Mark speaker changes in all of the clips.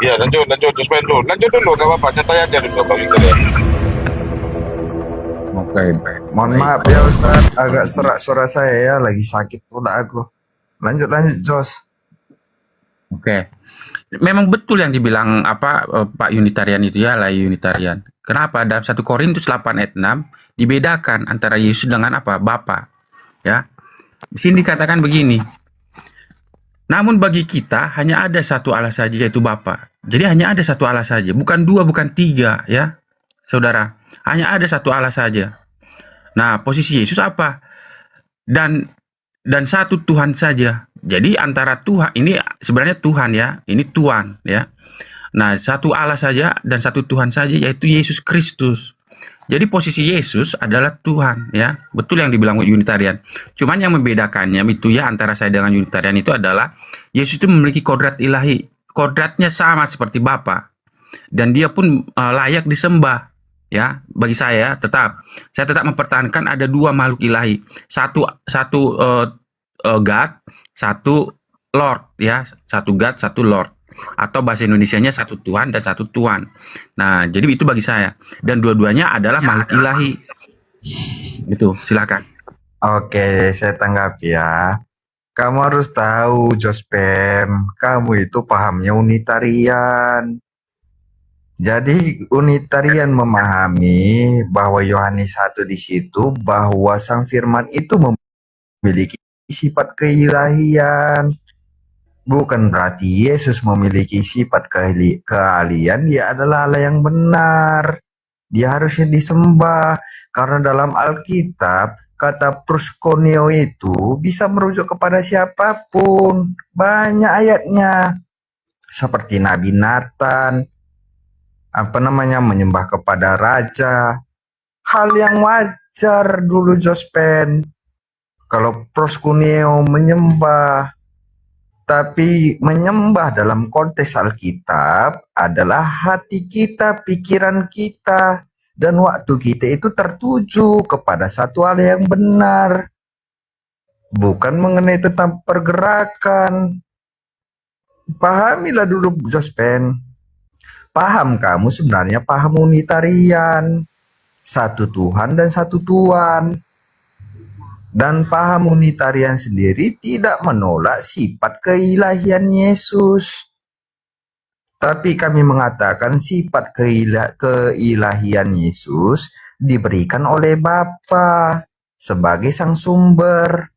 Speaker 1: Iya, lanjut, Jospin dulu. Lanjut dulu, nggak apa-apa. Nyantai aja dulu kalau gitu ya.
Speaker 2: Oke,
Speaker 3: Mohon maaf ya Ustadz, agak serak suara saya ya, lagi sakit pula aku. Lanjut Jos.
Speaker 2: oke. Memang betul yang dibilang Pak Unitarian itu ya, lah Unitarian. Kenapa? Dalam 1 Korintus 8 ayat 6 dibedakan antara Yesus dengan Bapa. Ya. Di sini dikatakan begini. Namun bagi kita hanya ada satu Allah saja, yaitu Bapa. Jadi hanya ada satu Allah saja, bukan 2, bukan 3 ya. Saudara, hanya ada satu Allah saja. Nah, posisi Yesus apa? Dan satu Tuhan saja. Jadi antara Tuhan, ini sebenarnya Tuhan ya, ini Tuhan ya. Nah, satu Allah saja dan satu Tuhan saja, yaitu Yesus Kristus. Jadi posisi Yesus adalah Tuhan ya. Betul yang dibilang Unitarian. Cuman yang membedakannya itu ya antara saya dengan Unitarian itu adalah Yesus itu memiliki kodrat ilahi. Kodratnya sama seperti Bapa. Dan dia pun layak disembah. Ya, bagi saya tetap mempertahankan ada 2 makhluk ilahi. Satu God, satu Lord ya, satu God, satu Lord. Atau bahasa Indonesianya satu Tuhan dan satu Tuan. Nah, jadi itu bagi saya. Dan dua-duanya adalah makhluk ilahi. Gitu, silakan.
Speaker 3: Oke, saya tanggapi ya. Kamu harus tahu Jospin, kamu itu pahamnya Unitarian. Jadi Unitarian memahami bahwa Yohanes 1 di situ bahwa Sang Firman itu memiliki sifat keilahian. Bukan berarti Yesus memiliki sifat keahlian, dia adalah Allah yang benar. Dia harusnya disembah. Karena dalam Alkitab, kata proskuneo itu bisa merujuk kepada siapapun. Banyak ayatnya. Seperti Nabi Nathan, menyembah kepada raja. Hal yang wajar dulu Jospin. Kalau proskuneo menyembah. Tapi menyembah dalam konteks Alkitab adalah hati kita, pikiran kita, dan waktu kita itu tertuju kepada satu hal yang benar. Bukan mengenai tentang pergerakan. Pahamilah dulu Jospin. Paham kamu sebenarnya paham Unitarian. Satu Tuhan dan satu Tuan. Dan paham Unitarian sendiri tidak menolak sifat keilahian Yesus. Tapi kami mengatakan sifat keilahian Yesus diberikan oleh Bapa sebagai sang sumber.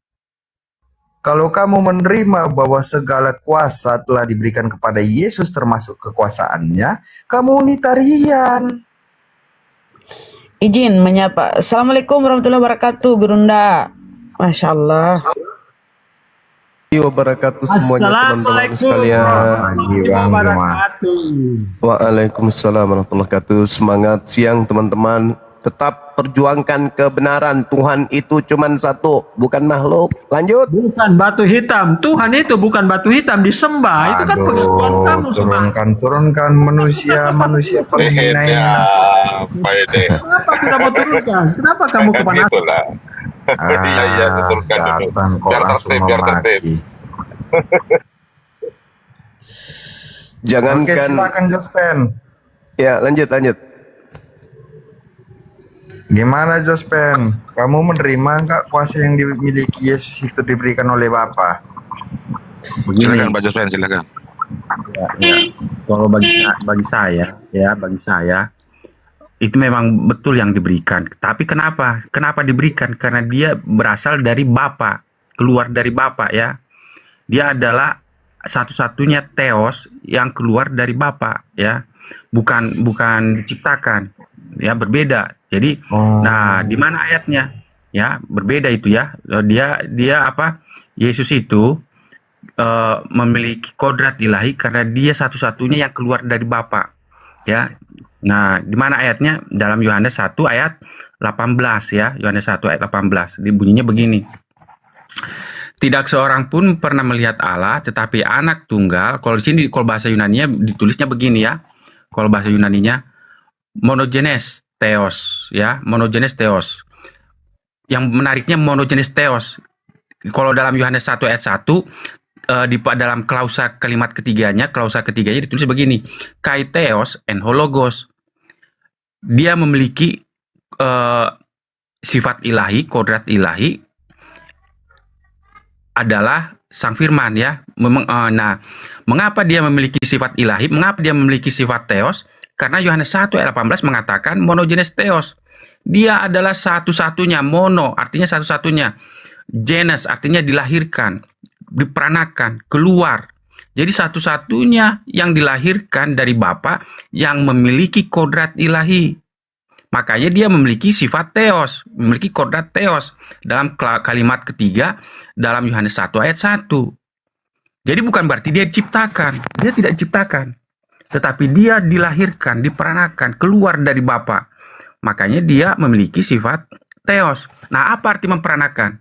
Speaker 3: Kalau kamu menerima bahwa segala kuasa telah diberikan kepada Yesus termasuk kekuasaannya, kamu Unitarian.
Speaker 4: Izin menyapa. Assalamualaikum warahmatullahi wabarakatuh, Gurunda. Masya Allah.
Speaker 5: Wabarakatuh semuanya teman-teman sekalian. Waalaikumsalam warahmatullahi wabarakatuh. Semangat siang teman-teman. Tetap perjuangkan kebenaran. Tuhan itu cuma satu, bukan makhluk. Lanjut.
Speaker 6: Bukan batu hitam. Tuhan itu bukan batu hitam disembah. Itu kan pengakuan kamu.
Speaker 3: Turunkan manusia penghina ini.
Speaker 6: Kenapa sudah mau turunkan? Kenapa kamu kepanasan?
Speaker 1: Iya, betulkan dulu.
Speaker 3: Datang kok langsung memaki.
Speaker 5: Jangankan.
Speaker 3: Oke, silakan Jospin.
Speaker 5: Ya, lanjut.
Speaker 3: Gimana Jospin? Kamu menerima enggak kuasa yang dimiliki Yesus itu diberikan oleh Bapa?
Speaker 1: Silakan Pak Jospin, silakan.
Speaker 2: Ya. Kalau bagi saya itu memang betul yang diberikan. Tapi kenapa? Kenapa diberikan? Karena dia berasal dari Bapa, keluar dari Bapa ya. Dia adalah satu-satunya teos yang keluar dari Bapa ya. Bukan diciptakan. Ya, berbeda. Jadi nah, di mana ayatnya? Ya, berbeda itu ya. Dia Yesus itu memiliki kodrat ilahi karena dia satu-satunya yang keluar dari Bapa. Ya. Nah, di mana ayatnya? Dalam Yohanes 1 ayat 18 ya. Yohanes 1 ayat 18. Bunyinya begini. Tidak seorang pun pernah melihat Allah, tetapi anak tunggal. Kalau di sini kalau bahasa Yunaninya ditulisnya begini ya. Kalau bahasa Yunaninya monogenes theos ya, monogenes theos. Yang menariknya monogenes theos. Kalau dalam Yohanes 1 ayat 1 dalam klausa kalimat ketiganya, ditulis begini, kai theos en hologos. Dia memiliki sifat ilahi, kodrat ilahi adalah sang firman ya. Nah, mengapa dia memiliki sifat ilahi? Mengapa dia memiliki sifat theos? Karena Yohanes 1 ayat 18 mengatakan monogenes theos. Dia adalah satu-satunya, mono artinya satu-satunya. Genes artinya dilahirkan, diperanakan, keluar. Jadi satu-satunya yang dilahirkan dari Bapa yang memiliki kodrat ilahi. Makanya dia memiliki sifat theos, memiliki kodrat theos dalam kalimat ketiga dalam Yohanes 1 ayat 1. Jadi bukan berarti dia diciptakan, dia tidak diciptakan, tetapi dia dilahirkan, diperanakan, keluar dari Bapa. Makanya dia memiliki sifat theos. Nah, apa arti memperanakan?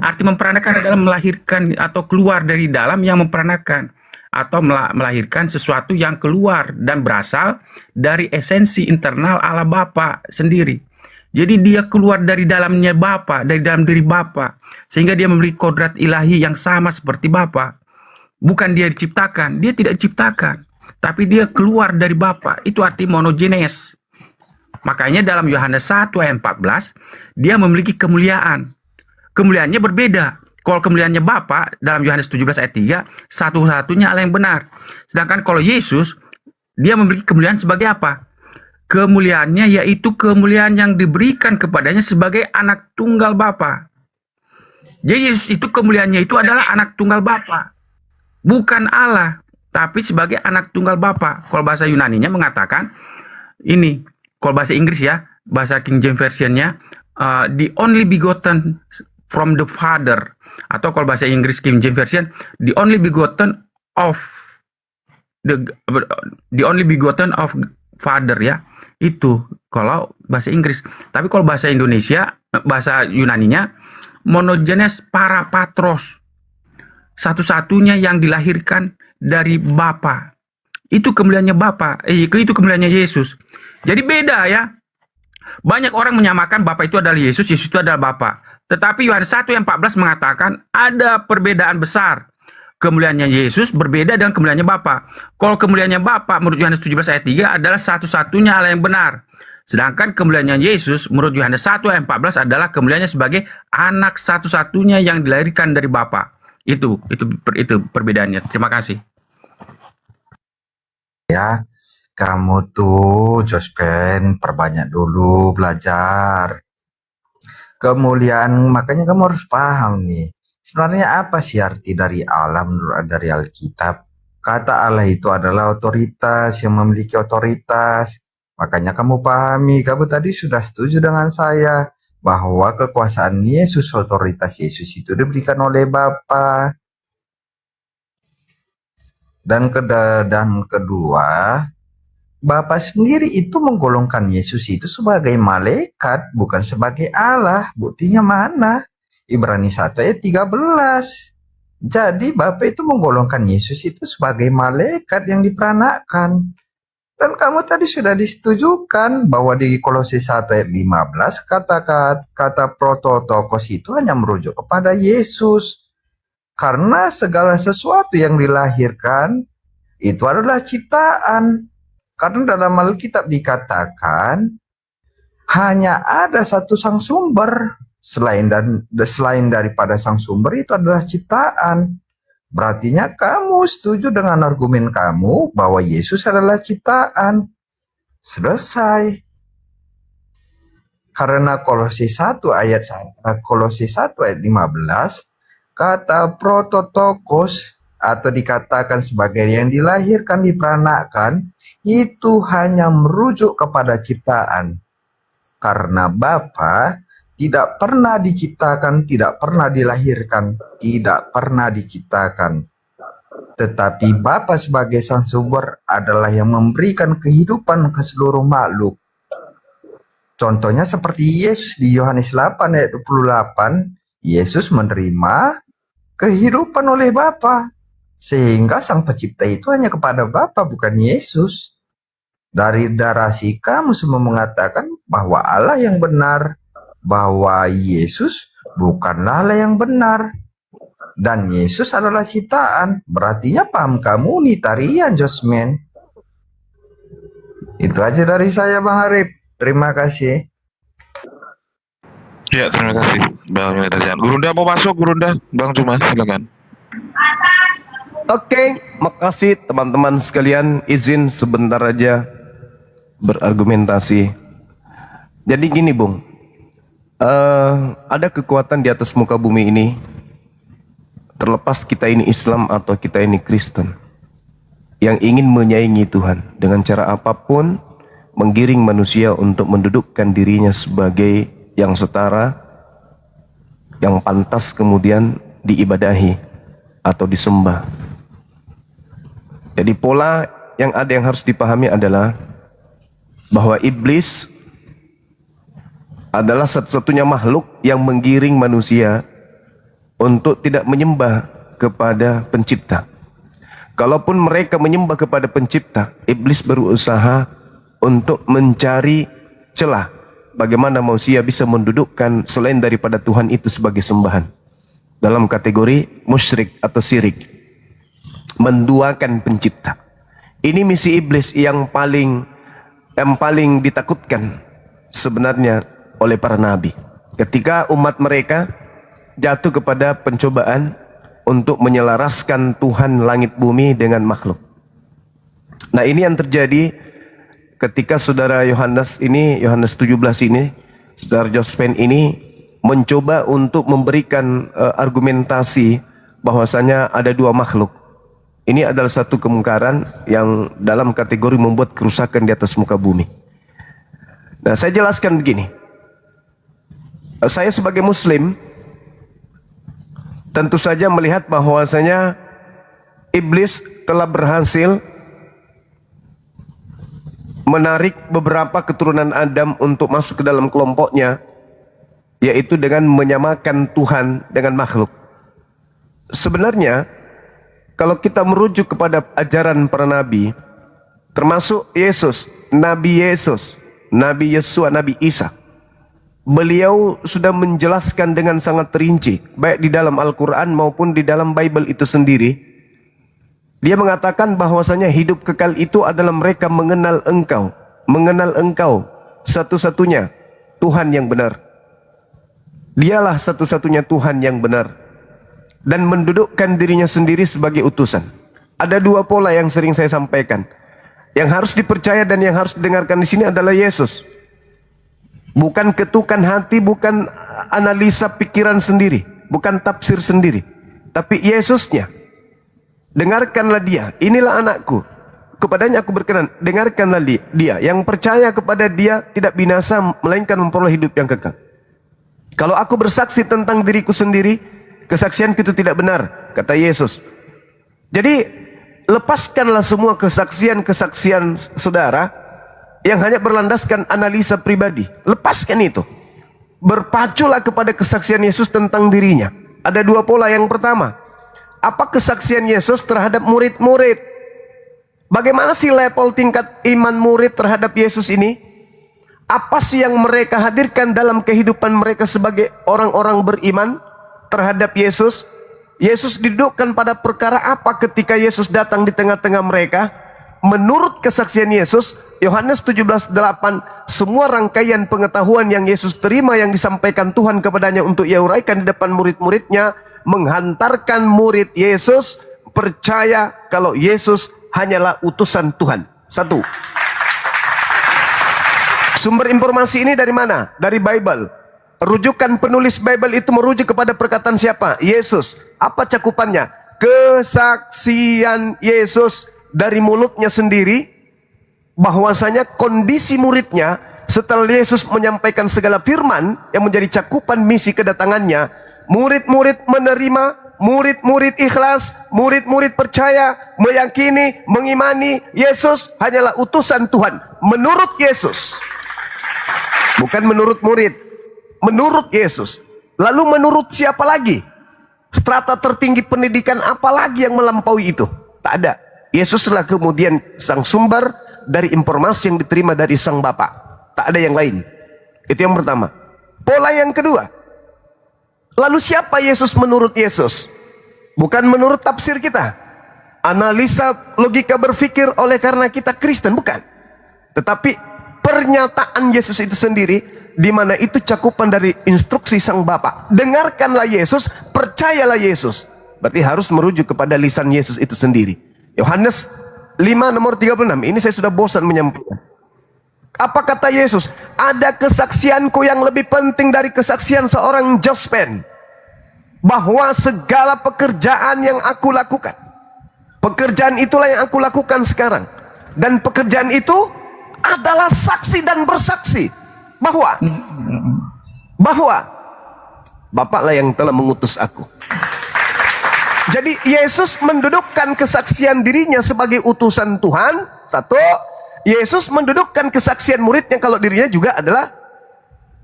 Speaker 2: Arti memperanakan adalah melahirkan atau keluar dari dalam yang memperanakan, atau melahirkan sesuatu yang keluar dan berasal dari esensi internal Allah Bapa sendiri. Jadi dia keluar dari dalamnya Bapa, dari dalam diri Bapa, sehingga dia memiliki kodrat ilahi yang sama seperti Bapa. Bukan dia diciptakan, dia tidak diciptakan, tapi dia keluar dari Bapa. Itu arti monogenes. Makanya dalam Yohanes 1 ayat 14, dia memiliki kemuliaan. Kemuliaannya berbeda. Kalau kemuliaannya Bapa dalam Yohanes 17 ayat 3, satu-satunya Allah yang benar. Sedangkan kalau Yesus, dia memiliki kemuliaan sebagai apa? Kemuliaannya yaitu kemuliaan yang diberikan kepadanya sebagai anak tunggal Bapa. Jadi Yesus itu kemuliaannya itu adalah anak tunggal Bapa. Bukan Allah, tapi sebagai anak tunggal Bapa. Kalau bahasa Yunaninya mengatakan ini, kalau bahasa Inggris ya, bahasa King James Version-nya, the only begotten from the Father. Atau kalau bahasa Inggris King James Version, the only begotten of Father ya. Itu kalau bahasa Inggris. Tapi kalau bahasa Indonesia, bahasa Yunaninya monogenes para patros. Satu-satunya yang dilahirkan dari Bapa. Itu kemuliaannya Bapa, itu kemuliaannya Yesus. Jadi beda ya. Banyak orang menyamakan Bapa itu adalah Yesus, Yesus itu adalah Bapa. Tetapi Yohanes 1 ayat 14 mengatakan ada perbedaan besar. Kemuliaannya Yesus berbeda dengan kemuliaannya Bapa. Kalau kemuliaannya Bapa menurut Yohanes 17 ayat 3 adalah satu-satunya Allah yang benar. Sedangkan kemuliaannya Yesus menurut Yohanes 1 ayat 14 adalah kemuliaannya sebagai anak satu-satunya yang dilahirkan dari Bapa. Itu perbedaannya. Terima kasih.
Speaker 3: Ya, kamu tuh Jospen perbanyak dulu belajar. Kemuliaan, makanya kamu harus paham nih. Sebenarnya apa sih arti dari Allah menurut dari Alkitab? Kata Allah itu adalah otoritas yang memiliki otoritas. Makanya kamu pahami, kamu tadi sudah setuju dengan saya bahwa kekuasaan Yesus, otoritas Yesus itu diberikan oleh Bapa. Dan kedua, Bapa sendiri itu menggolongkan Yesus itu sebagai malaikat, bukan sebagai Allah. Buktinya mana? Ibrani 1 ayat 13. Jadi Bapa itu menggolongkan Yesus itu sebagai malaikat yang diperanakan. Dan kamu tadi sudah disetujukan bahwa di Kolose 1 ayat 15 kata prototokos itu hanya merujuk kepada Yesus. Karena segala sesuatu yang dilahirkan itu adalah ciptaan. Karena dalam Alkitab dikatakan hanya ada satu sang sumber, selain daripada sang sumber itu adalah ciptaan. Berartinya kamu setuju dengan argumen kamu bahwa Yesus adalah ciptaan. Selesai. Karena Kolose 1 ayat 15 kata prototokos atau dikatakan sebagai yang dilahirkan, diperanakan, itu hanya merujuk kepada ciptaan. Karena Bapa tidak pernah diciptakan, tidak pernah dilahirkan, tidak pernah diciptakan. Tetapi Bapa sebagai sang sumber adalah yang memberikan kehidupan ke seluruh makhluk. Contohnya seperti Yesus di Yohanes 8 ayat 28, Yesus menerima kehidupan oleh Bapa. Sehingga sang pencipta itu hanya kepada Bapa, bukan Yesus. Dari narasi kamu semua mengatakan bahwa Allah yang benar, bahwa Yesus bukanlah Allah yang benar. dan Yesus adalah ciptaan. Berartinya paham kamu unitarian, Josmin. Itu aja dari saya, Bang Arif. Terima kasih.
Speaker 1: Ya, terima kasih Bang Unitarian. Gurunda mau masuk, Gurunda? Bang Cuma, silakan.
Speaker 5: Oke, makasih teman-teman sekalian. Izin sebentar aja berargumentasi. Jadi gini, Bung. Ada kekuatan di atas muka bumi ini, terlepas kita ini Islam atau kita ini Kristen, yang ingin menyaingi Tuhan dengan cara apapun, menggiring manusia untuk mendudukkan dirinya sebagai yang setara, yang pantas kemudian diibadahi atau disembah. Jadi pola yang ada yang harus dipahami adalah bahwa iblis adalah satu-satunya makhluk yang menggiring manusia untuk tidak menyembah kepada pencipta. Kalaupun mereka menyembah kepada pencipta, iblis berusaha untuk mencari celah bagaimana manusia bisa mendudukkan selain daripada Tuhan itu sebagai sembahan. Dalam kategori musyrik atau syirik, menduakan pencipta. Ini misi iblis yang paling ditakutkan sebenarnya oleh para nabi. Ketika umat mereka jatuh kepada pencobaan untuk menyelaraskan Tuhan langit bumi dengan makhluk. Nah, ini yang terjadi ketika saudara Yohanes 17 ini, saudara Jospen ini mencoba untuk memberikan argumentasi bahwasanya ada dua makhluk. Ini adalah satu kemungkaran yang dalam kategori membuat kerusakan di atas muka bumi. Nah, saya jelaskan begini. Saya sebagai Muslim tentu saja melihat bahwasanya iblis telah berhasil menarik beberapa keturunan Adam untuk masuk ke dalam kelompoknya, yaitu dengan menyamakan Tuhan dengan makhluk. Sebenarnya kalau kita merujuk kepada ajaran para nabi, termasuk Yesus, Nabi Yesus, Nabi Yesua, Nabi Isa, beliau sudah menjelaskan dengan sangat terinci, baik di dalam Al-Quran maupun di dalam Bible itu sendiri. Dia mengatakan bahwasanya hidup kekal itu adalah mereka mengenal engkau satu-satunya Tuhan yang benar. Dialah satu-satunya Tuhan yang benar, dan mendudukkan dirinya sendiri sebagai utusan. Ada dua pola yang sering saya sampaikan. Yang harus dipercaya dan yang harus didengarkan di sini adalah Yesus. Bukan ketukan hati, bukan analisa pikiran sendiri, bukan tafsir sendiri, tapi Yesusnya. Dengarkanlah dia, inilah anakku, kepadanya aku berkenan, dengarkanlah dia. Yang percaya kepada dia tidak binasa, melainkan memperoleh hidup yang kekal. Kalau aku bersaksi tentang diriku sendiri, kesaksianku itu tidak benar, kata Yesus. Jadi lepaskanlah semua kesaksian saudara yang hanya berlandaskan analisa pribadi. Lepaskan itu. Berpaculah kepada kesaksian Yesus tentang dirinya. Ada dua pola. Yang pertama, apa kesaksian Yesus terhadap murid-murid? Bagaimana sih level tingkat iman murid terhadap Yesus ini? Apa sih yang mereka hadirkan dalam kehidupan mereka sebagai orang-orang beriman terhadap Yesus? Yesus didudukkan pada perkara apa ketika Yesus datang di tengah-tengah mereka? Menurut kesaksian Yesus, Yohanes 17:8, semua rangkaian pengetahuan yang Yesus terima yang disampaikan Tuhan kepadanya untuk ia uraikan di depan murid-muridnya, menghantarkan murid Yesus percaya kalau Yesus hanyalah utusan Tuhan. Satu. Sumber informasi ini dari mana? Dari Bible. Rujukan penulis Bible itu merujuk kepada perkataan siapa? Yesus. Apa cakupannya? Kesaksian Yesus dari mulutnya sendiri, bahwasanya kondisi muridnya setelah Yesus menyampaikan segala firman yang menjadi cakupan misi kedatangannya, murid-murid menerima, murid-murid ikhlas, murid-murid percaya, meyakini, mengimani Yesus hanyalah utusan Tuhan menurut Yesus, bukan menurut murid, menurut Yesus. Lalu menurut siapa lagi? Strata tertinggi pendidikan apa lagi yang melampaui itu? Tak ada. Yesuslah kemudian sang sumber dari informasi yang diterima dari sang Bapa. Tak ada yang lain. Itu yang pertama. Pola yang kedua. Lalu siapa Yesus menurut Yesus? Bukan menurut tafsir kita. Analisa logika berpikir oleh karena kita Kristen, bukan. Tetapi pernyataan Yesus itu sendiri, di mana itu cakupan dari instruksi Sang Bapa. Dengarkanlah Yesus, percayalah Yesus. Berarti harus merujuk kepada lisan Yesus itu sendiri. Yohanes 5 nomor 36. Ini saya sudah bosan menyampaikan. Apa kata Yesus? Ada kesaksianku yang lebih penting dari kesaksian seorang Jospen, bahwa segala pekerjaan yang aku lakukan, pekerjaan itulah yang aku lakukan sekarang, dan pekerjaan itu adalah saksi dan bersaksi bahwa Bapaklah yang telah mengutus aku. Jadi Yesus mendudukkan kesaksian dirinya sebagai utusan Tuhan. Satu, Yesus mendudukkan kesaksian muridnya kalau dirinya juga adalah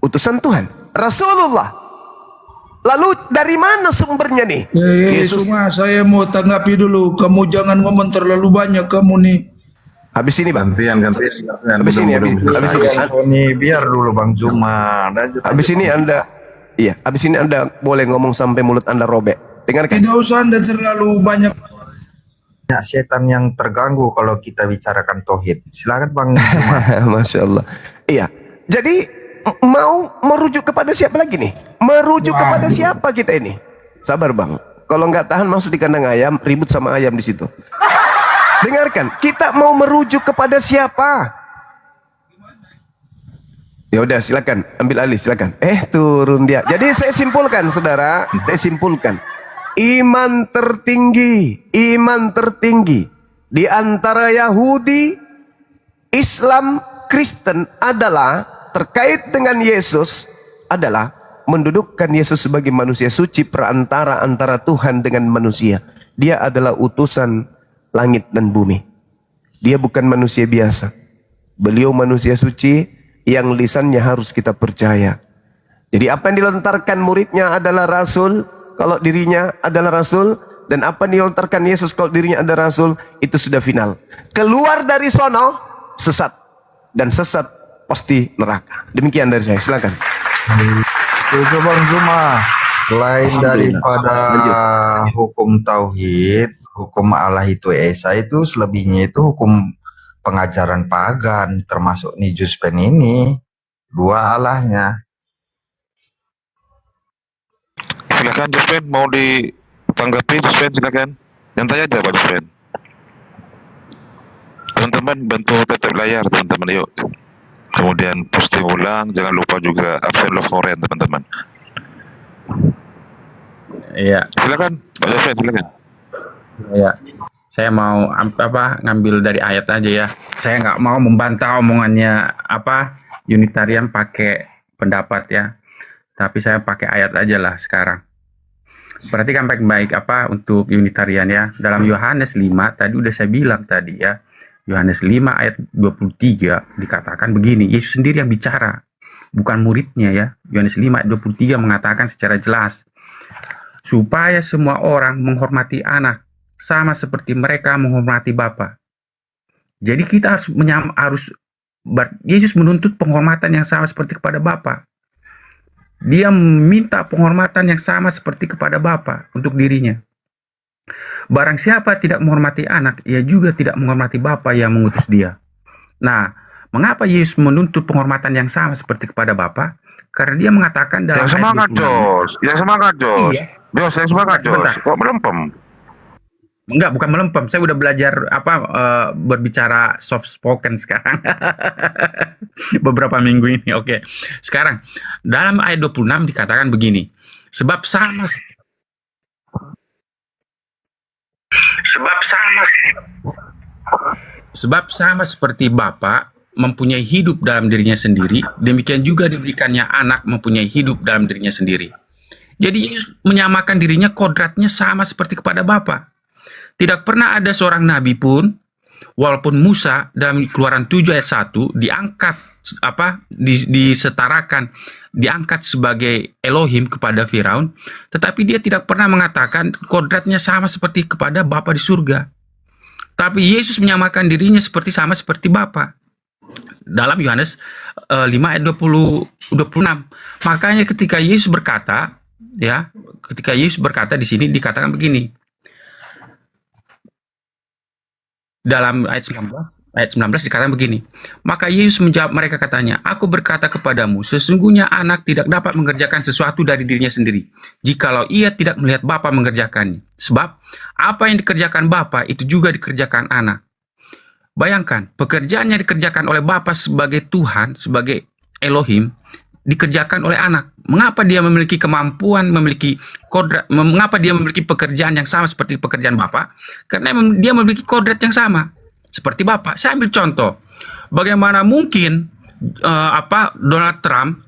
Speaker 5: utusan Tuhan, Rasulullah. Lalu dari mana sumbernya nih? Yesus.
Speaker 7: Cuma saya mau tanggapi dulu. Kamu jangan ngomong terlalu banyak kamu nih.
Speaker 5: Habis ini Bang.
Speaker 1: Gantian.
Speaker 5: Habis ini,
Speaker 3: Sony, biar dulu Bang Juma.
Speaker 5: habis ini Anda boleh ngomong sampai mulut Anda robek. Dengarkan.
Speaker 7: Tidak usah Anda terlalu banyak.
Speaker 3: Banyak setan yang terganggu kalau kita bicarakan tauhid. Silakan Bang Juma.
Speaker 5: Masya Allah. Iya. Jadi mau merujuk kepada siapa lagi nih? Merujuk kepada siapa kita ini? Sabar Bang. Kalau nggak tahan masuk di kandang ayam, ribut sama ayam di situ. Dengarkan, kita mau merujuk kepada siapa? Ya udah, silakan ambil alih, silakan. Turun dia. Jadi saya simpulkan, saudara, iman tertinggi di antara Yahudi, Islam, Kristen adalah terkait dengan Yesus adalah mendudukkan Yesus sebagai manusia suci, perantara antara Tuhan dengan manusia. Dia adalah utusan langit dan bumi. Dia bukan manusia biasa. Beliau manusia suci yang lisannya harus kita percaya. Jadi apa yang dilontarkan muridnya adalah rasul, kalau dirinya adalah rasul, dan apa yang dilontarkan Yesus kalau dirinya adalah rasul, itu sudah final. Keluar dari sono sesat, dan sesat pasti neraka. Demikian dari saya, silakan.
Speaker 3: Setuju Bang Juma. Selain daripada hukum tauhid, hukum Allah itu Esa, itu selebihnya itu hukum pengajaran pagan, termasuk Nijus Pen ini. Dua Allahnya.
Speaker 1: Silakan Juspen, mau ditanggapi Juspen, silakan. Nyantai aja Pak Juspen. Teman-teman bantu tetap layar teman-teman, yuk. Kemudian posting ulang, jangan lupa juga absen love foreign teman-teman.
Speaker 2: Iya.
Speaker 1: Silakan Pak Juspen, silakan.
Speaker 2: Ya, saya mau ngambil dari ayat aja ya. Saya nggak mau membantah omongannya Unitarian pakai pendapat ya. Tapi saya pakai ayat aja lah sekarang. Perhatikan baik-baik untuk Unitarian ya. Dalam Yohanes 5 tadi udah saya bilang tadi ya. Yohanes 5 ayat 23 dikatakan begini. Yesus sendiri yang bicara, bukan muridnya ya. Yohanes 5 ayat 23 mengatakan secara jelas, supaya semua orang menghormati anak sama seperti mereka menghormati Bapa. Jadi kita Yesus menuntut penghormatan yang sama seperti kepada Bapa. Dia meminta penghormatan yang sama seperti kepada Bapa untuk dirinya. Barang siapa tidak menghormati anak, ia juga tidak menghormati Bapa yang mengutus dia. Nah, mengapa Yesus menuntut penghormatan yang sama seperti kepada Bapa? Karena dia mengatakan dalam
Speaker 1: Yang semangat Jos. Iya. Jos, yang semangat Jos. Kok melempem?
Speaker 2: Enggak, bukan melempem. Saya udah belajar berbicara soft spoken sekarang. Beberapa minggu ini. Oke. Sekarang dalam ayat 26 dikatakan begini. Sebab sama seperti Bapa mempunyai hidup dalam dirinya sendiri, demikian juga diberikannya anak mempunyai hidup dalam dirinya sendiri. Jadi Yesus menyamakan dirinya, kodratnya sama seperti kepada Bapa. Tidak pernah ada seorang nabi pun, walaupun Musa dalam Keluaran 7 ayat 1 diangkat diangkat sebagai Elohim kepada Firaun, tetapi dia tidak pernah mengatakan kodratnya sama seperti kepada Bapa di surga. Tapi Yesus menyamakan dirinya sama seperti Bapa. Dalam Yohanes 5 ayat 26. Makanya ketika Yesus berkata di sini dikatakan begini. dalam ayat 19 dikatakan begini. Maka Yesus menjawab mereka katanya, aku berkata kepadamu, sesungguhnya anak tidak dapat mengerjakan sesuatu dari dirinya sendiri, jikalau ia tidak melihat Bapa mengerjakannya. Sebab apa yang dikerjakan Bapa itu juga dikerjakan anak. Bayangkan, pekerjaan yang dikerjakan oleh Bapa sebagai Tuhan, sebagai Elohim, dikerjakan oleh anak. Mengapa dia memiliki kemampuan, memiliki kodrat, mengapa dia memiliki pekerjaan yang sama seperti pekerjaan Bapa? Karena dia memiliki kodrat yang sama seperti Bapak. Saya ambil contoh, bagaimana mungkin Donald Trump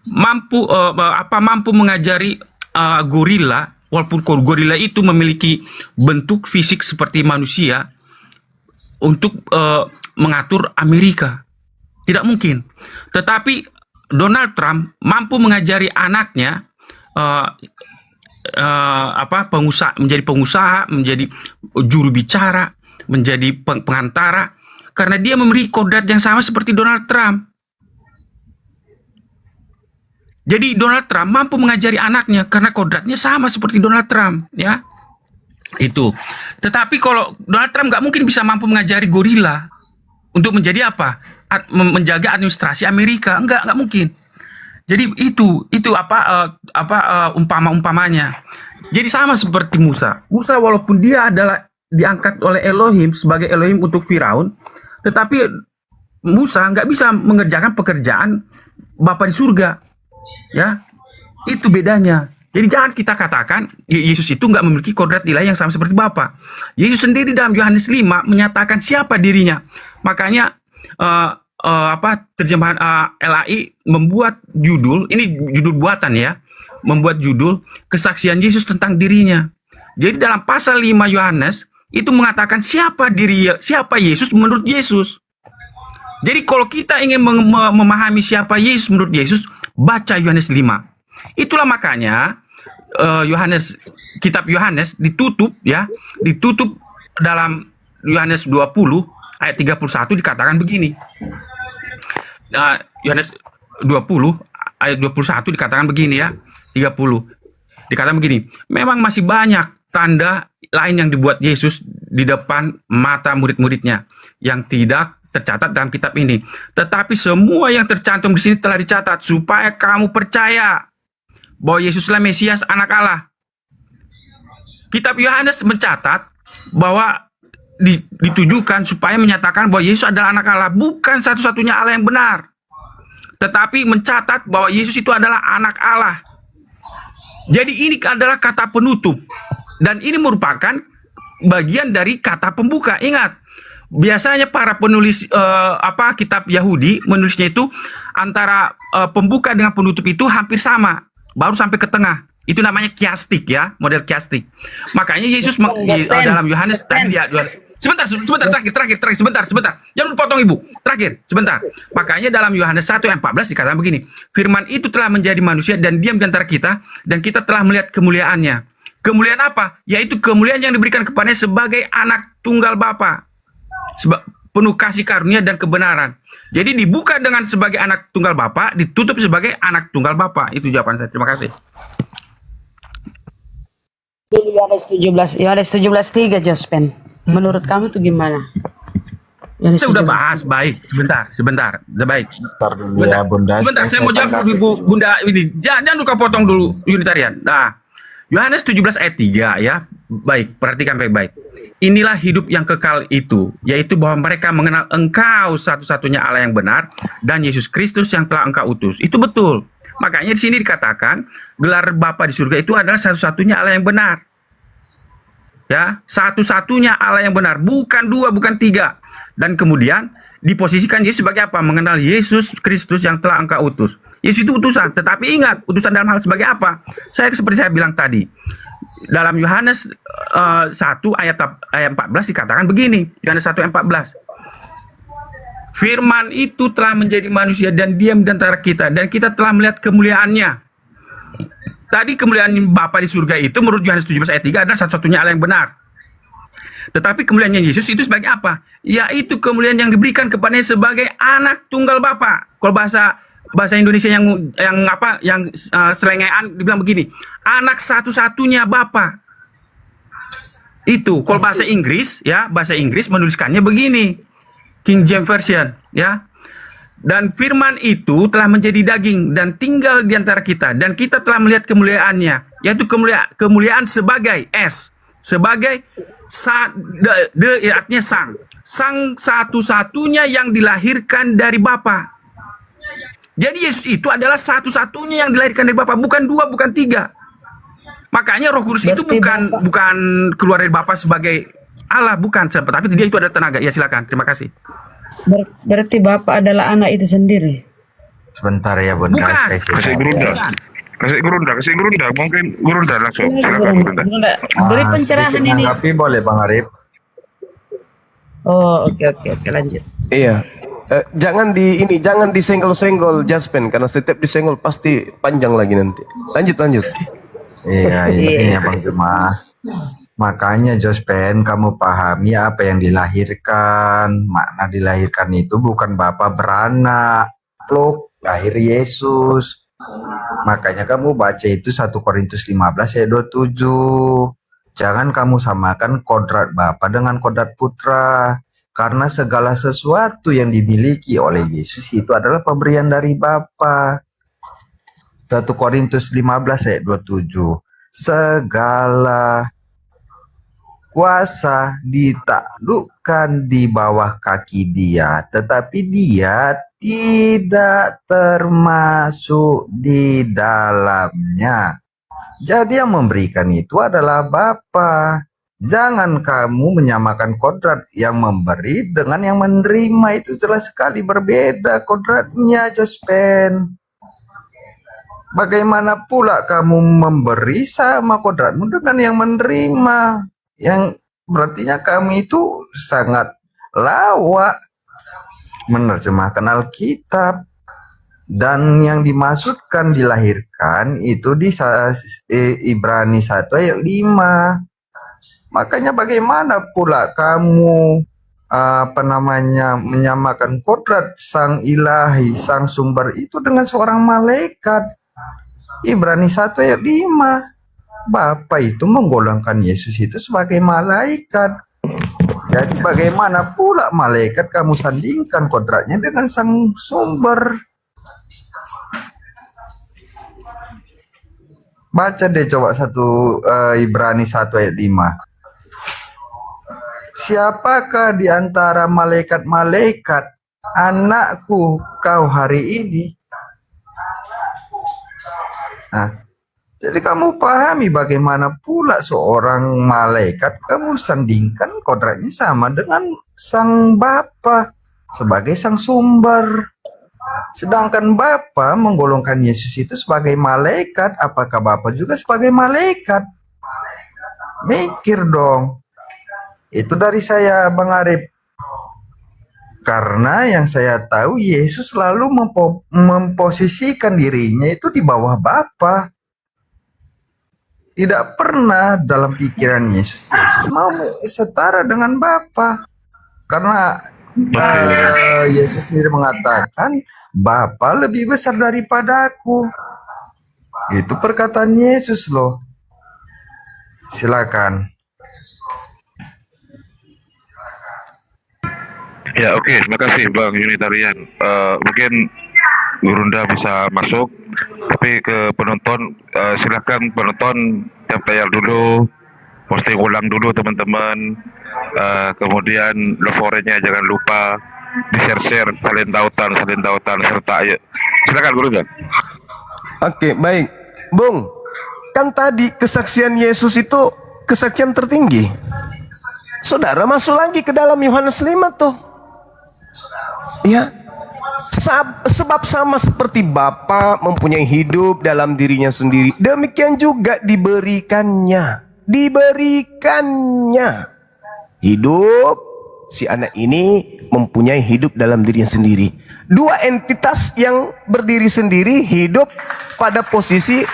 Speaker 2: mampu mengajari gorila, walaupun gorila itu memiliki bentuk fisik seperti manusia, untuk mengatur Amerika. Tidak mungkin. Tetapi Donald Trump mampu mengajari anaknya menjadi pengusaha, menjadi juru bicara, menjadi pengantara, karena dia memiliki kodrat yang sama seperti Donald Trump. Jadi Donald Trump mampu mengajari anaknya karena kodratnya sama seperti Donald Trump, ya. Itu. Tetapi kalau Donald Trump nggak mungkin bisa mampu mengajari gorila untuk menjadi apa? Menjaga administrasi Amerika, nggak mungkin. Jadi itu umpamanya. Jadi sama seperti Musa. Musa walaupun dia adalah diangkat oleh Elohim sebagai Elohim untuk Firaun, tetapi Musa nggak bisa mengerjakan pekerjaan Bapa di surga, ya. Itu bedanya. Jadi jangan kita katakan Yesus itu nggak memiliki kodrat ilahi yang sama seperti Bapa. Yesus sendiri dalam Yohanes 5 menyatakan siapa dirinya. Makanya terjemahan LAI membuat judul, ini judul buatan ya, membuat judul kesaksian Yesus tentang dirinya. Jadi dalam pasal 5 Yohanes itu mengatakan siapa Yesus menurut Yesus. Jadi kalau kita ingin memahami siapa Yesus menurut Yesus, baca Yohanes 5. Itulah makanya kitab Yohanes ditutup dalam Yohanes 20 ayat 31 dikatakan begini. Yohanes 20 ayat 21 dikatakan begini ya, 30. Dikatakan begini, memang masih banyak tanda lain yang dibuat Yesus di depan mata murid-muridnya yang tidak tercatat dalam kitab ini. Tetapi semua yang tercantum di sini telah dicatat supaya kamu percaya bahwa Yesuslah Mesias, Anak Allah. Kitab Yohanes mencatat bahwa ditujukan supaya menyatakan bahwa Yesus adalah Anak Allah, bukan satu-satunya Allah yang benar. Tetapi mencatat bahwa Yesus itu adalah Anak Allah. Jadi ini adalah kata penutup. Dan ini merupakan bagian dari kata pembuka. Ingat, biasanya para penulis kitab Yahudi menulisnya itu antara pembuka dengan penutup itu hampir sama, baru sampai ke tengah. Itu namanya kiastik ya, model kiastik. Makanya Yesus dalam Yohanes tadi ya, sebentar terakhir sebentar. Jangan potong Ibu. Terakhir, sebentar. Makanya dalam Yohanes 1 ayat 14 dikatakan begini, firman itu telah menjadi manusia dan diam di antara kita, dan kita telah melihat kemuliaannya. Kemuliaan apa? Yaitu kemuliaan yang diberikan kepadanya sebagai anak tunggal Bapa. Penuh kasih karunia dan kebenaran. Jadi dibuka dengan sebagai anak tunggal Bapa, ditutup sebagai anak tunggal Bapa. Itu jawaban saya. Terima kasih.
Speaker 4: Yohanes 17:3 Jospen. Menurut kamu tuh gimana?
Speaker 2: Saya udah bahas, baik. Sebentar. Baik.
Speaker 3: Bentar dulu ya Bunda.
Speaker 2: Sebentar, saya mau jawab dulu Bunda ini. Jangan lupa potong dulu Unitarian. Nah, Yohanes 17 ayat 3 ya. Baik, perhatikan baik-baik. Inilah hidup yang kekal itu, yaitu bahwa mereka mengenal Engkau satu-satunya Allah yang benar dan Yesus Kristus yang telah Engkau utus. Itu betul. Makanya di sini dikatakan gelar Bapa di surga itu adalah satu-satunya Allah yang benar. Ya, satu-satunya Allah yang benar, bukan dua, bukan tiga. Dan kemudian diposisikan Yesus sebagai apa? Mengenal Yesus Kristus yang telah Engkau utus. Yesus itu utusan, tetapi ingat, utusan dalam hal sebagai apa? Seperti saya bilang tadi, dalam Yohanes 1 ayat 14 dikatakan begini, Yohanes 1 ayat 14. Firman itu telah menjadi manusia dan diam di antara kita, dan kita telah melihat kemuliaannya. Tadi kemuliaan Bapa di surga itu menurut Yohanes 17 ayat 3 adalah satu-satunya Allah yang benar. Tetapi kemuliaannya Yesus itu sebagai apa? Yaitu kemuliaan yang diberikan kepadanya sebagai anak tunggal Bapa. Kalau bahasa Indonesia yang selengean dibilang begini, anak satu-satunya Bapa. Itu kalau bahasa Inggris ya, bahasa Inggris menuliskannya begini. King James Version ya. Dan firman itu telah menjadi daging dan tinggal di antara kita, dan kita telah melihat kemuliaannya, yaitu kemuliaan sebagai sebagai artinya sang satu-satunya yang dilahirkan dari Bapa. Jadi Yesus itu adalah satu-satunya yang dilahirkan dari Bapa, bukan dua, bukan tiga. Makanya Roh Kudus itu bukan keluar dari Bapa sebagai Allah, bukan, tapi dia itu adalah tenaga. Ya silakan, terima kasih.
Speaker 4: Berarti Bapak adalah anak itu sendiri.
Speaker 3: Sebentar ya Bunda.
Speaker 2: Bukan.
Speaker 1: Kasih gerunda, mungkin gerunda langsung. Silakan gerunda.
Speaker 4: Beri pencerahan ini.
Speaker 3: Tapi boleh Bang Arif.
Speaker 4: Oh, oke, lanjut.
Speaker 5: Iya. Jangan disenggol-senggol Jaspen, karena setiap disenggol pasti panjang lagi nanti. Lanjut.
Speaker 3: Iya, ini ya Bang Juma. Makanya Jospen, kamu pahami apa yang dilahirkan. Makna dilahirkan itu bukan Bapa beranak. Pluk, lahir Yesus. Makanya kamu baca itu 1 Korintus 15 ayat 27. Jangan kamu samakan kodrat Bapa dengan kodrat Putra. Karena segala sesuatu yang dimiliki oleh Yesus itu adalah pemberian dari Bapa. 1 Korintus 15 ayat 27. Segala kuasa ditaklukkan di bawah kaki Dia, tetapi Dia tidak termasuk di dalamnya. Jadi yang memberikan itu adalah Bapa. Jangan kamu menyamakan kodrat yang memberi dengan yang menerima, itu jelas sekali berbeda kodratnya, Jospen. Bagaimana pula kamu memberi sama kodratmu dengan yang menerima? Yang berartinya kamu itu sangat lawak menerjemahkan Alkitab. Dan yang dimaksudkan dilahirkan itu di Ibrani 1 ayat 5. Makanya bagaimana pula kamu menyamakan kodrat sang ilahi, sang sumber itu dengan seorang malaikat? Ibrani 1 ayat 5. Bapa itu menggolongkan Yesus itu sebagai malaikat. Jadi bagaimana pula malaikat kamu sandingkan kodratnya dengan sang sumber? Baca deh coba Ibrani 1 ayat 5. Siapakah di antara malaikat-malaikat anakku kau hari ini? Nah, jadi kamu pahami bagaimana pula seorang malaikat kamu sandingkan kodratnya sama dengan sang Bapa sebagai sang sumber. Sedangkan Bapa menggolongkan Yesus itu sebagai malaikat, apakah Bapa juga sebagai malaikat? Mikir dong. Itu dari saya Bang Arif. Karena yang saya tahu Yesus selalu memposisikan dirinya itu di bawah Bapa. Tidak pernah dalam pikiran Yesus mau setara dengan Bapa. Karena Yesus sendiri mengatakan Bapa lebih besar daripada aku. Itu perkataan Yesus loh. Silakan.
Speaker 1: Ya oke, terima kasih Bang Unitarian. Mungkin Gurunda bisa masuk, tapi ke penonton silakan penonton tap layar dulu, posting ulang dulu teman-teman. Kemudian love-nya jangan lupa di-share, saling tautan serta ayo. Silakan Gurunda.
Speaker 5: Oke, baik. Bung, kan tadi kesaksian Yesus itu kesaksian tertinggi. Saudara masuk lagi ke dalam Yohanes 5 tuh. Ya, sebab sama seperti Bapa mempunyai hidup dalam dirinya sendiri, demikian juga diberikannya hidup. Si anak ini mempunyai hidup dalam dirinya sendiri. Dua entitas yang berdiri sendiri, hidup pada posisi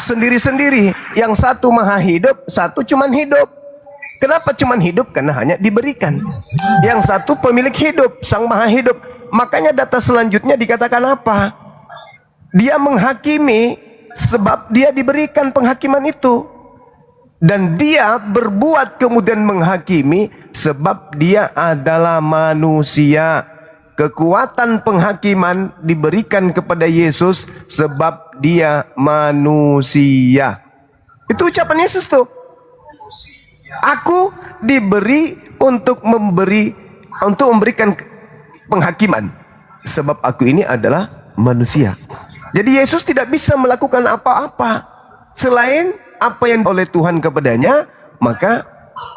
Speaker 5: sendiri-sendiri. Yang satu maha hidup, satu cuman hidup. Kenapa cuman hidup? Karena hanya diberikan. Yang satu pemilik hidup, sang maha hidup. Makanya data selanjutnya dikatakan apa? Dia menghakimi sebab dia diberikan penghakiman itu. Dan dia berbuat kemudian menghakimi sebab dia adalah manusia. Kekuatan penghakiman diberikan kepada Yesus sebab dia manusia. Itu ucapan Yesus tuh. Aku diberi untuk memberikan penghakiman sebab aku ini adalah manusia. Jadi Yesus tidak bisa melakukan apa-apa selain apa yang oleh Tuhan kepadanya. Maka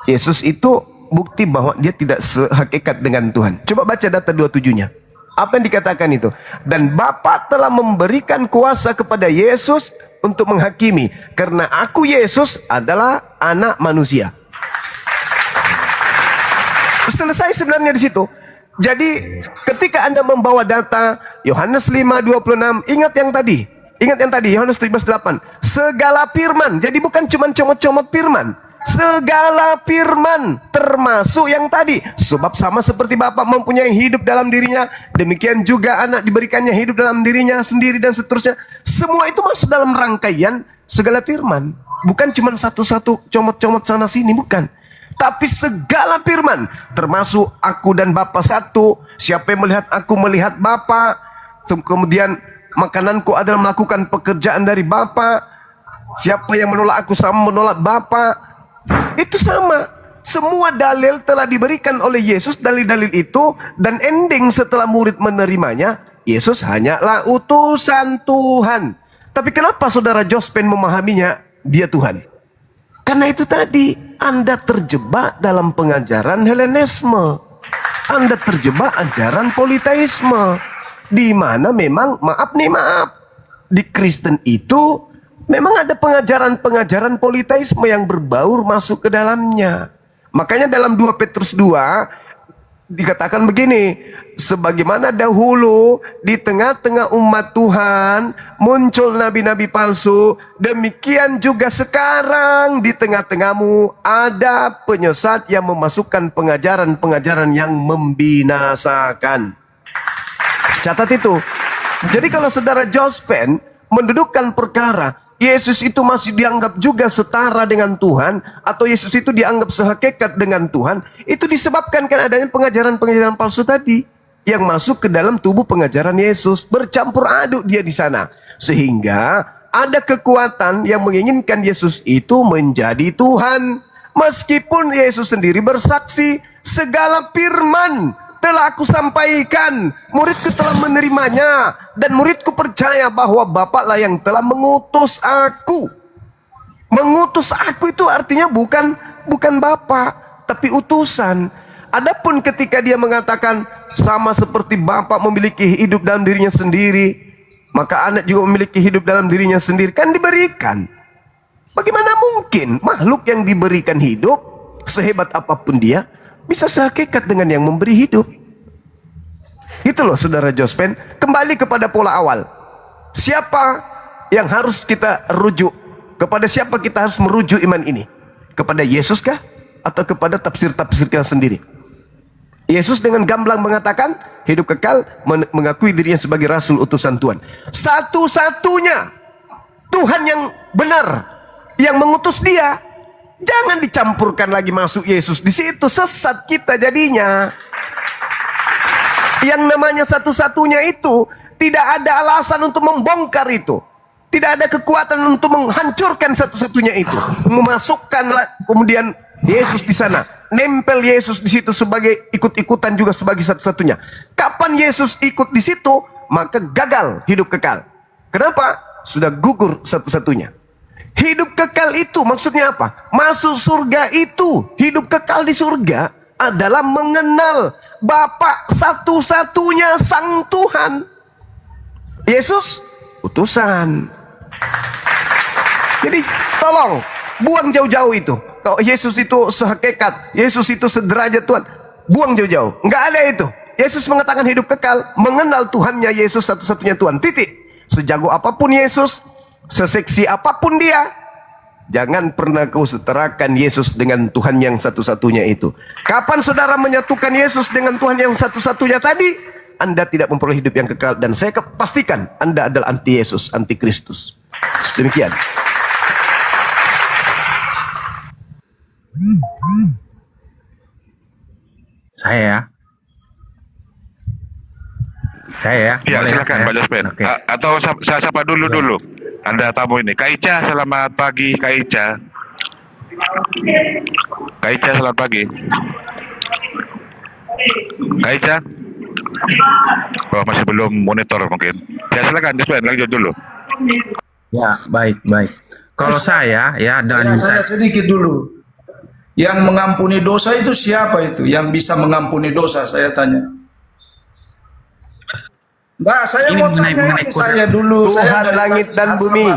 Speaker 5: Yesus itu bukti bahwa dia tidak sehakikat dengan Tuhan. Coba baca data 27-nya. Apa yang dikatakan itu? Dan Bapa telah memberikan kuasa kepada Yesus untuk menghakimi, karena aku Yesus adalah anak manusia. Selesai sebenarnya di situ. Jadi ketika Anda membawa data Yohanes 5:26, ingat yang tadi Yohanes 17:8. Segala firman. Jadi bukan cuma comot-comot firman. Segala firman termasuk yang tadi. Sebab sama seperti Bapa mempunyai hidup dalam dirinya, demikian juga anak diberikannya hidup dalam dirinya sendiri dan seterusnya. Semua itu masuk dalam rangkaian segala firman. Bukan cuma satu-satu comot-comot sana sini, bukan. Tapi segala firman termasuk aku dan Bapa satu. Siapa yang melihat aku melihat Bapa. Kemudian makananku adalah melakukan pekerjaan dari Bapa. Siapa yang menolak aku sama menolak Bapa. Itu sama. Semua dalil telah diberikan oleh Yesus, dalil-dalil itu, dan ending setelah murid menerimanya, Yesus hanyalah utusan Tuhan. Tapi kenapa saudara Jospen memahaminya dia Tuhan? Karena itu tadi, Anda terjebak dalam pengajaran Helenisme. Anda terjebak ajaran politeisme. Di mana memang, maaf, di Kristen itu memang ada pengajaran-pengajaran politeisme yang berbaur masuk ke dalamnya. Makanya dalam 2 Petrus 2 dikatakan begini, sebagaimana dahulu di tengah-tengah umat Tuhan muncul nabi-nabi palsu, demikian juga sekarang di tengah-tengahmu ada penyesat yang memasukkan pengajaran-pengajaran yang membinasakan. Catat itu. Jadi kalau saudara Jospen mendudukkan perkara Yesus itu masih dianggap juga setara dengan Tuhan, atau Yesus itu dianggap sehakikat dengan Tuhan, itu disebabkan kan adanya pengajaran-pengajaran palsu tadi yang masuk ke dalam tubuh pengajaran Yesus, bercampur aduk dia di sana, sehingga ada kekuatan yang menginginkan Yesus itu menjadi Tuhan, meskipun Yesus sendiri bersaksi, segala firman telah aku sampaikan, muridku telah menerimanya, dan muridku percaya bahwa Bapaklah yang telah mengutus aku. Mengutus aku itu artinya bukan Bapa, tapi utusan. Adapun ketika dia mengatakan sama seperti Bapa memiliki hidup dalam dirinya sendiri, maka anak juga memiliki hidup dalam dirinya sendiri, kan diberikan. Bagaimana mungkin makhluk yang diberikan hidup, sehebat apapun dia, bisa sehakikat dengan yang memberi hidup? Itu loh saudara Jospen. Kembali kepada pola awal. Siapa yang harus kita rujuk? Kepada siapa kita harus merujuk iman ini? Kepada Yesus kah? Atau kepada tafsir-tafsir kita sendiri? Yesus dengan gamblang mengatakan hidup kekal, mengakui dirinya sebagai rasul utusan Tuhan. Satu-satunya Tuhan yang benar, yang mengutus dia. Jangan dicampurkan lagi masuk Yesus di situ, sesat kita jadinya. Yang namanya satu-satunya itu tidak ada alasan untuk membongkar itu. Tidak ada kekuatan untuk menghancurkan satu-satunya itu. Memasukkan kemudian Yesus di sana, nempel Yesus di situ sebagai ikut-ikutan juga sebagai satu-satunya. Kapan Yesus ikut di situ, maka gagal hidup kekal. Kenapa? Sudah gugur satu-satunya. Hidup kekal itu maksudnya apa? Masuk surga itu, hidup kekal di surga adalah mengenal Bapa satu-satunya Sang Tuhan. Yesus utusan. Jadi tolong buang jauh-jauh itu. Kalau Yesus itu sehakikat, Yesus itu sederajat Tuhan, buang jauh-jauh. Enggak ada itu. Yesus mengatakan hidup kekal, mengenal Tuhannya Yesus satu-satunya Tuhan. Titik. Sejago apapun Yesus, seseksi apapun dia, jangan pernah kau setarakan Yesus dengan Tuhan yang satu-satunya itu. Kapan saudara menyatukan Yesus dengan Tuhan yang satu-satunya tadi, Anda tidak memperoleh hidup yang kekal. Dan saya pastikan Anda adalah anti Yesus, anti Kristus. Demikian.
Speaker 2: Saya ya.
Speaker 1: Ya,
Speaker 2: Boleh
Speaker 1: silakan
Speaker 2: saya?
Speaker 1: Pak Jospen.
Speaker 2: Oke.
Speaker 1: Atau saya sapa dulu. Anda tamu ini. Kak Ica, selamat pagi Kak Ica. Kak Ica, selamat pagi. Kak Ica? Oh, masih belum monitor mungkin. Ya silakan Jospen, lanjut dulu.
Speaker 2: Ya, baik. Kalau saya ya dengan
Speaker 7: saya sedikit dulu. Yang mengampuni dosa itu siapa itu? Yang bisa mengampuni dosa, saya tanya. Nah, saya
Speaker 2: Ini
Speaker 7: mau
Speaker 2: mengenai-
Speaker 7: tanya
Speaker 2: mengenai
Speaker 7: ini saya dulu.
Speaker 5: Tuhan
Speaker 7: Saya dari
Speaker 5: langit dan
Speaker 7: Asrama.
Speaker 5: bumi.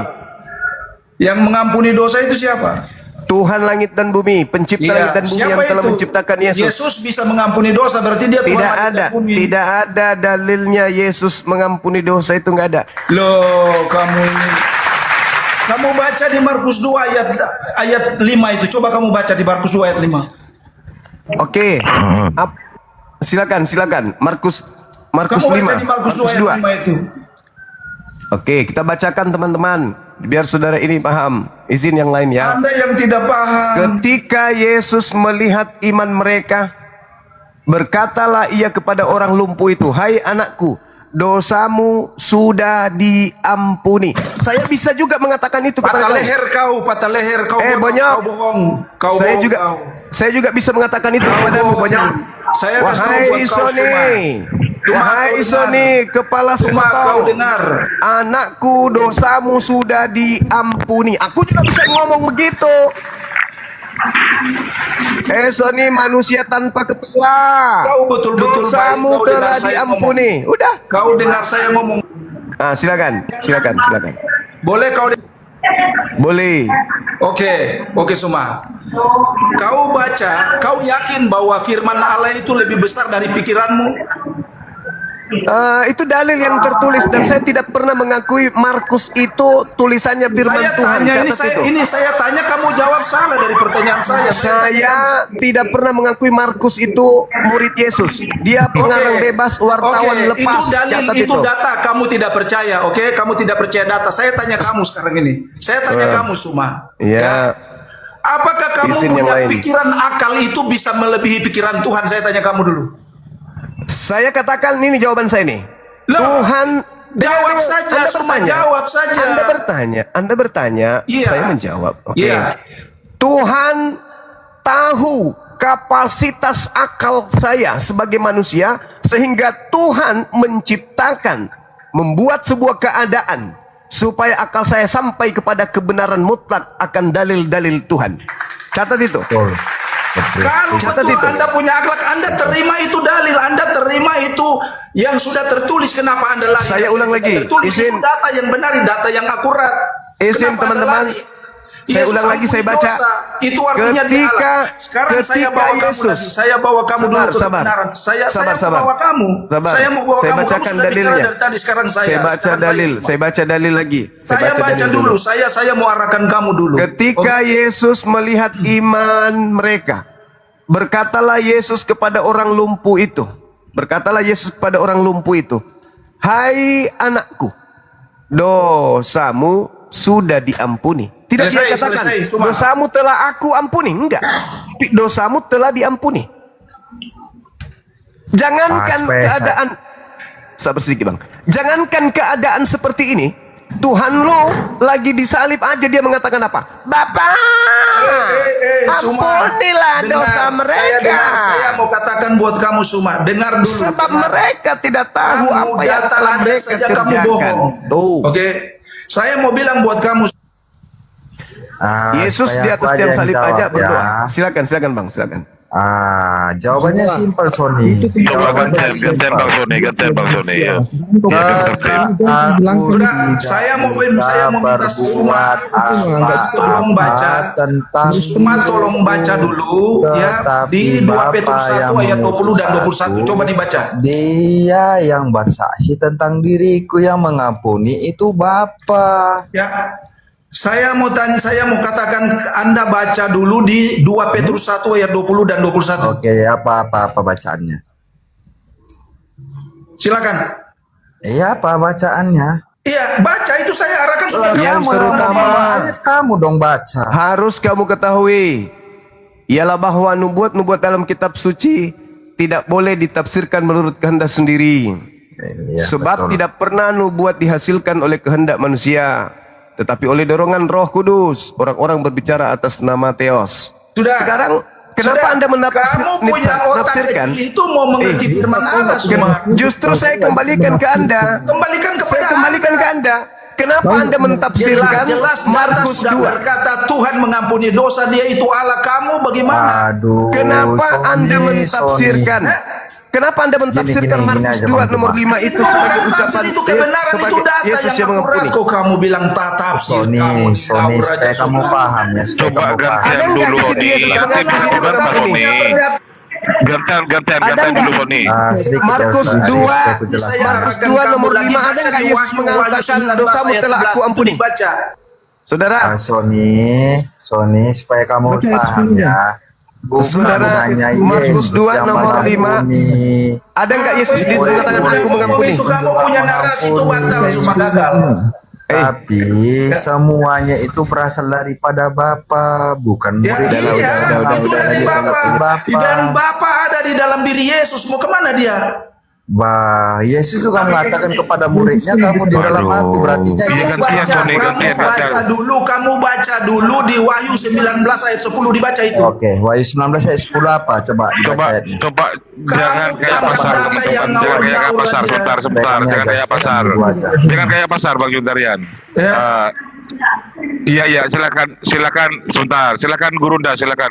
Speaker 7: Yang mengampuni dosa itu siapa?
Speaker 5: Tuhan langit dan bumi, pencipta langit dan bumi yang telah menciptakan Yesus.
Speaker 7: Yesus bisa mengampuni dosa, berarti dia Tuhan
Speaker 5: Tidak
Speaker 7: langit
Speaker 5: ada,
Speaker 7: dan bumi.
Speaker 5: tidak ada dalilnya Yesus mengampuni dosa, itu nggak ada.
Speaker 7: Loh, kamu ini. Kamu baca di Markus 2 ayat 5 itu. Coba kamu baca di Markus 2 ayat 5.
Speaker 5: Oke, silakan. Markus
Speaker 7: Kamu
Speaker 5: 5.
Speaker 7: baca di Markus 2 ayat 5 itu.
Speaker 5: Oke, kita bacakan teman-teman, biar saudara ini paham. Izin yang lain ya.
Speaker 7: Anda yang tidak paham.
Speaker 5: Ketika Yesus melihat iman mereka, berkatalah ia kepada orang lumpuh itu, "Hai anakku, dosamu sudah diampuni." Saya bisa juga mengatakan itu kepada
Speaker 7: Patah
Speaker 5: kamu.
Speaker 7: patah leher kau.
Speaker 5: Bonyok.
Speaker 7: Kau bohong. Kau
Speaker 5: Saya
Speaker 7: bohong,
Speaker 5: juga
Speaker 7: kau.
Speaker 5: saya juga bisa mengatakan itu kepadamu,
Speaker 7: bohong.
Speaker 5: Bonyok.
Speaker 7: Saya kasih tahu
Speaker 5: Wahai
Speaker 7: buat kau
Speaker 5: Sony,
Speaker 7: Cuma
Speaker 5: wahai
Speaker 7: kau
Speaker 5: Sony, kepala
Speaker 7: Cuma kau
Speaker 5: sepotong.
Speaker 7: dengar.
Speaker 5: Anakku, dosamu sudah diampuni. Aku juga bisa ngomong begitu. Sony, manusia tanpa kepala.
Speaker 7: Kau betul-betul baik.
Speaker 5: Dosamu
Speaker 7: Kau dengar
Speaker 5: telah
Speaker 7: saya
Speaker 5: diampuni. Udah.
Speaker 7: Kau dengar saya ngomong.
Speaker 5: Silakan.
Speaker 7: Boleh kau
Speaker 5: Boleh.
Speaker 7: Oke, Suma. Kau baca, kau yakin bahwa firman Allah itu lebih besar dari pikiranmu?
Speaker 5: Itu dalil yang tertulis dan saya tidak pernah mengakui Markus itu tulisannya firman
Speaker 7: Saya
Speaker 5: Tuhan.
Speaker 7: tanya,
Speaker 5: Catat itu.
Speaker 7: ini saya tanya, kamu jawab salah dari pertanyaan saya.
Speaker 5: Saya tidak pernah mengakui Markus itu murid Yesus. Dia pengarang bebas, wartawan lepas.
Speaker 7: Itu dalil,
Speaker 5: Catat
Speaker 7: itu data. Kamu tidak percaya, oke? Kamu tidak percaya data. Saya tanya kamu sekarang ini. Saya tanya kamu, Suma.
Speaker 5: Ya.
Speaker 7: Apakah kamu
Speaker 5: Izin yang
Speaker 7: punya
Speaker 5: lain.
Speaker 7: pikiran akal itu bisa melebihi pikiran Tuhan? Saya tanya kamu dulu.
Speaker 5: Saya katakan ini jawaban saya nih.
Speaker 7: Loh,
Speaker 5: Tuhan
Speaker 7: jawab saja,
Speaker 5: Anda
Speaker 7: Suma,
Speaker 5: bertanya.
Speaker 7: jawab saja.
Speaker 5: Anda bertanya,
Speaker 7: Iya.
Speaker 5: saya menjawab. Oke.
Speaker 7: Iya.
Speaker 5: Tuhan tahu kapasitas akal saya sebagai manusia sehingga Tuhan menciptakan, membuat sebuah keadaan supaya akal saya sampai kepada kebenaran mutlak akan dalil-dalil Tuhan. Catat itu.
Speaker 7: Kalau
Speaker 5: Catat
Speaker 7: betul
Speaker 5: itu.
Speaker 7: Anda punya akhlak, Anda terima itu dalil, Anda terima itu yang sudah tertulis. Kenapa Anda lari?
Speaker 5: Saya
Speaker 7: Yang
Speaker 5: ulang
Speaker 7: sudah
Speaker 5: lagi.
Speaker 7: tertulis
Speaker 5: Izin.
Speaker 7: itu data yang benar, data yang akurat.
Speaker 5: Izin,
Speaker 7: Kenapa Anda
Speaker 5: teman-teman.
Speaker 7: lari?
Speaker 5: Saya
Speaker 7: Yesus
Speaker 5: ulang lagi, saya
Speaker 7: ampuni
Speaker 5: baca.
Speaker 7: dosa. Itu artinya di Allah. Sekarang saya bawa kamu lagi. Saya bawa kamu dulu ke kebenaran. Saya mau bawa kamu. Saya mau bawa
Speaker 5: Saya
Speaker 7: kamu.
Speaker 5: bacakan
Speaker 7: Kamu sudah bicara
Speaker 5: dalilnya.
Speaker 7: dari tadi. Sekarang saya.
Speaker 5: Saya baca
Speaker 7: Sekarang
Speaker 5: dalil.
Speaker 7: Semua.
Speaker 5: Saya baca dalil lagi.
Speaker 7: Saya baca
Speaker 5: dalil
Speaker 7: dulu. Saya mau arahkan kamu dulu.
Speaker 5: Ketika Yesus melihat iman mereka, berkatalah Yesus kepada orang lumpuh itu. "Hai anakku, dosamu sudah diampuni." Tidak dia katakan,
Speaker 7: Selesai.
Speaker 5: "Dosamu telah aku ampuni." Enggak. Tapi dosamu telah diampuni. Jangankan keadaan, sabar sedikit bang. Jangankan keadaan seperti ini, Tuhan lo lagi disalib aja dia mengatakan apa? "Bapak,
Speaker 7: Suma,
Speaker 5: ampunilah
Speaker 7: dengar,
Speaker 5: dosa mereka."
Speaker 7: Saya mau katakan buat kamu, Suma, dengar dulu.
Speaker 5: Sebab
Speaker 7: dengar.
Speaker 5: mereka tidak tahu
Speaker 7: Kamu
Speaker 5: apa yang
Speaker 7: data
Speaker 5: telah
Speaker 7: ada
Speaker 5: mereka
Speaker 7: saja kamu
Speaker 5: kerjakan.
Speaker 7: bohong.
Speaker 5: Tuh.
Speaker 7: Oke, saya mau bilang buat kamu.
Speaker 5: Yesus di atas tiang salib aja berdoa. Silakan bang, silakan.
Speaker 3: Jawabannya simpel, Sony.
Speaker 1: Coba gantian Bang Sony, ya.
Speaker 7: Saya mau minta Suma, tolong baca.
Speaker 3: tentang
Speaker 7: Suma tolong baca dulu ya di 2 Petrus 1 ayat 20 dan 21. Coba dibaca.
Speaker 3: Dia yang bersaksi tentang diriku yang mengampuni itu Bapa.
Speaker 7: Ya. Saya mau katakan Anda baca dulu di 2 Petrus 1 ayat 20 dan 21.
Speaker 3: Oke, apa bacaannya?
Speaker 7: Silakan.
Speaker 3: Iya, apa bacaannya?
Speaker 7: Iya, baca itu saya arahkan supaya
Speaker 5: Yang
Speaker 7: kamu
Speaker 5: terutama
Speaker 3: Ayat kamu dong baca.
Speaker 5: harus kamu ketahui, ialah bahwa nubuat-nubuat dalam kitab suci tidak boleh ditafsirkan menurut kehendak sendiri.
Speaker 3: Iya,
Speaker 5: Sebab
Speaker 3: betul.
Speaker 5: tidak pernah nubuat dihasilkan oleh kehendak manusia, tetapi oleh dorongan Roh Kudus. Orang-orang berbicara atas nama Theos.
Speaker 7: Sudah.
Speaker 5: Sekarang kenapa
Speaker 7: Sudah.
Speaker 5: Anda
Speaker 7: Kamu punya otak
Speaker 5: menafsirkan?
Speaker 7: kecil itu mau mengerti firman Allah semua.
Speaker 5: Justru saya kembalikan ke Anda.
Speaker 7: Kembalikan kepada
Speaker 5: Saya kembalikan ke Anda. Kenapa Anda mentafsirkan
Speaker 7: jelas
Speaker 5: Markus
Speaker 7: sudah
Speaker 5: 2?
Speaker 7: berkata Tuhan mengampuni dosa, dia itu Allah, kamu bagaimana?
Speaker 3: Aduh,
Speaker 5: Kenapa
Speaker 3: Sony,
Speaker 5: Anda mentafsirkan? Kenapa Anda mentafsirkan
Speaker 3: Gini
Speaker 5: Markus
Speaker 3: aja,
Speaker 5: 2
Speaker 3: Bang
Speaker 5: nomor
Speaker 3: Juma.
Speaker 5: 5 itu
Speaker 7: Itu
Speaker 5: sebagai
Speaker 7: bukan
Speaker 5: ucapan
Speaker 7: tafsir, itu kebenaran, itu
Speaker 5: sebagai
Speaker 7: data
Speaker 5: Yesus
Speaker 7: yang
Speaker 5: yang mengampuni?
Speaker 7: akurat. Kok kamu bilang tak tafsir?
Speaker 3: Sony,
Speaker 7: Kamu
Speaker 3: Sony,
Speaker 7: ngawur
Speaker 3: supaya
Speaker 7: aja
Speaker 3: kamu
Speaker 7: semua.
Speaker 3: paham ya, supaya
Speaker 1: Coba
Speaker 3: kamu paham.
Speaker 1: gantian
Speaker 5: Ada nggak
Speaker 1: dulu
Speaker 5: di situ
Speaker 1: Sony.
Speaker 5: Yesus
Speaker 7: Kamu
Speaker 5: mengampuni
Speaker 7: ngawur,
Speaker 5: seperti
Speaker 7: kamu
Speaker 5: ini?
Speaker 7: punya ternyata.
Speaker 1: Gantian
Speaker 5: Ada
Speaker 1: dulu
Speaker 5: nggak?
Speaker 1: Sony.
Speaker 3: Sedikit ya,
Speaker 5: Markus
Speaker 3: Ustaz,
Speaker 5: 2
Speaker 3: supaya aku jelaskan.
Speaker 7: Saya
Speaker 5: Markus
Speaker 7: arahkan
Speaker 5: 2
Speaker 7: kamu
Speaker 5: nomor
Speaker 7: lagi
Speaker 5: 5 ada
Speaker 7: baca
Speaker 5: nggak
Speaker 7: di
Speaker 5: Yesus
Speaker 7: Wahyu
Speaker 5: mengatakan
Speaker 7: 19
Speaker 5: dosamu
Speaker 7: ayat
Speaker 5: telah
Speaker 7: 11
Speaker 5: aku
Speaker 7: itu
Speaker 5: ampuni?
Speaker 7: dibaca.
Speaker 5: Saudara,
Speaker 3: Sony, supaya kamu paham ya. Bukan
Speaker 5: Saudara,
Speaker 3: hanya
Speaker 5: Markus
Speaker 3: Yesus
Speaker 5: 2
Speaker 3: yang
Speaker 5: nomor 5.
Speaker 3: mengampuni.
Speaker 5: Ada nggak Yesus
Speaker 7: Apa
Speaker 5: di
Speaker 7: itu?
Speaker 5: mengatakan
Speaker 7: Udah
Speaker 5: aku
Speaker 7: ngomong
Speaker 5: mengampuni?
Speaker 7: itu, kamu punya narasi itu batal, semua gagal.
Speaker 3: Tapi semuanya itu berasal daripada Bapa, bukan
Speaker 7: Ya,
Speaker 3: murid.
Speaker 7: iya, itu dari Bapa.
Speaker 3: Bapa.
Speaker 7: Dan Bapa ada di dalam diri Yesus. Mau kemana dia?
Speaker 3: Bah, Yesus juga mengatakan kepada muridnya, kamu di dalam aku, berarti
Speaker 1: Iya,
Speaker 7: Kamu
Speaker 1: gantian,
Speaker 7: baca,
Speaker 1: Sony, gantian.
Speaker 7: kamu baca dulu di Wahyu 19 ayat 10 dibaca itu.
Speaker 3: Oke, Wahyu 19 ayat 10 apa? Coba dibaca
Speaker 1: Coba
Speaker 3: ayatnya.
Speaker 1: coba jangan kayak
Speaker 7: kamu
Speaker 1: pasar.
Speaker 7: berapa yang
Speaker 1: Jangan kayak
Speaker 7: ngawur-ngawur
Speaker 1: pasar,
Speaker 7: aja.
Speaker 1: sebentar.
Speaker 3: Kami
Speaker 1: Jangan
Speaker 3: aja,
Speaker 1: kayak pasar.
Speaker 3: kami dua aja.
Speaker 1: Jangan kayak pasar Bang Yuntarian.
Speaker 7: Ya.
Speaker 1: Iya, silakan sebentar. Silakan Gurunda, silakan.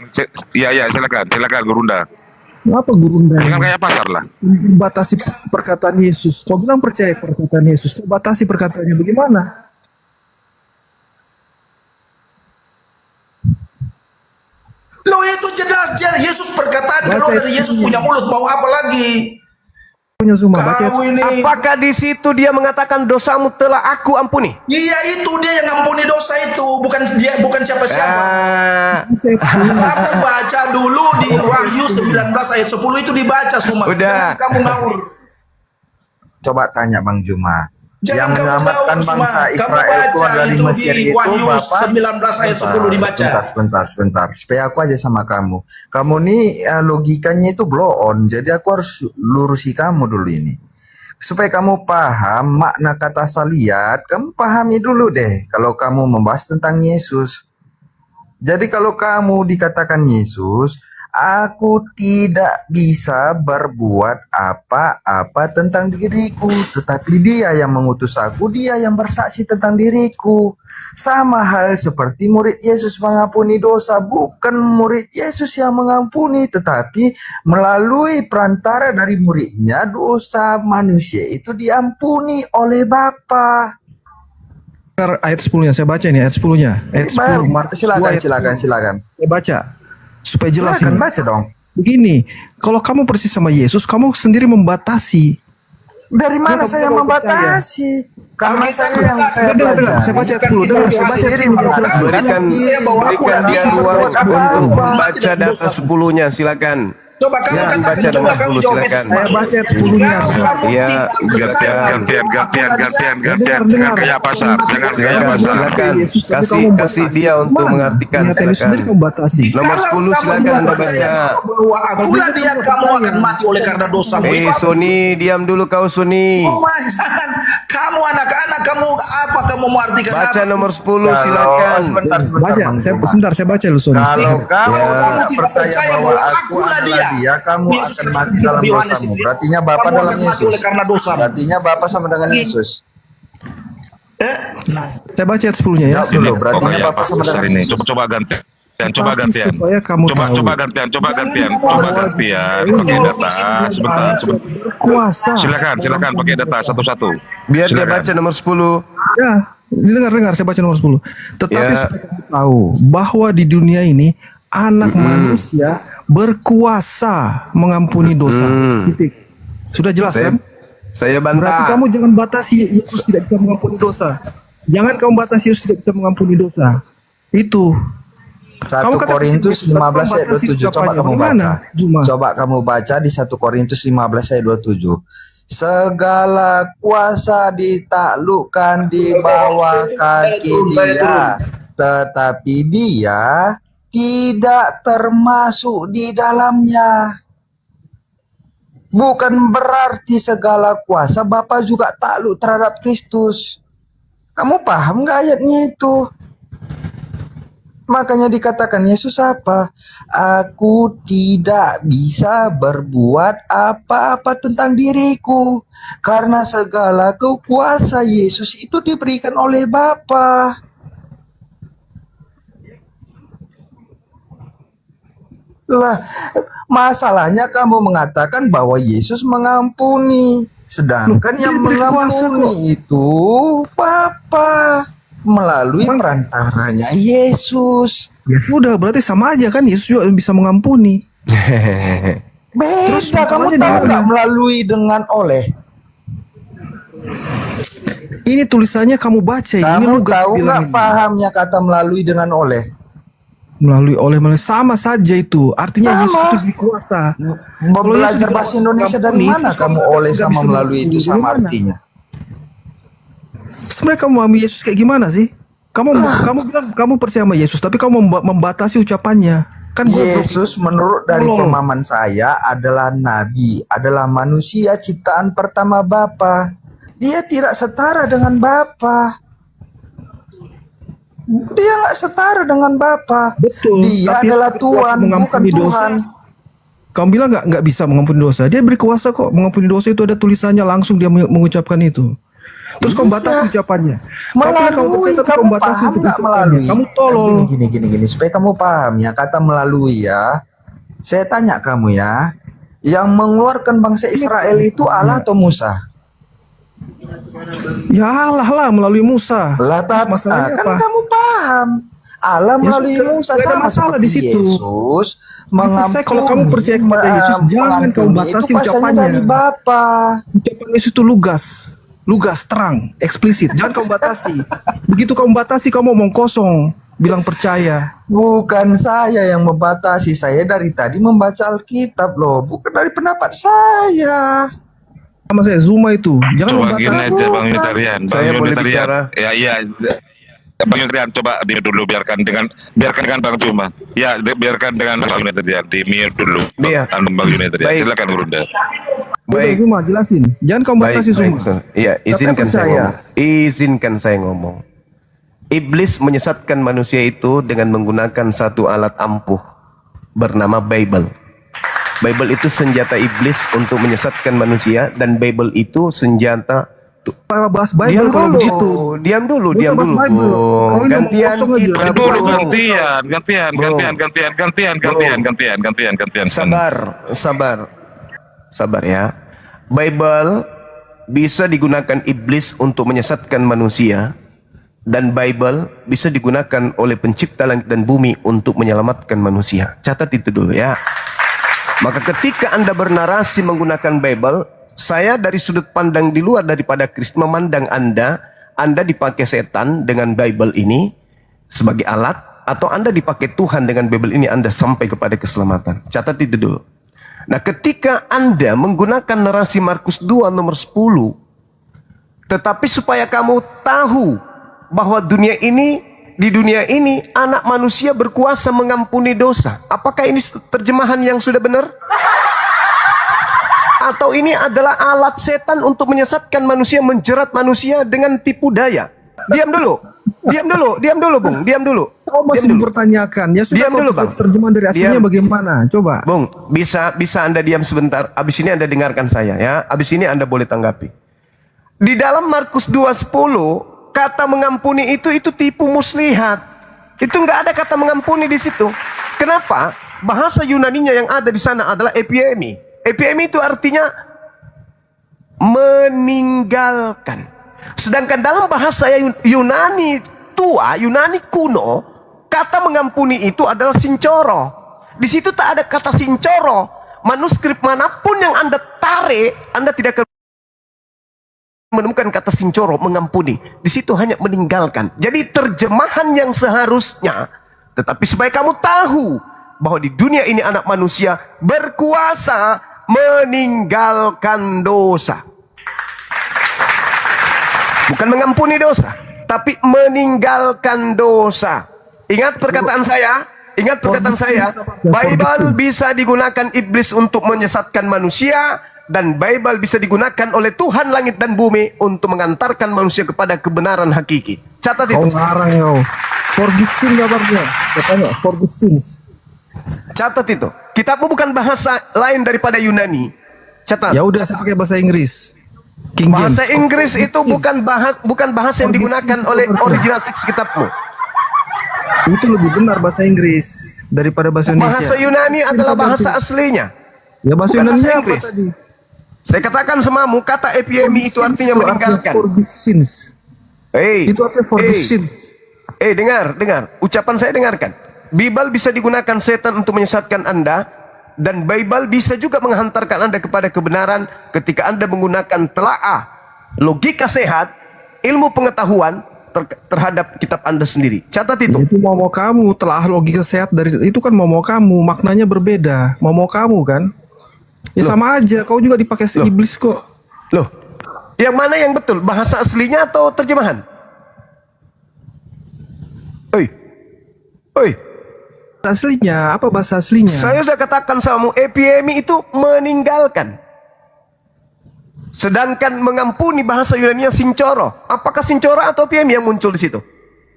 Speaker 1: Iya, silakan Gurunda.
Speaker 8: Apa Gurunda
Speaker 1: Jangan
Speaker 8: ini?
Speaker 1: kayak pasar lah.
Speaker 8: Batasi perkataan Yesus. Kau bilang percaya perkataan Yesus. Kau batasi perkataannya bagaimana?
Speaker 7: Loh itu jelas Yesus perkataan keluar dari Yesus punya mulut, mau apa lagi?
Speaker 8: Punya semua. Baca
Speaker 7: Kau ini.
Speaker 5: Apakah di situ dia mengatakan dosamu telah aku ampuni?
Speaker 7: Iya, itu dia yang ngampuni dosa itu, bukan dia, bukan siapa-siapa. Kamu baca dulu di Wahyu 19 ayat 10 itu dibaca semua.
Speaker 5: Udah.
Speaker 7: Jangan kamu ngawur.
Speaker 3: Coba tanya Bang Juma.
Speaker 7: Jangan
Speaker 3: Yang
Speaker 7: kamu
Speaker 3: menyelamatkan
Speaker 7: ngawur
Speaker 3: bangsa
Speaker 7: semua. Kamu
Speaker 3: Israel
Speaker 7: baca
Speaker 3: keluar dari
Speaker 7: itu
Speaker 3: Mesir
Speaker 7: di
Speaker 3: itu
Speaker 7: Wahyu
Speaker 3: Bapak.
Speaker 7: 19 ayat 10 dibaca.
Speaker 3: Sebentar. Supaya aku aja sama kamu. Kamu nih logikanya itu blow on. Jadi aku harus lurusi kamu dulu ini. Supaya kamu paham makna kata saliat, kamu pahami dulu deh kalau kamu membahas tentang Yesus. Jadi kalau kamu dikatakan Yesus, aku tidak bisa berbuat apa-apa tentang diriku, tetapi Dia yang mengutus aku, Dia yang bersaksi tentang diriku. Sama hal seperti murid Yesus mengampuni dosa, bukan murid Yesus yang mengampuni, tetapi melalui perantara dari muridnya dosa manusia itu diampuni oleh Bapa.
Speaker 8: ayat 10-nya. Saya baca ini ayat 10-nya. Ayat 10. Markus 2 ayat 10.
Speaker 3: Silakan.
Speaker 8: Saya baca. Supaya jelas
Speaker 3: Silakan
Speaker 8: ini.
Speaker 3: baca dong.
Speaker 8: Begini, kalau kamu persis sama Yesus, kamu sendiri membatasi.
Speaker 3: Dari mana
Speaker 8: Kamu
Speaker 3: saya
Speaker 8: kalau
Speaker 3: membatasi? Karena saya yang saya
Speaker 8: Dengar,
Speaker 3: belajar.
Speaker 8: saya baca ayat 10. Dengar, saya baca ayat
Speaker 3: Sendiri
Speaker 8: 10.
Speaker 3: mengatakan
Speaker 5: Berikan
Speaker 3: dia bahwa aku
Speaker 5: berikan
Speaker 3: tidak
Speaker 5: dia
Speaker 3: bisa
Speaker 5: ruang
Speaker 3: berbuat
Speaker 5: untuk
Speaker 3: apa-apa.
Speaker 5: membaca data 10-nya, silakan.
Speaker 7: Coba kamu
Speaker 5: Ya,
Speaker 7: katakan,
Speaker 5: dibaca
Speaker 7: coba
Speaker 5: dengan
Speaker 7: kamu
Speaker 5: 10,
Speaker 7: jawab itu
Speaker 5: silakan.
Speaker 7: semua.
Speaker 8: Saya baca ayat 10-nya.
Speaker 7: Kalau kamu
Speaker 5: Iya,
Speaker 7: tidak percaya,
Speaker 1: Gantian. Jangan kayak pasar. Jangan kayak
Speaker 5: Silakan,
Speaker 1: pasar.
Speaker 5: silakan.
Speaker 8: Yesus, tapi
Speaker 5: Kasih
Speaker 8: kamu
Speaker 5: kasih
Speaker 8: membatasi.
Speaker 5: dia untuk
Speaker 8: Mana?
Speaker 5: mengartikan,
Speaker 8: Ternyata ini sendiri
Speaker 5: silakan.
Speaker 8: kamu batasi.
Speaker 5: Nomor 10 silakan Anda
Speaker 7: percaya
Speaker 5: baca.
Speaker 7: bahwa akulah dia, kamu akan mati oleh karena dosamu.
Speaker 5: Sony, diam dulu kau Sony.
Speaker 7: Jangan, kamu anak-anak, kamu apa kamu mau artikan
Speaker 5: Baca
Speaker 7: apa?
Speaker 5: nomor 10 silakan.
Speaker 3: Sebentar,
Speaker 8: Baca,
Speaker 3: Bang
Speaker 8: saya
Speaker 3: Juma.
Speaker 8: sebentar saya baca lu Sony.
Speaker 3: Kalau kamu
Speaker 7: Kamu
Speaker 3: tidak percaya bahwa aku adalah dia, kamu
Speaker 7: Yesus
Speaker 3: akan
Speaker 7: kata
Speaker 3: mati
Speaker 7: di
Speaker 3: dalam
Speaker 7: Yohanes
Speaker 3: dosamu.
Speaker 7: itu,
Speaker 3: Berartinya Bapa
Speaker 7: kamu
Speaker 3: dalam
Speaker 7: akan mati
Speaker 3: Yesus.
Speaker 7: oleh karena dosamu.
Speaker 3: Berartinya Bapa sama dengan Yesus.
Speaker 8: Saya baca ayat 10-nya ya.
Speaker 3: Jawab dulu. Berartinya
Speaker 1: Pokoknya
Speaker 3: Bapa sama
Speaker 1: pasar
Speaker 3: dengan
Speaker 1: ini.
Speaker 3: Yesus.
Speaker 1: Coba gantian. Coba
Speaker 8: Tapi
Speaker 1: gantian.
Speaker 8: supaya kamu tahu.
Speaker 1: Coba gantian. Pakai data. Sebentar.
Speaker 8: Kuasa.
Speaker 1: Silakan pakai data satu-satu.
Speaker 5: Biar dia
Speaker 1: Silakan.
Speaker 5: baca nomor 10.
Speaker 8: Ya, dengar saya baca nomor 10. Tetapi
Speaker 5: Ya.
Speaker 8: supaya kamu tahu bahwa di dunia ini anak manusia berkuasa mengampuni dosa. Titik. Sudah jelas
Speaker 5: Saya,
Speaker 8: kan?
Speaker 5: saya
Speaker 8: Berarti
Speaker 5: bantah.
Speaker 8: kamu jangan batasi Yesus tidak bisa mengampuni dosa. Jangan kamu batasi Yesus tidak bisa mengampuni dosa. Itu.
Speaker 3: 1
Speaker 8: Kamu kata
Speaker 3: Korintus 15 ayat 27. Coba kamu
Speaker 8: Bagaimana,
Speaker 3: baca.
Speaker 8: Juma?
Speaker 3: Coba kamu baca di 1 Korintus 15 ayat 27. Segala kuasa ditaklukkan di bawah kaki Dia, tetapi Dia tidak termasuk di dalamnya. Bukan berarti segala kuasa Bapa juga takluk terhadap Kristus. Kamu paham gak ayatnya itu? Makanya dikatakan Yesus apa? Aku tidak bisa berbuat apa-apa tentang diriku, karena segala kuasa Yesus itu diberikan oleh Bapa. Lah, masalahnya kamu mengatakan bahwa Yesus mengampuni, sedangkan yang mengampuni itu Bapa melalui perantaranya Yesus.
Speaker 8: Ya sudah, berarti sama aja kan, Yesus juga bisa mengampuni. Terus
Speaker 3: Beda, kamu
Speaker 8: masalahnya
Speaker 3: tahu
Speaker 8: di
Speaker 3: nggak
Speaker 8: mana?
Speaker 3: melalui dengan oleh?
Speaker 8: Ini tulisannya kamu baca ini
Speaker 3: Kamu
Speaker 8: lugas
Speaker 3: tahu
Speaker 8: bilang
Speaker 3: nggak
Speaker 8: ini.
Speaker 3: pahamnya kata melalui dengan oleh?
Speaker 8: Melalui sama saja itu. Artinya Yesus
Speaker 3: Sama.
Speaker 8: itu berkuasa.
Speaker 3: Belajar bahasa Indonesia dari mana
Speaker 8: terus
Speaker 3: kamu oleh sama melalui itu sama
Speaker 8: gimana?
Speaker 3: artinya?
Speaker 8: Sebenarnya kamu memahami Yesus kayak gimana sih? Kamu bilang kamu percaya sama Yesus, tapi kamu membatasi ucapannya. Kan gue
Speaker 3: Yesus menurut dari
Speaker 8: Tolong.
Speaker 3: pemahaman saya adalah nabi, adalah manusia ciptaan pertama Bapa. Dia tidak setara dengan Bapa. Dia nggak setara dengan Bapa.
Speaker 8: Betul,
Speaker 3: Dia
Speaker 8: tapi
Speaker 3: adalah
Speaker 8: dia berkuasa
Speaker 3: Tuhan, bukan
Speaker 8: mengampuni dosa.
Speaker 3: Tuhan.
Speaker 8: Kamu bilang nggak bisa mengampuni dosa. Dia berkuasa kok mengampuni dosa, itu ada tulisannya langsung dia mengucapkan itu. Terus kamu
Speaker 3: Iya.
Speaker 8: batasi ucapannya.
Speaker 3: Melalui,
Speaker 8: tapi
Speaker 3: kamu
Speaker 8: batasi
Speaker 3: paham
Speaker 8: untuk
Speaker 3: nggak
Speaker 8: ucapannya.
Speaker 3: melalui?
Speaker 8: Kamu tolol.
Speaker 3: Gini, supaya kamu paham ya kata melalui ya. Saya tanya kamu ya, yang mengeluarkan bangsa Israel itu Allah atau Musa?
Speaker 8: Ya Allah lah melalui Musa.
Speaker 3: Lah tapi
Speaker 8: masalahnya
Speaker 3: kan
Speaker 8: apa?
Speaker 3: kamu paham. Allah melalui
Speaker 8: Yesus,
Speaker 3: Musa
Speaker 8: nggak ada
Speaker 3: sama
Speaker 8: masalah
Speaker 3: seperti
Speaker 8: di situ.
Speaker 3: Yesus
Speaker 8: Saya kalau kamu percaya kepada Yesus, jangan kamu batasi
Speaker 3: itu kuasanya
Speaker 8: ucapannya.
Speaker 3: dari Bapa.
Speaker 8: Ucapan Yesus itu lugas, terang, eksplisit. Jangan kamu batasi. Begitu kamu batasi, kamu ngomong kosong, bilang percaya.
Speaker 3: Bukan saya yang membatasi, saya dari tadi membaca Alkitab loh, bukan dari pendapat saya.
Speaker 8: Sama saya Zuma itu, jangan
Speaker 1: Coba gini
Speaker 8: membatasi.
Speaker 1: aja Bang Unitarian.
Speaker 5: Saya boleh bicara?
Speaker 1: Ya iya. Bang Unitarian coba dia dulu biarkan dengan Bang Cuma. Ya biarkan dengan Bang Unitarian di mute dulu.
Speaker 5: Iya.
Speaker 1: Bang Unitarian.
Speaker 5: Baik.
Speaker 1: Silakan Gurunda.
Speaker 8: Udah Zuma jelasin, jangan kamu batasi Zuma.
Speaker 5: Iya, izinkan
Speaker 8: Tapi
Speaker 5: saya
Speaker 8: percaya.
Speaker 5: ngomong. Izinkan saya ngomong. Iblis menyesatkan manusia itu dengan menggunakan satu alat ampuh bernama Bible. Bible itu senjata iblis untuk menyesatkan manusia, dan Bible itu senjata.
Speaker 8: Bahas Bible kalau begitu.
Speaker 5: Diam dulu,
Speaker 8: Nggak usah bahas Bible.
Speaker 5: Bung.
Speaker 8: Kau ini ngomong
Speaker 5: Gantian
Speaker 8: kosong aja.
Speaker 5: kita,
Speaker 1: Dulu
Speaker 5: Bung. gantian. Sabar ya. Bible bisa digunakan iblis untuk menyesatkan manusia, dan Bible bisa digunakan oleh pencipta langit dan bumi untuk menyelamatkan manusia. Catat itu dulu ya. Maka ketika Anda bernarasi menggunakan Bible, saya dari sudut pandang di luar daripada Kristus memandang Anda dipakai setan dengan Bible ini sebagai alat, atau Anda dipakai Tuhan dengan Bible ini Anda sampai kepada keselamatan. Catat itu dulu. Nah, ketika Anda menggunakan narasi Markus 2 nomor 10, tetapi supaya kamu tahu bahwa di dunia ini anak manusia berkuasa mengampuni dosa. Apakah ini terjemahan yang sudah benar? Atau ini adalah alat setan untuk menyesatkan manusia, menjerat manusia dengan tipu daya? Diam dulu, Bung, diam dulu.
Speaker 8: Kau masih mempertanyakan. Ya sudah,
Speaker 5: Diam dulu, Bang.
Speaker 8: terjemahan dari aslinya
Speaker 5: Diam.
Speaker 8: bagaimana? Coba.
Speaker 5: Bung, bisa Anda diam sebentar. Abis ini Anda dengarkan saya ya. Abis ini Anda boleh tanggapi. Di dalam Markus 2:10, kata mengampuni itu tipu muslihat. Itu nggak ada kata mengampuni di situ. Kenapa? Bahasa Yunaninya yang ada di sana adalah epiemi. Epiemi itu artinya meninggalkan. Sedangkan dalam bahasa Yunani tua, Yunani kuno, kata mengampuni itu adalah sincoro. Di situ tak ada kata sincoro. Manuskrip manapun yang Anda tarik, Anda tidak akan menemukan kata sincoro, mengampuni. Di situ hanya meninggalkan. Jadi terjemahan yang seharusnya, tetapi supaya kamu tahu bahwa di dunia ini anak manusia berkuasa meninggalkan dosa. Bukan mengampuni dosa, tapi meninggalkan dosa. Ingat perkataan saya, Ingat perkataan saya, Bible bisa digunakan iblis untuk menyesatkan manusia, dan Bible bisa digunakan oleh Tuhan langit dan bumi untuk mengantarkan manusia kepada kebenaran hakiki. Catat
Speaker 8: Kau
Speaker 5: itu.
Speaker 8: ngarang kau. Forgive sin kabarnya. Katanya forgive sins.
Speaker 5: Catat itu. Kitabmu bukan bahasa lain daripada Yunani. Catat.
Speaker 8: Ya udah saya pakai bahasa Inggris. King James.
Speaker 5: Bahasa Inggris itu bukan bahasa yang digunakan oleh original teks kitabmu.
Speaker 8: Itu lebih benar bahasa Inggris daripada bahasa Indonesia.
Speaker 5: Bahasa Yunani adalah bahasa aslinya.
Speaker 8: Ya bahasa
Speaker 5: bukan
Speaker 8: Yunani
Speaker 5: bahasa
Speaker 8: apa
Speaker 5: Inggris.
Speaker 8: tadi?
Speaker 5: Saya katakan semamu, kata epimi itu artinya meninggalkan.
Speaker 8: Forgive sins. Itu artinya forgive sins.
Speaker 5: Dengar. Ucapan saya dengarkan. Bible bisa digunakan setan untuk menyesatkan Anda, dan Bible bisa juga menghantarkan Anda kepada kebenaran ketika Anda menggunakan telaah, logika sehat, ilmu pengetahuan terhadap kitab Anda sendiri. Catat itu.
Speaker 8: Itu mau kamu telah logika sehat dari itu kan mau kamu, maknanya berbeda. Mau kamu kan? Ya sama aja, kau juga dipakai si iblis kok.
Speaker 5: Loh, yang mana yang betul? Bahasa aslinya atau terjemahan? Oi.
Speaker 8: Aslinya, apa bahasa aslinya?
Speaker 5: Saya sudah katakan sama epimi itu meninggalkan. Sedangkan mengampuni bahasa Yunani sincoro. Apakah sincoro atau epimi yang muncul di situ?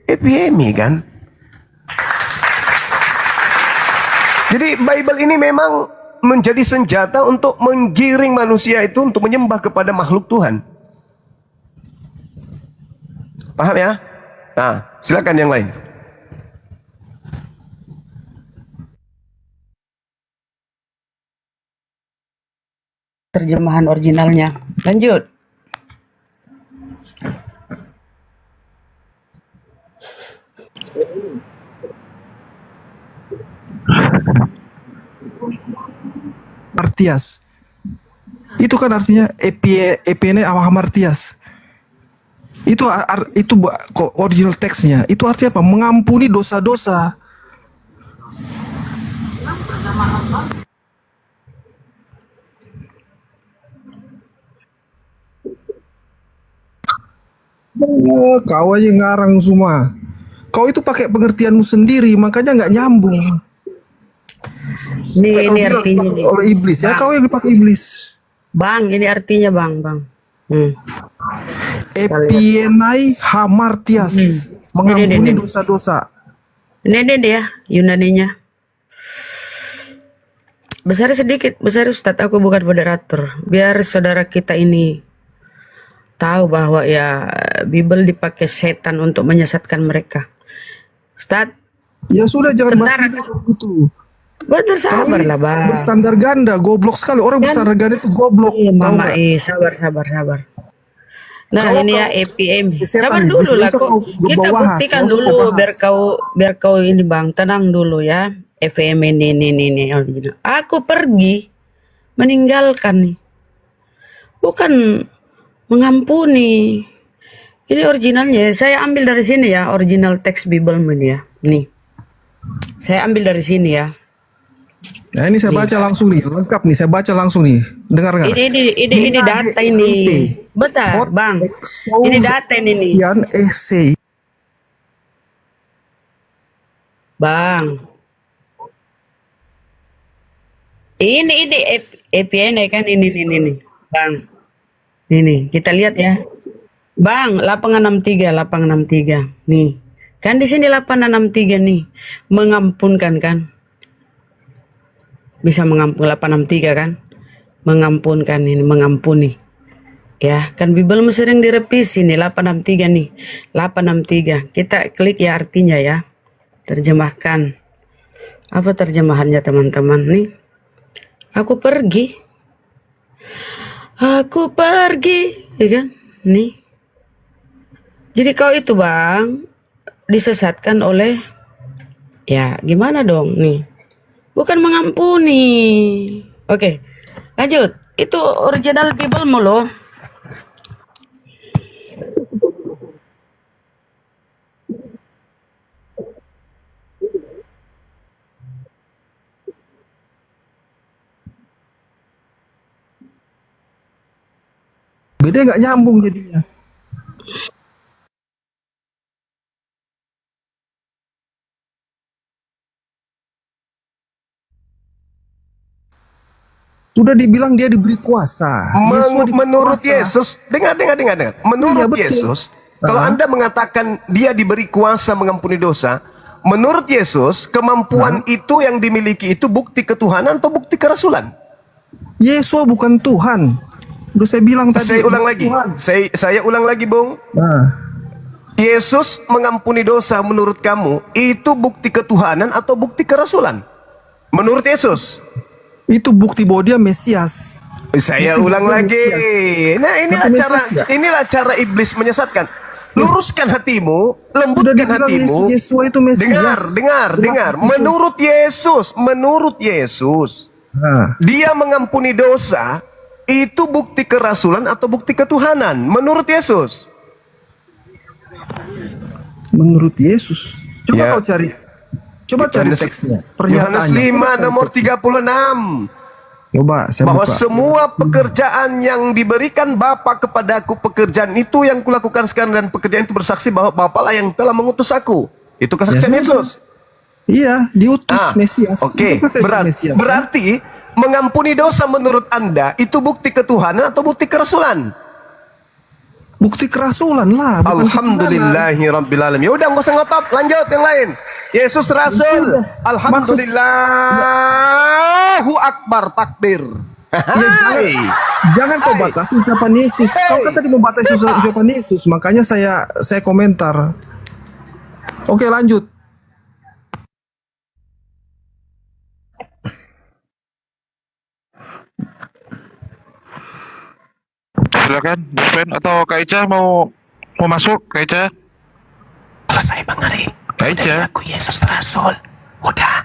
Speaker 5: Epimi kan. Jadi Bible ini memang menjadi senjata untuk menggiring manusia itu untuk menyembah kepada makhluk Tuhan. Paham ya? Nah, silakan yang lain.
Speaker 4: Terjemahan originalnya. Lanjut.
Speaker 8: Martias. Itu kan artinya epene amartias. Itu original teksnya. Itu artinya apa? Mengampuni dosa-dosa. Kau aja ngarang semua. Kau itu pakai pengertianmu sendiri, makanya nggak nyambung.
Speaker 4: Ini artinya nih.
Speaker 8: Oleh iblis ya, kau yang dipakai iblis.
Speaker 4: Bang, ini artinya bang.
Speaker 8: Epienai hamartias, mengampuni dosa-dosa.
Speaker 4: Ini dia Yunaninya. Besar sedikit, besar Ustadz. Aku bukan moderator. Biar saudara kita ini tahu bahwa ya Bible dipakai setan untuk menyesatkan mereka. Ustadz.
Speaker 8: Ya sudah, jangan bahas itu.
Speaker 4: Betul, sabar lah bang.
Speaker 8: Berstandar ganda, goblok sekali. Orang berstandar ganda itu goblok.
Speaker 4: Iya mama, sabar. Nah ini ya EPM. Sabar dulu lah, kita buktikan dulu biar kau ini bang, tenang dulu ya. EPM ini. Aku pergi meninggalkan nih, bukan mengampuni. Ini originalnya, saya ambil dari sini ya, original teks Bible ini ya. Nih, saya ambil dari sini ya.
Speaker 8: Nah ini saya baca langsung nih, lengkap nih, saya baca langsung nih. Dengar.
Speaker 4: Ini data ini. Bentar, bang. Ini data ini nih. Bang. Ini EPN kan ini. Bang. Ini kita lihat ya. Bang, 863. Nih. Kan di sini 863 nih. Mengampunkan kan? Bisa mengampuni 863 kan? Mengampunkan ini, mengampuni. Ya, kan Bible sering direvisi nih 863 nih. 863. Kita klik ya artinya ya. Terjemahkan. Apa terjemahannya teman-teman nih? Aku pergi, ya kan? Nih. Jadi kau itu bang disesatkan oleh, ya gimana dong nih? Bukan mengampuni. Oke, lanjut. Itu original Bible loh.
Speaker 8: Beda nggak nyambung jadinya. Sudah dibilang dia diberi kuasa. Yesua diberi
Speaker 5: Menurut
Speaker 8: kuasa.
Speaker 5: Yesus, dengar. Menurut
Speaker 8: Iya, betul.
Speaker 5: Yesus, kalau Anda mengatakan dia diberi kuasa mengampuni dosa, menurut Yesus, kemampuan itu yang dimiliki itu bukti ketuhanan atau bukti kerasulan?
Speaker 8: Yesua bukan Tuhan. Udah saya bilang tadi.
Speaker 5: Saya ulang lagi.
Speaker 8: Tuhan.
Speaker 5: Saya ulang lagi, Bung.
Speaker 8: Nah,
Speaker 5: Yesus mengampuni dosa menurut kamu itu bukti ketuhanan atau bukti kerasulan? Menurut Yesus.
Speaker 8: itu bukti bahwa dia Mesias.
Speaker 5: Saya
Speaker 8: Bukti
Speaker 5: ulang
Speaker 8: bahwa dia
Speaker 5: lagi.
Speaker 8: Mesias.
Speaker 5: Nah,
Speaker 8: Tapi
Speaker 5: inilah cara iblis menyesatkan. Luruskan hatimu,
Speaker 8: Sudah
Speaker 5: lembutkan
Speaker 8: dibilang
Speaker 5: hatimu.
Speaker 8: Yesua itu Mesias.
Speaker 5: Dengar.
Speaker 8: Jelas di situ.
Speaker 5: Menurut Yesus,
Speaker 8: Nah,
Speaker 5: dia mengampuni dosa itu bukti kerasulan atau bukti ketuhanan? Menurut Yesus.
Speaker 8: menurut Yesus. Coba
Speaker 5: Ya.
Speaker 8: kau cari. Coba cari
Speaker 5: Yohanes-
Speaker 8: teksnya.
Speaker 5: Yohanes
Speaker 8: Pernyataannya.
Speaker 5: 5
Speaker 8: Coba
Speaker 5: nomor
Speaker 8: cari teksnya.
Speaker 5: 36.
Speaker 8: Coba saya
Speaker 5: Bahwa
Speaker 8: buka.
Speaker 5: semua pekerjaan yang diberikan Bapa kepadaku, pekerjaan itu yang kulakukan sekarang, dan pekerjaan itu bersaksi bahwa Bapa lah yang telah mengutus aku. Itu kesaksian
Speaker 8: Ya, sudah.
Speaker 5: Yesus.
Speaker 8: Iya, diutus Mesias.
Speaker 5: Oke,
Speaker 8: Itu kan Mesias, kan?
Speaker 5: berarti mengampuni dosa menurut Anda itu bukti ketuhanan atau bukti kerasulan?
Speaker 8: Bukti kerasulan lah. bukan
Speaker 5: Alhamdulillahi Rabbil Alamin. Ya udah, nggak usah ngotot, lanjut yang lain. Yesus Rasul. Alhamdulillahu Akbar, takbir.
Speaker 8: ketuhanan. Ya, jangan kau batasi ucapan Yesus. Kau kan tadi membatasi ucapan Yesus, makanya saya komentar. Oke, lanjut.
Speaker 1: Silakan, Sven atau Kak Ica mau masuk, Kak Ica?
Speaker 7: Selesai Bang Ari.
Speaker 1: Kak Ica.
Speaker 7: Aku Yesus Rasul. Udah.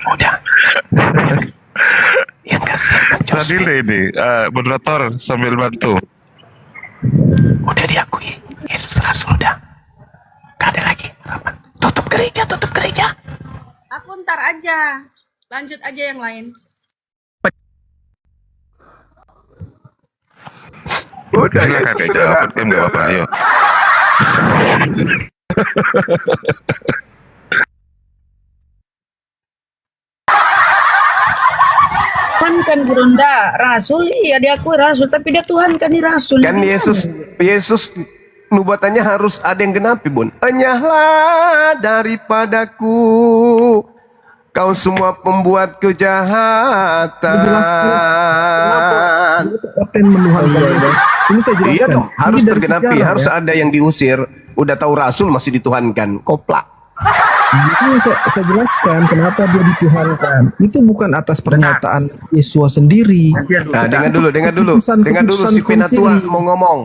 Speaker 7: Udah. Yang kasihan Bang
Speaker 1: Tadi
Speaker 7: Joseph.
Speaker 1: ini moderator sambil bantu.
Speaker 7: Udah diakui. Yesus Rasul udah. Gak ada lagi harapan. Tutup gereja.
Speaker 9: Aku ntar aja. Lanjut aja yang lain.
Speaker 5: Udah,
Speaker 1: Silakan
Speaker 5: Yesus
Speaker 1: Kak Ica,
Speaker 5: sudah
Speaker 1: open game nggak apa-apa, ayo.
Speaker 4: Tuhan kan Gurunda, Rasul, iya diakui Rasul, tapi dia Tuhan kan di Rasul.
Speaker 5: Kan Yesus nubuatannya harus ada yang genapi, Bun. Enyahlah daripadaku kau semua pembuat kejahatan.
Speaker 8: Oten menuhankan Yesus. Ini saya jelaskan.
Speaker 5: Iya dong,
Speaker 8: Ini
Speaker 5: harus
Speaker 8: dari
Speaker 5: tergenapi,
Speaker 8: sejarah,
Speaker 5: harus
Speaker 8: ya.
Speaker 5: ada yang diusir. Udah tahu Rasul masih dituhankan, koplak.
Speaker 8: Ini saya jelaskan kenapa dia dituhankan. Itu bukan atas pernyataan Yesua sendiri.
Speaker 5: Nah, dengar dulu
Speaker 8: Keputusan
Speaker 5: si Penatua
Speaker 8: konsili.
Speaker 5: mau ngomong.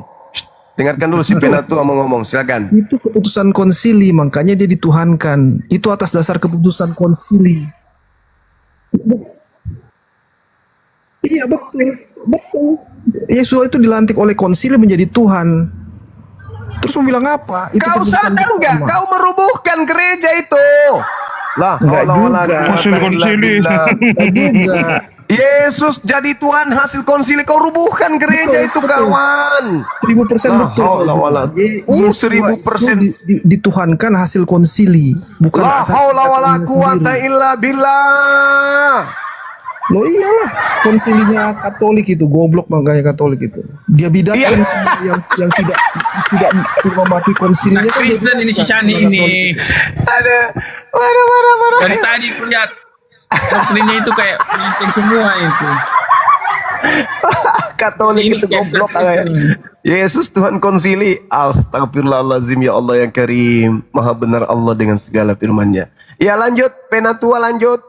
Speaker 5: Dengarkan dulu si Penatua mau ngomong, silakan.
Speaker 8: Itu keputusan konsili, makanya dia dituhankan. Itu atas dasar keputusan konsili. Iya, betul. Yesua itu dilantik oleh konsili menjadi Tuhan. Terus mau bilang apa? Itu
Speaker 5: Kau
Speaker 8: keputusan
Speaker 5: sadar nggak?
Speaker 8: bersama.
Speaker 5: Kau merubuhkan gereja itu. Lah,
Speaker 8: Nggak
Speaker 5: haula wala
Speaker 8: juga.
Speaker 5: quwata
Speaker 1: Hasil
Speaker 5: illa
Speaker 1: konsili.
Speaker 5: billah.
Speaker 8: Nggak juga.
Speaker 5: Yesus jadi Tuhan hasil konsili. Kau rubuhkan gereja itu, kawan.
Speaker 8: 1000%
Speaker 5: La
Speaker 8: betul.
Speaker 5: haula wala
Speaker 8: Yesua
Speaker 5: 1000%.
Speaker 8: itu dituhankan hasil konsili, bukan
Speaker 5: La
Speaker 8: asal
Speaker 5: haula wala
Speaker 8: pernyataannya
Speaker 5: quwata
Speaker 8: sendiri.
Speaker 5: illa billah.
Speaker 8: Loh iyalah, konsilinya Katolik itu goblok, makanya Katolik itu. Dia bidatkan
Speaker 5: Iya.
Speaker 8: semua yang tidak mematuhi konsilinya.
Speaker 2: Nah, Kristen ini si Shani ini.
Speaker 5: Ada marah.
Speaker 2: Dari tadi aku lihat doktrinnya itu kayak penting semua itu.
Speaker 5: Katolik
Speaker 2: Ini
Speaker 5: itu
Speaker 2: kayak
Speaker 5: goblok
Speaker 2: Kristen.
Speaker 5: kayak. Yesus Tuhan konsili. Astagfirullahalazim, ya Allah yang karim. Maha benar Allah dengan segala firman-Nya. Ya, lanjut, Penatua lanjut.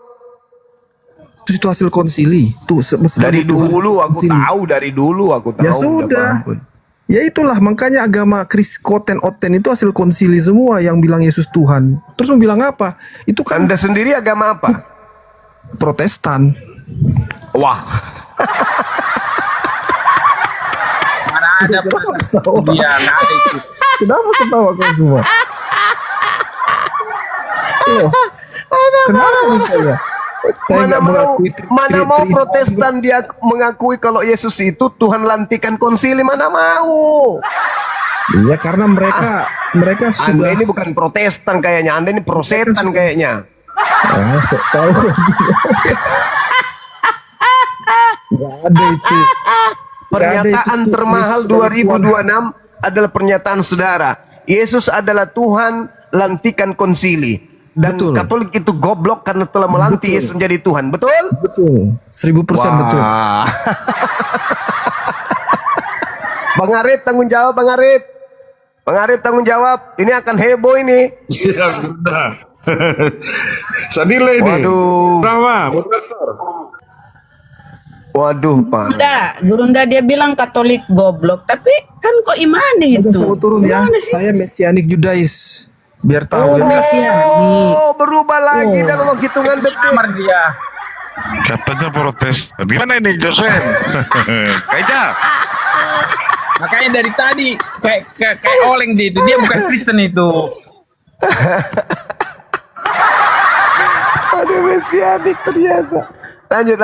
Speaker 8: Itu hasil konsili. Tuh
Speaker 5: Dari dulu aku tahu,
Speaker 8: Ya sudah.
Speaker 5: Ampun.
Speaker 8: Ya itulah makanya agama Kristen Oten itu hasil konsili semua yang bilang Yesus Tuhan. Terus mau bilang apa? Itu kan
Speaker 5: Anda sendiri agama apa?
Speaker 8: Protestan.
Speaker 5: Wah,
Speaker 2: Mana ada perasaan dia, nggak ada itu.
Speaker 8: Kenapa ketawa kau semua? Loh, kenapa saya? Saya nggak mengakui
Speaker 5: mana mau Protestan dia mengakui kalau Yesus itu Tuhan lantikan konsili, mana mau?
Speaker 8: Iya, karena mereka
Speaker 5: Anda
Speaker 8: sudah
Speaker 5: ini bukan Protestan kayaknya, Anda ini prosetan kayaknya.
Speaker 8: Sok tahu. Nggak ada itu.
Speaker 5: Pernyataan termahal 2026 adalah pernyataan saudara. Yesus adalah Tuhan, lantikan konsili. Dan
Speaker 8: Betul.
Speaker 5: Katolik itu goblok karena telah melantik
Speaker 8: Betul.
Speaker 5: Yesus menjadi Tuhan. Betul?
Speaker 8: Betul. 1000% betul.
Speaker 5: Wah. Bang Arif tanggung jawab, Bang Arif. Bang Arif tanggung jawab. Ini akan heboh ini.
Speaker 1: Iya, udah. Senilai nih.
Speaker 5: Waduh.
Speaker 1: Berapa? Moderator.
Speaker 5: Waduh, Pak.
Speaker 4: Gurunda dia bilang Katolik goblok, tapi kan kok imani
Speaker 8: Udah
Speaker 4: itu.
Speaker 8: saya turun ya.
Speaker 4: Gimana sih?
Speaker 8: Saya Mesianik Judais. Biar tahu ya.
Speaker 5: Oh, berubah lagi dalam hitungan detik.
Speaker 2: Kamar dia.
Speaker 1: Katanya protes. Gimana ini Josen? Kayaknya.
Speaker 2: Makanya dari tadi kayak oleng dia itu. Dia bukan Kristen itu.
Speaker 5: Ada mesianik ternyata. Lanjut.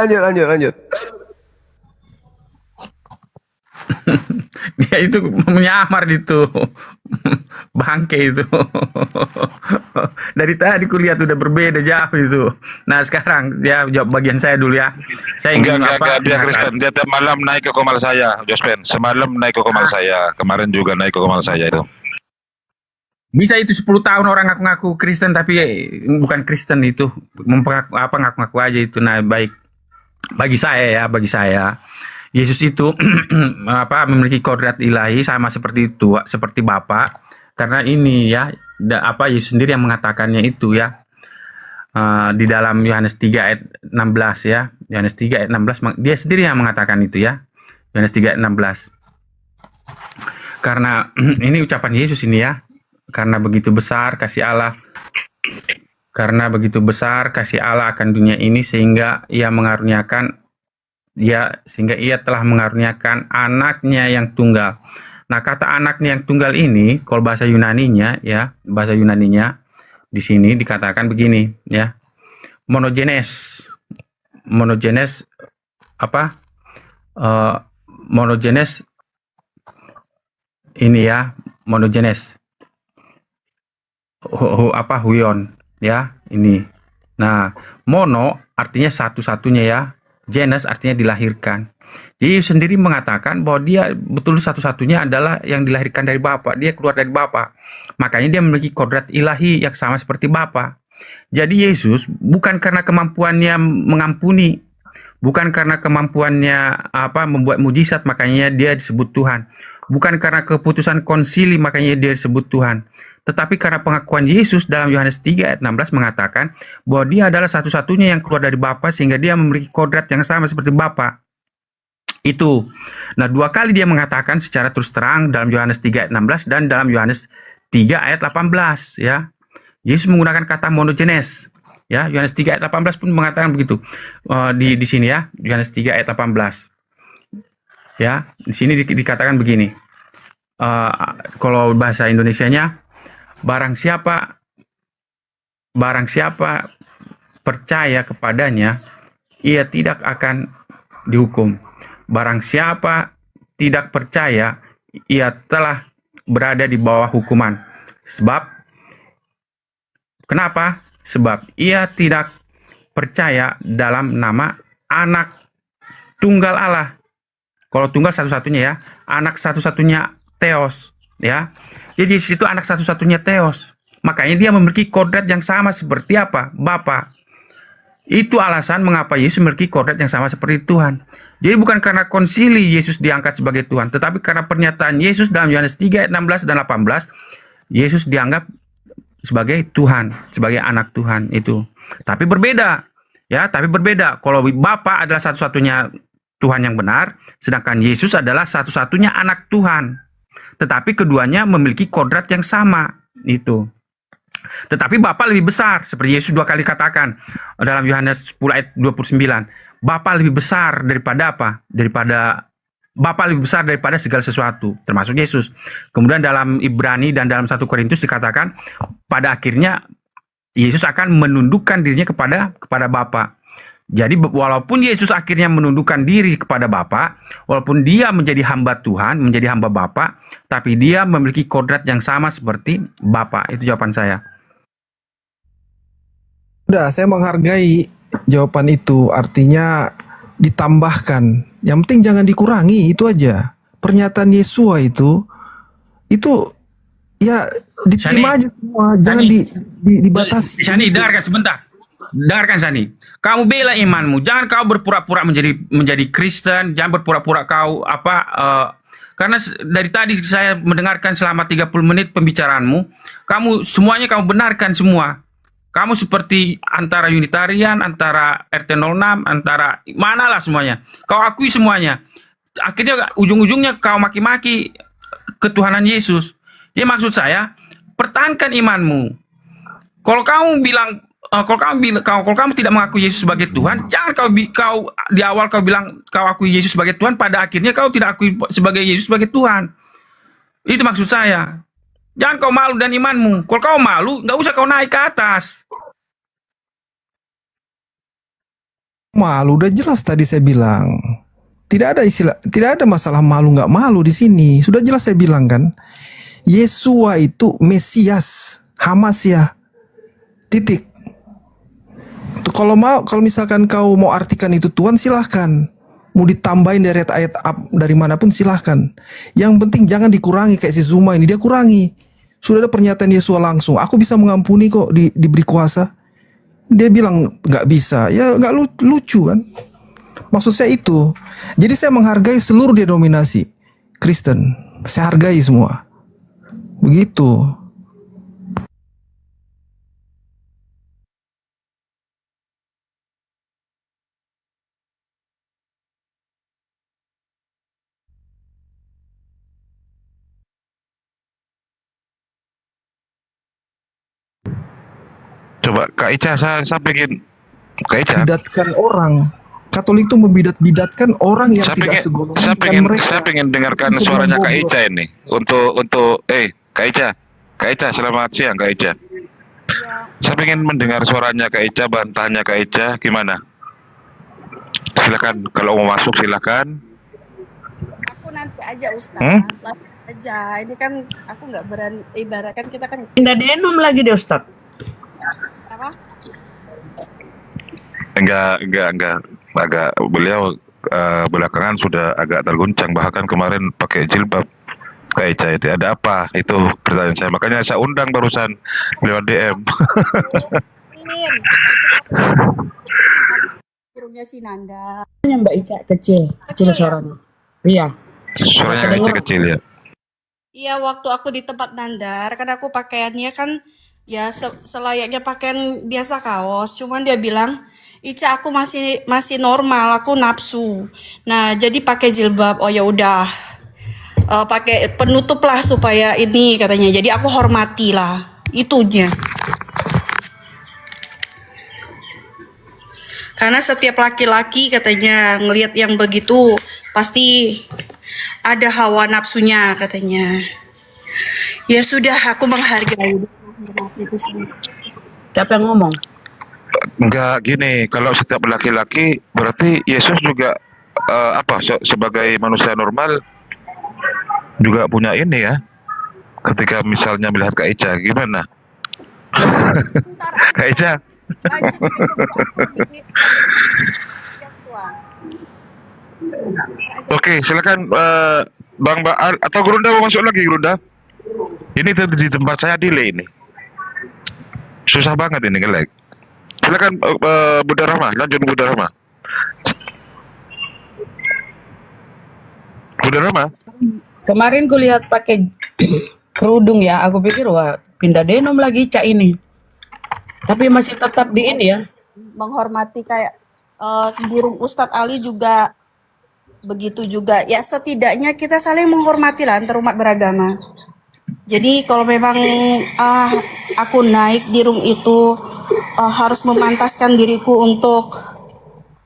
Speaker 2: Dia itu menyamar itu. Bangke itu. Dari tadi kulihat udah berbeda jauh itu. Nah sekarang ya jawab bagian saya dulu ya. Saya ingin
Speaker 1: Enggak, dia Kristen. Dia tiap malam naik ke komal saya, Jospen. Semalam naik ke komal saya. Kemarin juga naik ke komal saya itu.
Speaker 2: Bisa itu 10 tahun orang ngaku-ngaku Kristen tapi bukan Kristen itu. Ngaku-ngaku aja itu. Nah baik. Bagi saya Yesus itu memiliki kodrat ilahi sama seperti itu, seperti Bapa. Karena ini ya, Yesus sendiri yang mengatakannya itu ya. Di dalam Yohanes 3 ayat 16 ya. Yohanes 3 ayat 16 dia sendiri yang mengatakan itu ya. Yohanes 3 ayat 16. Karena ini ucapan Yesus ini ya. Karena begitu besar kasih Allah akan dunia ini sehingga ia telah mengaruniakan anaknya yang tunggal. Nah, kata anaknya yang tunggal ini, kalau bahasa Yunaninya di sini dikatakan begini ya. Monogenes apa? Monogenes ini ya, monogenes. Huion ya, ini. Nah, mono artinya satu-satunya ya. Genes artinya dilahirkan. Jadi Yesus sendiri mengatakan bahwa dia betul satu-satunya adalah yang dilahirkan dari Bapa. Dia keluar dari Bapa. Makanya dia memiliki kodrat ilahi yang sama seperti Bapa. Jadi Yesus bukan karena kemampuannya mengampuni, bukan karena kemampuannya membuat mujizat makanya dia disebut Tuhan. Bukan karena keputusan konsili makanya dia disebut Tuhan. Tetapi karena pengakuan Yesus dalam Yohanes 3 ayat 16 mengatakan bahwa dia adalah satu-satunya yang keluar dari Bapa sehingga dia memiliki kodrat yang sama seperti Bapa. Itu. Nah, 2 kali dia mengatakan secara terus terang dalam Yohanes 3 ayat 16 dan dalam Yohanes 3 ayat 18 ya. Yesus menggunakan kata monogenes. Ya, Yohanes 3 ayat 18 pun mengatakan begitu. Di sini ya, Yohanes 3 ayat 18. Ya, di sini dikatakan begini. Kalau bahasa Indonesianya barang siapa percaya kepadanya, ia tidak akan dihukum. Barang siapa tidak percaya, ia telah berada di bawah hukuman. Kenapa? Sebab ia tidak percaya dalam nama anak tunggal Allah. Kalau tunggal satu-satunya ya, anak satu-satunya Theos ya. Jadi di situ anak satu-satunya Theos. Makanya dia memiliki kodrat yang sama seperti apa? Bapa. Itu alasan mengapa Yesus memiliki kodrat yang sama seperti Tuhan. Jadi bukan karena konsili Yesus diangkat sebagai Tuhan, tetapi karena pernyataan Yesus dalam Yohanes 3 ayat 16 dan 18, Yesus dianggap sebagai Tuhan, sebagai anak Tuhan itu. Tapi berbeda. Ya, tapi berbeda. Kalau Bapa adalah satu-satunya Tuhan yang benar, sedangkan Yesus adalah satu-satunya anak Tuhan. Tetapi keduanya memiliki kodrat yang sama itu. Tetapi Bapa lebih besar, seperti Yesus 2 kali katakan dalam Yohanes 10 ayat 29. Bapa lebih besar daripada apa? Bapa lebih besar daripada segala sesuatu, termasuk Yesus. Kemudian dalam Ibrani dan dalam 1 Korintus dikatakan pada akhirnya Yesus akan menundukkan dirinya kepada Bapa. Jadi walaupun Yesus akhirnya menundukkan diri kepada Bapa, walaupun dia menjadi hamba Tuhan, menjadi hamba Bapa, tapi dia memiliki kodrat yang sama seperti Bapa. Itu jawaban saya.
Speaker 8: Udah, saya menghargai jawaban itu. Artinya ditambahkan. Yang penting jangan dikurangi, itu aja. Pernyataan Yesua itu ya diterima aja semua, jangan dibatasi.
Speaker 2: Sani, dengarkan sebentar. Dengarkan Sani. Kamu bela imanmu, jangan kau berpura-pura menjadi Kristen, jangan berpura-pura kau karena dari tadi saya mendengarkan selama 30 menit pembicaraanmu, semuanya kamu benarkan semua. Kamu seperti antara Unitarian, antara RT06, antara manalah semuanya. Kau akui semuanya. Akhirnya ujung-ujungnya kau maki-maki ketuhanan Yesus. Jadi maksud saya, pertahankan imanmu. Kalau kamu bilang, kalau kamu tidak mengakui Yesus sebagai Tuhan, jangan kau di awal kau bilang kau akui Yesus sebagai Tuhan, pada akhirnya kau tidak akui sebagai Yesus sebagai Tuhan. Itu maksud saya. Jangan kau malu dan imanmu. Kalau kau malu, nggak usah kau naik ke atas.
Speaker 8: Malu udah jelas tadi saya bilang. Tidak ada masalah malu nggak malu di sini. Sudah jelas saya bilang kan. Yesua itu Mesias, Hamasya. Titik. Kalau misalkan kau mau artikan itu Tuhan, silahkan. Mau ditambahin dari ayat dari manapun silahkan. Yang penting jangan dikurangi kayak si Zuma ini, dia kurangi. Sudah ada pernyataan Yesua langsung. Aku bisa mengampuni kok, diberi kuasa. Dia bilang nggak bisa, ya nggak lucu kan? Maksud saya itu. Jadi saya menghargai seluruh denominasi Kristen. Saya hargai semua. Begitu.
Speaker 1: Coba Kak Ica, saya pengen Kak Ica.
Speaker 8: Bidatkan orang. Katolik itu membidat-bidatkan orang yang tidak segolongan dengan mereka.
Speaker 1: Saya pengen dengarkan suaranya Kak Ica ini. Untuk Kak Ica, selamat siang Kak Ica. Saya pengen mendengar suaranya Kak Ica, bantahnya Kak Ica, gimana? Silakan, kalau mau masuk silakan.
Speaker 9: Aku nanti aja Ustaz. Nanti aja. Ini kan aku nggak berani, ibaratkan kita kan
Speaker 4: Pindah denom lagi deh Ustaz.
Speaker 9: apa?
Speaker 1: Enggak. Agak beliau belakangan sudah agak terguncang, bahkan kemarin pakai jilbab. Kak Ica, itu ada apa? Itu pertanyaan saya. Makanya saya undang barusan lewat DM.
Speaker 9: Kirumnya si Nanda.
Speaker 4: Mbak Ica kecil suaranya. Iya.
Speaker 1: Suaranya Kak Ica kecil ya.
Speaker 9: Iya, waktu aku di tempat Nandar, kan aku pakaiannya kan ya selayaknya pakaian biasa kaos. Cuman dia bilang, Ica aku masih normal, aku nafsu. Nah jadi pakai jilbab. Oh ya udah, pakai penutup lah supaya ini katanya. Jadi aku hormati lah, itunya. Karena setiap laki-laki katanya ngelihat yang begitu pasti ada hawa nafsunya katanya. Ya sudah, aku menghargai.
Speaker 4: Siapa yang ngomong?
Speaker 1: Enggak, gini, kalau setiap laki-laki berarti Yesus juga sebagai manusia normal juga punya ini ya. Ketika misalnya melihat Kak Ica, gimana? Kak Ica. Oke, silakan Bang Baal atau Gerunda mau masuk lagi, Gerunda. Ini di tempat saya delay ini. Susah banget ini nge-lag. Silakan Bunda Rahma, lanjut Bunda Rahma. Bunda Rahma.
Speaker 4: Kemarin gue lihat pakai kerudung ya, aku pikir wah pindah denom lagi Cak ini. Tapi masih tetap di ini ya.
Speaker 9: Menghormati kayak dirung Ustadz Ali juga begitu juga. Ya setidaknya kita saling menghormati lah antar umat beragama. Jadi kalau memang aku naik dirung itu harus memantaskan diriku untuk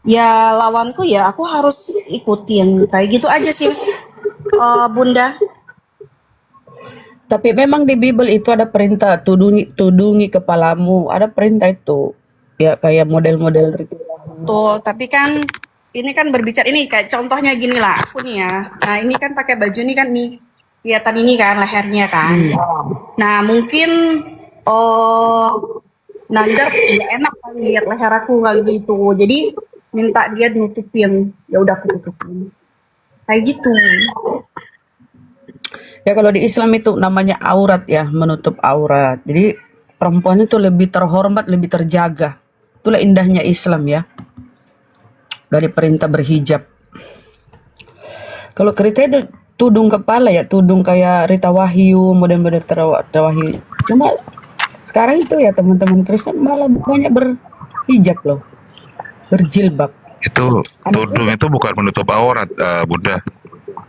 Speaker 9: ya lawanku, ya aku harus ikutin kayak gitu aja sih, Bunda.
Speaker 4: Tapi memang di Bible itu ada perintah tudungi kepalamu, ada perintah itu ya kayak model-model ritual.
Speaker 9: Tuh, tapi kan ini kan berbicara ini kayak contohnya gini lah aku nih ya. Nah ini kan pakai baju nih kan nih kelihatan ini kan lehernya kan. Nah mungkin nanjak nggak enak kali lihat leher aku kali gitu. Jadi minta dia nutupin. Ya udah aku tutupin. Kayak gitu.
Speaker 4: Ya kalau di Islam itu namanya aurat ya, menutup aurat. Jadi perempuan itu lebih terhormat, lebih terjaga. Itulah indahnya Islam ya. Dari perintah berhijab. Kalau Kristen itu tudung kepala ya, tudung kayak Rita Wahyu, model-model Rita Wahyu. Cuma sekarang itu ya teman-teman Kristen malah banyak berhijab loh. Berjilbab.
Speaker 1: Itu
Speaker 4: Aneh
Speaker 1: tudung
Speaker 4: juga.
Speaker 1: itu bukan menutup aurat, Bunda.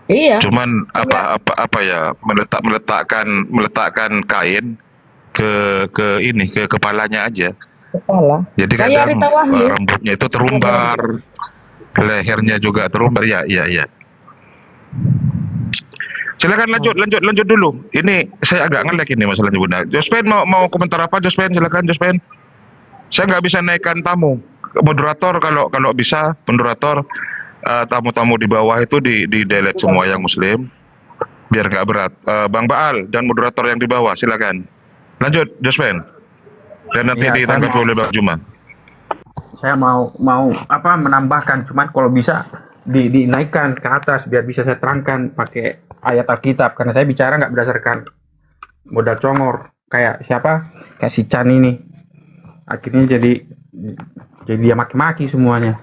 Speaker 4: Iya,
Speaker 1: Cuman
Speaker 4: kayak
Speaker 1: apa ya, meletakkan kain ke kepalanya aja.
Speaker 4: kepala.
Speaker 1: Jadi
Speaker 4: Kayak
Speaker 1: kadang
Speaker 4: Rita Wahyu.
Speaker 1: rambutnya itu terumbar, lehernya juga terumbar. Ya, ya, ya. Silakan lanjut dulu. Ini saya agak ngelek ini masalahnya, Bunda. Jospen mau komentar apa, Jospen? Silakan, Jospen. Saya nggak bisa naikkan tamu. Moderator kalau bisa, moderator tamu-tamu di bawah itu di delete semua yang muslim biar nggak berat. Bang Baal dan moderator yang di bawah silakan. Lanjut, Jospen. Dan nanti
Speaker 2: Ya,
Speaker 1: ditanggapi oleh Bang Juma.
Speaker 2: saya mau apa menambahkan, cuman kalau bisa dinaikkan ke atas biar bisa saya terangkan pakai ayat Alkitab, karena saya bicara nggak berdasarkan modal congor kayak siapa, kayak si Chan ini akhirnya jadi dia maki-maki semuanya.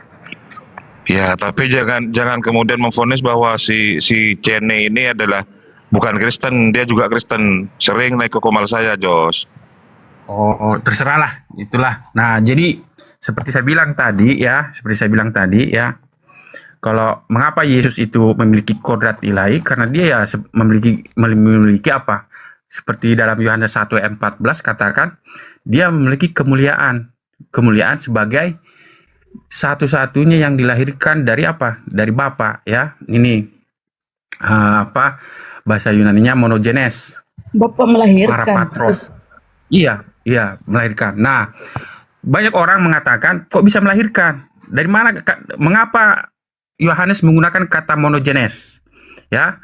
Speaker 1: Ya, tapi jangan kemudian memvonis bahwa si Cene ini adalah bukan Kristen, dia juga Kristen. Sering naik ke komal saya, Jos.
Speaker 2: Oh, terserahlah, itulah. Nah, jadi seperti saya bilang tadi ya, kalau mengapa Yesus itu memiliki kodrat ilahi, karena dia ya memiliki apa? Seperti dalam Yohanes 1 ayat 14 katakan, dia memiliki kemuliaan sebagai satu-satunya yang dilahirkan dari apa? Dari Bapa ya. Ini bahasa Yunaninya monogenes.
Speaker 4: Bapak melahirkan.
Speaker 2: Parapatros. Iya, melahirkan. Nah, banyak orang mengatakan kok bisa melahirkan? Dari mana? Mengapa Yohanes menggunakan kata monogenes? Ya,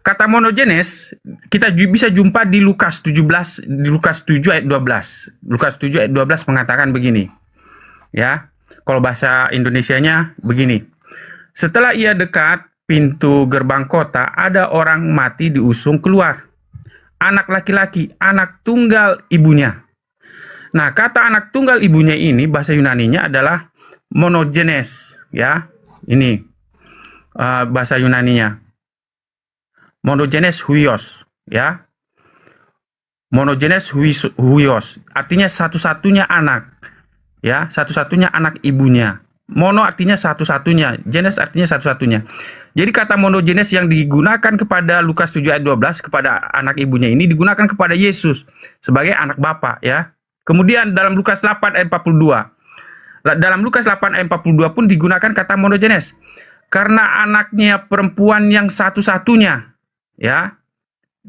Speaker 2: kata monogenes kita bisa jumpa di Lukas 17, di Lukas 7 ayat 12. Lukas 7 ayat 12 mengatakan begini. Ya, kalau bahasa Indonesianya begini. Setelah ia dekat pintu gerbang kota, ada orang mati diusung keluar. Anak laki-laki, anak tunggal ibunya. Nah, kata anak tunggal ibunya ini bahasa Yunaninya adalah monogenes, ya. Ini bahasa Yunaninya. Monogenes huios, ya. Monogenes huios, artinya satu-satunya anak. Ya, satu-satunya anak ibunya. Mono artinya satu-satunya, genes artinya satu-satunya. Jadi kata monogenes yang digunakan kepada Lukas 7 ayat 12 kepada anak ibunya ini digunakan kepada Yesus sebagai anak Bapa ya. Kemudian dalam Lukas 8 ayat 42. Dalam Lukas 8 ayat 42 pun digunakan kata monogenes. Karena anaknya perempuan yang satu-satunya ya.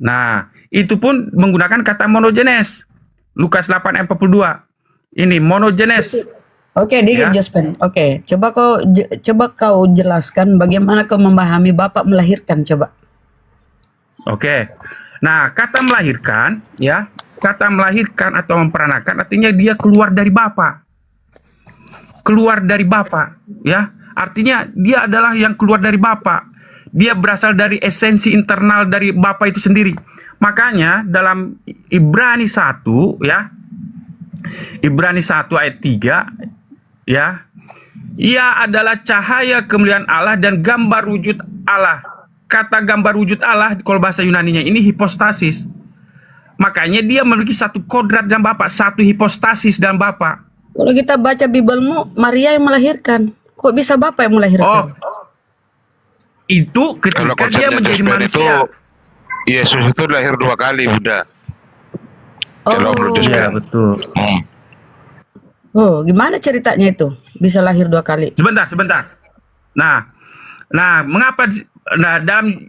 Speaker 2: Nah, itu pun menggunakan kata monogenes. Lukas 8 ayat 42. Ini monogenes.
Speaker 4: Oke, dikit
Speaker 2: Ya.
Speaker 4: Jospen. Oke, coba kau jelaskan bagaimana kau memahami Bapak melahirkan, coba.
Speaker 2: Oke. Nah, kata melahirkan ya, kata melahirkan atau memperanakan artinya dia keluar dari Bapa. Keluar dari Bapa, ya. Artinya dia adalah yang keluar dari Bapa. Dia berasal dari esensi internal dari Bapa itu sendiri. Makanya dalam Ibrani 1 ya. Ibrani 1 ayat 3 ya. Ia adalah cahaya kemuliaan Allah dan gambar wujud Allah. Kata gambar wujud Allah kalau bahasa Yunaninya ini hipostasis. Makanya dia memiliki satu kodrat dan Bapa, satu hipostasis dan Bapa.
Speaker 4: Kalau kita baca Bibelmu, Maria yang melahirkan. Kok bisa Bapak yang
Speaker 2: Oh,
Speaker 4: melahirkan?
Speaker 2: itu
Speaker 1: Kalau
Speaker 2: ketika dia
Speaker 1: konsepnya
Speaker 2: menjadi
Speaker 1: Jospen itu
Speaker 2: manusia.
Speaker 1: Yesus itu lahir 2 kali, Bunda. Kalau menurut
Speaker 4: Oh,
Speaker 2: Iya,
Speaker 1: Jospen.
Speaker 2: betul.
Speaker 4: oh, gimana ceritanya itu? Bisa lahir 2 kali.
Speaker 2: Sebentar. Nah, mengapa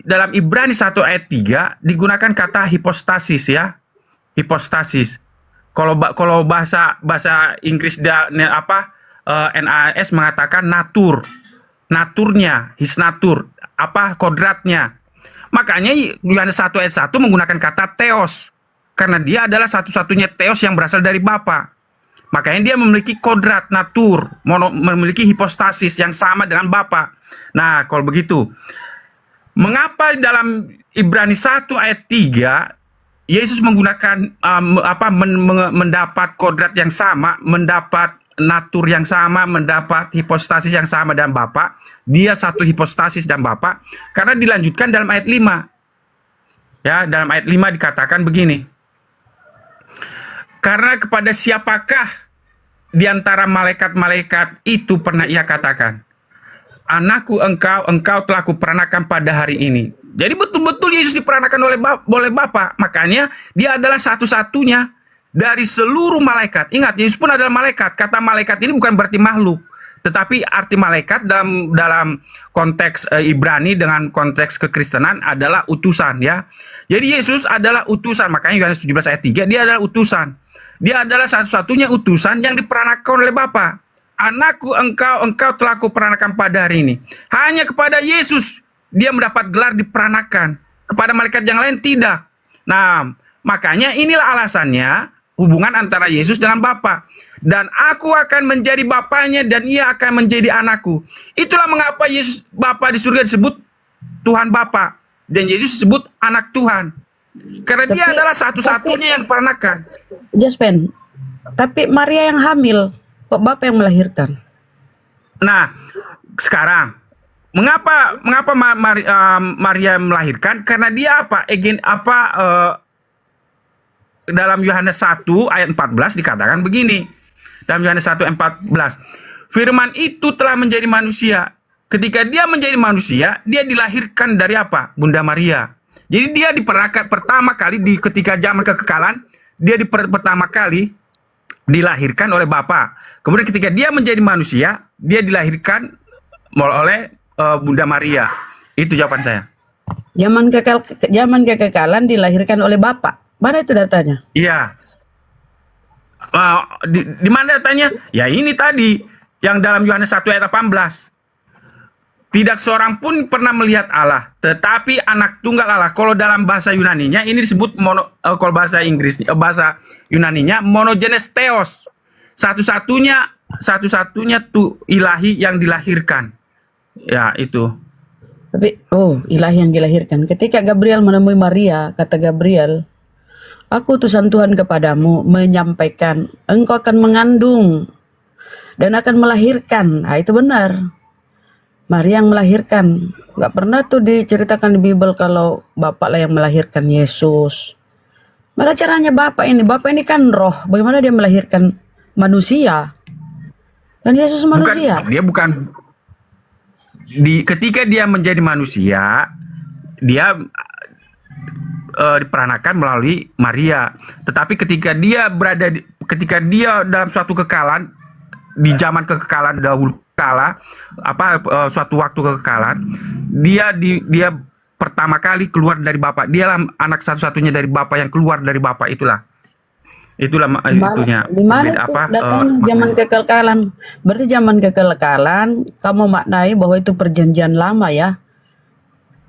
Speaker 2: dalam Ibrani 1 ayat 3 digunakan kata hipostasis ya? Hipostasis. Kalau bahasa Inggris NAS mengatakan natur. Naturnya, his natur, kodratnya. Makanya Yohanes 1 ayat 1 menggunakan kata theos. Karena dia adalah satu-satunya theos yang berasal dari Bapa. Makanya dia memiliki kodrat, natur, memiliki hipostasis yang sama dengan Bapa. Nah, kalau begitu, mengapa dalam Ibrani 1 ayat 3 Yesus menggunakan mendapat kodrat yang sama, mendapat natur yang sama, mendapat hipostasis yang sama dan Bapa. Dia satu hipostasis dan Bapa, karena dilanjutkan dalam ayat 5. Ya, dalam ayat 5 dikatakan begini. Karena kepada siapakah di antara malaikat-malaikat itu pernah ia katakan, anakku engkau telah kuperanakan pada hari ini. Jadi betul-betul Yesus diperanakan oleh Bapa. Makanya dia adalah satu-satunya dari seluruh malaikat. Ingat, Yesus pun adalah malaikat. Kata malaikat ini bukan berarti makhluk, tetapi arti malaikat dalam konteks Ibrani dengan konteks kekristenan adalah utusan, ya. Jadi Yesus adalah utusan. Makanya Yohanes 17 ayat 3, dia adalah utusan. Dia adalah satu-satunya utusan yang diperanakan oleh Bapa. Anakku engkau telah kuperanakan pada hari ini. Hanya kepada Yesus dia mendapat gelar diperanakan. Kepada malaikat yang lain tidak. Nah, makanya inilah alasannya hubungan antara Yesus dengan Bapa. Dan aku akan menjadi Bapanya dan ia akan menjadi anakku. Itulah mengapa Yesus Bapa di surga disebut Tuhan Bapa. Dan Yesus disebut anak Tuhan. Karena dia adalah satu-satunya yang diperanakan.
Speaker 4: Jaspen, tapi Maria yang hamil, kok Bapak yang melahirkan?
Speaker 2: Nah, sekarang mengapa Maria melahirkan? Karena dia dalam Yohanes 1 ayat 14 dikatakan begini. Dalam Yohanes 1 ayat 14, firman itu telah menjadi manusia. Ketika dia menjadi manusia, dia dilahirkan dari apa? Bunda Maria. Jadi dia diperanakan pertama kali ketika zaman kekekalan, dia pertama kali dilahirkan oleh Bapa. Kemudian ketika dia menjadi manusia, dia dilahirkan oleh Bunda Maria. Itu jawaban saya.
Speaker 4: Zaman kekekalan dilahirkan oleh Bapa. Mana itu datanya?
Speaker 2: Iya. Di mana datanya? Ya ini tadi yang dalam Yohanes 1 ayat 18. Tidak seorang pun pernah melihat Allah, tetapi anak tunggal Allah. Kalau dalam bahasa Yunaninya ini disebut kalau bahasa Inggrisnya, bahasa Yunaninya monogenes theos. Satu-satunya tuh ilahi yang dilahirkan. Ya, itu.
Speaker 4: Tapi ilahi yang dilahirkan. Ketika Gabriel menemui Maria, kata Gabriel, aku utusan Tuhan kepadamu menyampaikan engkau akan mengandung dan akan melahirkan. Nah, itu benar. Maria yang melahirkan. Gak pernah tuh diceritakan di Bible kalau Bapak lah yang melahirkan Yesus. Mana caranya Bapak ini? Bapak ini kan roh. Bagaimana dia melahirkan manusia? Kan Yesus manusia.
Speaker 2: Ketika dia menjadi manusia, dia diperanakan melalui Maria. Tetapi ketika dia dalam suatu kekekalan, di zaman kekekalan dahulu suatu waktu kekekalan, dia pertama kali keluar dari Bapa. Dialah anak satu-satunya dari Bapa yang keluar dari Bapa. Itulah itunya.
Speaker 4: Di mana itu datangnya zaman kekekalan? Berarti zaman kekekalan kamu maknai bahwa itu perjanjian lama, ya.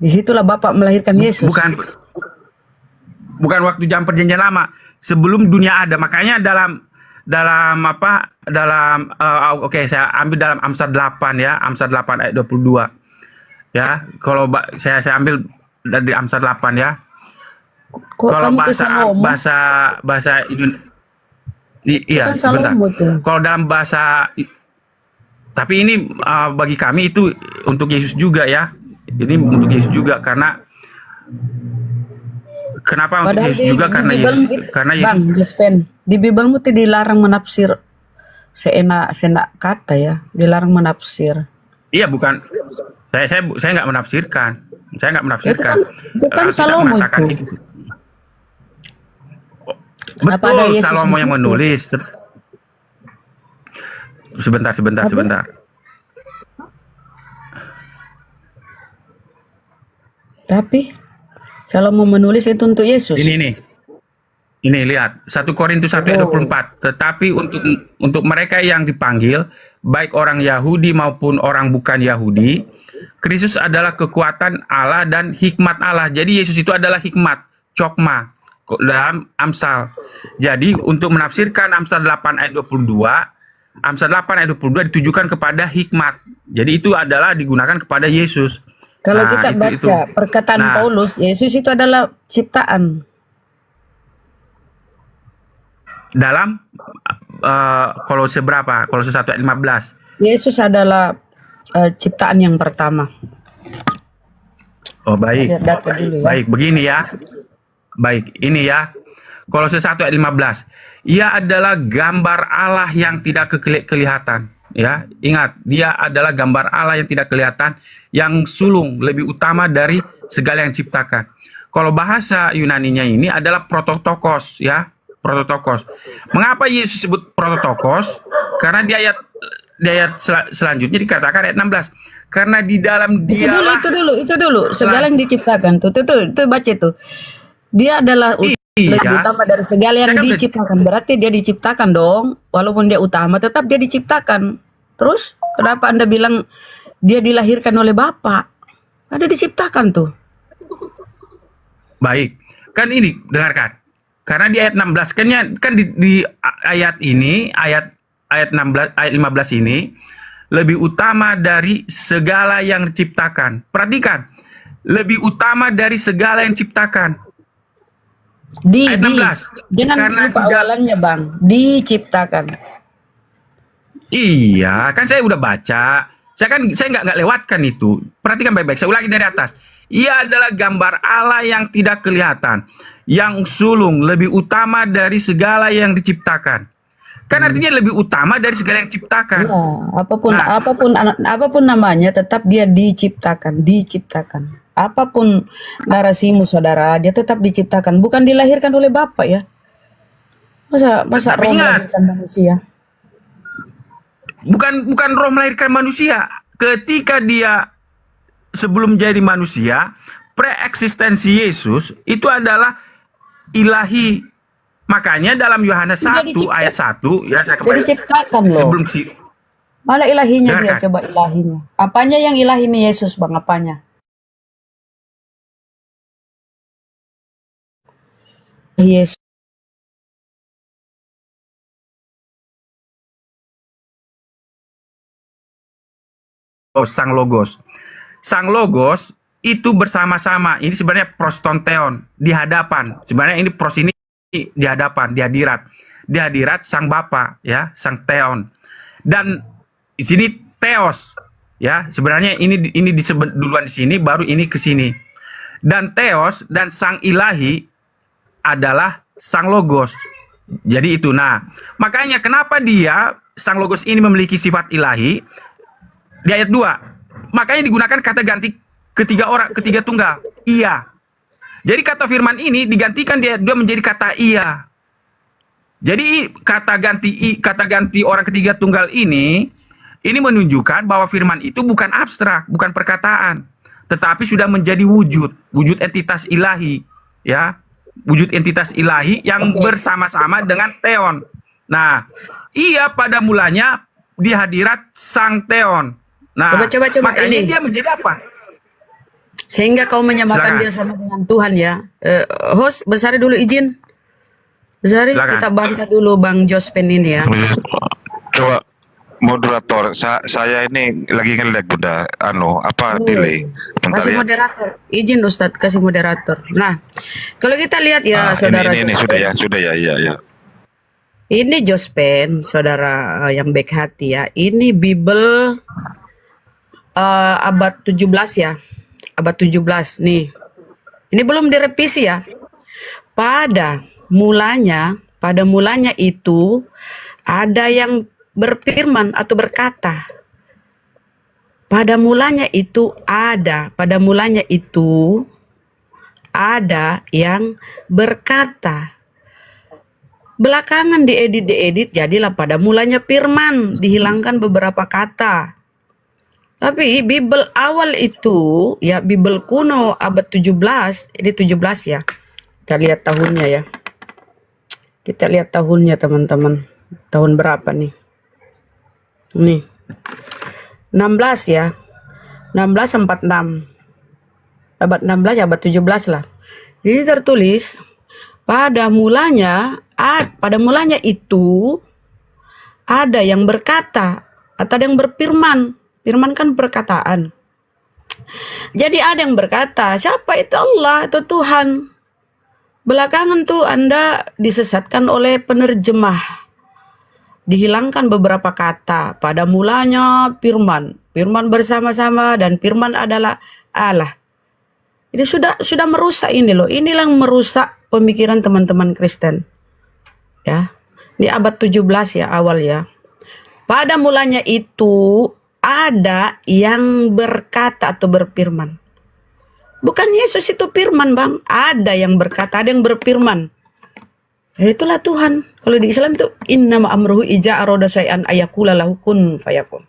Speaker 4: Disitulah Bapak melahirkan Yesus.
Speaker 2: Bukan waktu zaman perjanjian lama, sebelum dunia ada. Makanya saya ambil dalam Amsal 8, ya, Amsal 8 ayat 22. Ya, kalau saya ambil dari Amsal 8, ya. Kalau bahasa iya, sebentar. Kalau dalam bahasa, tapi ini bagi kami itu untuk Yesus juga, ya. Ini untuk Yesus juga karena kenapa untuk Yesus juga? Karena Yesus,
Speaker 4: Bang Jaspen, di Bibelmu dilarang menafsir seenak kata, ya, dilarang menafsir.
Speaker 2: Iya, bukan. Saya nggak menafsirkan.
Speaker 4: Itu kan Salomo itu.
Speaker 2: Betul, Salomo yang menulis. Sebentar.
Speaker 4: Tapi Salomo menulis itu untuk Yesus.
Speaker 2: Ini lihat 1 Korintus 1 ayat 24. Tetapi untuk mereka yang dipanggil, baik orang Yahudi maupun orang bukan Yahudi, Kristus adalah kekuatan Allah dan hikmat Allah. Jadi Yesus itu adalah hikmat, chokma. dalam Amsal. Jadi untuk menafsirkan Amsal 8 ayat 22, Amsal 8 ayat 22 ditujukan kepada hikmat. Jadi itu adalah digunakan kepada Yesus.
Speaker 4: Kalau
Speaker 2: Nah,
Speaker 4: kita baca perkataan
Speaker 2: Nah,
Speaker 4: Paulus, Yesus itu adalah ciptaan.
Speaker 2: dalam Kolose berapa? Kolose 1 ayat 15.
Speaker 4: Yesus adalah ciptaan yang pertama.
Speaker 2: Oh, baik.
Speaker 4: Lihat data dulu ya.
Speaker 2: Baik, begini ya. Baik, ini ya. Kolose 1 ayat 15. Ia adalah gambar Allah yang tidak kelihatan. Ya, ingat, dia adalah gambar Allah yang tidak kelihatan, yang sulung, lebih utama dari segala yang ciptakan. Kalau bahasa Yunaninya ini adalah prototokos, ya, prototokos. Mengapa Yesus sebut prototokos? Karena di ayat selanjutnya dikatakan ayat 16. Karena di dalam dialah
Speaker 4: Itu dulu. Segala yang diciptakan tuh baca itu. Dia adalah lebih utama dari segala yang diciptakan. Berarti dia diciptakan dong. Walaupun dia utama, tetap dia diciptakan. Terus kenapa Anda bilang dia dilahirkan oleh Bapa? Ada diciptakan tuh.
Speaker 2: Baik, kan ini dengarkan. Karena di ayat 16 kan di ayat ini, ayat 16 ayat 15 ini lebih utama dari segala yang diciptakan. Perhatikan, lebih utama dari segala yang diciptakan. Ayat 16.
Speaker 4: Jangan
Speaker 2: Karena
Speaker 4: lupa awalannya, Bang. Diciptakan.
Speaker 2: Iya, kan saya udah baca. Saya nggak lewatkan itu. Perhatikan baik-baik. Saya ulangi dari atas. Ia adalah gambar Allah yang tidak kelihatan, yang sulung, lebih utama dari segala yang diciptakan. Kan artinya lebih utama dari segala yang diciptakan.
Speaker 4: Ya, apapun namanya, tetap dia diciptakan. Apapun narasimu, saudara, dia tetap diciptakan. Bukan dilahirkan oleh Bapa ya. Masa roh melahirkan manusia?
Speaker 2: Bukan roh melahirkan manusia. Ketika dia sebelum jadi manusia, preeksistensi Yesus itu adalah ilahi. Makanya dalam Yohanes 1 ayat 1 ya, saya kembali.
Speaker 4: Diciptakan loh.
Speaker 2: Sebelum
Speaker 4: Mana ilahinya
Speaker 2: dengarkan.
Speaker 4: dia, coba ilahinya. Apanya yang ilahi nih Yesus, Bang? Apanya? Yesus.
Speaker 2: Sang Logos. Sang Logos itu bersama-sama. Ini sebenarnya prostonteon, di hadapan. Sebenarnya ini pros ini di hadapan, di hadirat. Di hadirat Sang Bapa, ya, Sang Theon. Dan di sini Theos, ya. Sebenarnya ini disebut duluan di sini, baru ini ke sini. Dan Theos dan Sang Ilahi adalah Sang Logos. Jadi itu. Nah, makanya kenapa dia Sang Logos ini memiliki sifat ilahi? Di ayat 2, makanya digunakan kata ganti ketiga tunggal, iya. Jadi kata firman ini digantikan di ayat 2 menjadi kata iya. Jadi kata ganti orang ketiga tunggal ini menunjukkan bahwa firman itu bukan abstrak, bukan perkataan, tetapi sudah menjadi wujud entitas ilahi, ya. Wujud entitas ilahi yang bersama-sama dengan Theon. Nah, ia pada mulanya di hadirat Sang Theon. Nah,
Speaker 4: Coba
Speaker 2: makanya
Speaker 4: ini.
Speaker 2: dia menjadi apa?
Speaker 4: Sehingga kau menyamakan
Speaker 2: Silakan.
Speaker 4: dia sama dengan Tuhan ya. Host, Besari dulu izin. Besari,
Speaker 2: Silakan.
Speaker 4: kita bantah dulu Bang Jospen ini ya.
Speaker 1: Coba moderator, saya ini lagi nge-lag udah delay. Bentar
Speaker 4: Kasih
Speaker 1: ya.
Speaker 4: moderator. Izin Ustadz, kasih moderator. Nah, kalau kita lihat ya saudara.
Speaker 1: Ini sudah ya.
Speaker 4: Ini Jospen, saudara yang baik hati ya. Ini Bible abad 17 ya. Abad 17 nih. Ini belum direvisi ya. Pada mulanya itu ada yang berfirman atau berkata. Pada mulanya itu ada yang berkata. Belakangan diedit jadilah pada mulanya firman, dihilangkan beberapa kata. Tapi Bible awal itu, ya Bible kuno abad 17, ini 17 ya. Kita lihat tahunnya ya. Kita lihat tahunnya teman-teman. Tahun berapa nih? Nih. 16 ya. 1646. Abad 16, abad 17 lah. Jadi tertulis pada mulanya itu ada yang berkata atau ada yang berfirman. Firman kan perkataan. Jadi ada yang berkata, siapa itu Allah, itu Tuhan. Belakangan tuh Anda disesatkan oleh penerjemah. Dihilangkan beberapa kata. Pada mulanya firman. Firman bersama-sama dan firman adalah Allah. Ini sudah merusak ini loh. Inilah yang merusak pemikiran teman-teman Kristen. Ya. Di abad 17 ya awal ya. Pada mulanya itu ada yang berkata atau berfirman. Bukan Yesus itu firman, Bang. Ada yang berkata, ada yang berfirman. Itulah Tuhan. Kalau di Islam itu innama amruhu ija aroda syai'an ayakula lahu kun fayakun.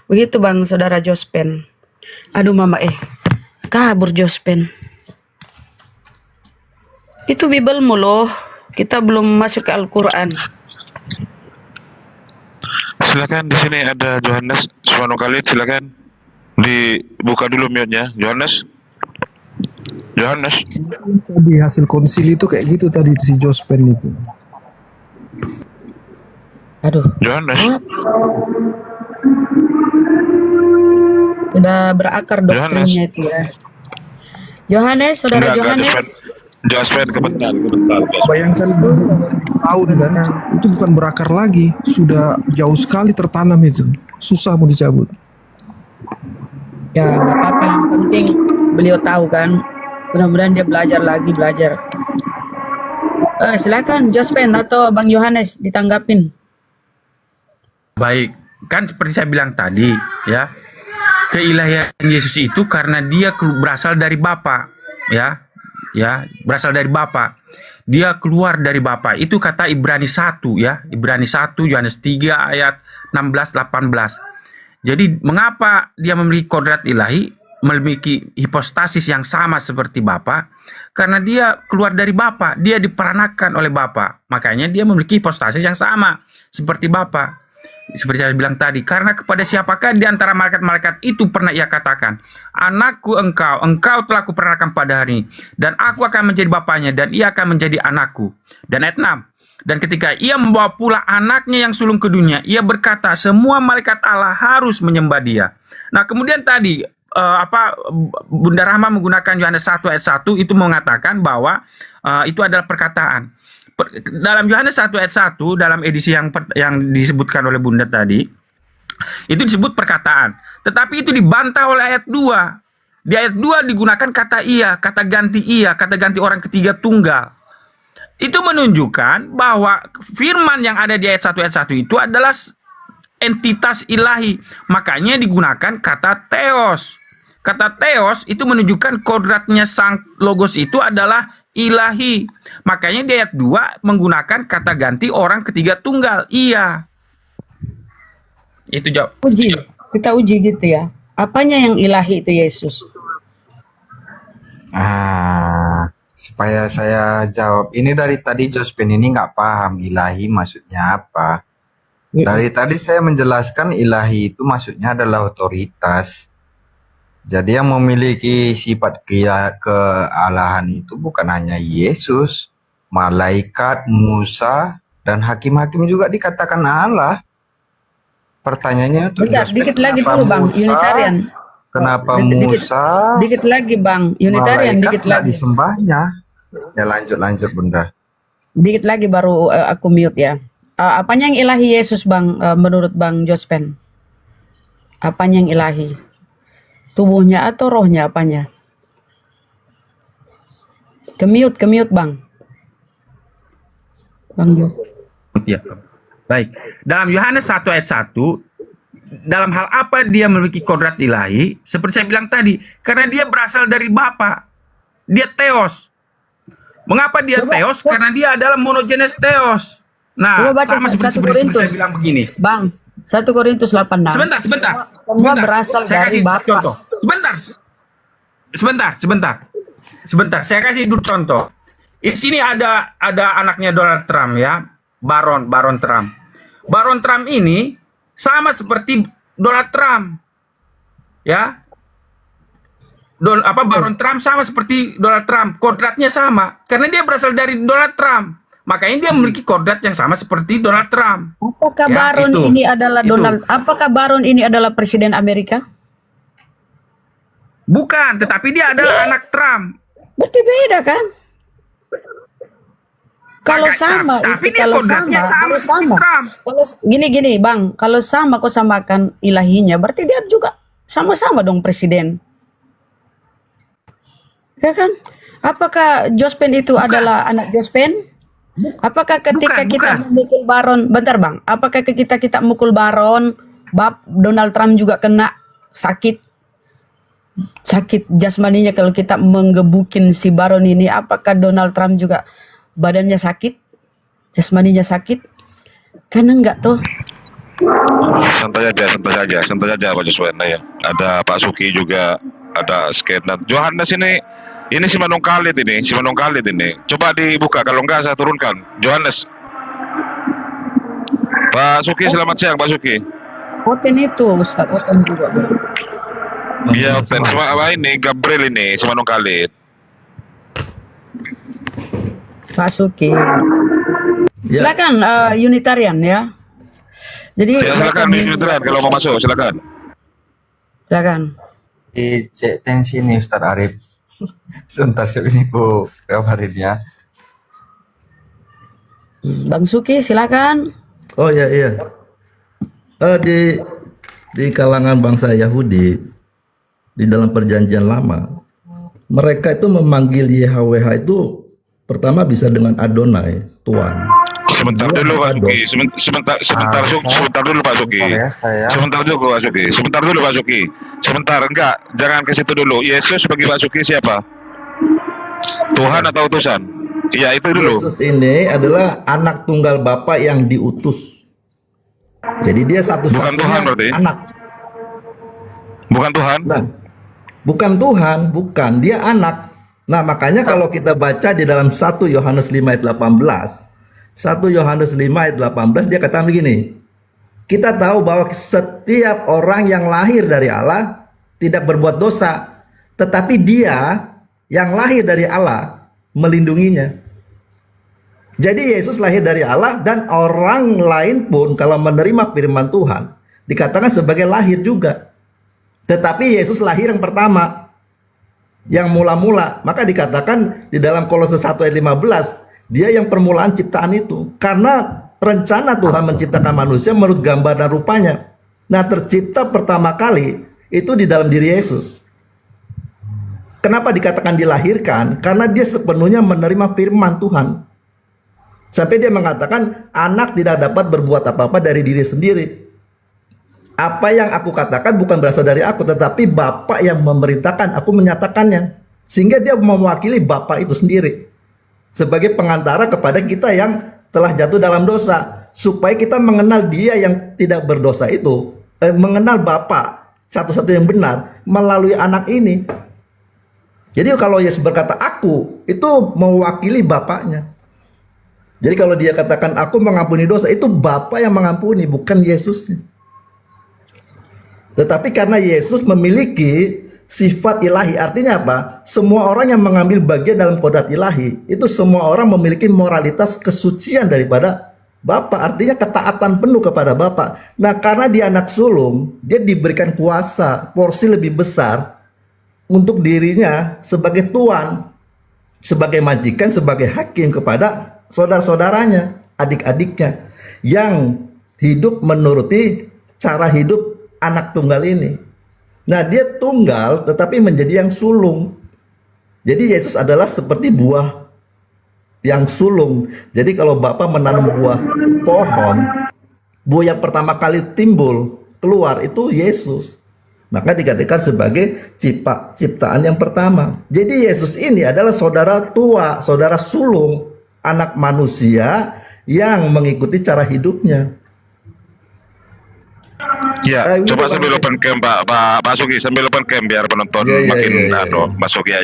Speaker 4: Begitu Bang, Saudara Jospen. Aduh Mama kabur Jospen. Itu Bibelmu loh. Kita belum masuk ke Al-Qur'an.
Speaker 1: Silakan, di sini ada Yohanes Subhanu Khalid, silakan dibuka dulu mute-nya. Yohanes.
Speaker 8: Di hasil konsili itu kayak gitu tadi si Jospen itu.
Speaker 4: Aduh.
Speaker 1: Yohanes.
Speaker 4: Sudah berakar doktrinnya itu ya. Yohanes, Saudara Yohanes.
Speaker 1: Jospen kebetulan.
Speaker 8: Bayangkan 2000 tahun kan, itu bukan berakar lagi, sudah jauh sekali tertanam itu, susah mau dicabut.
Speaker 4: Ya nggak apa-apa, yang penting beliau tahu kan. Mudah-mudahan dia belajar. Silakan Jospen atau Bang Yohanes ditanggapin.
Speaker 2: Baik, kan seperti saya bilang tadi ya, keilahian Yesus itu karena dia berasal dari Bapa, ya, berasal dari Bapa. Dia keluar dari Bapa. Itu kata Ibrani 1 ya, Ibrani 1, Yohanes 3 ayat 16-18. Jadi mengapa dia memiliki kodrat ilahi, memiliki hipostasis yang sama seperti Bapa? Karena dia keluar dari Bapa, dia diperanakan oleh Bapa. Makanya dia memiliki hipostasis yang sama seperti Bapa. Seperti saya bilang tadi, karena kepada siapakah di antara malaikat-malaikat itu pernah ia katakan, anakku engkau telah kuperanakan pada hari ini, dan aku akan menjadi bapaknya, dan ia akan menjadi anakku. Dan ayat 6, dan ketika ia membawa pula anaknya yang sulung ke dunia, ia berkata, semua malaikat Allah harus menyembah dia. Nah kemudian tadi, Bunda Rahma menggunakan Yohanes 1 ayat 1, itu mengatakan bahwa itu adalah perkataan. Dalam Yohanes 1 ayat 1, dalam edisi yang disebutkan oleh Bunda tadi, itu disebut perkataan. Tetapi itu dibantah oleh ayat 2. Di ayat 2 digunakan kata ia, kata ganti orang ketiga tunggal. Itu menunjukkan bahwa firman yang ada di ayat 1 itu adalah entitas ilahi. Makanya digunakan kata theos. Kata theos itu menunjukkan kodratnya sang logos itu adalah ilahi. Makanya di ayat 2 menggunakan kata ganti orang ketiga tunggal. Iya. Itu jawab.
Speaker 4: Kita uji gitu ya. Apanya yang ilahi itu Yesus?
Speaker 3: Supaya saya jawab. Ini dari tadi Jospen ini nggak paham ilahi maksudnya apa. Dari tadi saya menjelaskan ilahi itu maksudnya adalah otoritas. Jadi yang memiliki sifat kealahan itu bukan hanya Yesus, malaikat, Musa, dan hakim-hakim juga dikatakan Allah. Pertanyaannya itu
Speaker 4: dikit lagi dulu Bang, Unitarian.
Speaker 3: Kenapa Musa?
Speaker 4: Dikit lagi Bang, Unitarian dikit lagi.
Speaker 3: Disembahnya. Ya lanjut Bunda.
Speaker 4: Dikit lagi baru aku mute ya. Apanya yang ilahi Yesus Bang, menurut Bang Jospen? Apanya yang ilahi? Tubuhnya atau rohnya apanya? Kemute Bang. Bang Jo.
Speaker 2: Ya. Baik. Dalam Yohanes 1 ayat 1, dalam hal apa dia memiliki kodrat ilahi? Seperti saya bilang tadi, karena dia berasal dari Bapa. Dia theos. Mengapa dia theos? Karena dia adalah monogenes theos. Nah, sama seperti saya bilang begini.
Speaker 4: Bang, 1 Korintus 8:6.
Speaker 2: Sebentar.
Speaker 4: Semua berasal
Speaker 2: saya
Speaker 4: dari
Speaker 2: kasih
Speaker 4: Bapa.
Speaker 2: contoh. Sebentar. Saya kasih dulu contoh. Di sini ada anaknya Donald Trump ya, Baron Trump. Baron Trump ini sama seperti Donald Trump. Ya. Baron Trump sama seperti Donald Trump, kodratnya sama karena dia berasal dari Donald Trump. Makanya dia memiliki kodrat yang sama seperti Donald Trump.
Speaker 4: Apakah
Speaker 2: Ya,
Speaker 4: Baron
Speaker 2: itu.
Speaker 4: ini adalah apakah Baron ini adalah presiden Amerika?
Speaker 2: Bukan, tetapi dia adalah anak Trump.
Speaker 4: Berarti beda kan? Kalau
Speaker 2: Agak,
Speaker 4: sama
Speaker 2: tapi
Speaker 4: itu
Speaker 2: dia
Speaker 4: kalau
Speaker 2: kodratnya
Speaker 4: sama,
Speaker 2: sama
Speaker 4: kalau
Speaker 2: seperti
Speaker 4: sama.
Speaker 2: Trump.
Speaker 4: Kalau gini Bang, kalau sama kau samakan ilahinya, berarti dia juga sama-sama dong presiden. Ya kan? Apakah Jospin itu adalah anak Jospin? Apakah ketika kita memukul Baron, bentar Bang, apakah kita mukul Baron, Donald Trump juga kena sakit jasmaninya kalau kita menggebukin si Baron ini? Apakah Donald Trump juga badannya sakit, jasmaninya sakit? Karena enggak tuh.
Speaker 1: Santai aja Pak Joshua. Ya. Ada Pak Suki juga, ada scanner. Johannes ini si Manung Khalid ini. Coba dibuka, kalau enggak saya turunkan. Johannes. Pak Suki, selamat siang Pak Suki.
Speaker 4: Oten itu Ustaz, Oten juga.
Speaker 1: Iya, Oten. Semua ini Gabriel ini, si Manung Khalid.
Speaker 4: Pak Suki.
Speaker 10: Ya.
Speaker 4: Silakan Unitarian ya. Jadi
Speaker 1: Ya silakan Unitarian kalau mau masuk, silakan.
Speaker 4: silakan.
Speaker 3: Cek tensi nih Ustaz Arif. Sebentar ini ku kabarin ya.
Speaker 4: Bang Suki silakan.
Speaker 10: Oh ya iya. Di kalangan bangsa Yahudi di dalam perjanjian lama, mereka itu memanggil YHWH itu pertama bisa dengan Adonai, Tuhan.
Speaker 1: Sebentar dulu Pak Suki, sebentar dulu Pak Suki. Sebentar dulu Pak Suki. Sebentar, enggak, jangan ke situ dulu. Yesus bagi Pak Suki siapa? Tuhan atau utusan? Iya, itu dulu.
Speaker 10: Yesus ini adalah anak tunggal Bapa yang diutus. Jadi dia
Speaker 1: Bukan Tuhan berarti?
Speaker 10: satu-satunya anak.
Speaker 1: Bukan Tuhan?
Speaker 10: Nah, bukan Tuhan, bukan, dia anak. Nah, makanya kalau kita baca di dalam 1 Yohanes 5 ayat 18, 1 Yohanes 5 ayat 18 dia katakan begini. Kita tahu bahwa setiap orang yang lahir dari Allah tidak berbuat dosa, tetapi dia yang lahir dari Allah melindunginya. Jadi Yesus lahir dari Allah dan orang lain pun kalau menerima firman Tuhan dikatakan sebagai lahir juga. Tetapi Yesus lahir yang pertama, yang mula-mula. Maka dikatakan di dalam Kolose 1 ayat 15, dia yang permulaan ciptaan itu. Karena rencana Tuhan menciptakan manusia menurut gambar dan rupanya. Nah, tercipta pertama kali itu di dalam diri Yesus. Kenapa dikatakan dilahirkan? Karena dia sepenuhnya menerima firman Tuhan. Sampai dia mengatakan anak tidak dapat berbuat apa-apa dari diri sendiri. Apa yang aku katakan bukan berasal dari aku, tetapi Bapa yang memerintahkan aku menyatakannya. Sehingga dia mewakili Bapa itu sendiri sebagai pengantara kepada kita yang telah jatuh dalam dosa, supaya kita mengenal dia yang tidak berdosa itu, mengenal Bapa satu-satu yang benar melalui anak ini. Jadi kalau Yesus berkata aku, itu mewakili Bapaknya. Jadi kalau dia katakan aku mengampuni dosa, itu Bapa yang mengampuni, bukan Yesusnya. Tetapi karena Yesus memiliki sifat ilahi, artinya apa? Semua orang yang mengambil bagian dalam kodrat ilahi, itu semua orang memiliki moralitas kesucian daripada Bapa, artinya ketaatan penuh kepada Bapa. Nah, karena dia anak sulung, dia diberikan kuasa, porsi lebih besar untuk dirinya sebagai tuan, sebagai majikan, sebagai hakim kepada saudara-saudaranya, adik-adiknya yang hidup menuruti cara hidup anak tunggal ini. Nah, dia tunggal tetapi menjadi yang sulung. Jadi Yesus adalah seperti buah yang sulung. Jadi kalau Bapa menanam buah pohon, buah yang pertama kali timbul keluar itu Yesus. Maka dikatakan sebagai ciptaan yang pertama. Jadi Yesus ini adalah saudara tua, saudara sulung anak manusia yang mengikuti cara hidupnya.
Speaker 1: Ya, coba sambil open cam Pak Suki, sambil open cam biar penonton makin masuk ya.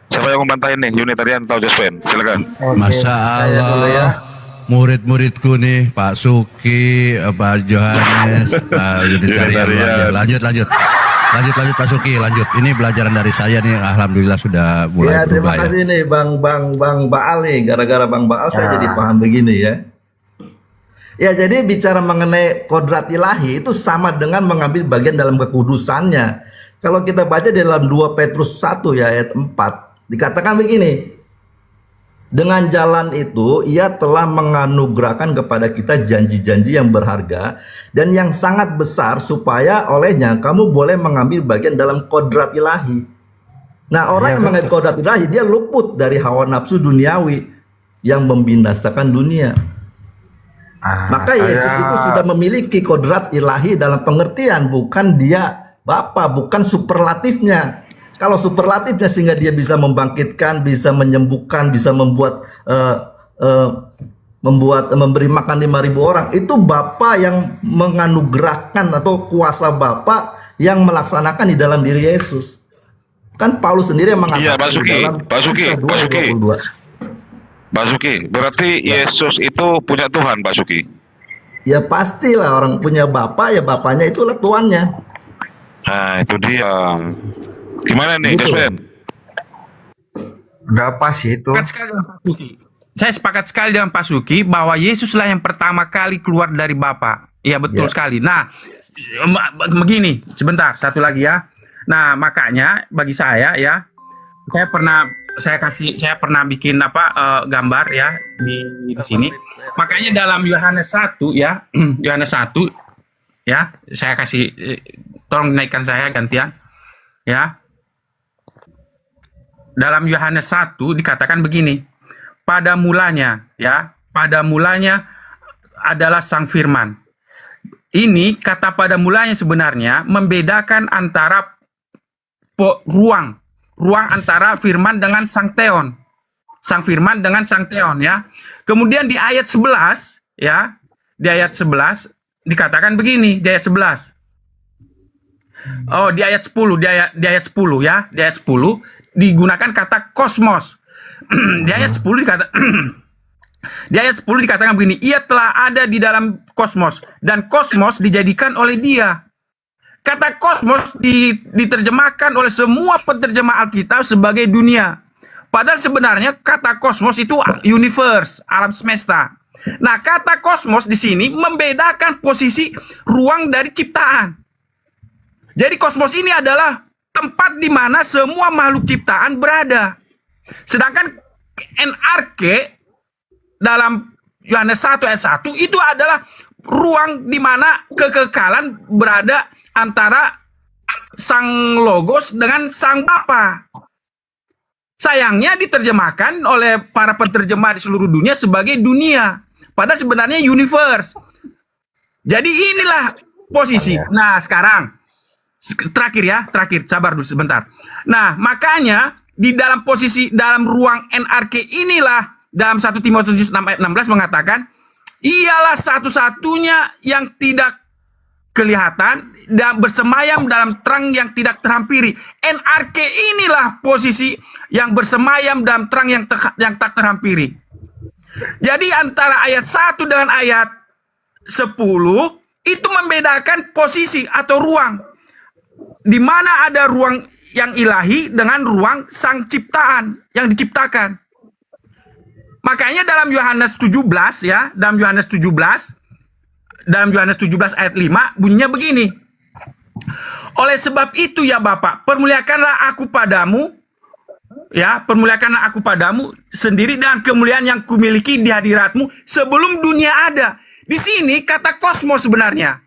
Speaker 1: Siapa yang membantah ini? Unitarian atau Jospin? Silakan.
Speaker 11: Masya Allah, murid-muridku nih, Pak Suki, Pak Johannes, Pak Unitarian. Lanjut. Lanjut Pak Suki, lanjut. Ini pelajaran dari saya nih, alhamdulillah sudah mulai
Speaker 10: Ya, terima
Speaker 11: berubah ya.
Speaker 10: kasih nih Bang Baal nih. Gara-gara Bang Baal saya jadi paham begini ya. Ya, jadi bicara mengenai kodrat ilahi itu sama dengan mengambil bagian dalam kekudusannya. Kalau kita baca di dalam 2 Petrus 1 ya ayat 4, dikatakan begini. Dengan jalan itu ia telah menganugerahkan kepada kita janji-janji yang berharga dan yang sangat besar supaya olehnya kamu boleh mengambil bagian dalam kodrat ilahi. Nah, orang yang mengambil kodrat ilahi dia luput dari hawa nafsu duniawi yang membinasakan dunia. Maka Yesus itu sudah memiliki kodrat ilahi dalam pengertian bukan dia Bapa, bukan superlatifnya. Kalau superlatifnya sehingga dia bisa membangkitkan, bisa menyembuhkan, bisa memberi makan 5.000 orang, itu Bapa yang menganugerahkan atau kuasa Bapa yang melaksanakan di dalam diri Yesus. Kan Paulus sendiri yang mengatakan
Speaker 1: Pak Suki, berarti Yesus itu punya Tuhan, Pak Suki?
Speaker 10: Ya pastilah, orang punya Bapa ya Bapaknya itulah Tuannya.
Speaker 1: Nah, itu dia. Gimana nih,
Speaker 10: Gitu.
Speaker 1: Jospin?
Speaker 3: Udah pas itu.
Speaker 2: Sepakat sekali dengan Pak Suki. Saya sepakat sekali dengan Pak Suki bahwa Yesuslah yang pertama kali keluar dari Bapa. Iya betul sekali. Nah, begini, sebentar, satu lagi ya. Nah, makanya bagi saya ya, saya pernah bikin gambar ya di sini. Makanya dalam Yohanes 1 ya, Yohanes 1 ya, saya kasih tolong naikkan saya gantian ya. Dalam Yohanes 1 dikatakan begini, pada mulanya adalah Sang Firman. Ini kata pada mulanya sebenarnya membedakan antara ruang antara Firman dengan Sang Theon. Sang Firman dengan Sang Theon ya. Kemudian di ayat 11 ya, di ayat 11 dikatakan begini, di ayat 11. Oh, di ayat 10, di ayat 10 ya, di ayat 10 digunakan kata kosmos. Di ayat 10 di ayat 10 dikatakan begini, ia telah ada di dalam kosmos dan kosmos dijadikan oleh dia. Kata kosmos diterjemahkan oleh semua penerjemah Alkitab sebagai dunia. Padahal sebenarnya kata kosmos itu universe, alam semesta. Nah, kata kosmos di sini membedakan posisi ruang dari ciptaan. Jadi kosmos ini adalah tempat di mana semua makhluk ciptaan berada. Sedangkan NRK dalam Yohanes 1 ayat 1 itu adalah ruang di mana kekekalan berada antara Sang Logos dengan Sang Bapa. Sayangnya diterjemahkan oleh para penerjemah di seluruh dunia sebagai dunia. Padahal sebenarnya universe. Jadi inilah posisi. Nah, sekarang terakhir, sabar dulu sebentar. Nah, makanya di dalam posisi dalam ruang NRK inilah dalam 1 Timotius 6 ayat 16 mengatakan, ialah satu-satunya yang tidak kelihatan dan bersemayam dalam terang yang tidak terhampiri. NRK inilah posisi yang bersemayam dalam terang yang tak terhampiri. Jadi antara ayat 1 dengan ayat 10 itu membedakan posisi atau ruang. Di mana ada ruang yang ilahi dengan ruang sang ciptaan yang diciptakan. Makanya dalam Yohanes 17 ya, dalam Yohanes 17 ayat 5 bunyinya begini. Oleh sebab itu ya Bapa, permuliakanlah aku padamu sendiri dengan kemuliaan yang kumiliki di hadiratmu sebelum dunia ada. Di sini kata kosmos sebenarnya.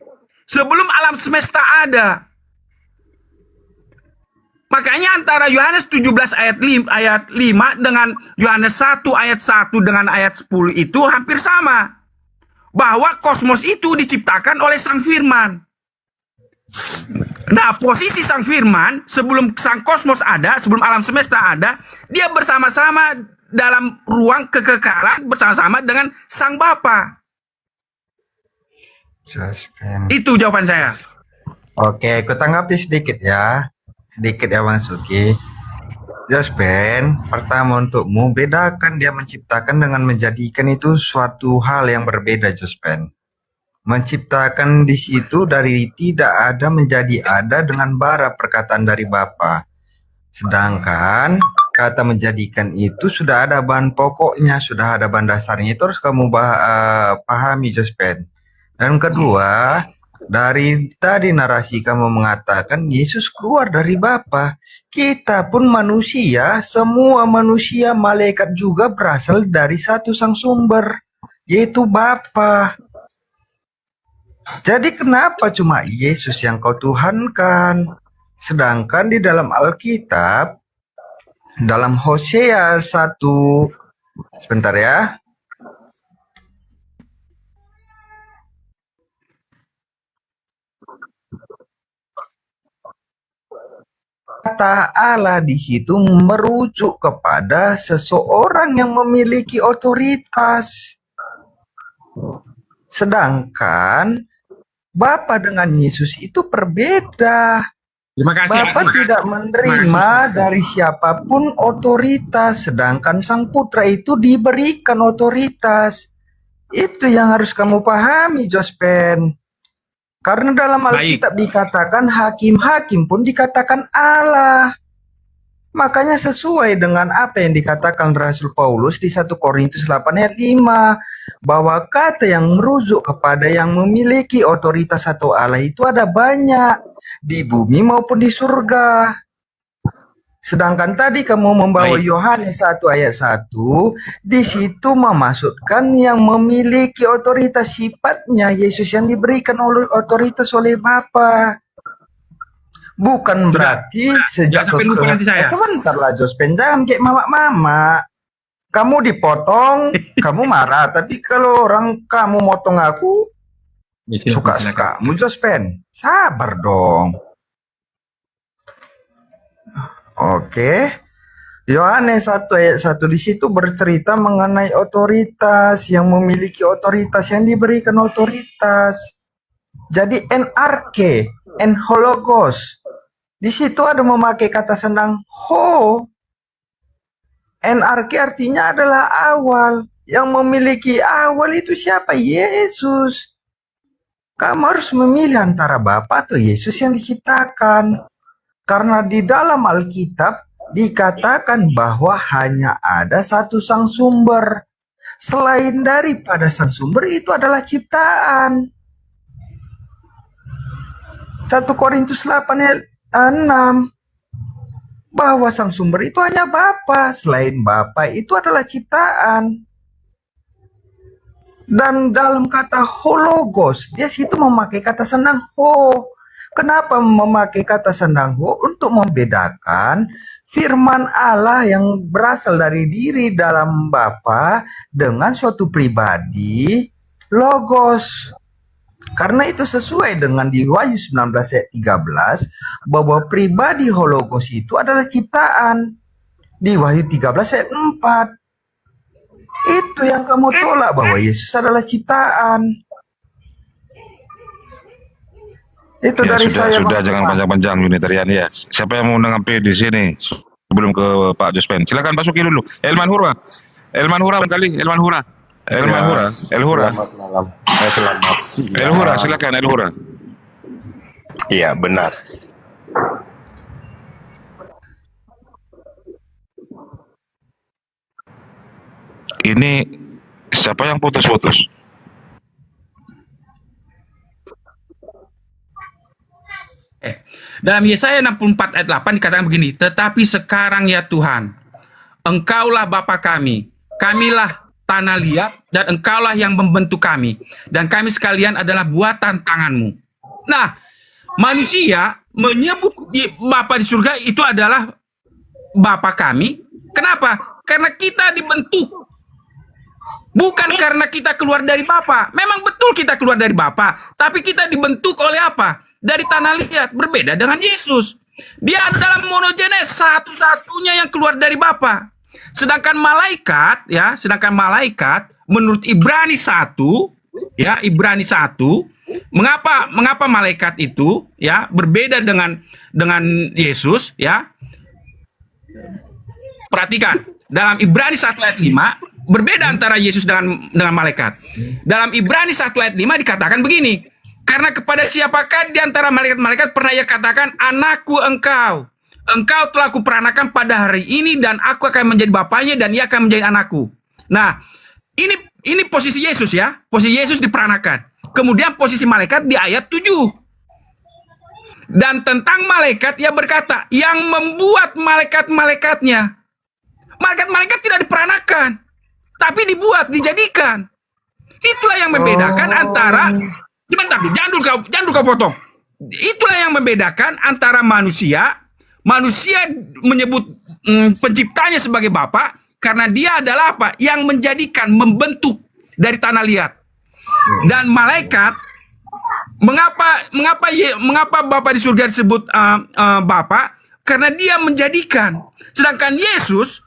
Speaker 2: Sebelum alam semesta ada. Makanya antara Yohanes 17 ayat 5 dengan Yohanes 1 ayat 1 dengan ayat 10 itu hampir sama. Bahwa kosmos itu diciptakan oleh Sang Firman. Nah, posisi Sang Firman sebelum Sang Kosmos ada, sebelum alam semesta ada, dia bersama-sama dalam ruang kekekalan bersama-sama dengan Sang Bapa. Itu jawaban saya.
Speaker 3: Oke, aku tanggapi sedikit ya Bang Suki. Jospen, pertama untukmu, bedakan dia menciptakan dengan menjadikan itu suatu hal yang berbeda, Jospen. Menciptakan di situ dari tidak ada menjadi ada dengan bara perkataan dari Bapa. Sedangkan kata menjadikan itu sudah ada bahan pokoknya, sudah ada bahan dasarnya. Itu harus kamu pahami, Jospen. Dan kedua, dari tadi narasi kamu mengatakan Yesus keluar dari Bapa. Kita pun manusia, semua manusia, malaikat juga berasal dari satu sang sumber, yaitu Bapa. Jadi kenapa cuma Yesus yang kau tuhankan? Sedangkan di dalam Alkitab, dalam Hosea 1, sebentar ya. Kata Allah di situ merujuk kepada seseorang yang memiliki otoritas. Sedangkan Bapa dengan Yesus itu berbeda.
Speaker 2: Terima kasih.
Speaker 3: Bapa tidak menerima dari siapapun otoritas, sedangkan Sang Putra itu diberikan otoritas. Itu yang harus kamu pahami, Jospen. Karena dalam Alkitab dikatakan hakim-hakim pun dikatakan Allah. Makanya sesuai dengan apa yang dikatakan Rasul Paulus di 1 Korintus 8 ayat 5. Bahwa kata yang merujuk kepada yang memiliki otoritas atau Allah itu ada banyak. Di bumi maupun di surga. Sedangkan tadi kamu membawa Yohanes 1 ayat 1. Di situ memasukkan yang memiliki otoritas sifatnya. Yesus yang diberikan otoritas oleh Bapa. Bukan berarti sejak sebentarlah Jospen, jangan kayak mama-mama. Kamu dipotong, kamu marah. Tapi kalau orang kamu motong aku, suka-sukamu Jospen. Sabar dong. Oke. Yohanes 1 ayat 1 di situ bercerita mengenai otoritas, yang memiliki otoritas, yang diberikan otoritas. Jadi NRK, enhologos. Di situ ada memakai kata sendang ho. NRK artinya adalah awal. Yang memiliki awal itu siapa? Yesus. Kamu harus memilih antara Bapa atau Yesus yang diciptakan. Karena di dalam Alkitab dikatakan bahwa hanya ada satu sang sumber. Selain daripada sang sumber itu adalah ciptaan. 1 Korintus 8 ayat 6, bahwa sang sumber itu hanya Bapa, selain Bapa itu adalah ciptaan. Dan dalam kata hologos, dia situ memakai kata sendang ho. Kenapa memakai kata sendang ho? Untuk membedakan firman Allah yang berasal dari diri dalam Bapa dengan suatu pribadi logos. Karena itu sesuai dengan di Wahyu 19 ayat 13 bahwa pribadi hologos itu adalah ciptaan. Di Wahyu 13 ayat 4. Itu yang kamu tolak, bahwa Yesus adalah ciptaan. Itu
Speaker 1: Ya,
Speaker 3: dari
Speaker 1: sudah,
Speaker 3: saya.
Speaker 1: sudah, jangan panjang-panjang Unitarian ya. Siapa yang mau menanggapi di sini sebelum ke Pak Jospen? Silakan Pak Suki dulu. Elman Hura. Elman Hura kali. Elman Hura. Elman Hura. El Hura.
Speaker 12: Selamat malam. Selamat siang.
Speaker 1: El Hura, silakan El Hura.
Speaker 12: Iya, benar.
Speaker 1: Ini siapa yang putus-putus?
Speaker 2: Dalam Yesaya 64 ayat 8 dikatakan begini, tetapi sekarang ya Tuhan, Engkaulah Bapa kami, kamilah tanah liat, dan Engkaulah yang membentuk kami, dan kami sekalian adalah buatan tanganmu. Nah, manusia menyebut Bapa di surga itu adalah Bapa kami. Kenapa? Karena kita dibentuk. Bukan karena kita keluar dari Bapa. Memang betul kita keluar dari Bapa, tapi kita dibentuk oleh apa? Dari tanah liat, berbeda dengan Yesus. Dia adalah monogenes, satu-satunya yang keluar dari Bapa. Sedangkan malaikat, ya, menurut Ibrani 1, ya, Ibrani 1, mengapa malaikat itu, ya, berbeda dengan Yesus, ya? Perhatikan, dalam Ibrani 1 ayat 5, berbeda antara Yesus dengan malaikat. Dalam Ibrani 1 ayat 5 dikatakan begini, karena kepada siapakah di antara malaikat-malaikat pernah ia katakan, anakku engkau telah kuperanakan pada hari ini dan aku akan menjadi bapaknya dan ia akan menjadi anakku. Nah, ini posisi Yesus ya, posisi Yesus diperanakan. Kemudian posisi malaikat di ayat 7. Dan tentang malaikat ia berkata, yang membuat malaikat-malaikatnya. Malaikat-malaikat tidak diperanakan, tapi dibuat, dijadikan. Itulah yang membedakan antara, sebentar, jangan dulu kau potong. Itulah yang membedakan antara manusia menyebut penciptanya sebagai Bapa, karena dia adalah apa? Yang menjadikan, membentuk dari tanah liat. Dan malaikat, mengapa Bapa di surga disebut Bapa? Karena dia menjadikan. Sedangkan Yesus,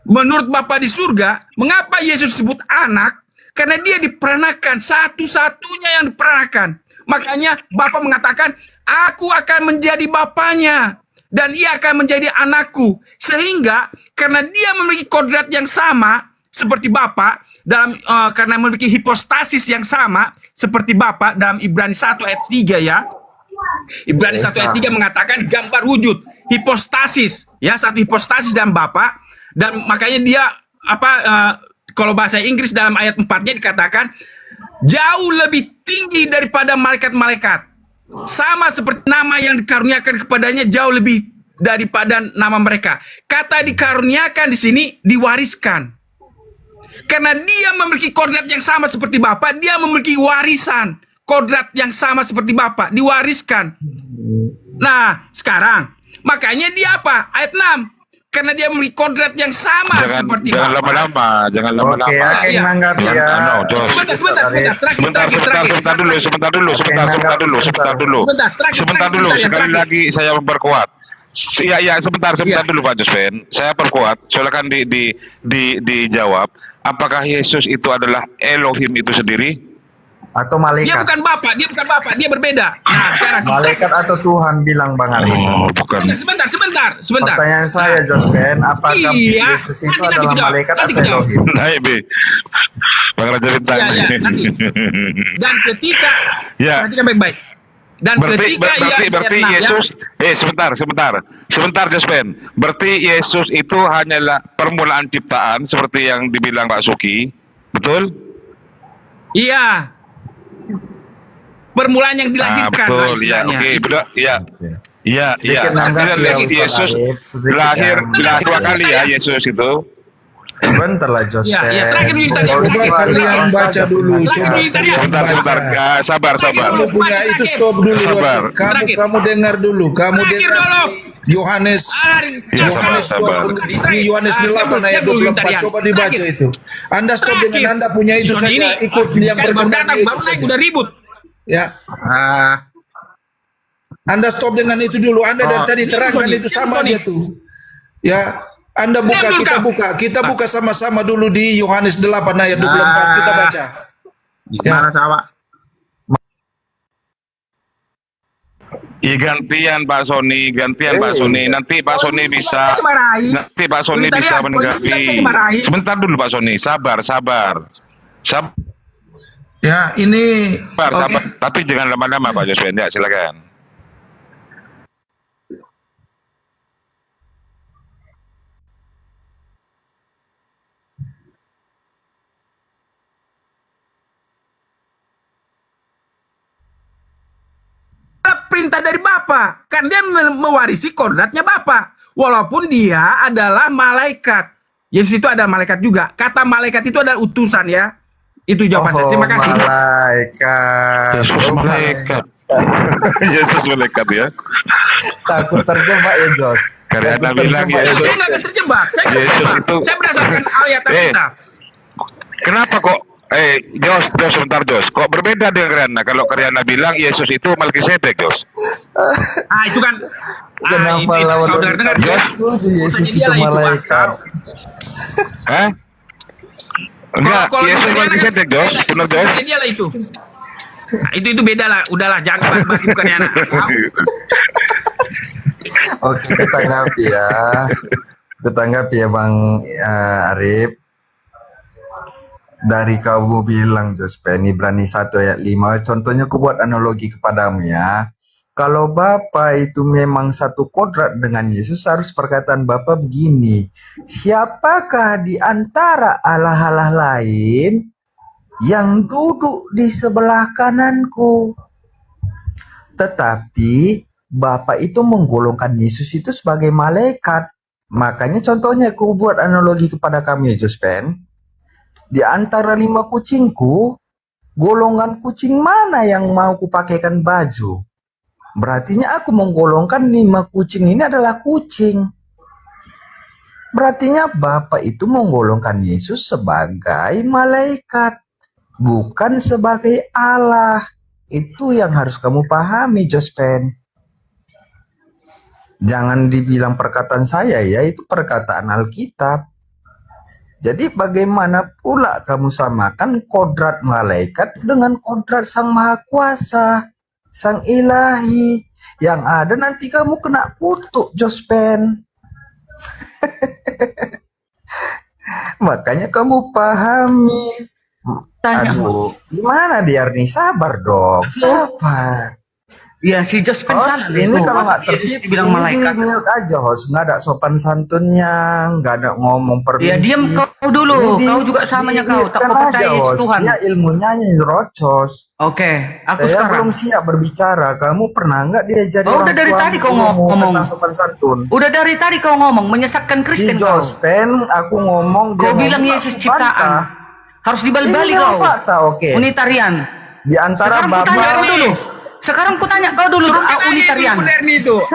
Speaker 2: menurut Bapa di surga, mengapa Yesus disebut anak? Karena dia diperanakan, satu-satunya yang diperanakan. Makanya Bapa mengatakan, aku akan menjadi Bapanya dan ia akan menjadi anakku. Sehingga karena dia memiliki kodrat yang sama seperti Bapa, karena memiliki hipostasis yang sama seperti Bapa, dalam Ibrani 1 ayat 3 ya. Ibrani 1 ayat 3 mengatakan gambar wujud, hipostasis ya, satu hipostasis dalam Bapa. Dan makanya dia kalau bahasa Inggris dalam ayat 4-nya dikatakan jauh lebih tinggi daripada malaikat-malaikat. Sama seperti nama yang dikaruniakan kepadanya jauh lebih daripada nama mereka. Kata dikaruniakan di sini diwariskan. Karena dia memiliki kodrat yang sama seperti Bapa, dia memiliki warisan kodrat yang sama seperti Bapa, diwariskan. Nah, sekarang makanya dia apa? Ayat 6. Karena dia memiliki kodrat yang sama seperti Bapa.
Speaker 1: Jangan lama-lama.
Speaker 3: Oke, menanggapi ya.
Speaker 1: Sebentar dulu. Sekali lagi saya memperkuat. Ya, sebentar dulu Pak Josven. Saya perkuat. Silakan dijawab. Apakah Yesus itu adalah Elohim itu sendiri?
Speaker 3: Atau malaikat?
Speaker 2: Dia bukan Bapa, dia berbeda. Nah, sekarang
Speaker 3: malaikat atau Tuhan bilang Bang Arif.
Speaker 1: Bukan.
Speaker 2: Sebentar.
Speaker 3: Pertanyaan saya, Josven, apakah Yesus itu adalah malaikat atau Elohim?
Speaker 1: Naik, B. Bang Raja Bintang.
Speaker 2: Nanti. Dan ketika perhatikan baik-baik. Dan
Speaker 1: berarti Yesus, sebentar Josven. Berarti Yesus itu hanyalah permulaan ciptaan seperti yang dibilang Pak Suki, betul?
Speaker 2: Iya. Permulaan yang dilahirkan.
Speaker 1: Betul, ya, oke, betul, ya. Iya. Yesus lahir dua kali ya, Yesus itu.
Speaker 3: Bentar lah Josven.
Speaker 2: Ya, terakhir
Speaker 7: Kalian baca dulu.
Speaker 1: Sebentar. Sabar.
Speaker 7: Kamu punya itu stop dulu. Kamu dengar dulu. Yohanes 8 ayat 24. Coba dibaca itu. Anda stop dengan Anda punya itu saja. Ikut yang berkata Yesus.
Speaker 2: Udah ribut.
Speaker 7: Ya. Anda stop dengan itu dulu. Anda dari tadi terangkan itu sama aja tuh. Ya. Anda buka, kita buka sama-sama dulu di Yohanes 8 ayat 24, kita baca.
Speaker 2: Ya.
Speaker 1: Iya, gantian Pak Sony. Nanti Pak Sony bisa menanggapi. Sebentar dulu Pak Sony, sabar.
Speaker 7: Ya, ini
Speaker 1: sabar. Tapi jangan lama-lama Pak Josven, ya silakan.
Speaker 2: Perintah dari Bapa, kan dia mewarisi kodratnya Bapa, walaupun dia adalah malaikat. Yesus itu adalah malaikat juga. Kata malaikat itu adalah utusan ya. Itu jawaban saya. Terima kasih.
Speaker 1: Yesus malaikat ya.
Speaker 3: Takut terjebak ya Jos.
Speaker 1: Karena bilang Yesus.
Speaker 2: Saya nggak terjebak. Saya berdasarkan ayat kita.
Speaker 1: Kenapa kok? Jos, sebentar Jos. Kok berbeda dengan Karyana? Kalau Karyana bilang Yesus itu Melkisedek, Jos.
Speaker 2: Itu kan.
Speaker 3: Kenapa lawan Jos tuh Yesus itu malaikat?
Speaker 1: Hah? Enggak, Yesus Melkisedek, Jos. Benar, Jos.
Speaker 2: Dialah itu. Itu beda lah. Udahlah, jangan bahas itu Karyana.
Speaker 3: Oke, kita tanggapi ya Bang Arif. Dari kamu bilang Jospen Ibrani 1 ayat 5, contohnya aku buat analogi kepadamu ya. Kalau Bapa itu memang satu kodrat dengan Yesus, harus perkataan Bapa begini, siapakah di antara Allah-Allah lain yang duduk di sebelah kananku? Tetapi Bapa itu menggolongkan Yesus itu sebagai malaikat. Makanya contohnya aku buat analogi kepada kami ya Jospen. Di antara 5 kucingku, golongan kucing mana yang mau kupakaikan baju? Berartinya aku menggolongkan 5 kucing ini adalah kucing. Berartinya Bapa itu menggolongkan Yesus sebagai malaikat, bukan sebagai Allah. Itu yang harus kamu pahami, Jospen. Jangan dibilang perkataan saya ya, itu perkataan Alkitab. Jadi bagaimana pula kamu samakan kodrat malaikat dengan kodrat Sang Maha Kuasa, Sang Ilahi. Yang ada nanti kamu kena kutuk, Jospen. Makanya kamu pahami. Aduh, gimana Diarni? Sabar dong, sabar.
Speaker 13: Ya si Jospen
Speaker 3: Host,
Speaker 13: salah
Speaker 3: ini
Speaker 13: itu.
Speaker 3: kalau nggak
Speaker 13: Yesus
Speaker 3: tertib,
Speaker 13: dibilang
Speaker 3: ini
Speaker 13: malaikat.
Speaker 3: di mute aja host, nggak ada sopan santunnya, nggak ada ngomong permisi.
Speaker 13: Ya diam kau dulu, kau juga samanya kau, tak kau percaya Yesus Tuhan.
Speaker 3: Dia ilmunya nyerocos.
Speaker 13: Oke, aku
Speaker 3: Saya
Speaker 13: sekarang.
Speaker 3: belum siap berbicara. Kamu pernah nggak diajari
Speaker 13: Oh,
Speaker 3: orang
Speaker 13: udah dari
Speaker 3: tua
Speaker 13: tadi kau ngomong.
Speaker 3: tentang sopan santun?
Speaker 13: Udah dari tadi kau ngomong menyesatkan
Speaker 3: Di
Speaker 13: Kristen kau.
Speaker 3: Jospen, aku ngomong.
Speaker 13: Kau
Speaker 3: dia
Speaker 13: bilang
Speaker 3: ngomong,
Speaker 13: Yesus
Speaker 3: aku
Speaker 13: ciptaan.
Speaker 3: bantah.
Speaker 13: Harus dibalik-balik
Speaker 3: Ini
Speaker 13: kau.
Speaker 3: memang fakta, oke.
Speaker 13: Unitarian.
Speaker 3: Di antara
Speaker 13: Sekarang ku tanya kau dulu. Sekarang ku tanya kau dulu, Unitarian.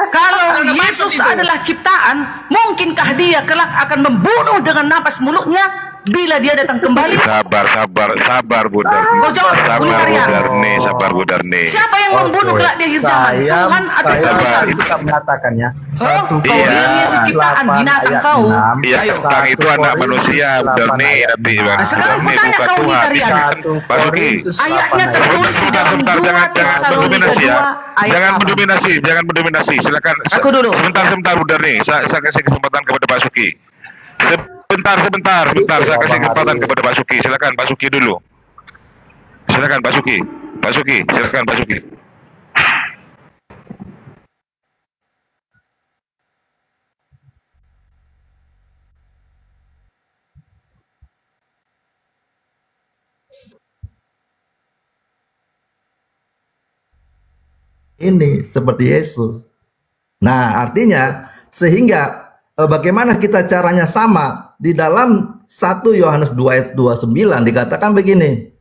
Speaker 13: Kalau Yesus adalah ciptaan, mungkinkah dia kelak akan membunuh dengan napas mulutnya bila dia datang kembali?
Speaker 1: Sabar Bu Darni.
Speaker 13: Kau jawab, Unitarian.
Speaker 1: Sabar Bu Darni.
Speaker 13: Siapa yang membunuh kelak di akhir zaman? Tuhan atau
Speaker 3: saya
Speaker 13: manusia?
Speaker 3: kita mengatakan ya.
Speaker 13: Kau bilang Yesus ciptaan, binatang kau.
Speaker 1: Iya, tentang itu anak manusia, Darni.
Speaker 13: Sekarang ku tanya kau Unitarian. Ayatnya tertulis di dalam 2 Tesalonika 2 ayat
Speaker 1: Jangan
Speaker 13: 8.
Speaker 1: mendominasi. Silakan.
Speaker 13: Aku dulu.
Speaker 1: Sebentar Bu Darni. Saya kasih kesempatan kepada Pak Suki. Sebentar. Saya kasih kesempatan kepada Pak Suki. Silakan Pak Suki dulu. Silakan Pak Suki. Silakan Pak Suki.
Speaker 10: Ini seperti Yesus. Nah, artinya sehingga bagaimana kita caranya sama di dalam 1 Yohanes 2 ayat 29 dikatakan begini.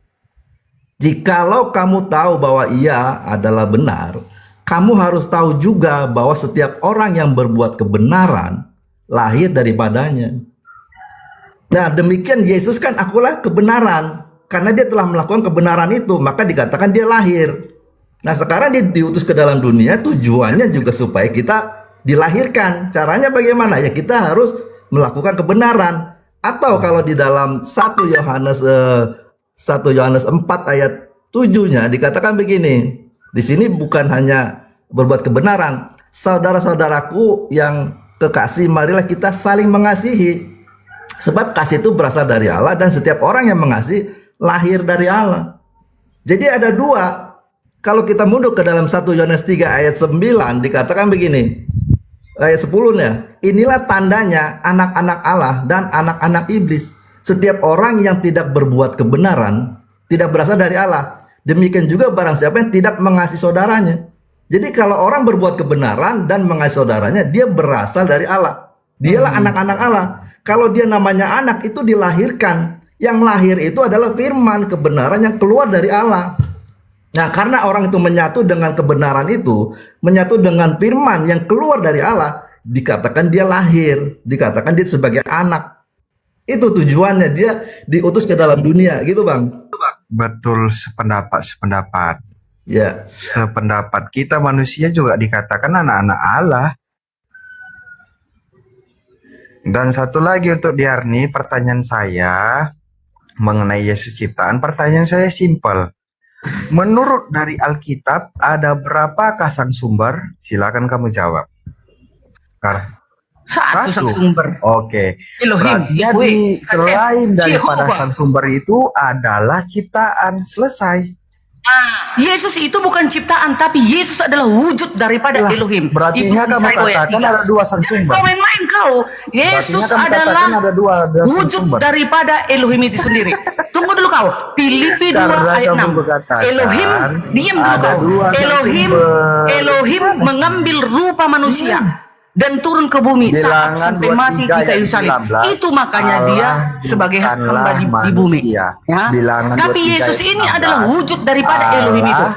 Speaker 10: Jikalau kamu tahu bahwa ia adalah benar, kamu harus tahu juga bahwa setiap orang yang berbuat kebenaran lahir daripadanya. Nah, demikian Yesus kan akulah kebenaran. Karena dia telah melakukan kebenaran itu, maka dikatakan dia lahir. Nah, sekarang dia diutus ke dalam dunia, tujuannya juga supaya kita dilahirkan. Caranya bagaimana? Ya kita harus melakukan kebenaran. Atau kalau di dalam 1 Yohanes 4 ayat 7-nya dikatakan begini. Di sini bukan hanya berbuat kebenaran. Saudara-saudaraku yang kekasih, marilah kita saling mengasihi. Sebab kasih itu berasal dari Allah dan setiap orang yang mengasihi lahir dari Allah. Jadi ada dua. Kalau kita mundur ke dalam 1 Yohanes 3 ayat 9 dikatakan begini. Ayat 10-nya, inilah tandanya anak-anak Allah dan anak-anak iblis. Setiap orang yang tidak berbuat kebenaran tidak berasal dari Allah. Demikian juga barang siapa yang tidak mengasihi saudaranya. Jadi kalau orang berbuat kebenaran dan mengasihi saudaranya, dia berasal dari Allah. Dialah anak-anak Allah. Kalau dia namanya anak itu dilahirkan. Yang lahir itu adalah firman kebenaran yang keluar dari Allah. Nah, karena orang itu menyatu dengan kebenaran itu, menyatu dengan firman yang keluar dari Allah, dikatakan dia lahir, dikatakan dia sebagai anak. Itu tujuannya, dia diutus ke dalam dunia, gitu Bang.
Speaker 3: Betul, sependapat.
Speaker 10: Ya.
Speaker 3: Sependapat. Kita manusia juga dikatakan anak-anak Allah. Dan satu lagi untuk Diarni, pertanyaan saya mengenai Yesus ciptaan, pertanyaan saya simpel. Menurut dari Alkitab, ada berapa sang sumber? Silakan kamu jawab.
Speaker 13: Satu sang sumber.
Speaker 3: Oke.
Speaker 13: Elohim,
Speaker 3: Berarti
Speaker 13: Yahweh,
Speaker 3: selain daripada
Speaker 13: Jehovah.
Speaker 3: sang sumber itu adalah ciptaan. Selesai.
Speaker 13: Yesus itu bukan ciptaan, tapi Yesus adalah wujud daripada Elohim.
Speaker 3: Berarti
Speaker 13: Itu
Speaker 3: kamu
Speaker 13: Yesaya
Speaker 3: katakan
Speaker 13: 3.
Speaker 3: ada dua sang sumber.
Speaker 13: Kau main-main kau. Yesus
Speaker 3: Berarti kamu
Speaker 13: adalah
Speaker 3: katakan ada dua sang
Speaker 13: wujud
Speaker 3: sumber.
Speaker 13: daripada Elohim itu sendiri. Tunggu dulu kau. Filipi 2
Speaker 3: Karena
Speaker 13: ayat
Speaker 3: kamu
Speaker 13: 6.
Speaker 3: berkatakan
Speaker 13: Elohim, diam dulu
Speaker 3: ada
Speaker 13: kau.
Speaker 3: dua sang
Speaker 13: Elohim,
Speaker 3: sumber.
Speaker 13: Elohim
Speaker 3: Gimana sih?
Speaker 13: mengambil rupa manusia. Dan turun ke bumi saat
Speaker 3: Bilangan
Speaker 13: sampai mati
Speaker 3: 23
Speaker 13: di kayu
Speaker 3: ayat
Speaker 13: salib.
Speaker 3: 19,
Speaker 13: Itu makanya dia
Speaker 3: Allah
Speaker 13: sebagai hamba
Speaker 3: bukanlah
Speaker 13: di bumi.
Speaker 3: manusia.
Speaker 13: Ya.
Speaker 3: Bilangan
Speaker 13: Tapi
Speaker 3: 23
Speaker 13: Yesus
Speaker 3: ayat
Speaker 13: ini
Speaker 3: 19,
Speaker 13: adalah wujud daripada Elohim itu.
Speaker 3: Allah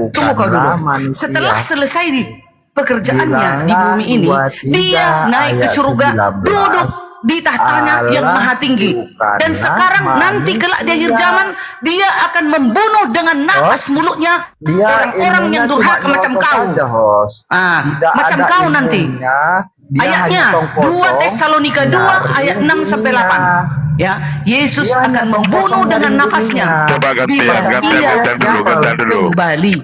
Speaker 13: Tunggu kau dulu.
Speaker 3: bukanlah manusia.
Speaker 13: Setelah selesai di pekerjaannya di
Speaker 3: Bilangan
Speaker 13: bumi ini,
Speaker 3: 23
Speaker 13: dia naik ke
Speaker 3: ayat
Speaker 13: surga,
Speaker 3: 19,
Speaker 13: duduk di tahtanya yang
Speaker 3: Allah
Speaker 13: maha tinggi. Dan
Speaker 3: bukanlah
Speaker 13: sekarang nanti kelak di akhir
Speaker 3: manusia.
Speaker 13: zaman, dia akan membunuh dengan napas mulutnya
Speaker 3: Dia
Speaker 13: orang-orang
Speaker 3: ilmunya
Speaker 13: yang durhaka
Speaker 3: cuma
Speaker 13: macam
Speaker 3: nyerocos
Speaker 13: kau.
Speaker 3: saja, host. Tidak
Speaker 13: Macam
Speaker 3: ada
Speaker 13: kau nanti.
Speaker 3: ilmunya. Dia
Speaker 13: Ayatnya
Speaker 3: hanya tong
Speaker 13: 2
Speaker 3: kosong,
Speaker 13: Tesalonika 2 ayat 6 sampai 8. Ya, Yesus
Speaker 3: Dia hanya
Speaker 13: akan
Speaker 3: tong
Speaker 13: membunuh
Speaker 3: kosong
Speaker 13: dengan
Speaker 3: dari
Speaker 13: napasnya.
Speaker 3: dirinya.
Speaker 1: Coba gantian,
Speaker 13: Bila
Speaker 1: gantian,
Speaker 13: ia
Speaker 1: gantian dulu.
Speaker 13: kembali.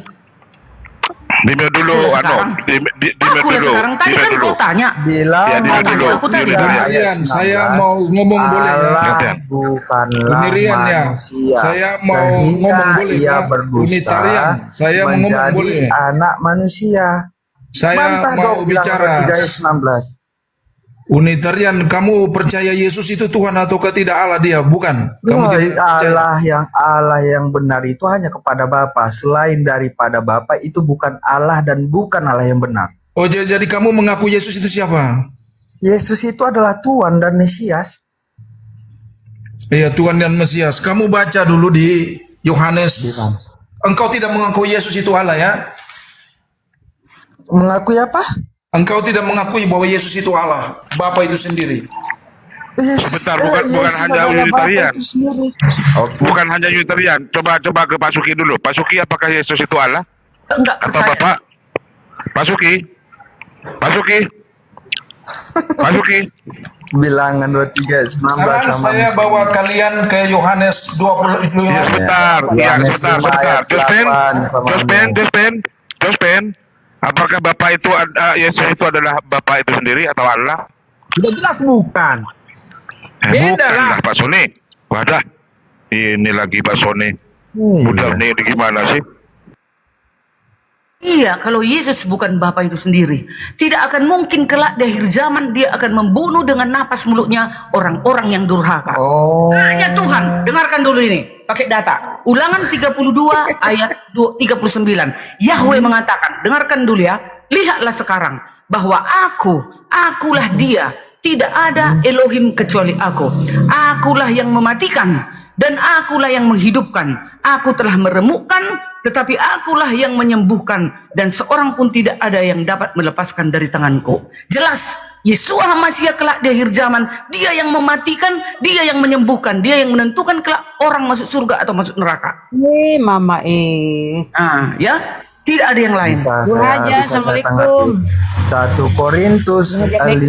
Speaker 1: Dimio dulu,
Speaker 13: Akulah
Speaker 1: ano,
Speaker 13: sekarang.
Speaker 1: Dimio
Speaker 13: Akulah
Speaker 1: dulu.
Speaker 13: sekarang. Tadi
Speaker 1: Dimio
Speaker 13: kan
Speaker 1: dulu.
Speaker 13: kau tanya.
Speaker 3: Bila
Speaker 1: Ya, dia
Speaker 13: tanya
Speaker 1: dulu.
Speaker 13: aku tadi.
Speaker 1: Dia dulu.
Speaker 8: Mirian, saya mau ngomong boleh ya?
Speaker 3: Allah bukanlah
Speaker 8: Mirian ya,
Speaker 3: manusia.
Speaker 8: saya mau
Speaker 3: Sehingga
Speaker 8: ngomong boleh
Speaker 3: ia
Speaker 8: ya?
Speaker 3: berdusta
Speaker 8: Unitarian, saya mau ngomong
Speaker 3: menjadi
Speaker 8: boleh.
Speaker 3: anak manusia.
Speaker 8: Saya
Speaker 3: Bantah
Speaker 8: mau
Speaker 3: dong bilang
Speaker 8: bicara.
Speaker 3: 3 ayat 19.
Speaker 8: Unitarian, kamu percaya Yesus itu Tuhan atau tidak Allah dia? Bukan. Kamu
Speaker 3: Wah,
Speaker 8: tidak percaya.
Speaker 3: Allah yang benar itu hanya kepada Bapa. Selain daripada Bapa itu bukan Allah dan bukan Allah yang benar.
Speaker 8: Oh, jadi kamu mengaku Yesus itu siapa?
Speaker 3: Yesus itu adalah Tuhan dan Mesias.
Speaker 8: Iya, Tuhan dan Mesias. Kamu baca dulu di Yohanes. Engkau tidak mengaku Yesus itu Allah ya?
Speaker 3: Mengakui apa?
Speaker 8: Engkau tidak mengakui bahwa Yesus itu Allah, Bapa itu sendiri.
Speaker 1: Sebentar, bukan hanya Unitarian. Bukan hanya Unitarian. Coba ke Pak Suki dulu. Pak Suki, apakah Yesus itu Allah?
Speaker 13: Enggak
Speaker 1: Atau
Speaker 13: percaya.
Speaker 1: Bapak? Pak Suki? Pak Suki? Pak Suki?
Speaker 3: Bilangan 23 ayat 19
Speaker 8: Sekarang
Speaker 3: sama
Speaker 8: saya bawa kalian ke Yohanes 20.
Speaker 1: Ya, sebentar. Ya,
Speaker 3: Yohanes
Speaker 1: sebentar.
Speaker 3: 5 ayat 8 sama
Speaker 1: Jospen. Apakah Bapak itu Yesus itu adalah Bapak itu sendiri atau Allah?
Speaker 6: Sudah jelas bukan. Beda
Speaker 1: Bukan
Speaker 6: lah.
Speaker 1: lah Pak Sony. Wadah. Ini lagi Pak Sony. Udah nih gimana sih?
Speaker 13: Iya, kalau Yesus bukan Bapa itu sendiri, tidak akan mungkin kelak di akhir zaman dia akan membunuh dengan napas mulutnya orang-orang yang durhaka. Ya Tuhan, dengarkan dulu ini, pakai data. Ulangan 32 ayat 39. Yahweh mengatakan, dengarkan dulu ya. Lihatlah sekarang bahwa akulah dia. Tidak ada Elohim kecuali aku. Akulah yang mematikan dan akulah yang menghidupkan. Aku telah meremukkan, tetapi akulah yang menyembuhkan, dan seorang pun tidak ada yang dapat melepaskan dari tanganku. Jelas, Yeshua HaMashiach kelak di akhir zaman, dia yang mematikan, dia yang menyembuhkan, dia yang menentukan kelak orang masuk surga atau masuk neraka.
Speaker 4: Mama
Speaker 13: Ya, tidak ada yang lain.
Speaker 3: Bisa saya tanggapi. 1 Korintus 15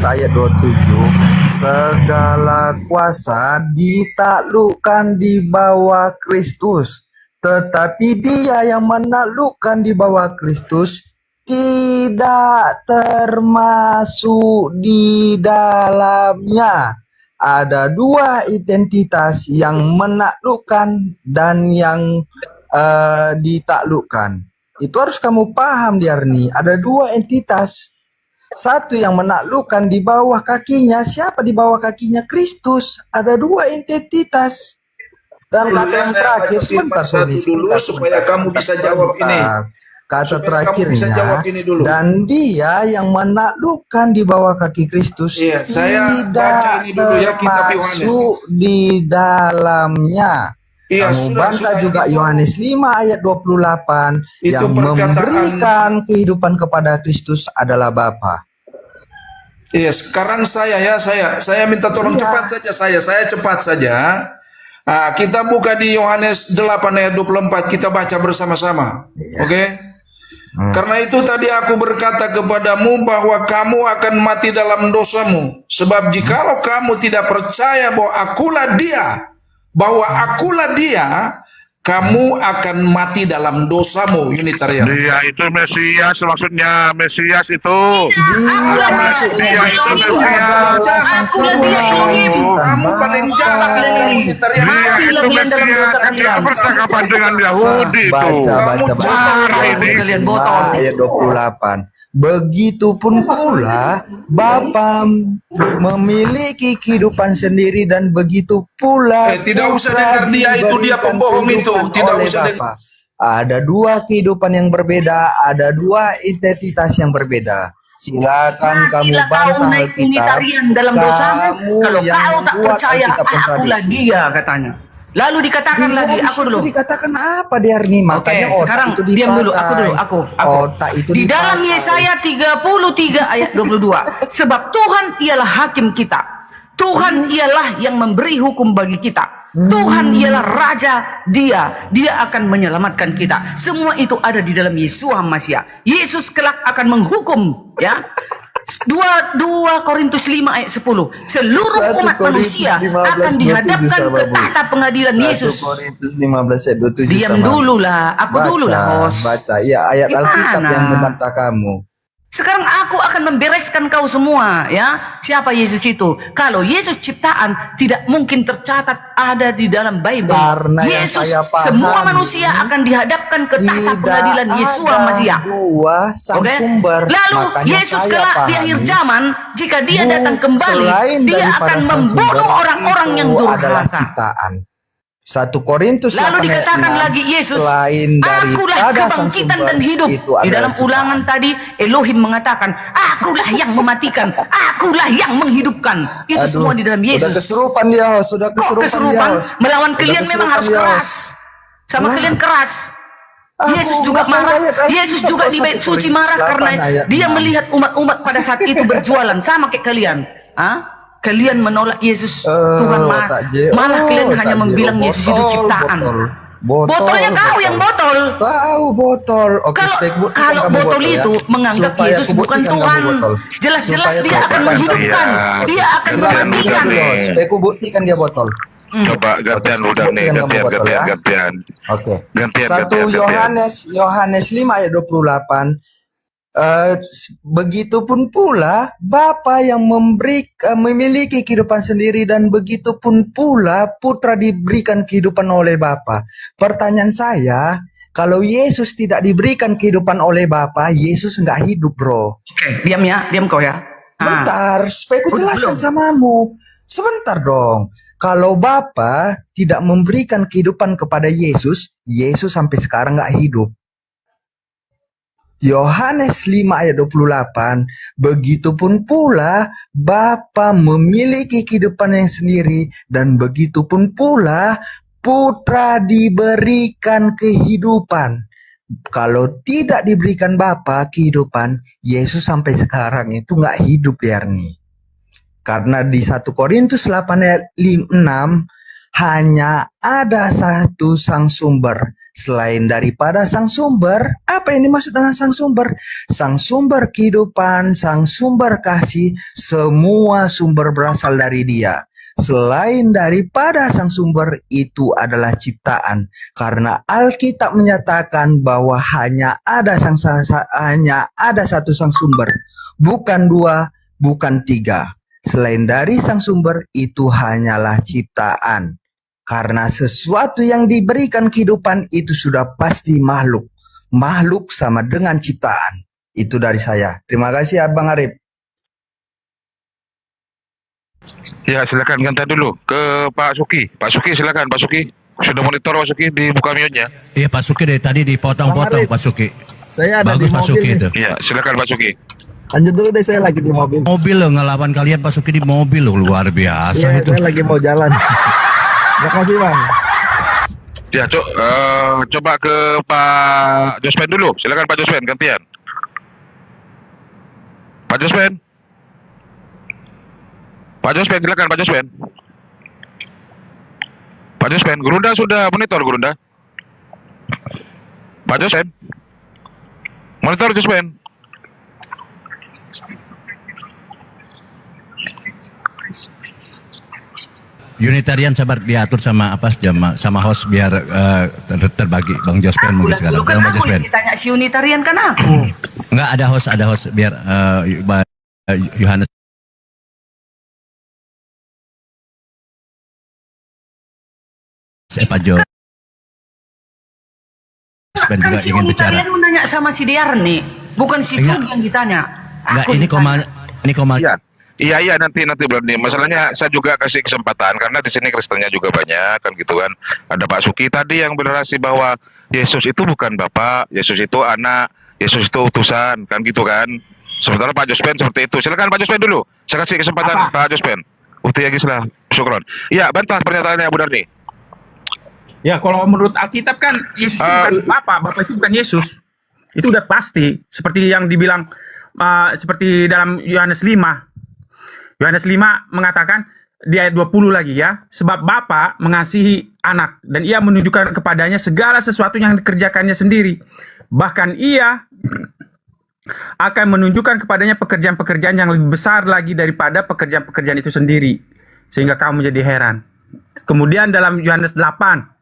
Speaker 3: ayat 27. Segala kuasa ditaklukkan di bawah Kristus. Tetapi dia yang menaklukkan di bawah Kristus tidak termasuk di dalamnya. Ada dua identitas yang menaklukkan dan yang ditaklukkan. Itu harus kamu paham, Diarni. Ada dua entitas. Satu yang menaklukkan di bawah kakinya. Siapa di bawah kakinya? Kristus. Ada dua identitas. Dan kata yang terakhir, sebentar
Speaker 8: supaya kamu bisa jawab ini.
Speaker 3: Kata
Speaker 8: Supaya kamu bisa
Speaker 3: terakhirnya,
Speaker 8: jawab ini dulu.
Speaker 3: dan dia yang menaklukkan di bawah kaki Kristus
Speaker 8: Iya, saya baca ini dulu ya, kitab Yohanes.
Speaker 3: termasuk di dalamnya.
Speaker 8: Iya,
Speaker 3: Kamu bantah juga Yohanes 5 ayat 28
Speaker 8: Itu
Speaker 3: yang
Speaker 8: perkataan-
Speaker 3: memberikan kehidupan kepada Kristus adalah Bapa.
Speaker 8: Iya, sekarang saya minta tolong cepat saja saya cepat saja. Nah, kita buka di Yohanes 8 ayat 24, kita baca bersama-sama. Oke? Karena itu tadi aku berkata kepadamu bahwa kamu akan mati dalam dosamu. Sebab jikalau kamu tidak percaya bahwa akulah dia,
Speaker 7: kamu akan mati dalam dosamu, Unitarian.
Speaker 1: Dia itu Mesias, maksudnya Mesias itu.
Speaker 3: Dia maksudnya
Speaker 1: Dia itu Mesias.
Speaker 13: Akulah dia Elohim.
Speaker 7: Kamu paling jahat, Unitarian.
Speaker 1: Dia itu
Speaker 13: kalian dalam
Speaker 1: Mesias.
Speaker 13: dosa
Speaker 1: Kan dia
Speaker 13: kalian.
Speaker 1: percakapan dengan Yahudi itu.
Speaker 3: Baca
Speaker 1: ini.
Speaker 13: Kalian botol.
Speaker 3: ayat 28. Begitupun pula Bapa memiliki kehidupan sendiri dan begitu pula
Speaker 7: tidak usah
Speaker 3: Putra
Speaker 7: dengar dia, itu dia
Speaker 3: diberikan
Speaker 7: pembohong itu.
Speaker 3: kehidupan
Speaker 7: Tidak
Speaker 3: oleh
Speaker 7: usah
Speaker 3: Bapa. Ada dua kehidupan yang berbeda, ada dua identitas yang berbeda. Silakan kamu
Speaker 13: Matilah kau
Speaker 3: bantah
Speaker 13: naik
Speaker 3: Alkitab.
Speaker 13: Unitarian dalam dosamu.
Speaker 3: Kamu
Speaker 13: Kalau
Speaker 3: yang
Speaker 13: kau tak
Speaker 3: membuat
Speaker 13: percaya,
Speaker 3: Alkitab
Speaker 13: akulah
Speaker 3: kontradiksi.
Speaker 13: dia katanya. Lalu dikatakan
Speaker 3: Dia
Speaker 13: lagi,
Speaker 3: di
Speaker 13: aku
Speaker 3: situ
Speaker 13: dulu.
Speaker 3: dikatakan apa dia Arni? Makanya otak
Speaker 13: sekarang
Speaker 3: itu
Speaker 13: diam dulu,
Speaker 3: dipakai.
Speaker 13: aku.
Speaker 3: Otak itu
Speaker 13: Di dalam
Speaker 3: dipakai.
Speaker 13: Yesaya 33 ayat 22. Sebab Tuhan ialah hakim kita. Tuhan ialah yang memberi hukum bagi kita. Tuhan ialah raja, dia akan menyelamatkan kita. Semua itu ada di dalam Yesua Masiah. Yesus kelak akan menghukum, ya. 2 Korintus 5 ayat 10. Seluruh
Speaker 3: 1
Speaker 13: umat
Speaker 3: Korintus
Speaker 13: manusia
Speaker 3: 15
Speaker 13: akan
Speaker 3: 27
Speaker 13: dihadapkan ke
Speaker 3: sahabat Bu.
Speaker 13: tahta pengadilan
Speaker 3: 1
Speaker 13: Yesus.
Speaker 3: Korintus 15 ayat 27
Speaker 13: Diam
Speaker 3: sama.
Speaker 13: dulu lah, aku dulu lah, host.
Speaker 3: Baca, ya ayat
Speaker 13: Gimana?
Speaker 3: Alkitab yang membantah kamu.
Speaker 13: Sekarang aku akan membereskan kau semua, ya. Siapa Yesus itu? Kalau Yesus ciptaan tidak mungkin tercatat ada di dalam Bible.
Speaker 3: Karena yang
Speaker 13: Yesus,
Speaker 3: saya pahami,
Speaker 13: semua manusia akan dihadapkan ke tahta
Speaker 3: Tidak
Speaker 13: pengadilan Yesua
Speaker 3: ada
Speaker 13: Masiah.
Speaker 3: dua sang
Speaker 13: Oke?
Speaker 3: sumber.
Speaker 13: Lalu
Speaker 3: Makanya
Speaker 13: Yesus
Speaker 3: saya
Speaker 13: kelak di
Speaker 3: pahami,
Speaker 13: akhir zaman, jika dia datang
Speaker 3: selain
Speaker 13: kembali, dia
Speaker 3: daripada
Speaker 13: akan
Speaker 3: sang sumber
Speaker 13: membunuh orang-orang
Speaker 3: itu
Speaker 13: yang
Speaker 3: adalah
Speaker 13: durhaka.
Speaker 3: ciptaan. 1 Korintus
Speaker 13: Lalu
Speaker 3: 8 ayat
Speaker 13: dikatakan
Speaker 3: 6,
Speaker 13: lagi Yesus,
Speaker 3: selain
Speaker 13: akulah
Speaker 3: daripada sang
Speaker 13: kebangkitan
Speaker 3: sumber
Speaker 13: dan hidup.
Speaker 3: itu
Speaker 13: Di
Speaker 3: adalah
Speaker 13: dalam
Speaker 3: ciptaan.
Speaker 13: ulangan tadi, Elohim mengatakan, akulah yang mematikan, akulah yang menghidupkan. Itu semua di dalam Yesus.
Speaker 3: Sudah kesurupan dia, host. Sudah
Speaker 13: Kok
Speaker 3: kesurupan,
Speaker 13: kesurupan?
Speaker 3: dia, host.
Speaker 13: Melawan
Speaker 3: Sudah
Speaker 13: kalian memang harus
Speaker 3: kesurupan dia,
Speaker 13: keras.
Speaker 3: host.
Speaker 13: Sama
Speaker 3: Lah.
Speaker 13: kalian keras. Yesus juga
Speaker 3: ngapain
Speaker 13: marah.
Speaker 3: ayat Alkitab
Speaker 13: Yesus juga
Speaker 3: kok
Speaker 13: di bait
Speaker 3: 1
Speaker 13: suci
Speaker 3: Korintus
Speaker 13: marah
Speaker 3: 8
Speaker 13: karena
Speaker 3: ayat
Speaker 13: dia
Speaker 3: 6.
Speaker 13: melihat umat-umat pada saat itu berjualan sama kayak kalian. Hah? Kalian menolak Yesus, Tuhan malah kalian hanya membilang Yesus itu ciptaan. Botolnya kau yang botol.
Speaker 3: Kau botol. Oke,
Speaker 13: Kalau botol itu menganggap Yesus bukan Tuhan, jelas-jelas dia akan menghidupkan, dia akan mematikan.
Speaker 3: Supaya aku buktikan dia botol.
Speaker 1: Coba gantian udah nih, gantian.
Speaker 3: Oke.
Speaker 1: Gantian.
Speaker 3: 1 Yohanes 5 ayat 28. Begitupun pula Bapa yang memiliki kehidupan sendiri dan begitupun pula Putra diberikan kehidupan oleh Bapa. Pertanyaan saya, kalau Yesus tidak diberikan kehidupan oleh Bapa, Yesus nggak hidup, bro.
Speaker 13: Oke, diam ya, diam kau ya.
Speaker 3: Bentar, supaya aku jelaskan samamu. Sebentar dong. Kalau Bapa tidak memberikan kehidupan kepada Yesus, Yesus sampai sekarang nggak hidup. Yohanes 5 ayat 28, begitupun pula Bapa memiliki kehidupan yang sendiri dan begitupun pula Putra diberikan kehidupan. Kalau tidak diberikan Bapa kehidupan, Yesus sampai sekarang itu nggak hidup, Yarni. Karena di 1 Korintus 8 ayat 6, hanya ada satu sang sumber. Selain daripada sang sumber, apa ini maksud dengan sang sumber? Sang sumber kehidupan, sang sumber kasih, semua sumber berasal dari Dia. Selain daripada sang sumber itu adalah ciptaan. Karena Alkitab menyatakan bahwa hanya ada satu sang sumber, bukan dua, bukan tiga. Selain dari sang sumber itu hanyalah ciptaan. Karena sesuatu yang diberikan kehidupan itu sudah pasti makhluk. Makhluk sama dengan ciptaan. Itu dari saya. Terima kasih Abang Arif.
Speaker 1: Ya, silakan gantian dulu ke Pak Suki. Pak Suki, silakan Pak Suki. Sudah monitor Pak Suki, dibuka mute-nya.
Speaker 11: Iya Pak Suki dari tadi dipotong-potong Pak Suki.
Speaker 10: Saya ada
Speaker 11: Bagus
Speaker 10: di
Speaker 11: Pak
Speaker 10: mobil
Speaker 11: Suki
Speaker 10: nih.
Speaker 11: itu.
Speaker 1: Iya, silakan Pak Suki.
Speaker 10: Lanjut dulu deh, saya lagi di mobil.
Speaker 11: Mobil loh ngelawan kalian Pak Suki di mobil loh, luar biasa
Speaker 10: Iya,
Speaker 11: itu.
Speaker 10: saya lagi mau jalan. Terima kasih Bang.
Speaker 1: Ya, coba ke Pak Jospen dulu. Silakan Pak Jospen, gantian. Pak Jospen. Pak Jospen, silakan Pak Jospen. Pak Jospen, Gurunda sudah monitor Gurunda. Pak Jospen. Monitor Jospen.
Speaker 11: Unitarian sabar diatur sama apa sama host biar terbagi Bang Jospen mungkin sekarang.
Speaker 13: Dulu kan
Speaker 11: Bang
Speaker 13: aku
Speaker 11: Jospen.
Speaker 13: yang ditanya si Unitarian kan aku.
Speaker 11: Enggak ada host biar Yohanes Pak Jo. Jospen
Speaker 13: Kan
Speaker 11: juga
Speaker 13: si
Speaker 11: ingin bicara.
Speaker 13: Unitarian menanya sama si Diarni, bukan si
Speaker 11: Enggak.
Speaker 13: Sugi yang ditanya.
Speaker 11: Enggak,
Speaker 13: Aku
Speaker 11: ini
Speaker 13: ditanya.
Speaker 1: Iya. Iya nanti berani. Masalahnya saya juga kasih kesempatan karena di sini Kristennya juga banyak kan gitu kan. Ada Pak Suki tadi yang berorasi bahwa Yesus itu bukan Bapak, Yesus itu anak, Yesus itu utusan kan gitu kan. Sementara Pak Jospen seperti itu. Silakan Pak Jospen dulu. Saya kasih kesempatan Pak Jospen. Ukti lagi lah. Syukron. Iya, bantah pernyataannya Bu Darni.
Speaker 2: Ya, kalau menurut Alkitab kan Yesus itu bukan Bapak itu bukan Yesus. Itu udah pasti. Seperti yang dibilang seperti dalam Yohanes 5. Yohanes 5 mengatakan di ayat 20 lagi ya, sebab Bapa mengasihi anak dan ia menunjukkan kepadanya segala sesuatu yang dikerjakannya sendiri. Bahkan ia akan menunjukkan kepadanya pekerjaan-pekerjaan yang lebih besar lagi daripada pekerjaan-pekerjaan itu sendiri. Sehingga kamu menjadi heran. Kemudian dalam Yohanes 8.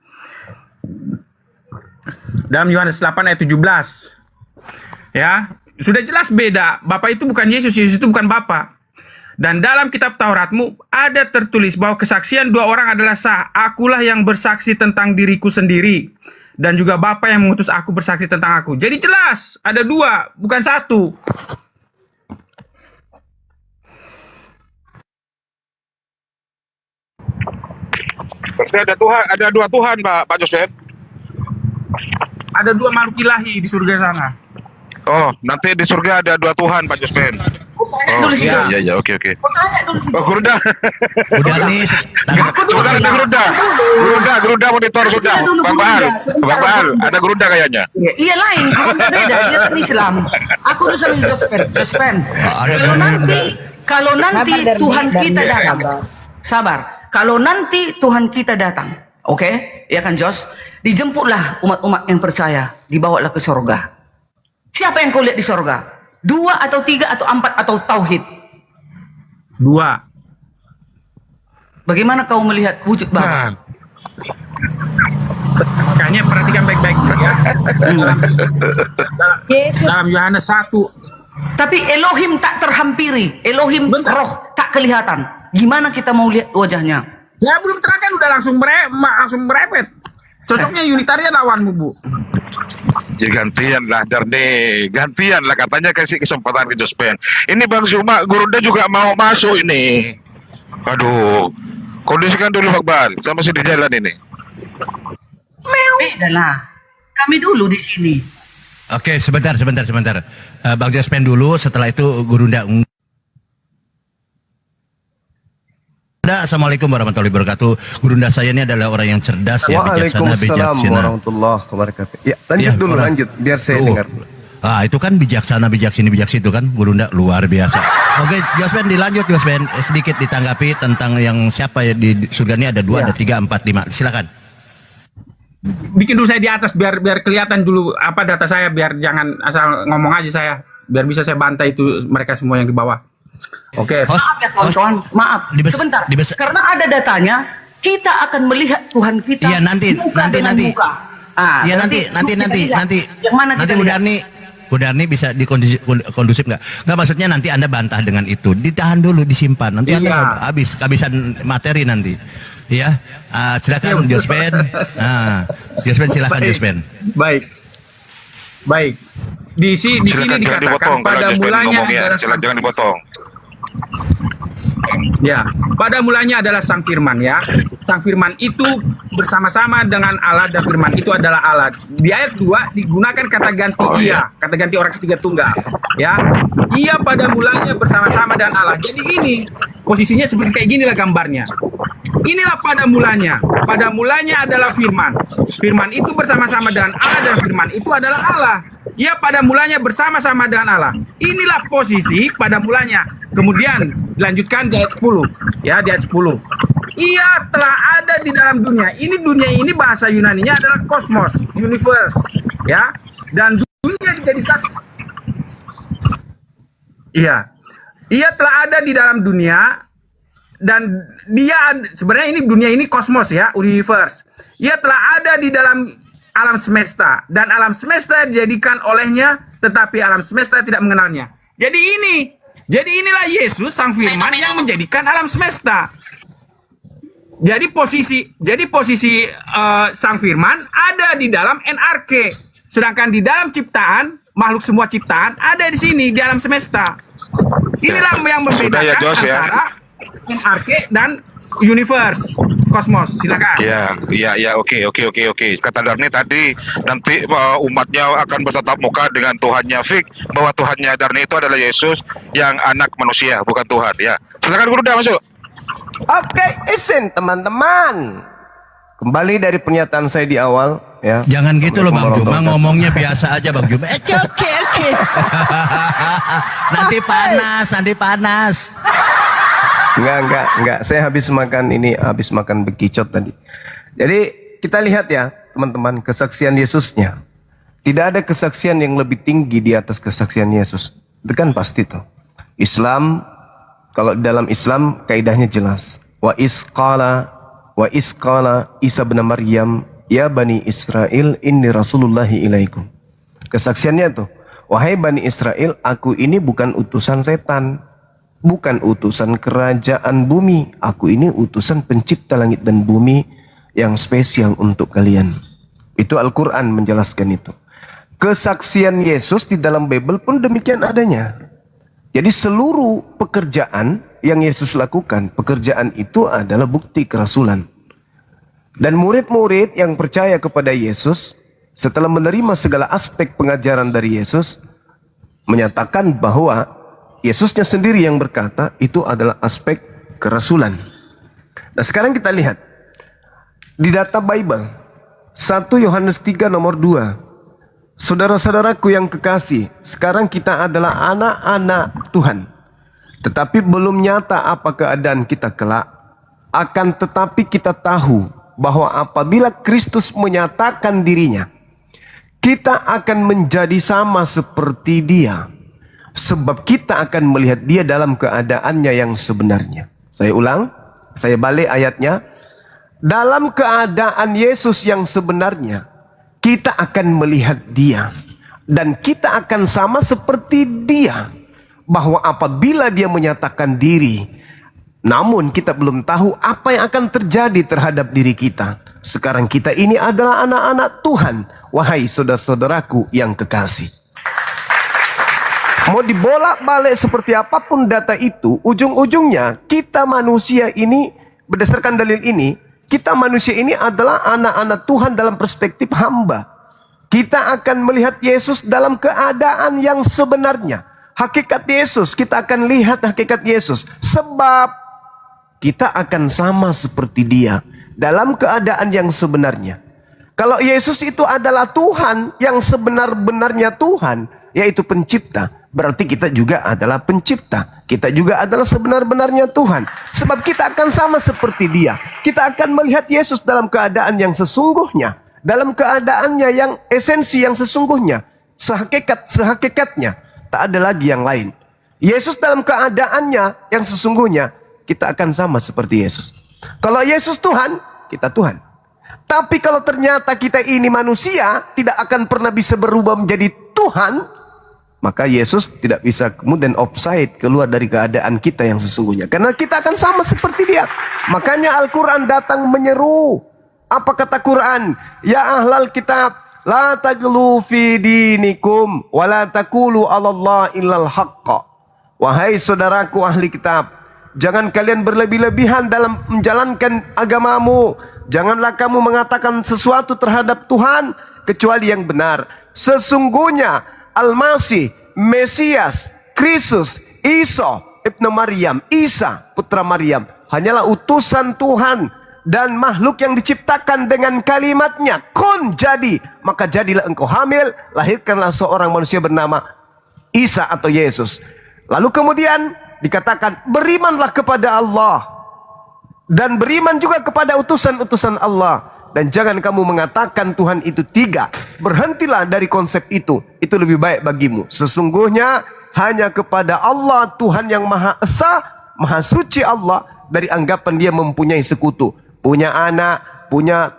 Speaker 2: Dalam Yohanes 8 ayat 17. Ya, sudah jelas beda. Bapa itu bukan Yesus, Yesus itu bukan Bapa. Dan dalam kitab Tauratmu ada tertulis bahwa kesaksian dua orang adalah sah. Akulah yang bersaksi tentang diriku sendiri. Dan juga Bapa yang mengutus aku bersaksi tentang aku. Jadi jelas, ada dua, bukan satu.
Speaker 1: Berarti ada dua Tuhan Pak Jospen.
Speaker 2: Ada dua makhluk ilahi di surga sana.
Speaker 1: Oh, nanti di surga ada dua Tuhan Pak Jospen. Oh, iya, oke. Oh, Geruda.
Speaker 11: Udah nih.
Speaker 1: Geruda monitor sudah. Bang Bahar, ada Geruda kayaknya.
Speaker 13: Iya lain, Geruda beda, dia kan Islam. Aku udah sama Jospen. Kalau nanti Tuhan kita datang, sabar. Kalau nanti Tuhan kita datang, oke? Ya kan Jos? Dijemputlah umat-umat yang percaya, dibawalah ke surga. Siapa yang kau lihat di surga? 2 atau 3 atau 4 atau tauhid?
Speaker 2: 2.
Speaker 13: Bagaimana kau melihat wujud Bapa?
Speaker 2: Makanya perhatikan baik-baik ya. Dalam Yohanes 1.
Speaker 13: Tapi Elohim tak terhampiri, Elohim roh tak kelihatan. Gimana kita mau lihat wajahnya?
Speaker 2: Ya belum terangkan udah langsung merepet. Cocoknya Unitarian lawanmu, Bu.
Speaker 1: Ya gantian lah Darni, gantian lah katanya kasih kesempatan ke Jospen. Ini Bang Zuma, Geruda juga mau masuk ini. Aduh, kondisikan dulu Akbar, saya masih di jalan ini.
Speaker 13: Beda lah, kami dulu di sini.
Speaker 11: Oke, sebentar. Bang Jospen dulu, setelah itu Gurunda. Assalamualaikum warahmatullahi wabarakatuh. Gurunda saya ini adalah orang yang cerdas, ya, bijaksana.
Speaker 5: Waalaikumsalam warahmatullahi wabarakatuh. Ya, lanjut, biar saya dengar.
Speaker 11: Itu kan bijaksana, bijaksini, itu kan Gurunda luar biasa. Oke, Jospen dilanjut Jospen, sedikit ditanggapi tentang yang siapa ya di surga ini ada 2, ada 3, 4, 5. Silakan.
Speaker 2: Bikin dulu saya di atas biar kelihatan dulu apa data saya, biar jangan asal ngomong aja saya, biar bisa saya bantai itu mereka semua yang di bawah. Oke.
Speaker 13: Maaf ya kawan-kawan, maaf. Sebentar. Karena ada datanya, kita akan melihat Tuhan kita.
Speaker 11: Iya nanti. Iya nanti.
Speaker 13: Yang mana kita lihat?
Speaker 11: Bu Darni bisa dikondusif nggak? Nggak, maksudnya nanti Anda bantah dengan itu. Ditahan dulu, disimpan. Nanti Anda kehabisan materi nanti. Ya, silakan Jospen. Jospen silakan Jospen.
Speaker 2: Baik. Di sini dikatakan pada mulanya adalah
Speaker 1: jangan dipotong.
Speaker 2: Ya, pada mulanya adalah Sang Firman ya. Sang Firman itu bersama-sama dengan Allah dan Firman itu adalah Allah. Di ayat 2 digunakan kata ganti kata ganti orang ketiga tunggal. Ya, ia pada mulanya bersama-sama dengan Allah. Jadi ini posisinya seperti kayak gini lah gambarnya. Inilah pada mulanya. Pada mulanya adalah Firman. Firman itu bersama-sama dengan Allah dan Firman itu adalah Allah. Ia pada mulanya bersama-sama dengan Allah. Inilah posisi pada mulanya. Kemudian dilanjutkan di ayat 10. Ya, di ayat 10. Ia telah ada di dalam dunia. Dunia ini bahasa Yunaninya adalah kosmos, universe. Ya. Dan dunia dijadikan. Iya. Ia telah ada di dalam dunia. dia sebenarnya ini dunia ini kosmos ya, universe. Ia telah ada di dalam alam semesta dan alam semesta dijadikan olehnya, tetapi alam semesta tidak mengenalnya. Jadi inilah Yesus sang firman yang menjadikan alam semesta. Jadi posisi sang firman ada di dalam NRK, sedangkan di dalam ciptaan, makhluk semua ciptaan ada di sini di alam semesta. Inilah yang membedakan antara NRK dan universe, kosmos. Silakan.
Speaker 1: Ya, oke. Kata Darni tadi nanti umatnya akan bertatap muka dengan Tuhannya Fik, bahwa Tuhannya Darni itu adalah Yesus yang anak manusia, bukan Tuhan. Ya, silakan Guru udah masuk.
Speaker 5: Oke, isin teman-teman. Kembali dari pernyataan saya di awal, ya.
Speaker 11: Jangan gitu loh Bang Juma, ngomongnya biasa aja Bang Juma. Oke. Nanti panas.
Speaker 5: Enggak. Saya habis makan bekicot tadi. Jadi kita lihat ya teman-teman, kesaksian Yesusnya. Tidak ada kesaksian yang lebih tinggi di atas kesaksian Yesus. Itu kan pasti tuh. Islam, kalau dalam Islam kaidahnya jelas. Wa isqala Isa bin Maryam ya Bani Israel inni Rasulullahi ilaikum. Kesaksiannya tuh, wahai Bani Israel, aku ini bukan utusan setan. Bukan utusan kerajaan bumi. Aku ini utusan pencipta langit dan bumi yang spesial untuk kalian. Itu Al-Quran menjelaskan itu. Kesaksian Yesus di dalam Bible pun demikian adanya. Jadi seluruh pekerjaan yang Yesus lakukan, pekerjaan itu adalah bukti kerasulan. Dan murid-murid yang percaya kepada Yesus, setelah menerima segala aspek pengajaran dari Yesus, menyatakan bahwa Yesusnya sendiri yang berkata itu adalah aspek kerasulan. Nah sekarang kita lihat di data Bible 1 Yohanes 3 nomor 2. Saudara-saudaraku yang kekasih, sekarang kita adalah anak-anak Tuhan. Tetapi belum nyata apa keadaan kita kelak. Akan tetapi kita tahu bahwa apabila Kristus menyatakan dirinya, kita akan menjadi sama seperti Dia. Sebab kita akan melihat Dia dalam keadaannya yang sebenarnya. Saya ulang, saya balik ayatnya. Dalam keadaan Yesus yang sebenarnya, kita akan melihat Dia. Dan kita akan sama seperti Dia. Bahwa apabila Dia menyatakan diri, namun kita belum tahu apa yang akan terjadi terhadap diri kita. Sekarang kita ini adalah anak-anak Tuhan. Wahai saudara-saudaraku yang kekasih. Mau dibolak-balik seperti apapun data itu, ujung-ujungnya kita manusia ini, berdasarkan dalil ini, kita manusia ini adalah anak-anak Tuhan dalam perspektif hamba. Kita akan melihat Yesus dalam keadaan yang sebenarnya. Hakikat Yesus, kita akan lihat hakikat Yesus. Sebab kita akan sama seperti Dia dalam keadaan yang sebenarnya. Kalau Yesus itu adalah Tuhan yang sebenar-benarnya Tuhan, yaitu pencipta, berarti kita juga adalah pencipta. Kita juga adalah sebenar-benarnya Tuhan. Sebab kita akan sama seperti Dia. Kita akan melihat Yesus dalam keadaan yang sesungguhnya. Dalam keadaannya yang esensi yang sesungguhnya. Sehakikatnya. Tak ada lagi yang lain. Yesus dalam keadaannya yang sesungguhnya, kita akan sama seperti Yesus. Kalau Yesus Tuhan, kita Tuhan. Tapi kalau ternyata kita ini manusia, tidak akan pernah bisa berubah menjadi Tuhan, maka Yesus tidak bisa kemudian offside keluar dari keadaan kita yang sesungguhnya. Karena kita akan sama seperti Dia. Makanya Al-Quran datang menyeru. Apa kata Quran? Ya ahlal kitab, la taglu fi dinikum, wa la taqulu 'alallah illal haqqa. Wahai saudaraku ahli kitab, jangan kalian berlebih-lebihan dalam menjalankan agamamu. Janganlah kamu mengatakan sesuatu terhadap Tuhan kecuali yang benar. Sesungguhnya Al-Masih, Mesias, Kristus, Isa, Ibnu Maryam, Isa, putra Maryam, hanyalah utusan Tuhan dan makhluk yang diciptakan dengan kalimatnya. Kun, jadi, maka jadilah engkau hamil, lahirkanlah seorang manusia bernama Isa atau Yesus. Lalu kemudian dikatakan, berimanlah kepada Allah dan beriman juga kepada utusan-utusan Allah. Dan jangan kamu mengatakan Tuhan itu tiga. Berhentilah dari konsep itu. Itu lebih baik bagimu. Sesungguhnya hanya kepada Allah Tuhan yang Maha Esa, Maha Suci Allah, dari anggapan dia mempunyai sekutu, punya anak, punya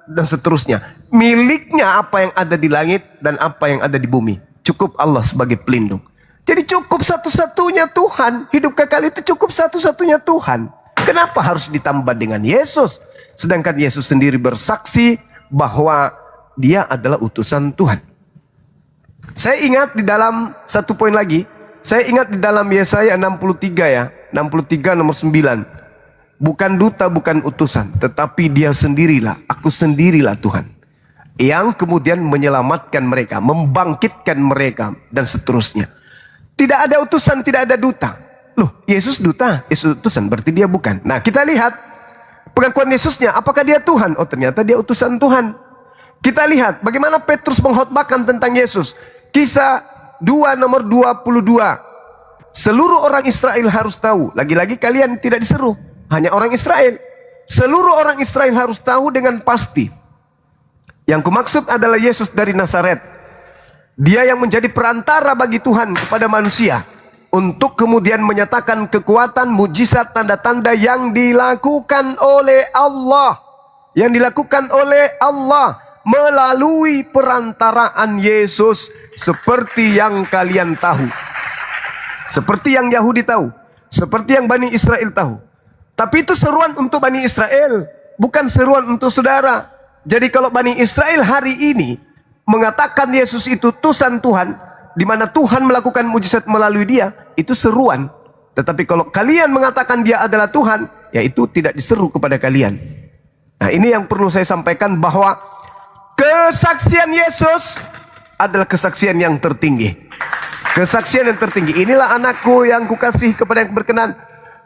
Speaker 5: dan seterusnya. Miliknya apa yang ada di langit dan apa yang ada di bumi. Cukup Allah sebagai pelindung. Jadi cukup satu-satunya Tuhan. Hidup kekal itu cukup satu-satunya Tuhan. Kenapa harus ditambah dengan Yesus? Sedangkan Yesus sendiri bersaksi bahwa dia adalah utusan Tuhan. Saya ingat di dalam satu poin lagi. Saya ingat di dalam Yesaya 63 ya. 63 nomor 9. Bukan duta, bukan utusan. Tetapi dia sendirilah. Aku sendirilah Tuhan. Yang kemudian menyelamatkan mereka. Membangkitkan mereka. Dan seterusnya. Tidak ada utusan, tidak ada duta. Loh, Yesus duta, Yesus utusan, berarti dia bukan. Nah, kita lihat pengakuan Yesusnya, apakah dia Tuhan? Oh, ternyata dia utusan Tuhan. Kita lihat bagaimana Petrus mengkhotbahkan tentang Yesus. Kisah 2 nomor 22. Seluruh orang Israel harus tahu. Lagi-lagi kalian tidak diseru, hanya orang Israel. Seluruh orang Israel harus tahu dengan pasti. Yang kumaksud adalah Yesus dari Nazaret. Dia yang menjadi perantara bagi Tuhan kepada manusia. Untuk kemudian menyatakan kekuatan, mujizat, tanda-tanda yang dilakukan oleh Allah. Yang dilakukan oleh Allah. Melalui perantaraan Yesus. Seperti yang kalian tahu. Seperti yang Yahudi tahu. Seperti yang Bani Israel tahu. Tapi itu seruan untuk Bani Israel. Bukan seruan untuk saudara. Jadi kalau Bani Israel hari ini mengatakan Yesus itu utusan Tuhan, di mana Tuhan melakukan mujizat melalui dia, itu seruan. Tetapi kalau kalian mengatakan dia adalah Tuhan, ya itu tidak diseru kepada kalian. Nah, ini yang perlu saya sampaikan, bahwa kesaksian Yesus adalah kesaksian yang tertinggi. Kesaksian yang tertinggi. Inilah anakku yang kukasih kepada yang berkenan.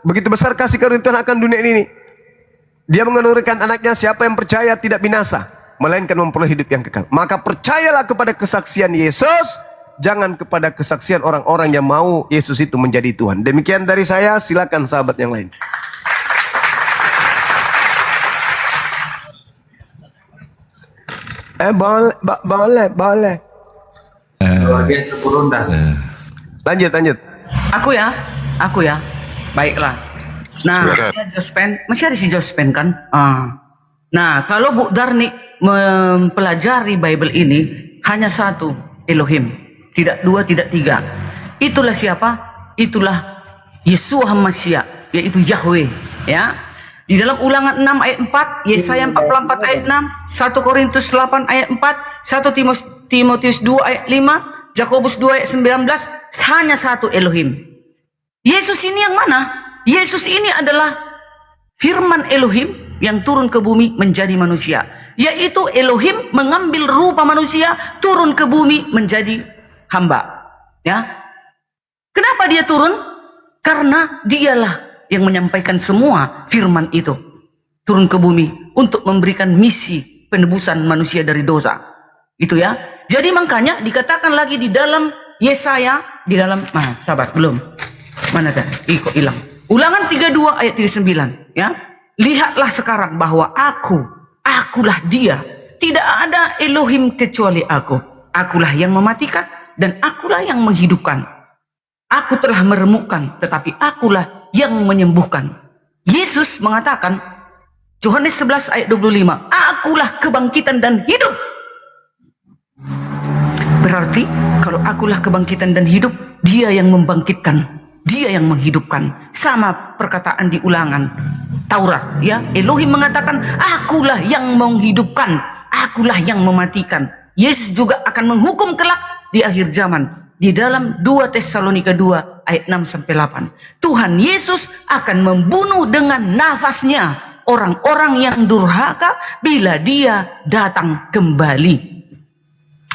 Speaker 5: Begitu besar kasih karunia Tuhan akan dunia ini. Dia menganugerakan anaknya, siapa yang percaya tidak binasa, melainkan memperoleh hidup yang kekal. Maka percayalah kepada kesaksian Yesus, jangan kepada kesaksian orang-orang yang mau Yesus itu menjadi Tuhan. Demikian dari saya, silakan sahabat yang lain. Boleh. Lanjut.
Speaker 13: Aku ya. Baiklah. Nah, Jospen, masih ada si Jospen kan? Nah, kalau Bu Darni mempelajari Bible ini, hanya satu Elohim, tidak dua, tidak tiga. Itulah siapa? Itulah Yeshua HaMashiach, yaitu Yahweh. Ya, di dalam Ulangan 6 ayat 4, Yesaya 44 ayat 6, 1 Korintus 8 ayat 4, 1 Timotius 2 ayat 5, Yakobus 2 ayat 19, hanya satu Elohim. Yesus ini yang mana? Yesus ini adalah firman Elohim yang turun ke bumi menjadi manusia. Yaitu Elohim mengambil rupa manusia, turun ke bumi menjadi hamba. Ya. Kenapa dia turun? Karena dialah yang menyampaikan semua firman itu. Turun ke bumi untuk memberikan misi penebusan manusia dari dosa. Itu ya. Jadi makanya dikatakan lagi di dalam Yesaya, di dalam, sahabat belum. Mana tadi? Kok hilang? Ulangan 32 ayat 39, ya. Lihatlah sekarang bahwa akulah dia. Tidak ada Elohim kecuali aku. Akulah yang mematikan dan akulah yang menghidupkan. Aku telah meremukkan, tetapi akulah yang menyembuhkan. Yesus mengatakan, Yohanes 11 ayat 25, akulah kebangkitan dan hidup. Berarti kalau akulah kebangkitan dan hidup, dia yang membangkitkan. Dia yang menghidupkan. Sama perkataan di Ulangan Taurat, ya. Elohim mengatakan, akulah yang menghidupkan, akulah yang mematikan. Yesus juga akan menghukum kelak di akhir zaman. Di dalam 2 Tesalonika 2 ayat 6 sampai 8. Tuhan Yesus akan membunuh dengan nafasnya orang-orang yang durhaka bila dia datang kembali.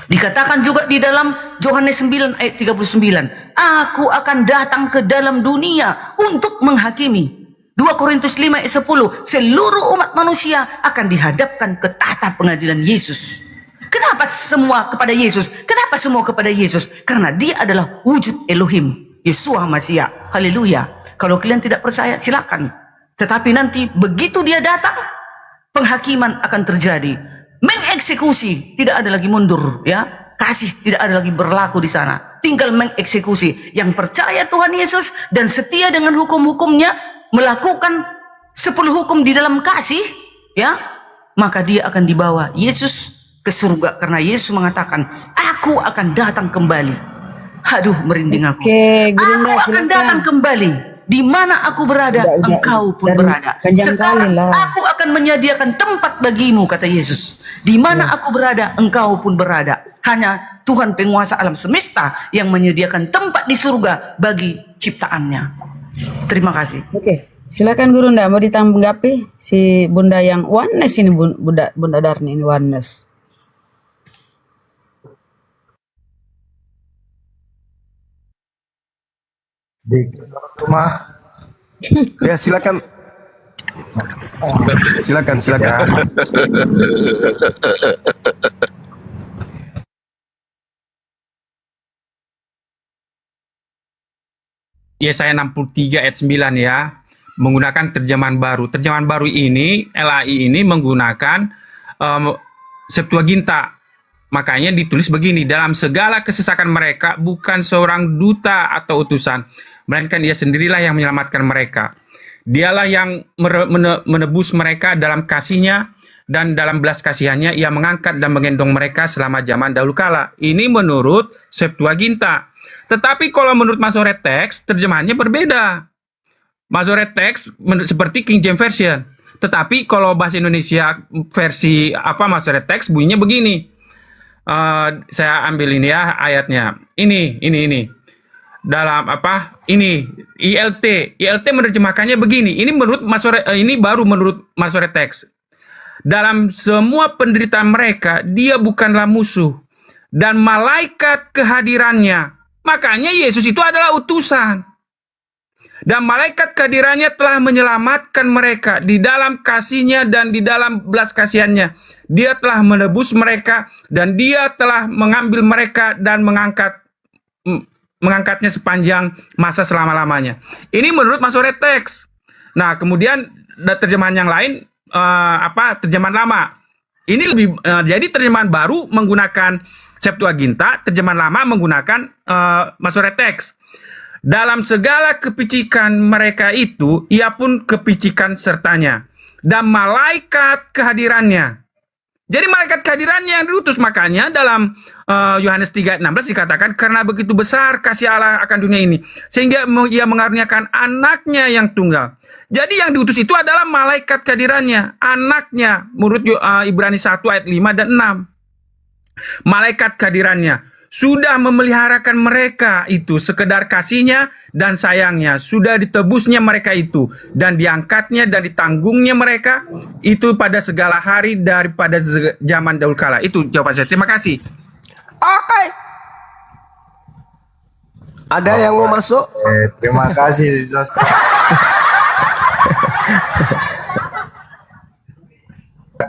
Speaker 13: Dikatakan juga di dalam Yohanes 9 ayat 39, aku akan datang ke dalam dunia untuk menghakimi. 2 Korintus 5 ayat 10, seluruh umat manusia akan dihadapkan ke tahta pengadilan Yesus. Kenapa semua kepada Yesus? Kenapa semua kepada Yesus? Karena dia adalah wujud Elohim, Yeshua HaMashiach. Haleluya. Kalau kalian tidak percaya, silakan. Tetapi nanti begitu dia datang, penghakiman akan terjadi. Mengeksekusi, tidak ada lagi mundur, ya. Kasih tidak ada lagi berlaku di sana. Tinggal mengeksekusi. Yang percaya Tuhan Yesus dan setia dengan hukum-hukumnya, melakukan 10 hukum di dalam kasih, ya, maka dia akan dibawa Yesus ke surga karena Yesus mengatakan, "Aku akan datang kembali." Aduh, merinding aku.
Speaker 4: Oke,
Speaker 13: Aku
Speaker 4: Gurunda,
Speaker 13: akan
Speaker 4: silakan.
Speaker 13: datang kembali. Di mana aku berada, engkau pun berada.
Speaker 4: Panjang kali
Speaker 13: Sekarang
Speaker 4: lah.
Speaker 13: aku akan menyediakan tempat bagimu, kata Yesus. Di mana aku berada, engkau pun berada. Hanya Tuhan penguasa alam semesta yang menyediakan tempat di surga bagi ciptaannya. Terima kasih.
Speaker 4: Oke, silakan Gurunda, mau ditanggapi si Bunda yang oneness ini, Bunda Darni ini oneness.
Speaker 3: Di rumah.
Speaker 5: Ya, silakan. Silakan.
Speaker 2: Yesaya 63 ayat 9 ya, menggunakan terjemahan baru. Terjemahan baru ini, LAI ini menggunakan Septuaginta. Makanya ditulis begini, dalam segala kesesakan mereka bukan seorang duta atau utusan, melainkan dia sendirilah yang menyelamatkan mereka. Dialah yang menebus mereka dalam kasihnya, dan dalam belas kasihannya ia mengangkat dan menggendong mereka selama zaman dahulu kala. Ini menurut Septuaginta. Tetapi kalau menurut Masoret Text, terjemahannya berbeda. Masoret Text seperti King James Version. Tetapi kalau bahasa Indonesia versi Masoret Text bunyinya begini. Saya ambil ini ya ayatnya. Ini. Dalam ini ILT menerjemahkannya begini. Ini menurut Masoret, ini baru menurut Masoret Text. Dalam semua penderitaan mereka, dia bukanlah musuh dan malaikat kehadirannya. Makanya Yesus itu adalah utusan. Dan malaikat kehadirannya telah menyelamatkan mereka di dalam kasihnya dan di dalam belas kasihannya. Dia telah menebus mereka dan dia telah mengambil mereka dan mengangkatnya sepanjang masa selama-lamanya. Ini menurut Masoret Text. Nah, kemudian terjemahan yang lain terjemahan lama. Ini lebih jadi terjemahan baru menggunakan Septuaginta, terjemahan lama menggunakan Masoret Text. Dalam segala kepicikan mereka itu, ia pun kepicikan sertanya. Dan malaikat kehadirannya. Jadi malaikat kehadirannya yang diutus. Makanya dalam Yohanes 3 ayat 16 dikatakan, karena begitu besar kasih Allah akan dunia ini, sehingga ia mengaruniakan anaknya yang tunggal. Jadi yang diutus itu adalah malaikat kehadirannya, anaknya, menurut Ibrani 1 ayat 5 dan 6. Malaikat kehadirannya sudah memeliharakan mereka itu sekedar kasihnya dan sayangnya, sudah ditebusnya mereka itu dan diangkatnya dan ditanggungnya mereka itu pada segala hari daripada zaman dahulu kala. Itu jawaban saya. Terima kasih.
Speaker 5: Oke. Ada yang mau masuk?
Speaker 3: Terima kasih, Jos.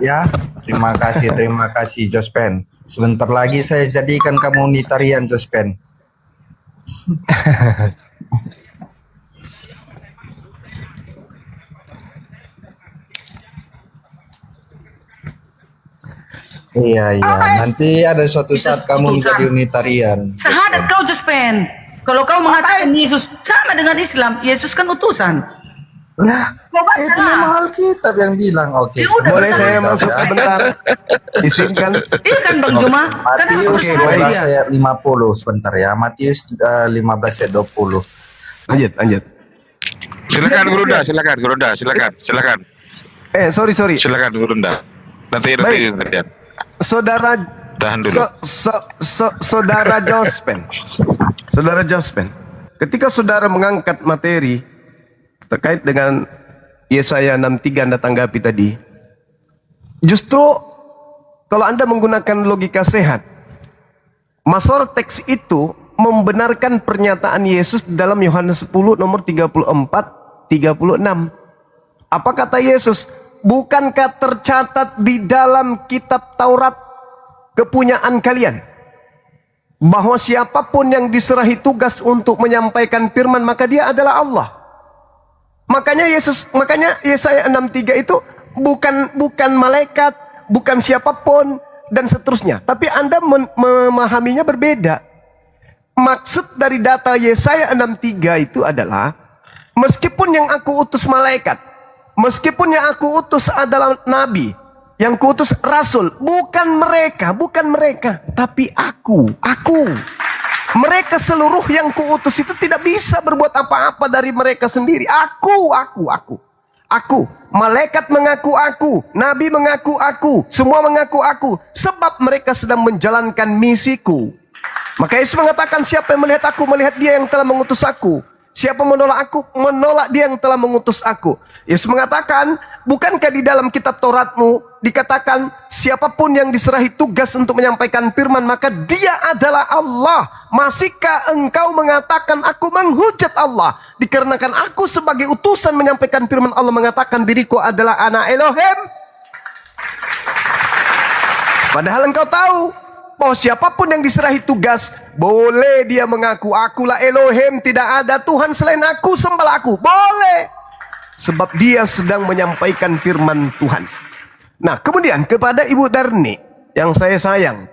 Speaker 3: Ya, terima kasih Jospen. Sebentar lagi saya jadikan kamu unitarian, Jospen. Iya. Nanti ada suatu saat kamu menjadi unitarian.
Speaker 13: Sahadat kau, Jospen. Kalau kau mengatakan Yesus sama dengan Islam, Yesus kan utusan.
Speaker 3: Lah, itu memang Alkitab yang bilang. Oke,
Speaker 5: boleh saya masuk sebentar? Izinkan.
Speaker 13: Iya kan Bang Juma?
Speaker 3: Matius 12 ayat 50 sebentar ya. Matius 15 ayat 20.
Speaker 5: Lanjut.
Speaker 1: Silakan Gurunda, silakan.
Speaker 5: Sorry.
Speaker 1: Silakan Gurunda. Nanti.
Speaker 5: Saudara,
Speaker 1: tahan dulu.
Speaker 5: Saudara Jospen, ketika saudara mengangkat materi terkait dengan Yesaya 63 Anda tanggapi tadi, justru kalau Anda menggunakan logika sehat, Masoret Teks itu membenarkan pernyataan Yesus dalam Yohanes 10 nomor 34-36. Apa kata Yesus? Bukankah tercatat di dalam kitab Taurat kepunyaan kalian bahwa siapapun yang diserahi tugas untuk menyampaikan firman maka dia adalah Allah? Makanya Yesaya 63 itu bukan malaikat, bukan siapapun dan seterusnya. Tapi Anda memahaminya berbeda. Maksud dari data Yesaya 63 itu adalah Meskipun yang aku utus malaikat, meskipun yang aku utus adalah nabi, yang kuutus rasul, bukan mereka, tapi aku. Mereka seluruh yang kuutus itu tidak bisa berbuat apa-apa dari mereka sendiri. Aku. Malaikat mengaku aku, nabi mengaku aku, semua mengaku aku, sebab mereka sedang menjalankan misiku. Maka Yesus mengatakan, siapa yang melihat aku, melihat dia yang telah mengutus aku. Siapa menolak aku, menolak dia yang telah mengutus aku. Yesus mengatakan, bukankah di dalam kitab Tauratmu dikatakan, siapapun yang diserahi tugas untuk menyampaikan firman, maka dia adalah Allah. Masihkah engkau mengatakan aku menghujat Allah? Dikarenakan aku sebagai utusan menyampaikan firman Allah mengatakan diriku adalah anak Elohim. Padahal engkau tahu bahwa siapapun yang diserahi tugas, boleh dia mengaku, akulah Elohim, tidak ada Tuhan selain aku, sembahlah aku. Boleh. Sebab dia sedang menyampaikan firman Tuhan. Nah, kemudian kepada Ibu Darni yang saya sayang,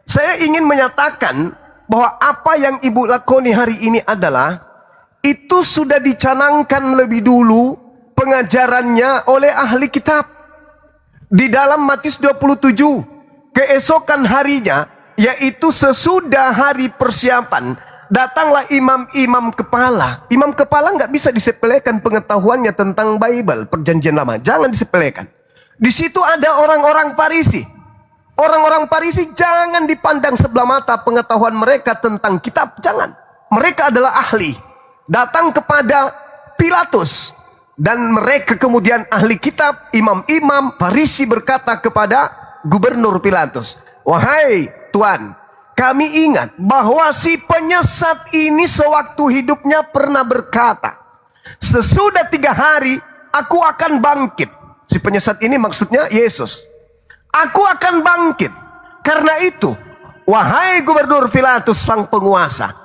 Speaker 5: saya ingin menyatakan bahwa apa yang Ibu lakoni hari ini adalah, itu sudah dicanangkan lebih dulu pengajarannya oleh ahli kitab. Di dalam Matius 27, keesokan harinya, yaitu sesudah hari persiapan, datanglah imam-imam kepala. Imam kepala nggak bisa disepelekan pengetahuannya tentang Bible, perjanjian lama. Jangan disepelekan. Di situ ada orang-orang Farisi. Orang-orang Farisi jangan dipandang sebelah mata pengetahuan mereka tentang kitab. Jangan. Mereka adalah ahli. Datang kepada Pilatus. Dan mereka kemudian ahli kitab, imam-imam Farisi berkata kepada Gubernur Pilatus, wahai Tuan, kami ingat bahwa si penyesat ini sewaktu hidupnya pernah berkata, sesudah 3 hari aku akan bangkit. Si penyesat ini maksudnya Yesus. Aku akan bangkit. Karena itu, wahai Gubernur Pilatus sang penguasa,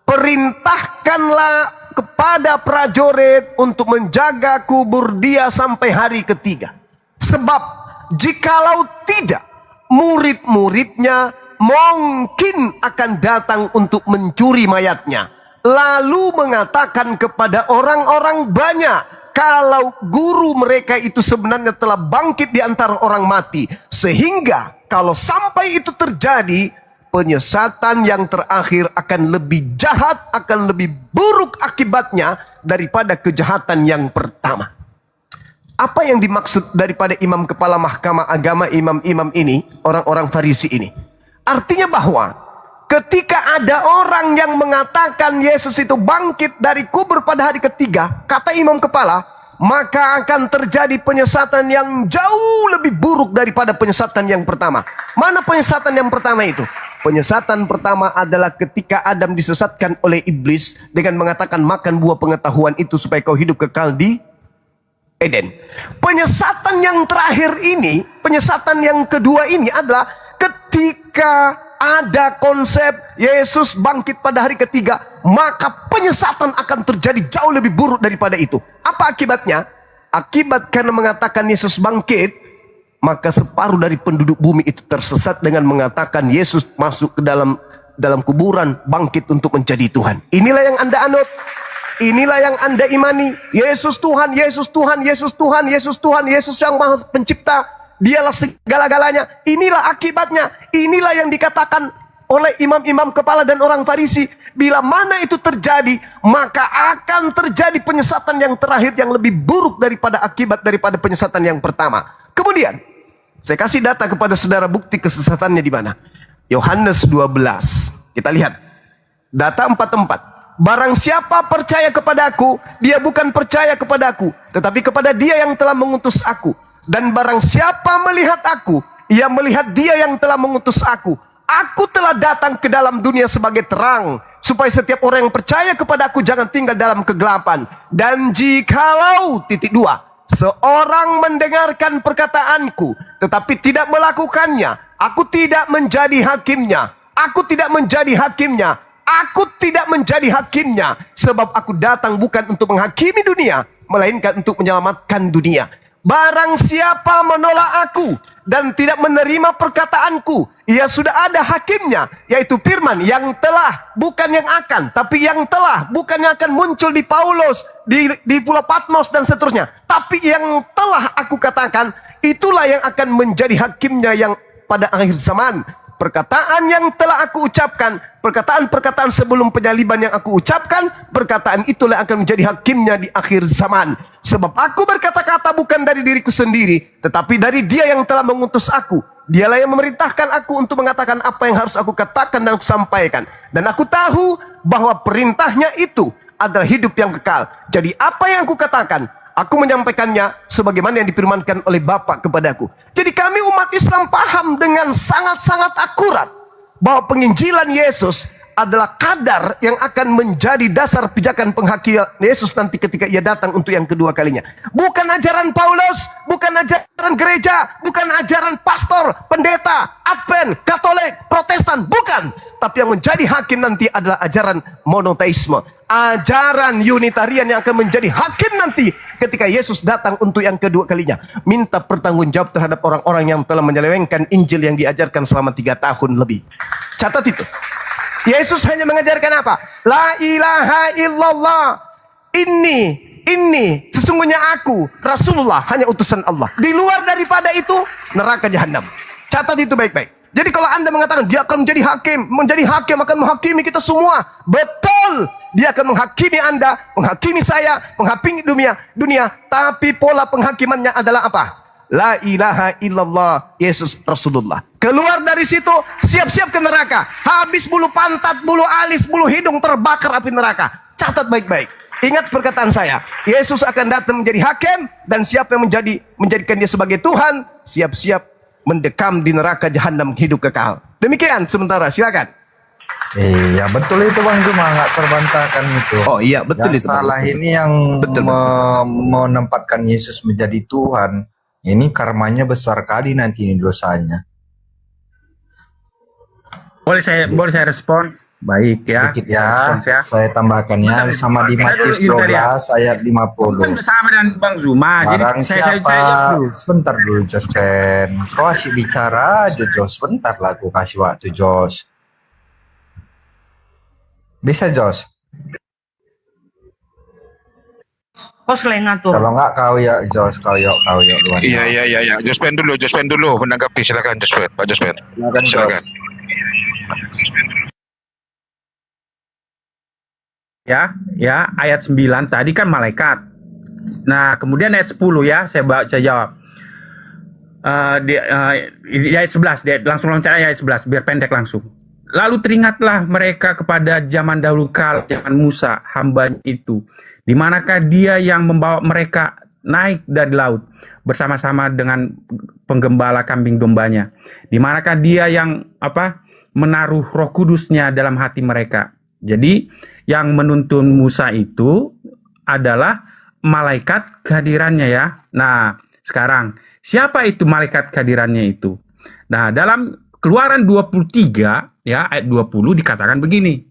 Speaker 5: perintahkanlah kepada prajurit untuk menjaga kubur dia sampai hari ketiga. Sebab jikalau tidak, murid-muridnya mungkin akan datang untuk mencuri mayatnya. Lalu mengatakan kepada orang-orang banyak, kalau guru mereka itu sebenarnya telah bangkit di antara orang mati. Sehingga kalau sampai itu terjadi, penyesatan yang terakhir akan lebih jahat, akan lebih buruk akibatnya daripada kejahatan yang pertama. Apa yang dimaksud daripada imam kepala mahkamah agama, imam-imam ini, orang-orang Farisi ini? Artinya bahwa ketika ada orang yang mengatakan Yesus itu bangkit dari kubur pada hari ketiga, kata imam kepala, maka akan terjadi penyesatan yang jauh lebih buruk daripada penyesatan yang pertama. Mana penyesatan yang pertama itu? Penyesatan pertama adalah ketika Adam disesatkan oleh iblis dengan mengatakan makan buah pengetahuan itu supaya kau hidup kekal di Eden. Penyesatan yang terakhir ini, penyesatan yang kedua ini adalah ketika ada konsep Yesus bangkit pada hari ketiga, maka penyesatan akan terjadi jauh lebih buruk daripada itu. Apa akibatnya? Akibat karena mengatakan Yesus bangkit, maka separuh dari penduduk bumi itu tersesat dengan mengatakan Yesus masuk ke dalam kuburan, bangkit untuk menjadi Tuhan. Inilah yang Anda anut. Inilah yang Anda imani. Yesus Tuhan, Yesus Tuhan, Yesus Tuhan, Yesus Tuhan, Yesus yang Maha Pencipta. Dialah segala-galanya. Inilah akibatnya. Inilah yang dikatakan oleh imam-imam kepala dan orang Farisi. Bila mana itu terjadi, maka akan terjadi penyesatan yang terakhir yang lebih buruk daripada akibat daripada penyesatan yang pertama. Kemudian, saya kasih data kepada saudara bukti kesesatannya di mana. Yohanes 12. Kita lihat. Data 44. Barang siapa percaya kepadaku, dia bukan percaya kepadaku, tetapi kepada dia yang telah mengutus aku. Dan barang siapa melihat aku, ia melihat dia yang telah mengutus aku. Aku telah datang ke dalam dunia sebagai terang, supaya setiap orang yang percaya kepadaku jangan tinggal dalam kegelapan. Dan jikalau, 2, seorang mendengarkan perkataanku, tetapi tidak melakukannya, aku tidak menjadi hakimnya. Aku tidak menjadi hakimnya. Aku tidak menjadi hakimnya, sebab aku datang bukan untuk menghakimi dunia, melainkan untuk menyelamatkan dunia. Barang siapa menolak aku dan tidak menerima perkataanku, ia sudah ada hakimnya, yaitu firman yang telah, bukan yang akan, tapi yang telah, bukan yang akan muncul di Paulus, di Pulau Patmos dan seterusnya, tapi yang telah aku katakan, itulah yang akan menjadi hakimnya yang pada akhir zaman. Perkataan yang telah aku ucapkan, perkataan-perkataan sebelum penyaliban yang aku ucapkan, perkataan itulah yang akan menjadi hakimnya di akhir zaman. Sebab aku berkata-kata bukan dari diriku sendiri, tetapi dari Dia yang telah mengutus aku. Dialah yang memerintahkan aku untuk mengatakan apa yang harus aku katakan dan aku sampaikan. Dan aku tahu bahwa perintahnya itu adalah hidup yang kekal. Jadi apa yang aku katakan, aku menyampaikannya sebagaimana yang difirmankan oleh Bapa kepadaku. Jadi kami umat Islam paham dengan sangat-sangat akurat bahwa penginjilan Yesus adalah kadar yang akan menjadi dasar pijakan penghakiman Yesus nanti ketika ia datang untuk yang kedua kalinya. Bukan ajaran Paulus, bukan ajaran gereja, bukan ajaran pastor, pendeta, Advent, Katolik, Protestan, bukan. Tapi yang menjadi hakim nanti adalah ajaran monoteisme, ajaran Unitarian yang akan menjadi hakim nanti ketika Yesus datang untuk yang kedua kalinya. Minta pertanggungjawab terhadap orang-orang yang telah menyelewengkan Injil yang diajarkan selama 3 tahun lebih. Catat itu. Yesus hanya mengajarkan apa? La ilaha illallah. Ini sesungguhnya aku Rasulullah, hanya utusan Allah. Di luar daripada itu neraka jahanam. Catat itu baik-baik. Jadi kalau Anda mengatakan dia akan menjadi hakim akan menghakimi kita semua, betul. Dia akan menghakimi Anda, menghakimi saya, menghakimi dunia. Tapi pola penghakimannya adalah apa? La ilaha illallah, Yesus Rasulullah. Keluar dari situ, siap-siap ke neraka. Habis bulu pantat, bulu alis, bulu hidung terbakar api neraka. Catat baik-baik. Ingat perkataan saya. Yesus akan datang menjadi hakim, dan siapa yang menjadikan dia sebagai Tuhan, siap-siap mendekam di neraka jahanam hidup kekal. Demikian sementara, silakan.
Speaker 3: Iya betul itu Bang, cuma nggak terbantahkan itu.
Speaker 5: Oh iya betul
Speaker 3: Yang
Speaker 5: itu.
Speaker 3: salah ini yang menempatkan Yesus menjadi Tuhan. Ini karmanya besar kali nanti ini dosanya.
Speaker 2: Boleh saya respon? Baik ya.
Speaker 3: Sedikit ya, saya tambahkan ya, sama di Matius 12 ayat 50.
Speaker 2: Bersama dengan Bang Zuma.
Speaker 3: Barang
Speaker 2: Jadi
Speaker 3: siapa, sebentar dulu Jospen. Kau asik bicara aja Jos, sebentar lah aku kasih waktu Jos. Bisa Jos?
Speaker 13: Kos lengatur.
Speaker 3: Kalau enggak kau ya Jos, kau yuk luar.
Speaker 1: Iya. Jospen dulu menanggapi, silakan Jospen, Pak Jospen. Silakan.
Speaker 2: Ya, ayat 9 tadi kan malaikat. Nah, kemudian ayat 10 ya, saya jawab. Di ayat 11, langsung loncat ayat 11 biar pendek langsung. Lalu teringatlah mereka kepada zaman dahulu kala, zaman Musa, hambanya itu. Di manakah dia yang membawa mereka naik dari laut bersama-sama dengan penggembala kambing dombanya? Di manakah dia yang menaruh Roh Kudusnya dalam hati mereka? Jadi yang menuntun Musa itu adalah malaikat kehadirannya ya. Nah, sekarang siapa itu malaikat kehadirannya itu? Nah, dalam Keluaran 23 ya ayat 20 dikatakan begini.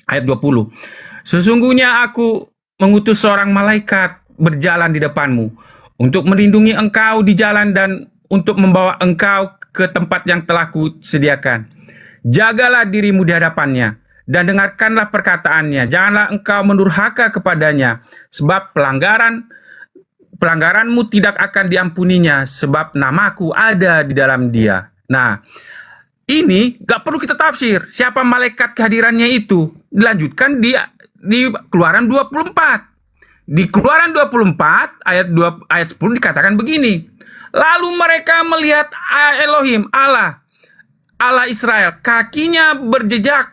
Speaker 2: Ayat 20. Sesungguhnya aku mengutus seorang malaikat berjalan di depanmu untuk melindungi engkau di jalan dan untuk membawa engkau ke tempat yang telah kusediakan. Jagalah dirimu di hadapannya dan dengarkanlah perkataannya. Janganlah engkau mendurhaka kepadanya, sebab pelanggaranmu tidak akan diampuninya, sebab namaku ada di dalam dia. Nah, ini gak perlu kita tafsir. Siapa malaikat kehadirannya itu? Dilanjutkan di Keluaran 24. Di Keluaran 24 ayat 10 dikatakan begini. Lalu mereka melihat Elohim, Allah Israel, kakinya berjejak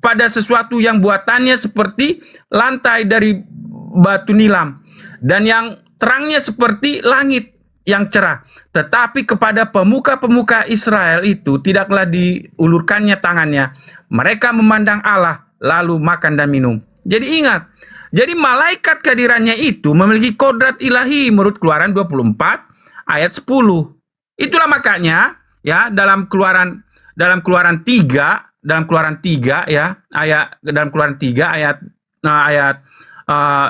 Speaker 2: pada sesuatu yang buatannya seperti lantai dari batu nilam, dan yang terangnya seperti langit yang cerah. Tetapi kepada pemuka-pemuka Israel itu tidaklah diulurkannya tangannya. Mereka memandang Allah, lalu makan dan minum. Jadi ingat, jadi malaikat kehadirannya itu memiliki kodrat ilahi menurut Keluaran 24 ayat 10. Itulah makanya ya dalam Keluaran 3 ayat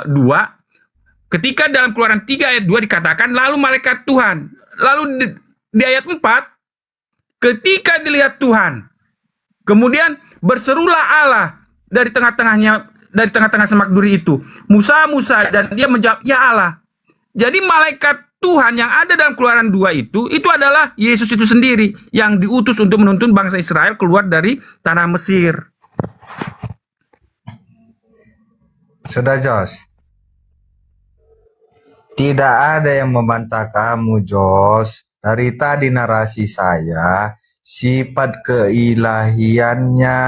Speaker 2: 2, Ketika dalam Keluaran 3 ayat 2 dikatakan, lalu malaikat Tuhan. Lalu di ayat 4, ketika dilihat Tuhan, kemudian berserulah Allah dari tengah-tengah semak duri itu, Musa, Musa, dan dia menjawab, ya Allah. Jadi malaikat Tuhan yang ada dalam Keluaran 2 itu adalah Yesus itu sendiri yang diutus untuk menuntun bangsa Israel keluar dari tanah Mesir.
Speaker 3: Sudah, Jos. Tidak ada yang membantah kamu, Jos. Dari tadi narasi saya, sifat keilahiannya.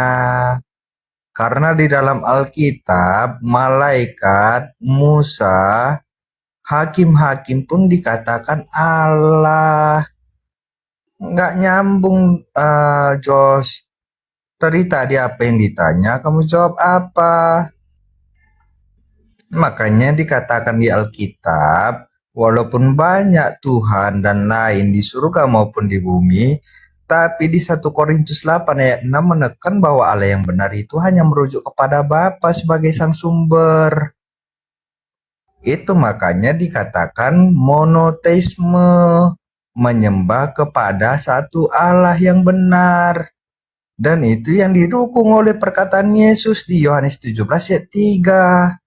Speaker 3: Karena di dalam Alkitab, malaikat, Musa, hakim-hakim pun dikatakan Allah. Nggak nyambung, Jos. Dari tadi apa yang ditanya, kamu jawab apa? Makanya dikatakan di Alkitab, walaupun banyak Tuhan dan lain di surga maupun di bumi, tapi di 1 Korintus 8 ayat 6 menekan bahwa Allah yang benar itu hanya merujuk kepada Bapa sebagai sang sumber. Itu makanya dikatakan monoteisme, menyembah kepada satu Allah yang benar. Dan itu yang didukung oleh perkataan Yesus di Yohanes 17 ayat 3.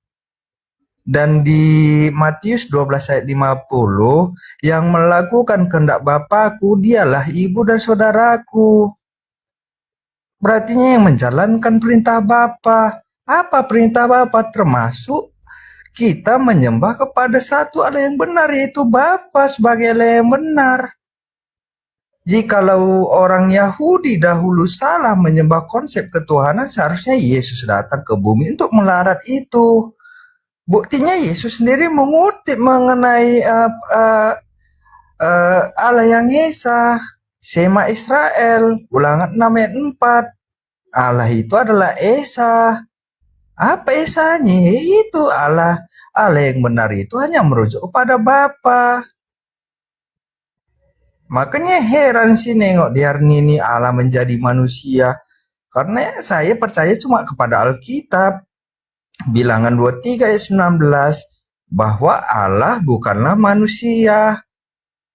Speaker 3: Dan di Matius 12 ayat 50, yang melakukan kehendak Bapakku, dialah ibu dan saudaraku. Berarti yang menjalankan perintah Bapa. Apa perintah Bapa? Termasuk kita menyembah kepada satu Allah yang benar, yaitu Bapa sebagai Allah yang benar. Jikalau orang Yahudi dahulu salah menyembah konsep ketuhanan, seharusnya Yesus datang ke bumi untuk melarat itu. Buktinya Yesus sendiri mengutip mengenai Allah yang Esa, Sema Israel, Ulangan 6 ayat 4. Allah itu adalah Esa. Apa Esanya? Itu Allah yang benar itu hanya merujuk kepada Bapa. Makanya heran sih nengok di hari ini Allah menjadi manusia. Karena saya percaya cuma kepada Alkitab. Bilangan 23 ayat 19 bahwa Allah bukanlah manusia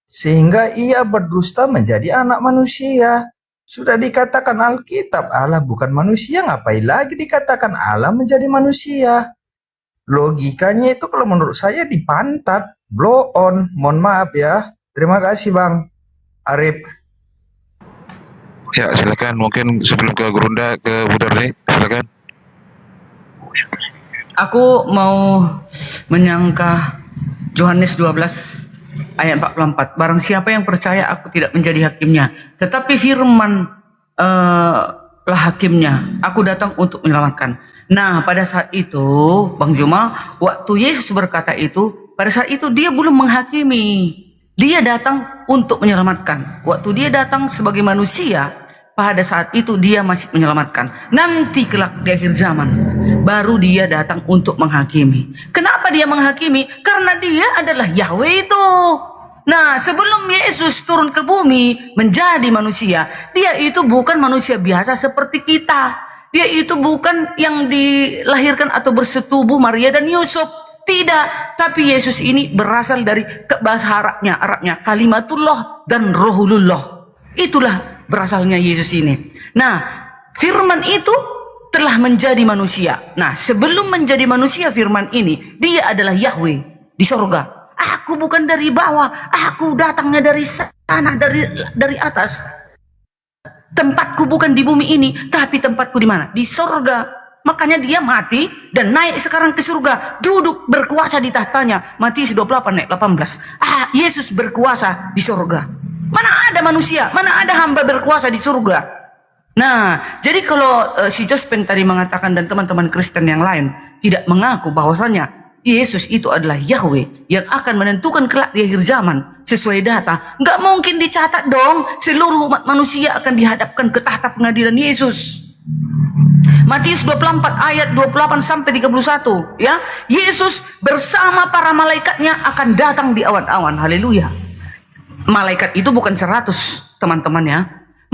Speaker 3: sehingga ia berdusta menjadi anak manusia. Sudah dikatakan Alkitab Allah bukan manusia, ngapain lagi dikatakan Allah menjadi manusia? Logikanya itu kalau menurut saya dipantat, blow on. Mohon maaf ya. Terima kasih Bang Arif.
Speaker 1: Ya, silakan. Mungkin sebelum ke Gurunda, ke Budarni, silakan.
Speaker 13: Aku mau menyangka Yohanes 12 ayat 44. Barang siapa yang percaya aku tidak menjadi hakimnya, tetapi firman lah hakimnya. Aku datang untuk menyelamatkan. Nah, pada saat itu, Bang Juma, waktu Yesus berkata itu, pada saat itu dia belum menghakimi. Dia datang untuk menyelamatkan. Waktu dia datang sebagai manusia, pada saat itu dia masih menyelamatkan. Nanti kelak di akhir zaman, baru dia datang untuk menghakimi. Kenapa dia menghakimi? Karena dia adalah Yahweh itu. Nah, sebelum Yesus turun ke bumi menjadi manusia, dia itu bukan manusia biasa seperti kita. Dia itu bukan yang dilahirkan atau bersetubuh Maria dan Yusuf. Tidak, tapi Yesus ini berasal dari bahasa Arabnya kalimatullah dan rohulullah. Itulah berasalnya Yesus ini. Nah, firman itu telah menjadi manusia. Nah, sebelum menjadi manusia firman ini, dia adalah Yahweh di sorga. Aku bukan dari bawah, aku datangnya dari sana, dari atas. Tempatku bukan di bumi ini, tapi tempatku di mana? Di sorga. Makanya dia mati dan naik sekarang ke surga, duduk berkuasa di tahtanya. Matius 28 ayat 18. Yesus berkuasa di surga. Mana ada manusia, mana ada hamba berkuasa di surga. Nah, jadi kalau si Jospen tadi mengatakan dan teman-teman Kristen yang lain tidak mengaku bahwasanya Yesus itu adalah Yahweh yang akan menentukan kelak di akhir zaman sesuai data, nggak mungkin dicatat dong seluruh umat manusia akan dihadapkan ke tahta pengadilan Yesus. Matius 24 ayat 28 sampai 31 ya. Yesus bersama para malaikatnya akan datang di awan-awan. Haleluya. Malaikat itu bukan 100 teman-teman ya.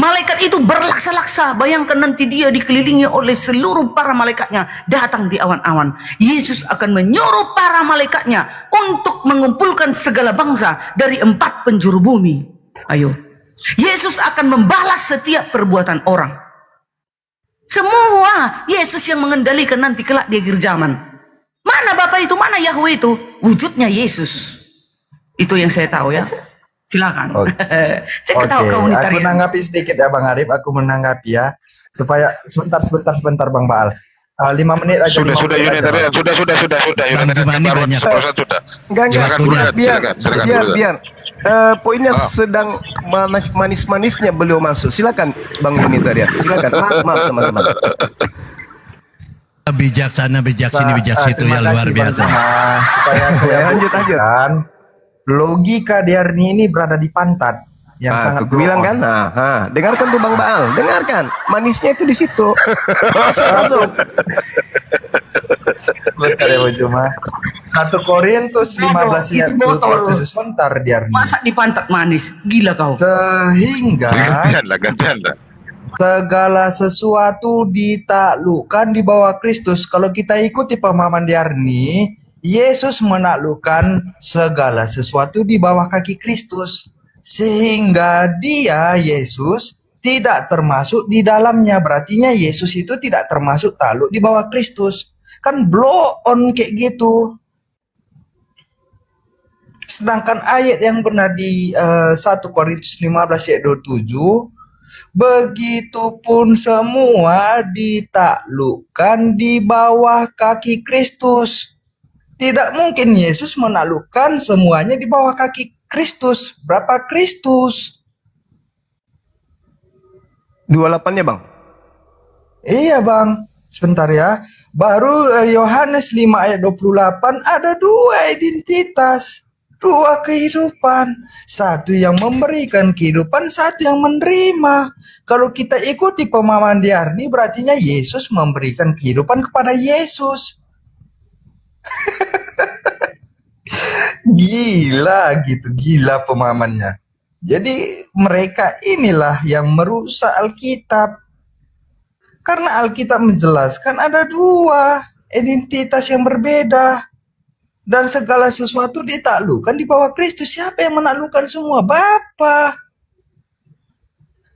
Speaker 13: Malaikat itu berlaksa-laksa. Bayangkan nanti dia dikelilingi oleh seluruh para malaikatnya datang di awan-awan. Yesus akan menyuruh para malaikatnya untuk mengumpulkan segala bangsa dari 4 penjuru bumi. Ayo. Yesus akan membalas setiap perbuatan orang. Semua Yesus yang mengendalikan nanti kelak di akhir zaman. Mana Bapa itu? Mana Yahweh itu? Wujudnya Yesus. Itu yang saya tahu ya. Silakan. Saya tahu kau
Speaker 3: Aku menanggapi sedikit ya Bang Arif. Aku menanggapi ya. Supaya sebentar Bang Baal. 5 menit aja.
Speaker 1: Sudah Unitarian. Sudah.
Speaker 11: Bang Jumani banyak.
Speaker 5: Biar. Poinnya sedang manis-manisnya beliau masuk. Silakan Bang Unitarian. Silakan. Maaf teman-teman.
Speaker 11: Bijaksana, bijaksini, bijaksitu ya luar biasa.
Speaker 3: Supaya saya lanjut aja. Logika Diarni ini berada di pantat yang sangat
Speaker 5: bilang kan. Dengarkan tuh Bang Baal, dengarkan. Manisnya itu di situ. Masuk.
Speaker 3: Bentar ya cuma 1 Korintus 15 ayat 27 sebentar Diarni.
Speaker 13: Masa di pantat manis? Gila kau.
Speaker 3: Sehingga
Speaker 1: gantian lah.
Speaker 3: segala sesuatu ditaklukkan di bawah Kristus. Kalau kita ikuti pemahaman Diarni, Yesus menaklukkan segala sesuatu di bawah kaki Kristus. Sehingga dia, Yesus, tidak termasuk di dalamnya. Berartinya Yesus itu tidak termasuk takluk di bawah Kristus. Kan blow on kayak gitu. Sedangkan ayat yang benar di 1 Korintus 15 ayat 27, begitupun semua ditaklukkan di bawah kaki Kristus. Tidak mungkin Yesus menaklukkan semuanya di bawah kaki Kristus. Berapa Kristus?
Speaker 5: 28-nya Bang.
Speaker 3: Iya Bang. Sebentar ya. Baru Yohanes 5 ayat 28 ada 2 identitas. 2 kehidupan. Satu yang memberikan kehidupan, satu yang menerima. Kalau kita ikuti pemahaman Diarni, berartinya Yesus memberikan kehidupan kepada Yesus. Gila pemahamannya. Jadi mereka inilah yang merusak Alkitab. Karena Alkitab menjelaskan ada 2 identitas yang berbeda. Dan segala sesuatu ditaklukkan di bawah Kristus. Siapa yang menaklukkan semua? Bapa.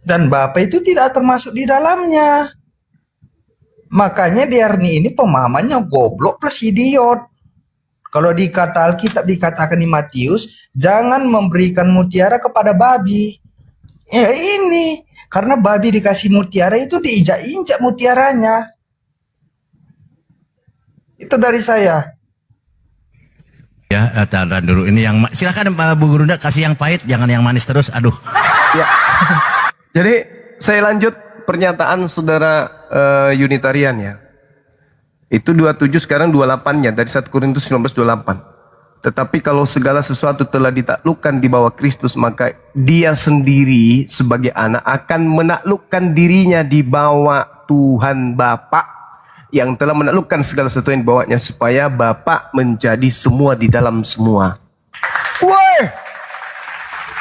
Speaker 3: Dan Bapa itu tidak termasuk di dalamnya. Makanya Diarni ini pemahamannya goblok plus idiot. Kalau di kata Alkitab dikatakan di Matius, jangan memberikan mutiara kepada babi. Ya ini, karena babi dikasih mutiara itu diinjak-injak mutiaranya. Itu dari saya.
Speaker 11: Ya, tahan dulu. Ini yang silakan Bu Gurunda kasih yang pahit, jangan yang manis terus. Aduh.
Speaker 5: Ya. Jadi saya lanjut pernyataan saudara Unitarian ya. Itu 27 sekarang 28-nya dari 1 Korintus 19:28. Tetapi kalau segala sesuatu telah ditaklukkan di bawah Kristus, maka dia sendiri sebagai anak akan menaklukkan dirinya di bawah Tuhan Bapa yang telah menaklukkan segala sesuatu yang dibawanya, supaya Bapa menjadi semua di dalam semua. Woi!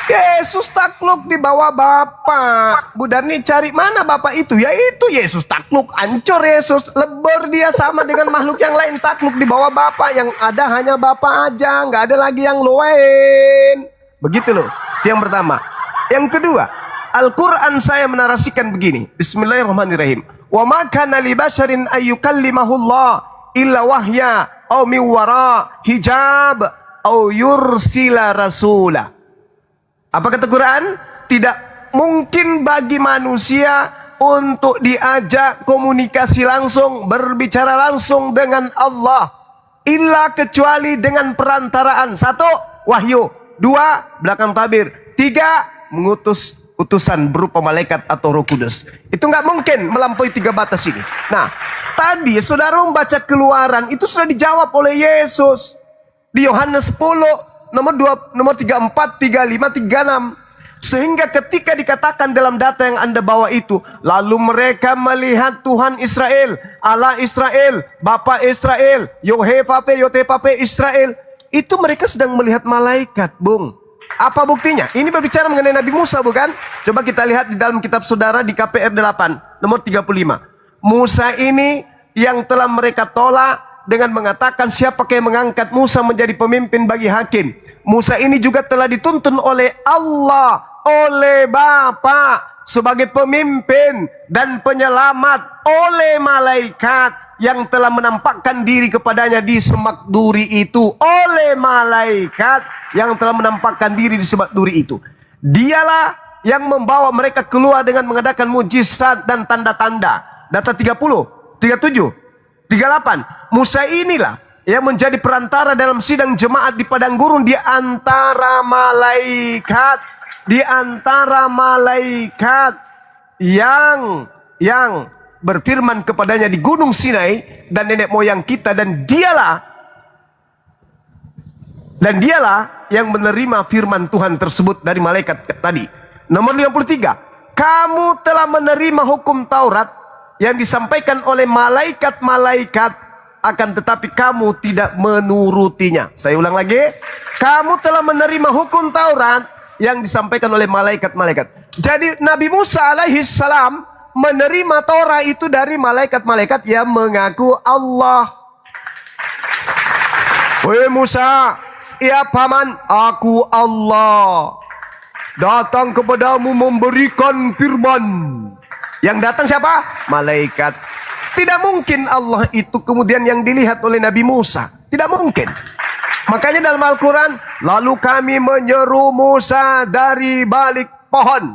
Speaker 5: Yesus takluk di bawah Bapa. Bu Darni cari mana Bapa itu? Ya itu Yesus takluk, hancur Yesus. Lebur dia sama dengan makhluk yang lain, takluk di bawah Bapa. Yang ada hanya Bapa aja, nggak ada lagi yang lain. Begitu loh. Yang pertama. Yang kedua, Al-Quran saya menarasikan begini. Bismillahirrahmanirrahim. Wa ma kana li basharin ayyukallimahullah illa wahya au min wara hijab au yursila rasula. Apa kata Quran? Tidak mungkin bagi manusia untuk diajak komunikasi langsung, berbicara langsung dengan Allah, illa kecuali dengan perantaraan. 1. Wahyu. 2. Belakang tabir. 3. Mengutus utusan berupa malaikat atau Roh Kudus. Itu nggak mungkin melampaui 3 batas ini. Nah, tadi saudara membaca Keluaran itu sudah dijawab oleh Yesus di Yohanes 10 nomor 34, 35, 36. Sehingga ketika dikatakan dalam data yang Anda bawa itu, lalu mereka melihat Tuhan Israel, Allah Israel, Bapa Israel, Yotepape Israel. Itu mereka sedang melihat malaikat, Bung. Apa buktinya? Ini berbicara mengenai Nabi Musa, bukan? Coba kita lihat di dalam kitab saudara di KPR 8 nomor 35. Musa ini yang telah mereka tolak dengan mengatakan siapa yang mengangkat Musa menjadi pemimpin bagi hakim. Musa ini juga telah dituntun oleh Allah, oleh Bapa sebagai pemimpin dan penyelamat oleh malaikat yang telah menampakkan diri kepadanya di semak duri itu. Oleh malaikat yang telah menampakkan diri di semak duri itu. Dialah yang membawa mereka keluar dengan mengadakan mujizat dan tanda-tanda. Data 30, 37, 38. Musa inilah yang menjadi perantara dalam sidang jemaat di padang gurun di antara malaikat. Di antara malaikat yang berfirman kepadanya di gunung Sinai dan nenek moyang kita, dan dialah yang menerima firman Tuhan tersebut dari malaikat tadi. Nomor 53, kamu telah menerima hukum Taurat yang disampaikan oleh malaikat-malaikat, akan tetapi kamu tidak menurutinya. Saya ulang lagi, kamu telah menerima hukum Taurat yang disampaikan oleh malaikat-malaikat. Jadi Nabi Musa alaihissalam menerima Torah itu dari malaikat-malaikat yang mengaku Allah. Wahai Musa, ya paman, aku Allah datang kepadamu memberikan firman. Yang datang siapa? Malaikat. Tidak mungkin Allah itu kemudian yang dilihat oleh Nabi Musa. Tidak mungkin. Makanya dalam Al-Quran, lalu kami menyeru Musa dari balik pohon,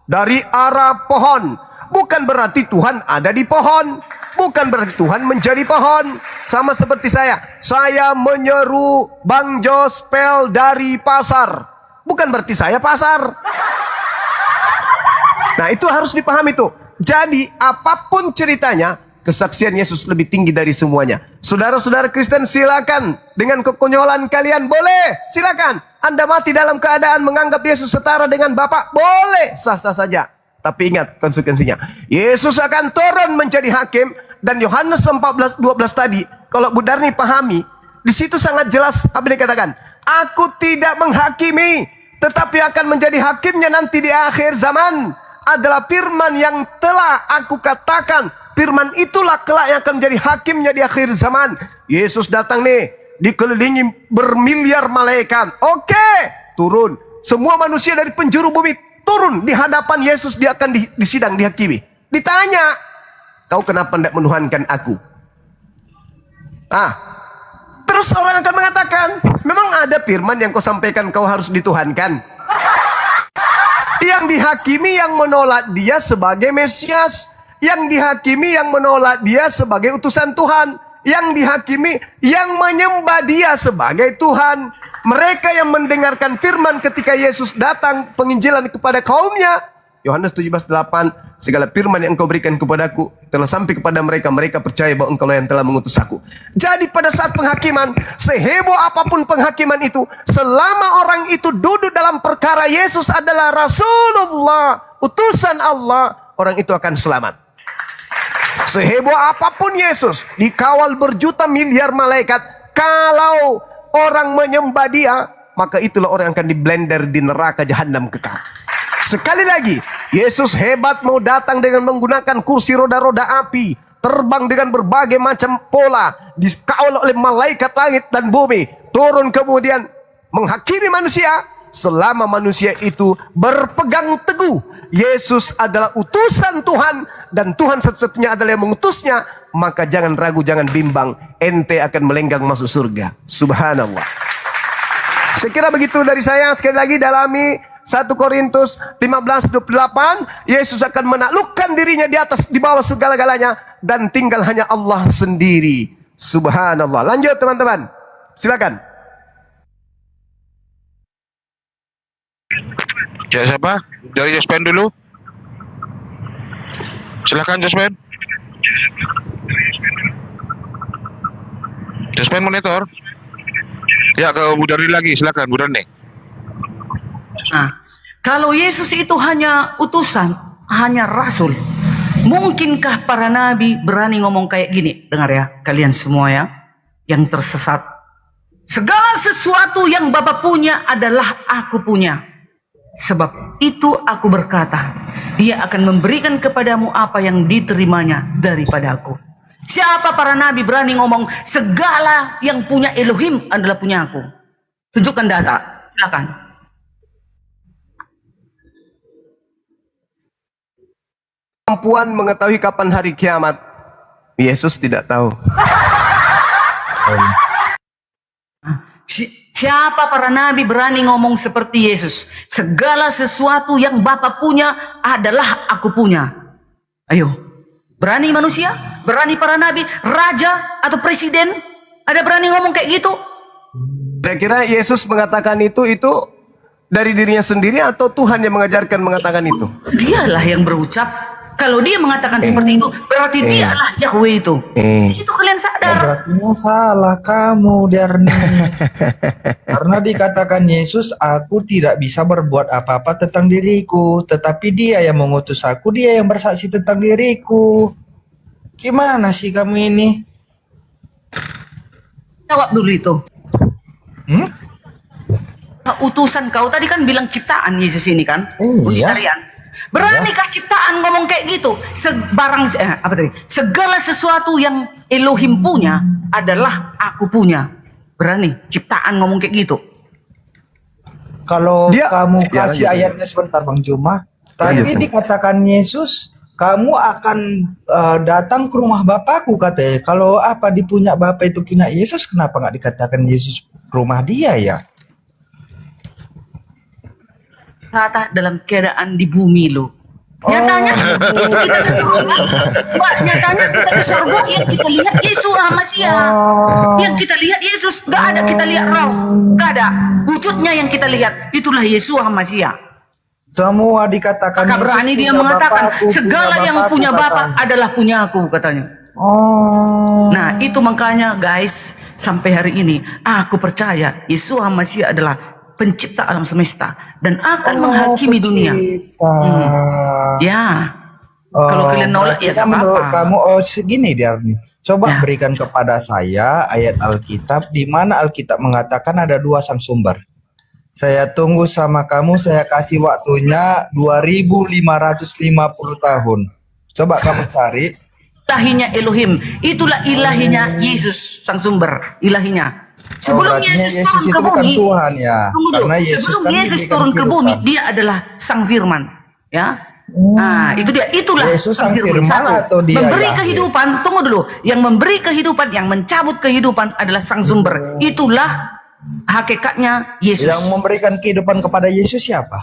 Speaker 5: dari arah pohon. Bukan berarti Tuhan ada di pohon, bukan berarti Tuhan menjadi pohon. Sama seperti saya menyeru Bang Jospel dari pasar, bukan berarti saya pasar. Nah, itu harus dipahami tuh. Jadi apapun ceritanya, kesaksian Yesus lebih tinggi dari semuanya. Saudara-saudara Kristen, silakan dengan kekonyolan kalian, boleh, silakan. Anda mati dalam keadaan menganggap Yesus setara dengan Bapa, boleh, sah-sah saja. Tapi ingat konsekuensinya. Yesus akan turun menjadi hakim, dan Yohanes 14:12 tadi, kalau Bu Darni pahami, di situ sangat jelas apa dikatakan. Aku tidak menghakimi, tetapi akan menjadi hakimnya nanti di akhir zaman. Adalah firman yang telah aku katakan. Firman itulah kelak yang akan menjadi hakimnya di akhir zaman. Yesus datang nih, dikelilingi bermiliar malaikat. Oke, turun. Semua manusia dari penjuru bumi turun di hadapan Yesus. Dia akan disidang, dihakimi. Ditanya, kau kenapa tidak menuhankan aku? Terus orang akan mengatakan, memang ada firman yang kau sampaikan kau harus dituhankan. Yang dihakimi yang menolak dia sebagai Mesias. Yang dihakimi yang menolak dia sebagai utusan Tuhan. Yang dihakimi yang menyembah dia sebagai Tuhan. Mereka yang mendengarkan firman ketika Yesus datang penginjilan kepada kaumnya. Yohanes 17:8, segala firman yang engkau berikan kepadaku telah sampai kepada mereka. Mereka percaya bahwa engkau yang telah mengutus aku. Jadi pada saat penghakiman, seheboh apapun penghakiman itu, selama orang itu duduk dalam perkara Yesus adalah Rasulullah, utusan Allah, orang itu akan selamat. Seheboh apapun Yesus, dikawal berjuta miliar malaikat, kalau orang menyembah dia, maka itulah orang yang akan diblender di neraka jahanam kekal. Sekali lagi, Yesus hebat, mau datang dengan menggunakan kursi roda-roda api, terbang dengan berbagai macam pola, dikawal oleh malaikat langit dan bumi, turun kemudian menghakimi manusia. Selama manusia itu berpegang teguh Yesus adalah utusan Tuhan dan Tuhan satu-satunya adalah yang mengutusnya, maka jangan ragu, jangan bimbang, ente akan melenggang masuk surga. Subhanallah. Saya kira begitu dari saya. Sekali lagi dalami 1 Korintus 15:28, Yesus akan menaklukkan dirinya di atas, di bawah segala-galanya, dan tinggal hanya Allah sendiri. Subhanallah. Lanjut teman-teman, silakan.
Speaker 1: Ya, siapa? Dari Jospen dulu. Silakan Jospen. Jospen monitor. Ya, ke Bu Darni lagi, silakan Bu Darni.
Speaker 13: Nah, kalau Yesus itu hanya utusan, hanya rasul, mungkinkah para nabi berani ngomong kayak gini? Dengar ya, kalian semua ya, yang tersesat. Segala sesuatu yang Bapa punya adalah aku punya. Sebab itu aku berkata, Dia akan memberikan kepadamu apa yang diterimanya daripada aku. Siapa para nabi berani ngomong segala yang punya Elohim adalah punya aku? Tunjukkan data, silakan.
Speaker 5: Kemampuan mengetahui kapan hari kiamat, Yesus tidak tahu.
Speaker 13: Siapa para nabi berani ngomong seperti Yesus? Segala sesuatu yang Bapa punya adalah aku punya. Ayo, berani manusia? Berani para nabi? Raja atau presiden? Ada berani ngomong kayak gitu?
Speaker 5: Kira-kira Yesus mengatakan itu dari dirinya sendiri atau Tuhan yang mengajarkan mengatakan itu?
Speaker 13: Dialah yang berucap. Kalau dia mengatakan seperti itu, berarti dialah Yahweh itu. Di situ kalian sadar.
Speaker 3: Berarti salah kamu, Darni. Karena dikatakan Yesus, aku tidak bisa berbuat apa-apa tentang diriku, tetapi Dia yang mengutus aku, Dia yang bersaksi tentang diriku. Gimana sih kamu ini?
Speaker 13: Jawab dulu itu. Utusan kau tadi kan bilang ciptaan Yesus ini kan? Unitarian. Beranikah ciptaan ngomong kayak gitu? Segala sesuatu yang Elohim punya adalah aku punya. Berani ciptaan ngomong kayak gitu?
Speaker 3: Kalau kamu kasih ayatnya sebentar Bang Juma, tapi dikatakan Yesus, kamu akan datang ke rumah Bapakku katanya. Kalau apa dipunya Bapak itu punya Yesus, kenapa nggak dikatakan Yesus rumah Dia ya?
Speaker 13: Kata dalam keadaan di bumi lo. Nyatanya kita ke surga. Nyatanya kita ke surga yang kita lihat Yesus Masia. Yang kita lihat Yesus, gak ada kita lihat roh, gak ada wujudnya yang kita lihat. Itulah Yesus Masia.
Speaker 3: Semua dikatakan
Speaker 13: Yesus berani dia mengatakan segala yang punya Bapa adalah punya aku katanya. Nah itu makanya guys, sampai hari ini aku percaya Yesus Masia adalah pencipta alam semesta dan akan menghakimi dunia. Ya, kalau kalian nolak ya tak
Speaker 3: menurut
Speaker 13: apa-apa.
Speaker 3: kamu segini Darni. Coba berikan kepada saya ayat Alkitab di mana Alkitab mengatakan ada dua sang sumber. Saya tunggu sama kamu, saya kasih waktunya 2550 tahun. Coba kamu cari.
Speaker 13: Ilahinya Elohim, itulah ilahinya Yesus sang sumber, ilahinya. Sebelum Yesus turun ke bumi,
Speaker 3: Tuhan ya.
Speaker 13: Karena sebelum Yesus turun ke bumi, Dia adalah Sang Firman, ya. Nah, itu dia, itulah
Speaker 3: Yesus Sang Firman
Speaker 13: Satu,
Speaker 3: atau Dia
Speaker 13: memberi
Speaker 3: ya?
Speaker 13: kehidupan. Tunggu dulu, yang memberi kehidupan, yang mencabut kehidupan adalah Sang Sumber. Itulah hakikatnya Yesus.
Speaker 3: Yang memberikan kehidupan kepada Yesus siapa?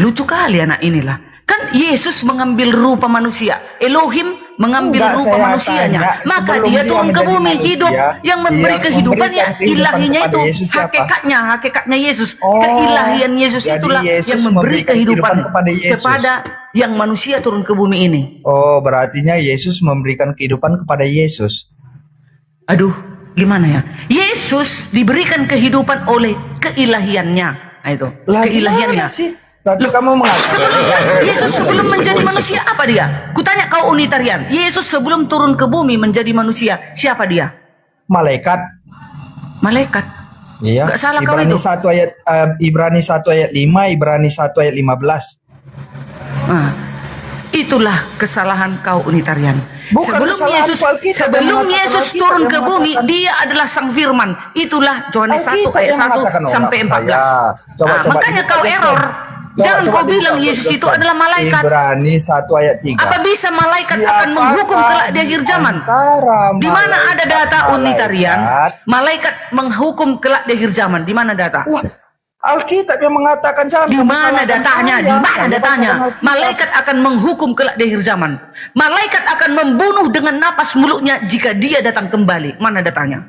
Speaker 13: Lucu kali anak inilah. Kan Yesus mengambil rupa manusia, Elohim mengambil rupa manusianya, maka dia turun ke bumi hidup, yang memberi kehidupan ya ilahinya itu, hakikatnya Yesus, keilahian Yesus itulah yang memberi kehidupan kepada yang manusia turun ke bumi ini.
Speaker 3: Oh, berartinya Yesus memberikan kehidupan kepada Yesus.
Speaker 13: Aduh, gimana ya? Yesus diberikan kehidupan oleh keilahiannya, nah itu keilahiannya.
Speaker 3: Tapi kamu mengatakan
Speaker 13: Yesus sebelum menjadi manusia apa dia? Kutanya kau Unitarian, Yesus sebelum turun ke bumi menjadi manusia, siapa dia?
Speaker 3: Malaikat.
Speaker 13: Malaikat.
Speaker 3: Iya.
Speaker 13: Gak salah
Speaker 3: Ibrani
Speaker 13: kau itu.
Speaker 3: 1 ayat Ibrani 1 ayat 5, Ibrani 1 ayat 15.
Speaker 13: Nah, itulah kesalahan kau Unitarian.
Speaker 3: Bukan
Speaker 13: sebelum Yesus turun ke bumi, Dia adalah Sang Firman. Itulah Yohanes 1 ayat 1 sampai 14. Makanya kau error. Jangan kau bilang Yesus itu adalah malaikat.
Speaker 3: Ibrani 1 ayat 3.
Speaker 13: Apa bisa malaikat akan menghukum kelak di akhir zaman? Di mana ada data Unitarian? Malaikat menghukum kelak di akhir zaman. Di mana data?
Speaker 3: Alkitab yang mengatakan jangan.
Speaker 13: Di mana datanya? Di mana datanya? Malaikat akan menghukum kelak di akhir zaman. Malaikat akan membunuh dengan napas mulutnya jika dia datang kembali. Mana datanya?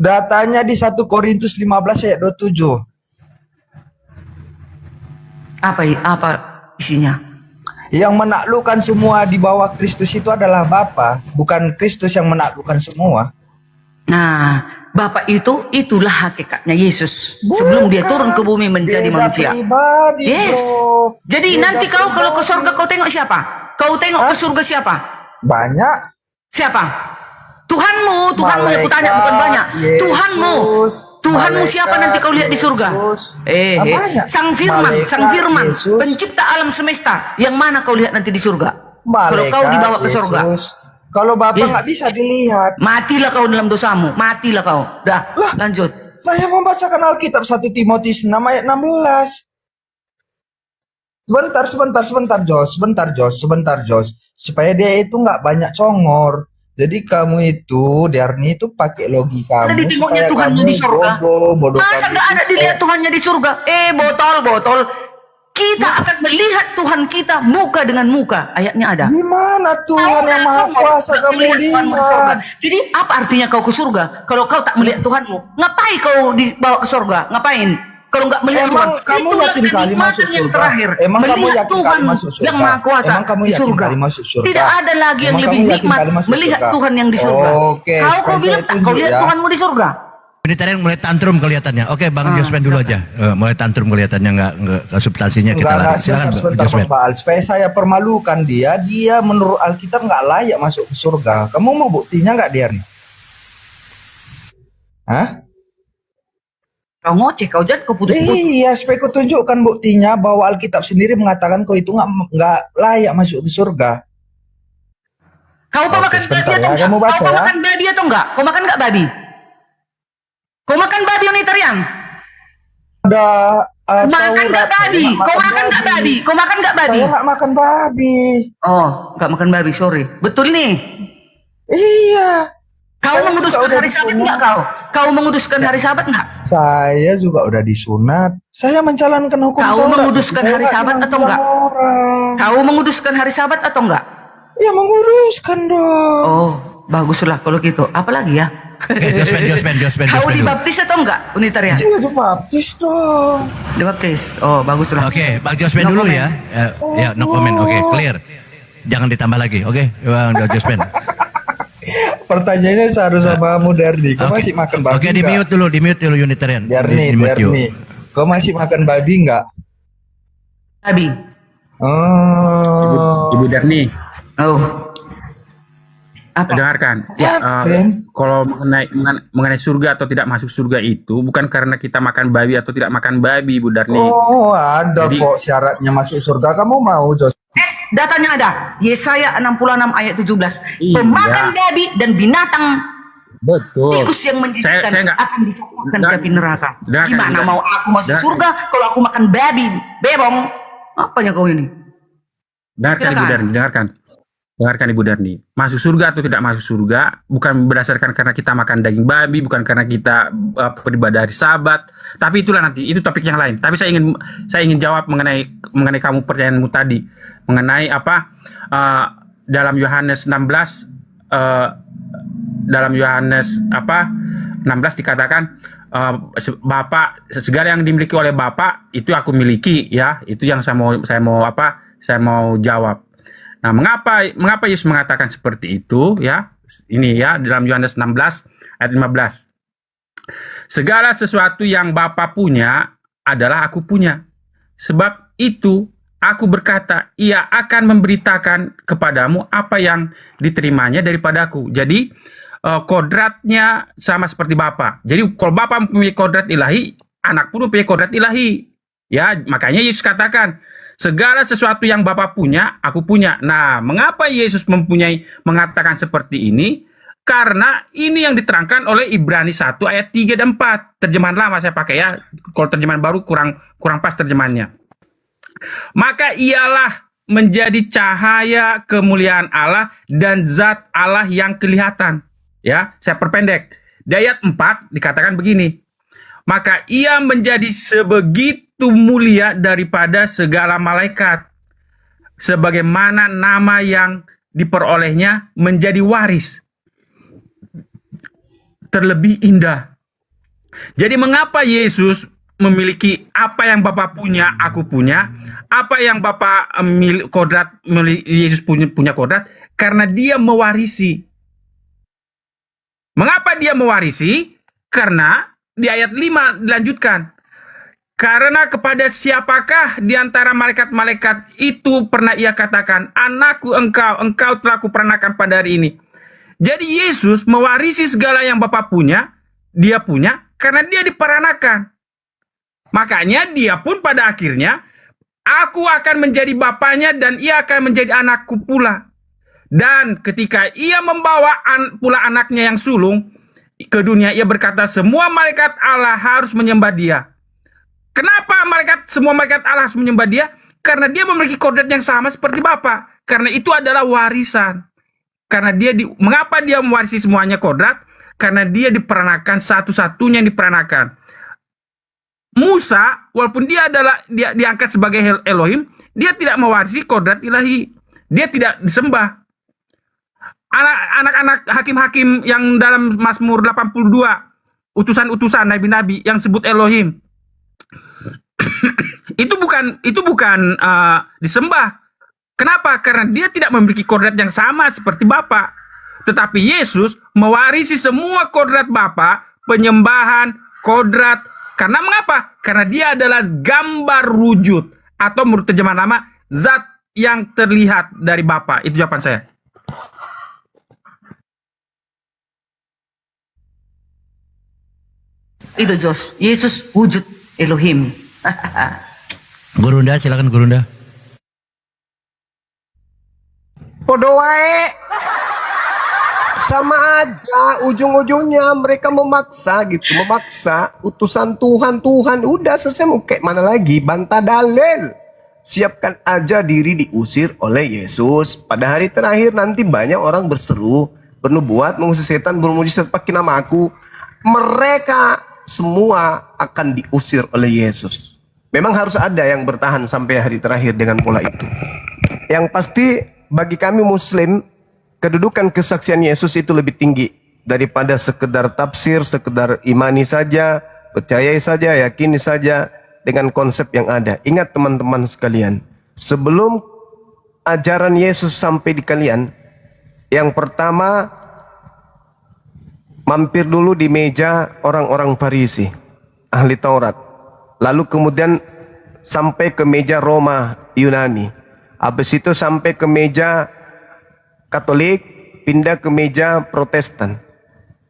Speaker 3: Datanya di 1 Korintus 15 ayat 27.
Speaker 13: Apa isinya?
Speaker 3: Yang menaklukkan semua di bawah Kristus itu adalah Bapa, bukan Kristus yang menaklukkan semua.
Speaker 13: Nah, Bapa itulah hakikatnya Yesus. Sebelum dia turun ke bumi menjadi manusia. Yes. Jadi nanti kau kalau ke surga kau tengok siapa? Kau tengok ke surga siapa?
Speaker 3: Banyak.
Speaker 13: Siapa? Tuhanmu yang kutanya bukan banyak.
Speaker 3: Yesus,
Speaker 13: Tuhanmu. Tuhanmu siapa nanti kau lihat di surga?
Speaker 3: Banyak.
Speaker 13: Sang Firman,
Speaker 3: Yesus.
Speaker 13: pencipta alam semesta. Yang mana kau lihat nanti di surga? Kalau kau
Speaker 3: Malaikat,
Speaker 13: dibawa ke surga.
Speaker 3: Yesus. Kalau Bapak nggak bisa dilihat.
Speaker 13: Matilah kau dalam dosamu. Matilah kau. Dah, lanjut.
Speaker 3: Saya membacakan Alkitab 1 Timotius 6 ayat 16. Sebentar, Jos. Supaya dia itu nggak banyak congor. Jadi kamu itu, Darni itu pakai logikamu
Speaker 13: Ada ditengoknya
Speaker 3: supaya
Speaker 13: Tuhannya
Speaker 3: kamu
Speaker 13: di surga.
Speaker 3: bodoh
Speaker 13: Masa
Speaker 3: kamu
Speaker 13: nggak ada
Speaker 3: itu.
Speaker 13: dilihat Tuhannya di surga? Botol. Kita akan melihat Tuhan kita muka dengan muka. Ayatnya ada.
Speaker 3: Gimana Tuhan yang Maha Kuasa
Speaker 13: Nggak
Speaker 3: kamu
Speaker 13: melihat Tuhanmu di surga.
Speaker 3: lihat?
Speaker 13: Jadi apa artinya kau ke surga? Kalau kau tak melihat Tuhanmu, ngapain kau dibawa ke surga? Ngapain? Kalau nggak melihat
Speaker 3: Emang
Speaker 13: Tuhan,
Speaker 3: kamu
Speaker 13: itulah
Speaker 3: yakin kali
Speaker 13: kenikmatan
Speaker 3: masuk
Speaker 13: yang
Speaker 3: surga?
Speaker 13: terakhir.
Speaker 3: Emang kamu
Speaker 13: Melihat
Speaker 3: yakin kali
Speaker 13: Tuhan
Speaker 3: masuk surga?
Speaker 13: yang Maha Kuasa
Speaker 3: Emang kamu
Speaker 13: di
Speaker 3: yakin
Speaker 13: surga.
Speaker 3: kali masuk surga?
Speaker 13: Tidak ada lagi yang
Speaker 3: Emang
Speaker 13: lebih
Speaker 3: kamu yakin
Speaker 13: nikmat
Speaker 3: kali masuk
Speaker 13: melihat
Speaker 3: surga?
Speaker 13: Tuhan yang di surga.
Speaker 3: Oke,
Speaker 13: Kau
Speaker 3: supaya
Speaker 13: bilang
Speaker 3: saya
Speaker 13: tak? Kau
Speaker 3: tunjuk
Speaker 13: lihat
Speaker 3: ya.
Speaker 13: Tuhanmu di surga.
Speaker 11: Unitarian mulai tantrum kelihatannya. Oke, Bang Jospen dulu aja. Mulai tantrum kelihatannya, nggak ke substansinya kita lagi. Silakan
Speaker 3: sebentar,
Speaker 11: Jospen.
Speaker 3: Pak Al. Supaya saya permalukan dia menurut Alkitab nggak layak masuk ke surga. Kamu mau buktinya nggak, Darni? Hah?
Speaker 13: Kau ngoceh, kau jangan kau putus-putus.
Speaker 3: Iya, supaya kau tunjukkan buktinya bahwa Alkitab sendiri mengatakan kau itu nggak layak masuk ke surga.
Speaker 13: Kau
Speaker 3: Oke,
Speaker 13: makan babi
Speaker 3: sebentar
Speaker 13: atau
Speaker 3: ya,
Speaker 13: enggak?
Speaker 3: kamu baca
Speaker 13: Kau
Speaker 3: ya.
Speaker 13: makan babi atau enggak? Kau makan enggak babi? Kau makan babi Unitarian?
Speaker 3: Ada
Speaker 13: Makan enggak babi? Kau makan enggak babi? Kau makan enggak babi?
Speaker 3: Saya nggak makan babi.
Speaker 13: Oh, enggak makan babi, sorry. Betul nih.
Speaker 3: Iya.
Speaker 13: Kau
Speaker 3: Saya
Speaker 13: menguduskan
Speaker 3: juga udah
Speaker 13: hari Sabat
Speaker 3: disunat.
Speaker 13: enggak kau? Kau menguduskan hari Sabat enggak?
Speaker 3: Saya juga udah disunat. Saya menjalankan hukum
Speaker 13: Kau
Speaker 3: Taurat.
Speaker 13: menguduskan
Speaker 3: Saya
Speaker 13: hari
Speaker 3: nggak
Speaker 13: Sabat
Speaker 3: bilang
Speaker 13: atau enggak?
Speaker 3: orang.
Speaker 13: Kau menguduskan hari Sabat atau enggak?
Speaker 3: Ya menguruskan dong.
Speaker 13: Oh, baguslah kalau gitu. Apalagi ya?
Speaker 11: Jospen
Speaker 13: Kau
Speaker 11: dulu.
Speaker 13: dibaptis atau enggak Unitarian?
Speaker 3: Iya dibaptis dong.
Speaker 13: Dibaptis. Oh, baguslah.
Speaker 11: Oke, Bang Jospen
Speaker 13: No
Speaker 11: dulu
Speaker 13: comment.
Speaker 11: ya. Ya, no comment. Oke, clear. Jangan ditambah lagi. Oke, Bang Jospen.
Speaker 3: Pertanyaannya seharusnya sama Darni. Kau
Speaker 11: Oke.
Speaker 3: masih makan babi
Speaker 11: Oke, di mute dulu Unitarian.
Speaker 3: Darni,
Speaker 11: Di-mute yuk.
Speaker 3: Darni. Kau masih makan babi nggak?
Speaker 13: Babi.
Speaker 3: Oh.
Speaker 2: Ibu Darni,
Speaker 13: Oh. Apa?
Speaker 2: dengarkan.
Speaker 3: Yakin?
Speaker 2: Kalau mengenai surga atau tidak masuk surga itu bukan karena kita makan babi atau tidak makan babi, Ibu Darni.
Speaker 3: Oh, ada
Speaker 2: Jadi-
Speaker 3: kok syaratnya masuk surga. Kamu mau, Jos?
Speaker 13: Datanya ada. Yesaya 66 ayat 17.
Speaker 2: Iya.
Speaker 13: Pemakan babi dan binatang
Speaker 2: Betul.
Speaker 13: tikus yang menjijikkan
Speaker 2: Saya nggak-
Speaker 13: akan dicampakkan ke
Speaker 2: Dengar-
Speaker 13: api neraka.
Speaker 2: dengarkan,
Speaker 13: Gimana
Speaker 2: dengar-
Speaker 13: mau aku masuk
Speaker 2: dengar-
Speaker 13: surga kalau aku makan babi, bebong? Apanya kau ini?
Speaker 2: Dengarkan Ibu
Speaker 13: Silakan.
Speaker 2: Darni, dengarkan Ibu Darni. Masuk surga atau tidak masuk surga bukan berdasarkan karena kita makan daging babi, bukan karena kita beribadah hari Sabat. Tapi itulah nanti, itu topik yang lain. Tapi saya ingin jawab mengenai kamu pertanyaanmu tadi mengenai apa dalam Yohanes 16 dalam Yohanes 16 dikatakan Bapak, segala yang dimiliki oleh Bapak itu aku miliki, ya. Itu yang saya mau jawab. Nah, mengapa Yesus mengatakan seperti itu, ya? Ini ya dalam Yohanes 16 ayat 15. Segala sesuatu yang Bapa punya adalah aku punya. Sebab itu aku berkata, ia akan memberitakan kepadamu apa yang diterimanya daripadaku. Jadi kodratnya sama seperti Bapa. Jadi kalau Bapa mempunyai kodrat ilahi, anak pun mempunyai kodrat ilahi. Ya, makanya Yesus katakan, segala sesuatu yang Bapa punya, aku punya. Nah, mengapa Yesus mengatakan seperti ini? Karena ini yang diterangkan oleh Ibrani 1 ayat 3 dan 4. Terjemahan lama saya pakai ya. Kalau terjemahan baru kurang pas terjemahannya. Maka ialah menjadi cahaya kemuliaan Allah dan zat Allah yang kelihatan. Ya, saya perpendek. Di ayat 4 dikatakan begini. Maka ia menjadi sebegitu mulia daripada segala malaikat, sebagaimana nama yang diperolehnya menjadi waris, terlebih indah. Jadi mengapa Yesus memiliki apa yang Bapa punya, aku punya, apa yang Bapa kodrat, Yesus punya kodrat, karena dia mewarisi. Mengapa dia mewarisi? Karena di ayat 5 dilanjutkan. Karena kepada siapakah di antara malaikat-malaikat itu pernah ia katakan, anakku engkau telah kuperanakan pada hari ini. Jadi Yesus mewarisi segala yang Bapa punya, dia punya, Karena dia diperanakan. Makanya dia pun pada akhirnya, aku akan menjadi bapaknya dan ia akan menjadi anakku pula. Dan ketika ia membawa pula anaknya yang sulung ke dunia, ia berkata, semua malaikat Allah harus menyembah dia. Kenapa semua malaikat Allah harus menyembah dia? Karena dia memiliki kodrat yang sama seperti Bapa. Karena itu adalah warisan. Karena mengapa dia mewarisi semuanya kodrat? Karena dia diperanakan, satu-satunya yang diperanakan. Musa, walaupun dia diangkat sebagai Elohim, dia tidak mewarisi kodrat ilahi. Dia tidak disembah. Anak-anak hakim-hakim yang dalam Mazmur 82, utusan-utusan nabi-nabi yang sebut Elohim, itu bukan disembah. Kenapa? Karena dia tidak memiliki kodrat yang sama seperti Bapa. Tetapi Yesus mewarisi semua kodrat Bapa, penyembahan, kodrat. Karena mengapa? Karena dia adalah gambar wujud, atau menurut terjemahan nama, zat yang terlihat dari Bapa. Itu jawaban saya.
Speaker 13: Itu Jos, Yesus wujud Elohim.
Speaker 11: Gurunda, silakan Gurunda.
Speaker 5: Podo wae. Sama aja, ujung-ujungnya mereka memaksa utusan Tuhan, udah selesai, mau kayak mana lagi, bantah dalil. Siapkan aja diri diusir oleh Yesus. Pada hari terakhir nanti banyak orang berseru, bernubuat, mengusir setan, bermujizat pakai nama aku. Mereka semua akan diusir oleh Yesus. Memang harus ada yang bertahan sampai hari terakhir dengan pola itu. Yang pasti bagi kami Muslim, kedudukan kesaksian Yesus itu lebih tinggi daripada sekedar tafsir, sekedar imani saja, percayai saja, yakini saja dengan konsep yang ada. Ingat teman-teman sekalian, sebelum ajaran Yesus sampai di kalian, yang pertama mampir dulu di meja orang-orang Farisi, ahli Taurat. Lalu kemudian sampai ke meja Roma, Yunani. Habis itu sampai ke meja Katolik, pindah ke meja Protestan.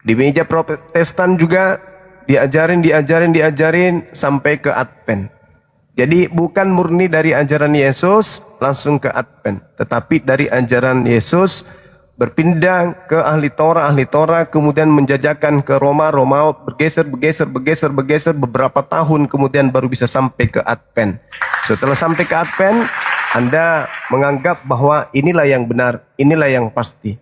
Speaker 5: Di meja Protestan juga diajarin sampai ke Advent. Jadi bukan murni dari ajaran Yesus langsung ke Advent, tetapi dari ajaran Yesus berpindah ke ahli Torah, kemudian menjajakan ke Roma, bergeser beberapa tahun, kemudian baru bisa sampai ke Advent. Setelah sampai ke Advent, Anda menganggap bahwa inilah yang benar, inilah yang pasti.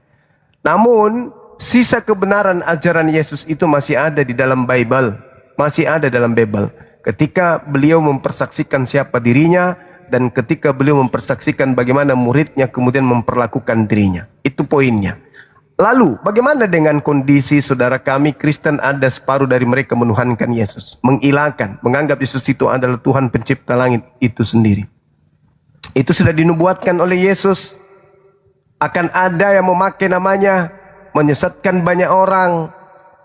Speaker 5: Namun, sisa kebenaran ajaran Yesus itu masih ada di dalam Bible. Masih ada dalam Bible. Ketika beliau mempersaksikan siapa dirinya, dan ketika beliau mempersaksikan bagaimana muridnya kemudian memperlakukan dirinya. Itu poinnya. Lalu, bagaimana dengan kondisi saudara kami Kristen, ada separuh dari mereka menuhankan Yesus, mengilahkan, menganggap Yesus itu adalah Tuhan pencipta langit itu sendiri. Itu sudah dinubuatkan oleh Yesus. Akan ada yang memakai namanya, menyesatkan banyak orang.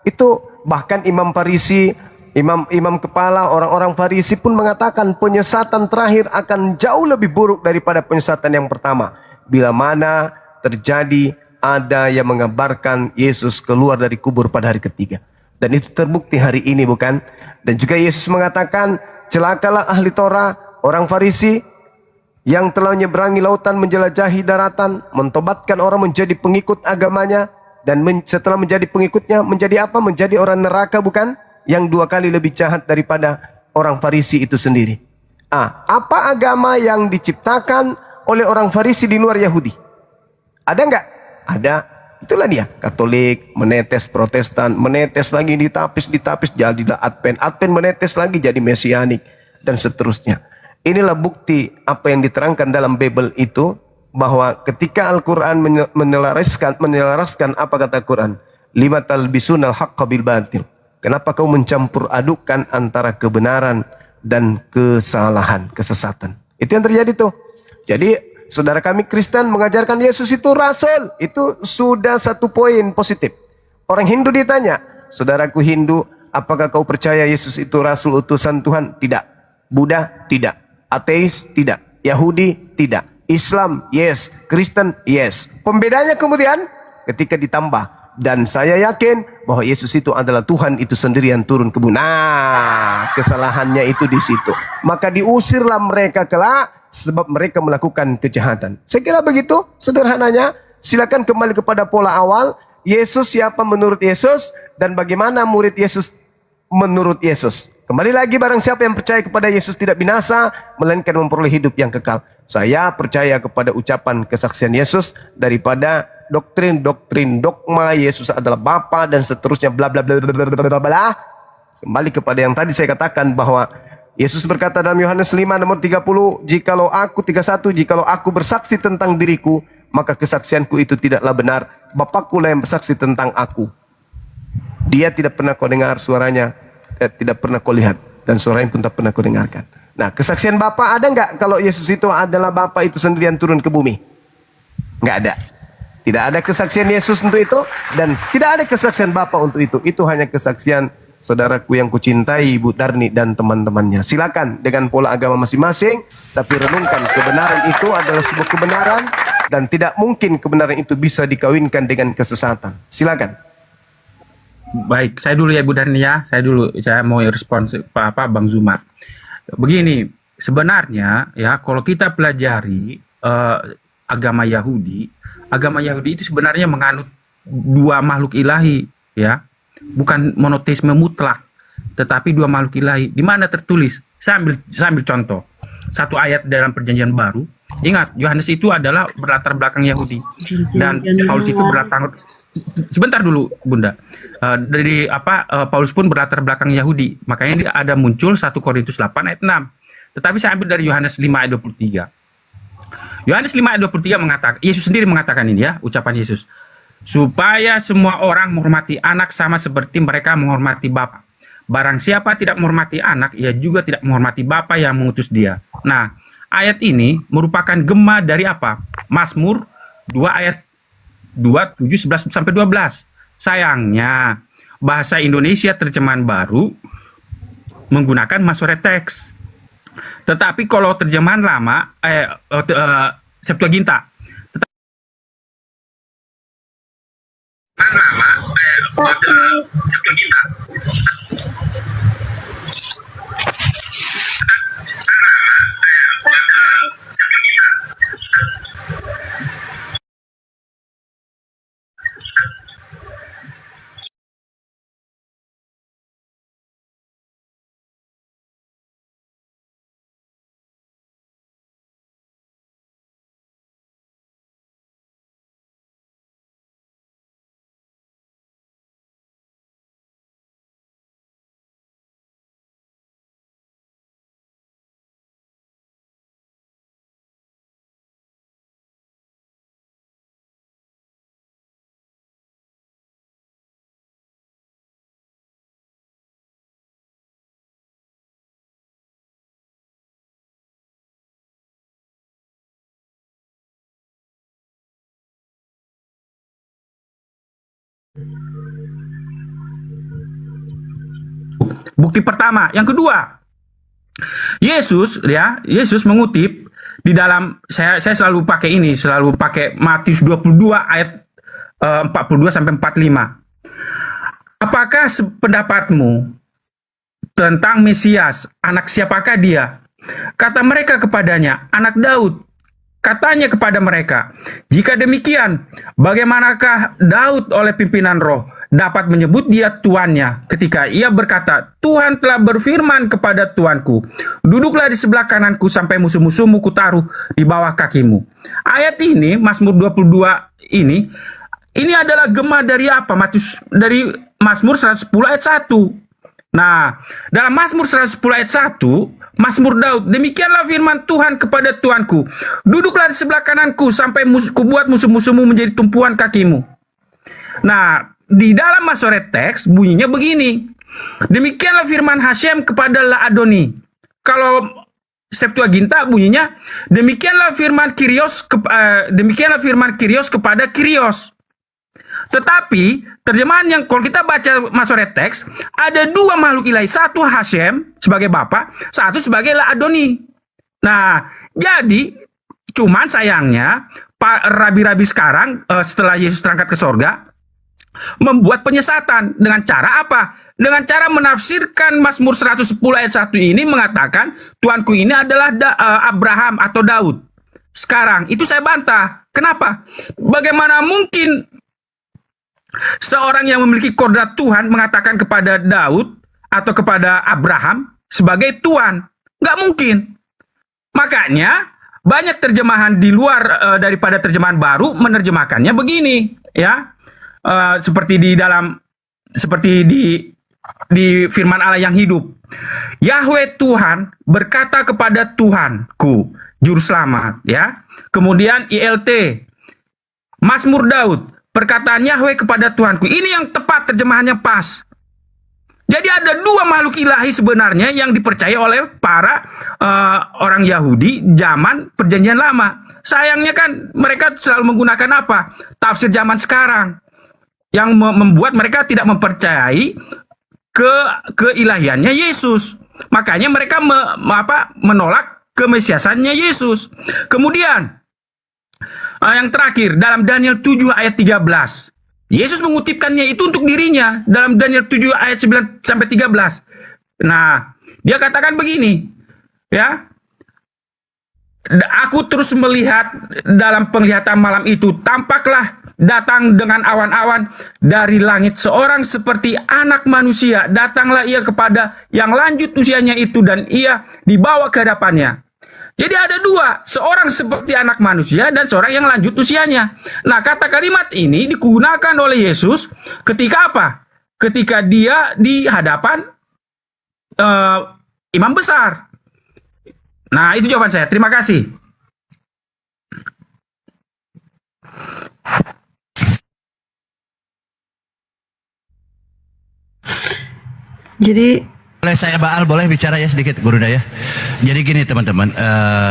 Speaker 5: Itu bahkan imam Farisi, imam kepala, orang-orang Farisi pun mengatakan penyesatan terakhir akan jauh lebih buruk daripada penyesatan yang pertama. Bila mana terjadi ada yang mengabarkan Yesus keluar dari kubur pada hari ketiga. Dan itu terbukti hari ini, bukan? Dan juga Yesus mengatakan, celakalah ahli Torah, orang Farisi, yang telah menyeberangi lautan, menjelajahi daratan, mentobatkan orang menjadi pengikut agamanya, dan setelah menjadi pengikutnya, menjadi apa? Menjadi orang neraka, bukan? Yang 2 kali lebih jahat daripada orang Farisi itu sendiri. Apa agama yang diciptakan oleh orang Farisi di luar Yahudi? Ada enggak? Ada. Itulah dia, Katolik, menetes Protestan, menetes lagi ditapis, jadilah Advent, menetes lagi jadi Mesianik, dan seterusnya. Inilah bukti apa yang diterangkan dalam Bible itu, bahwa ketika Al-Quran menyelaraskan apa kata Quran, lima talbisunal haqqa bil batil. Kenapa kau mencampur adukkan antara kebenaran dan kesalahan, kesesatan? Itu yang terjadi tuh. Jadi saudara kami Kristen mengajarkan Yesus itu rasul, itu sudah satu poin positif. Orang Hindu ditanya, saudaraku Hindu, apakah kau percaya Yesus itu rasul utusan Tuhan? Tidak. Buddha? Tidak. Ateis? Tidak. Yahudi? Tidak. Islam? Yes. Kristen? Yes. Pembedanya kemudian ketika ditambah Dan saya yakin bahwa Yesus itu adalah Tuhan itu sendiri yang turun ke bumi. Nah, kesalahannya itu di situ. Maka diusirlah mereka kelak sebab mereka melakukan kejahatan. Saya kira begitu sederhananya. Silakan kembali kepada pola awal. Yesus siapa menurut Yesus dan bagaimana murid Yesus menurut Yesus. Kembali lagi, barang siapa yang percaya kepada Yesus tidak binasa melainkan memperoleh hidup yang kekal. Saya percaya kepada ucapan kesaksian Yesus daripada doktrin-doktrin dogma Yesus adalah Bapa dan seterusnya bla bla bla bla bla bla bla. Kembali kepada yang tadi saya katakan bahwa Yesus berkata dalam Yohanes 5 nomor 30, jikalau aku bersaksi tentang diriku, maka kesaksianku itu tidaklah benar. Bapakku lah yang bersaksi tentang aku. Dia tidak pernah kau dengar suaranya, tidak pernah kau lihat, dan suaranya pun tak pernah kau dengarkan. Nah, kesaksian Bapa ada nggak kalau Yesus itu adalah Bapa itu sendirian turun ke bumi? Nggak ada. Tidak ada kesaksian Yesus untuk itu, dan tidak ada kesaksian Bapa untuk itu. Itu hanya kesaksian saudaraku yang kucintai, Ibu Darni dan teman-temannya. Silakan dengan pola agama masing-masing, tapi renungkan kebenaran itu adalah sebuah kebenaran, dan tidak mungkin kebenaran itu bisa dikawinkan dengan kesesatan. Silakan.
Speaker 2: Baik, saya dulu ya Bu Darni ya. Saya mau respons Bang Zuma. Begini, sebenarnya ya kalau kita pelajari agama Yahudi itu sebenarnya menganut dua makhluk ilahi ya. Bukan monoteisme mutlak, tetapi dua makhluk ilahi. Di mana tertulis? Saya ambil contoh. Satu ayat dalam Perjanjian Baru. Ingat, Yohanes itu adalah berlatar belakang Yahudi dan Paulus itu berlatar. Sebentar dulu Bunda. Paulus pun berlatar belakang Yahudi. Makanya dia ada muncul 1 Korintus 8 ayat 6. Tetapi saya ambil dari Yohanes 5 ayat 23. Yohanes 5 ayat 23 mengatakan, Yesus sendiri mengatakan ini ya, ucapan Yesus. Supaya semua orang menghormati anak sama seperti mereka menghormati Bapa. Barang siapa tidak menghormati anak, ia juga tidak menghormati Bapa yang mengutus dia. Nah, ayat ini merupakan gema dari apa? Mazmur 2 ayat 2, 7, 11 sampai 12. Sayangnya bahasa Indonesia terjemahan baru menggunakan Masoretex. Tetapi kalau terjemahan lama Septuaginta. Bukti pertama. Yang kedua, Yesus mengutip di dalam, saya selalu pakai Matius 22 ayat 42 sampai 45. Apakah pendapatmu tentang Mesias, anak siapakah dia? Kata mereka kepadanya, anak Daud. Katanya kepada mereka, jika demikian, bagaimanakah Daud oleh pimpinan roh dapat menyebut dia tuannya ketika ia berkata, Tuhan telah berfirman kepada tuanku, duduklah di sebelah kananku sampai musuh-musuhmu kutaruh di bawah kakimu. Ayat ini, Mazmur 22 ini adalah gema dari apa? Dari Mazmur 110 ayat 1. Nah, dalam Mazmur 110 ayat 1, Mazmur Daud, demikianlah firman Tuhan kepada Tuanku, duduklah di sebelah kananku sampai kubuat musuh-musuhmu menjadi tumpuan kakimu. Nah, di dalam Masoretex bunyinya begini, demikianlah firman Hashem kepada Laadoni. Kalau Septuaginta bunyinya, demikianlah firman Kyrios kepada Kyrios. Tetapi terjemahan yang kalau kita baca Masoretex, ada dua makhluk ilahi, satu Hashem sebagai Bapa, satu sebagai Laadoni. Nah, jadi cuman sayangnya Pak rabi-rabi sekarang setelah Yesus terangkat ke sorga, membuat penyesatan. Dengan cara apa? Dengan cara menafsirkan Mazmur 110 ayat 1 ini mengatakan Tuanku ini adalah Abraham atau Daud. Sekarang itu saya bantah. Kenapa? Bagaimana mungkin seorang yang memiliki kodrat Tuhan mengatakan kepada Daud atau kepada Abraham sebagai Tuhan? Nggak mungkin. Makanya banyak terjemahan di luar daripada terjemahan baru menerjemahkannya begini, ya. Seperti di firman Allah yang hidup. Yahweh Tuhan berkata kepada Tuhanku, juru selamat, ya. Kemudian ILT, Mazmur Daud, perkataan Yahweh kepada Tuhanku. Ini yang tepat, terjemahannya pas. Jadi ada dua makhluk ilahi sebenarnya yang dipercaya oleh para orang Yahudi zaman Perjanjian Lama. Sayangnya kan mereka selalu menggunakan apa? Tafsir zaman sekarang. Yang membuat mereka tidak mempercayai keilahiannya Yesus. Makanya mereka menolak kemesiasannya Yesus. Kemudian yang terakhir dalam Daniel 7 ayat 13. Yesus mengutipkannya itu untuk dirinya dalam Daniel 7 ayat 9 sampai 13. Nah, dia katakan begini, ya. Aku terus melihat dalam penglihatan malam itu, tampaklah datang dengan awan-awan dari langit seorang seperti anak manusia. Datanglah ia kepada yang lanjut usianya itu dan ia dibawa ke hadapannya. Jadi ada dua, seorang seperti anak manusia dan seorang yang lanjut usianya. Nah, kata kalimat ini digunakan oleh Yesus ketika apa? Ketika dia di hadapan imam besar. Nah, itu jawaban saya. Terima kasih.
Speaker 9: Jadi
Speaker 11: Boleh saya Baal boleh bicara ya sedikit Gurunda ya. Jadi gini teman-teman,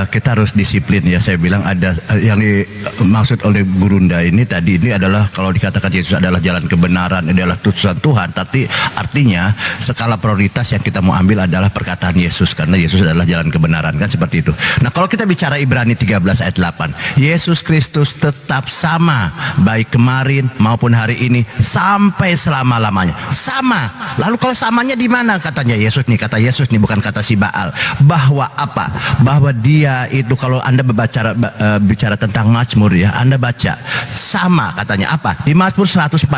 Speaker 11: kita harus disiplin ya. Saya bilang ada yang dimaksud oleh Gurunda ini tadi ini adalah kalau dikatakan Yesus adalah jalan kebenaran, adalah utusan Tuhan, tapi artinya skala prioritas yang kita mau ambil adalah perkataan Yesus karena Yesus adalah jalan kebenaran, kan seperti itu. Nah, kalau kita bicara Ibrani 13 ayat 8, Yesus Kristus tetap sama baik kemarin maupun hari ini sampai selama-lamanya. Sama. Lalu kalau samanya di mana katanya Yesus nih, kata Yesus nih, bukan kata si Baal. Bahwa apa? Bahwa dia itu kalau Anda bicara tentang Mazmur ya, Anda baca sama katanya apa? Di Mazmur 144:15.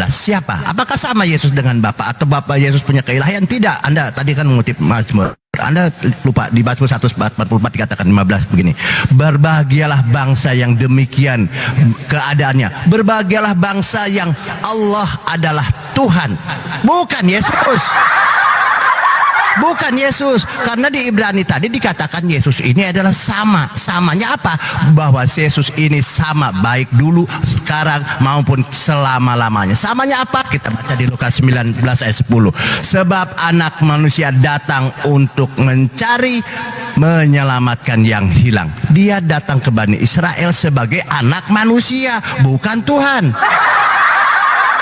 Speaker 11: Siapa? Apakah sama Yesus dengan Bapa atau Bapa Yesus punya keilahian? Tidak. Anda tadi kan mengutip Mazmur. Anda lupa di Mazmur 144 dikatakan 15 begini. Berbahagialah bangsa yang demikian keadaannya. Berbahagialah bangsa yang Allah adalah Tuhan, bukan Yesus. Bukan Yesus, karena di Ibrani tadi dikatakan Yesus ini adalah sama. Samanya apa? Bahwa Yesus ini sama baik dulu, sekarang maupun selama-lamanya. Samanya apa? Kita baca di Lukas 19 ayat 10. Sebab anak manusia datang untuk mencari, menyelamatkan yang hilang. Dia datang ke Bani Israel sebagai anak manusia, bukan Tuhan.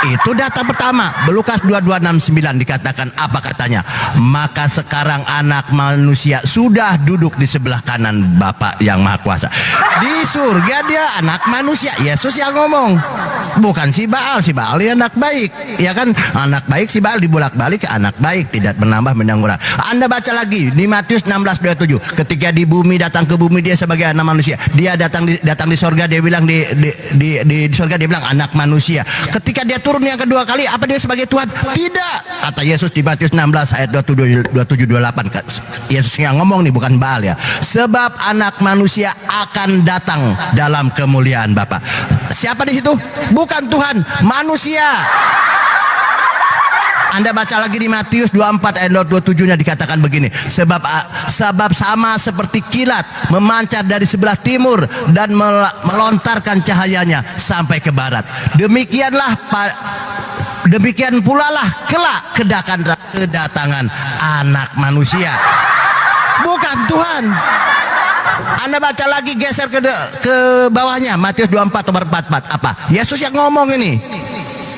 Speaker 11: Itu data pertama. Lukas 22:69 dikatakan apa katanya? Maka sekarang anak manusia sudah duduk di sebelah kanan Bapa yang Maha Kuasa. Di surga dia anak manusia. Yesus yang ngomong, bukan si Baal. Si Baal dia anak baik, ya kan? Anak baik, si Baal dibolak-balik ke anak baik, tidak menambah mengurangi. Anda baca lagi di Matius 16:27. Ketika di bumi, datang ke bumi dia sebagai anak manusia. Dia datang di surga, dia bilang di surga dia bilang anak manusia. Ketika dia turun yang kedua kali, apa dia sebagai Tuhan? Tidak. Kata Yesus di Matius 16 ayat 27-28. Yesus yang ngomong nih, bukan Baal ya. Sebab anak manusia akan datang dalam kemuliaan Bapa. Siapa di situ? Bukan Tuhan, manusia. Anda baca lagi di Matius 24 ayat 27-nya dikatakan begini. Sebab sama seperti kilat memancar dari sebelah timur dan melontarkan cahayanya sampai ke barat. Demikian pula lah kelak kedatangan anak manusia. Bukan Tuhan. Anda baca lagi, geser ke bawahnya, Matius 24 ayat 44. Apa? Yesus yang ngomong ini.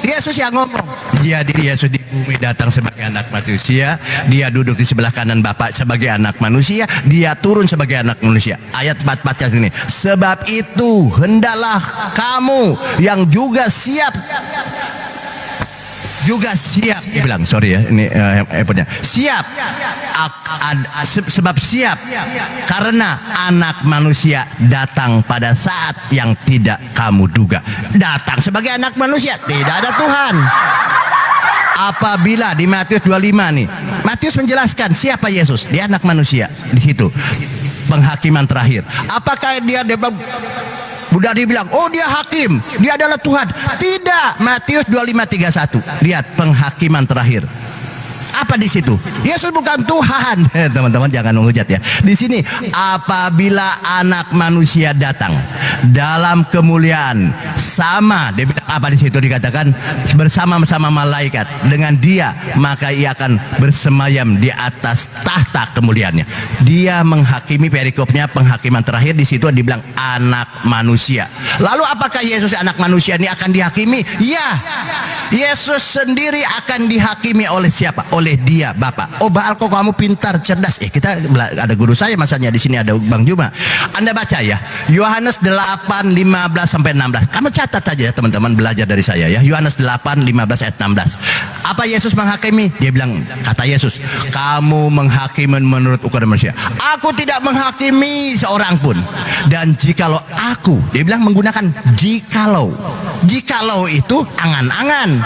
Speaker 11: Yesus yang ngomong. Jadi Yesus di bumi datang sebagai anak manusia, dia duduk di sebelah kanan Bapa sebagai anak manusia, dia turun sebagai anak manusia. Ayat 44 ini. Sebab itu hendaklah kamu yang juga siap juga siap. Dia bilang, sorry ya, ini handphonenya. Siap, sebab siap karena anak manusia datang pada saat yang tidak kamu duga. Datang sebagai anak manusia, tidak ada Tuhan. Apabila di Matius 25 nih, Matius menjelaskan siapa Yesus, dia anak manusia. Di situ penghakiman terakhir. Apakah dia udah dibilang, oh dia hakim, dia adalah Tuhan? Tidak. Matius 25:31. Lihat penghakiman terakhir. Apa di situ? Yesus bukan Tuhan. Teman-teman jangan menghujat ya. Di sini apabila anak manusia datang dalam kemuliaan sama, dia bilang apa di situ dikatakan bersama-sama malaikat dengan dia, maka ia akan bersemayam di atas tahta kemuliaannya. Dia menghakimi, perikopnya penghakiman terakhir di situ dibilang anak manusia. Lalu apakah Yesus anak manusia ini akan dihakimi? Ya. Yesus sendiri akan dihakimi oleh siapa? Oleh dia, Bapa. Oh, Baal, kok kamu pintar, cerdas. Kita ada guru saya masanya di sini, ada Bang Juma. Anda baca ya, Yohanes 8:15-16. Kamu catat saja ya teman-teman, belajar dari saya ya. Yohanes 8:15 ayat 16. Apa Yesus menghakimi? Dia bilang, kata Yesus, kamu menghakimi menurut ukuran manusia. Aku tidak menghakimi seorang pun. Dan jikalau aku, dia bilang menggunakan jikalau. Jikalau itu angan-angan.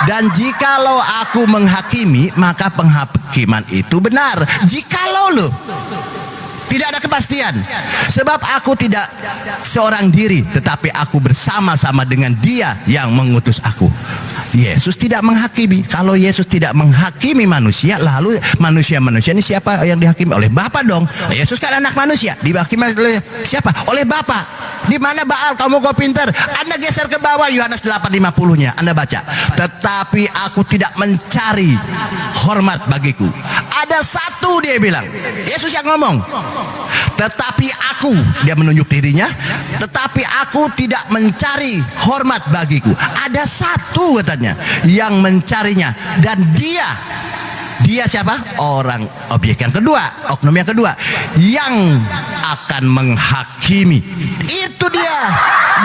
Speaker 11: Dan jikalau aku menghakimi, maka penghakiman itu benar. Jikalau loh, tidak ada kepastian. Sebab aku tidak seorang diri, tetapi aku bersama-sama dengan dia yang mengutus aku. Yesus tidak menghakimi. Kalau Yesus tidak menghakimi manusia, lalu manusia-manusia ini siapa yang dihakimi? Oleh Bapa dong. Yesus kan anak manusia, dihakimi oleh siapa? Oleh Bapa. Di mana Baal? Kamu kok pintar? Anda geser ke bawah Yohanes 8:50-nya. Anda baca. Tetapi aku tidak mencari hormat bagiku. Ada satu, dia bilang. Yesus yang ngomong. Tetapi aku, dia menunjuk dirinya, tetapi aku tidak mencari hormat bagiku. Ada satu katanya yang mencarinya, dan dia siapa? Orang, objek yang kedua, oknum yang kedua, yang akan menghakimi. Itu dia.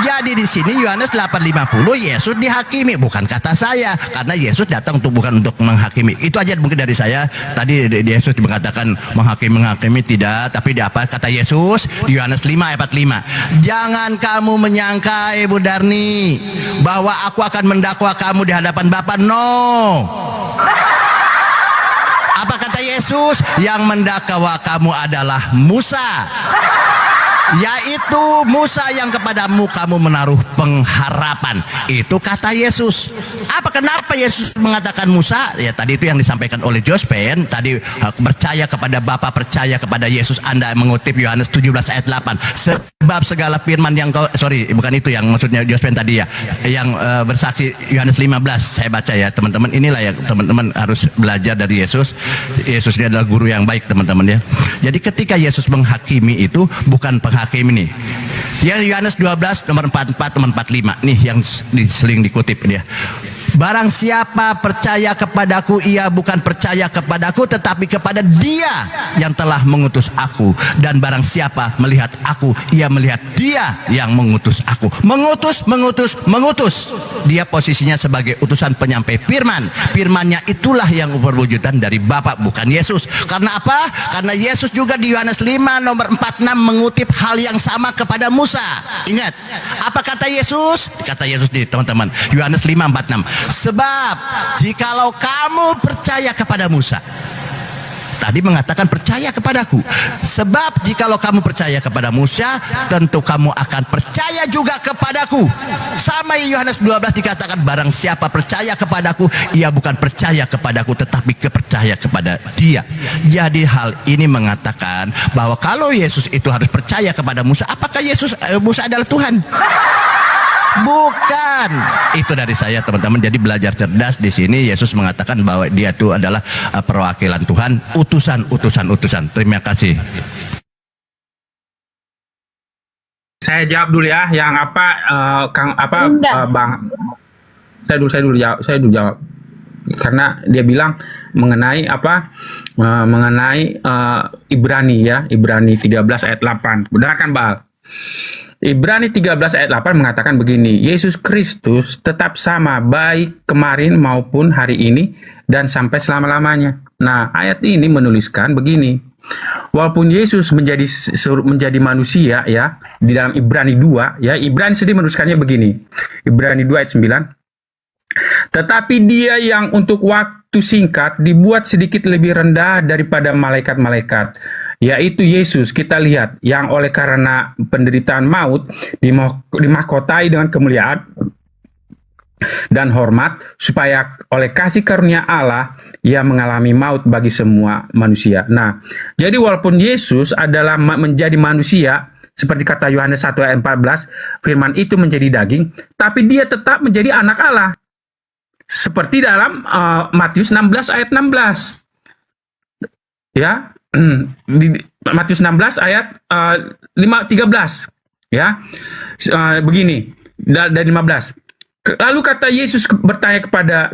Speaker 11: Jadi di sini Yohanes 8:50 Yesus dihakimi, bukan kata saya, karena Yesus datang bukan untuk menghakimi. Itu aja mungkin dari saya. Tadi Yesus mengatakan menghakimi tidak, tapi di apa kata Yesus di Yohanes 5 ayat 45. Jangan kamu menyangka Ibu Darni bahwa aku akan mendakwa kamu di hadapan Bapa. No. Apa kata Yesus? Yang mendakwa kamu adalah Musa, yaitu Musa yang kepadamu kamu menaruh pengharapan. Itu kata Yesus. Kenapa Yesus mengatakan Musa? Ya tadi itu yang disampaikan oleh Jospen. Tadi percaya kepada Bapa, percaya kepada Yesus. Anda mengutip Yohanes 17 ayat 8. Sebab segala firman yang kau, bukan itu yang maksudnya Jospen tadi ya, yang bersaksi Yohanes 15. Saya baca ya teman-teman. Inilah ya teman-teman harus belajar dari Yesus. Yesus ini adalah guru yang baik teman-teman ya. Jadi ketika Yesus menghakimi itu bukan penghakim ini. Yang Yohanes 12 nomor 44 nomor 45 nih yang sering dikutip dia. Barang siapa percaya kepadaku, ia bukan percaya kepadaku, tetapi kepada dia yang telah mengutus aku. Dan barang siapa melihat aku, ia melihat dia yang mengutus aku. Mengutus. Dia posisinya sebagai utusan penyampai firman. Firmannya itulah yang perwujudan dari Bapa, bukan Yesus. Karena apa? Karena Yesus juga di Yohanes 5 nomor 46 mengutip hal yang sama kepada Musa. Ingat, apa kata Yesus? Kata Yesus nih teman-teman, Yohanes 5:46. Sebab jikalau kamu percaya kepada Musa, tadi mengatakan percaya kepadaku. Sebab jikalau kamu percaya kepada Musa, tentu kamu akan percaya juga kepadaku. Sama Yohanes 12 dikatakan barang siapa percaya kepadaku, ia bukan percaya kepadaku, tetapi percaya kepada dia. Jadi hal ini mengatakan bahwa kalau Yesus itu harus percaya kepada Musa, apakah Musa adalah Tuhan? Bukan. Itu dari saya teman-teman. Jadi belajar cerdas di sini. Yesus mengatakan bahwa dia itu adalah perwakilan Tuhan, utusan. Terima kasih.
Speaker 2: Saya jawab dulu ya, yang Bang. Saya dulu jawab. Karena dia bilang mengenai Ibrani ya, Ibrani 13 ayat 8. Benar kan, Bang? Ibrani 13 ayat 8 mengatakan begini, Yesus Kristus tetap sama baik kemarin maupun hari ini dan sampai selama-lamanya. Nah, ayat ini menuliskan begini, walaupun Yesus menjadi manusia ya, di dalam Ibrani 2 ya, Ibrani sendiri menuliskannya begini. Ibrani 2 ayat 9. Tetapi dia yang untuk waktu singkat dibuat sedikit lebih rendah daripada malaikat-malaikat, yaitu Yesus, kita lihat, yang oleh karena penderitaan maut dimahkotai dengan kemuliaan dan hormat, supaya oleh kasih karunia Allah ia mengalami maut bagi semua manusia. Nah, jadi walaupun Yesus adalah menjadi manusia, seperti kata Yohanes 1 ayat 14, firman itu menjadi daging, tapi dia tetap menjadi anak Allah. Seperti dalam Matius 16 ayat 16. Ya, di Matius 16 ayat 13 ya, begini dari 15. Lalu kata Yesus bertanya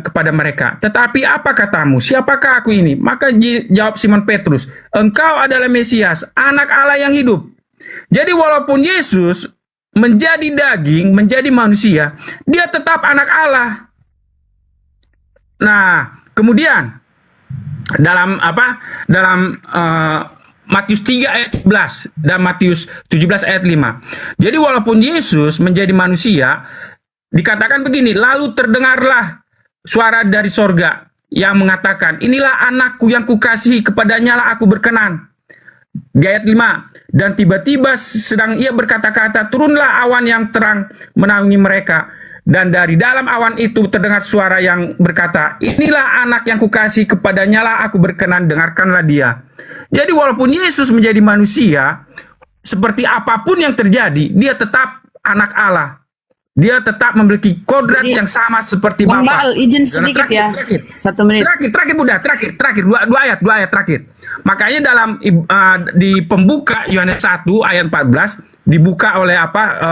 Speaker 2: kepada mereka, tetapi apa katamu, siapakah aku ini? Maka jawab Simon Petrus, engkau adalah Mesias, anak Allah yang hidup. Jadi walaupun Yesus menjadi daging, menjadi manusia, dia tetap anak Allah. Nah, kemudian dalam Matius 3 ayat 11 dan Matius 17 ayat 5. Jadi walaupun Yesus menjadi manusia, dikatakan begini, lalu terdengarlah suara dari sorga yang mengatakan, inilah anakku yang kukasihi, kepadanya lah aku berkenan. Di ayat 5, dan tiba-tiba sedang ia berkata-kata, turunlah awan yang terang menaungi mereka. Dan dari dalam awan itu terdengar suara yang berkata, inilah anak yang kukasihi, kepadanya lah aku berkenan, dengarkanlah dia. Jadi walaupun Yesus menjadi manusia, seperti apapun yang terjadi, dia tetap anak Allah. Dia tetap memiliki kodrat yang sama seperti
Speaker 4: Bang
Speaker 2: Bapa.
Speaker 4: Baal, izin sedikit ya. 1 menit.
Speaker 2: Terakhir Bunda, terakhir dua ayat terakhir. Makanya dalam di pembuka Yohanes 1 ayat 14 dibuka oleh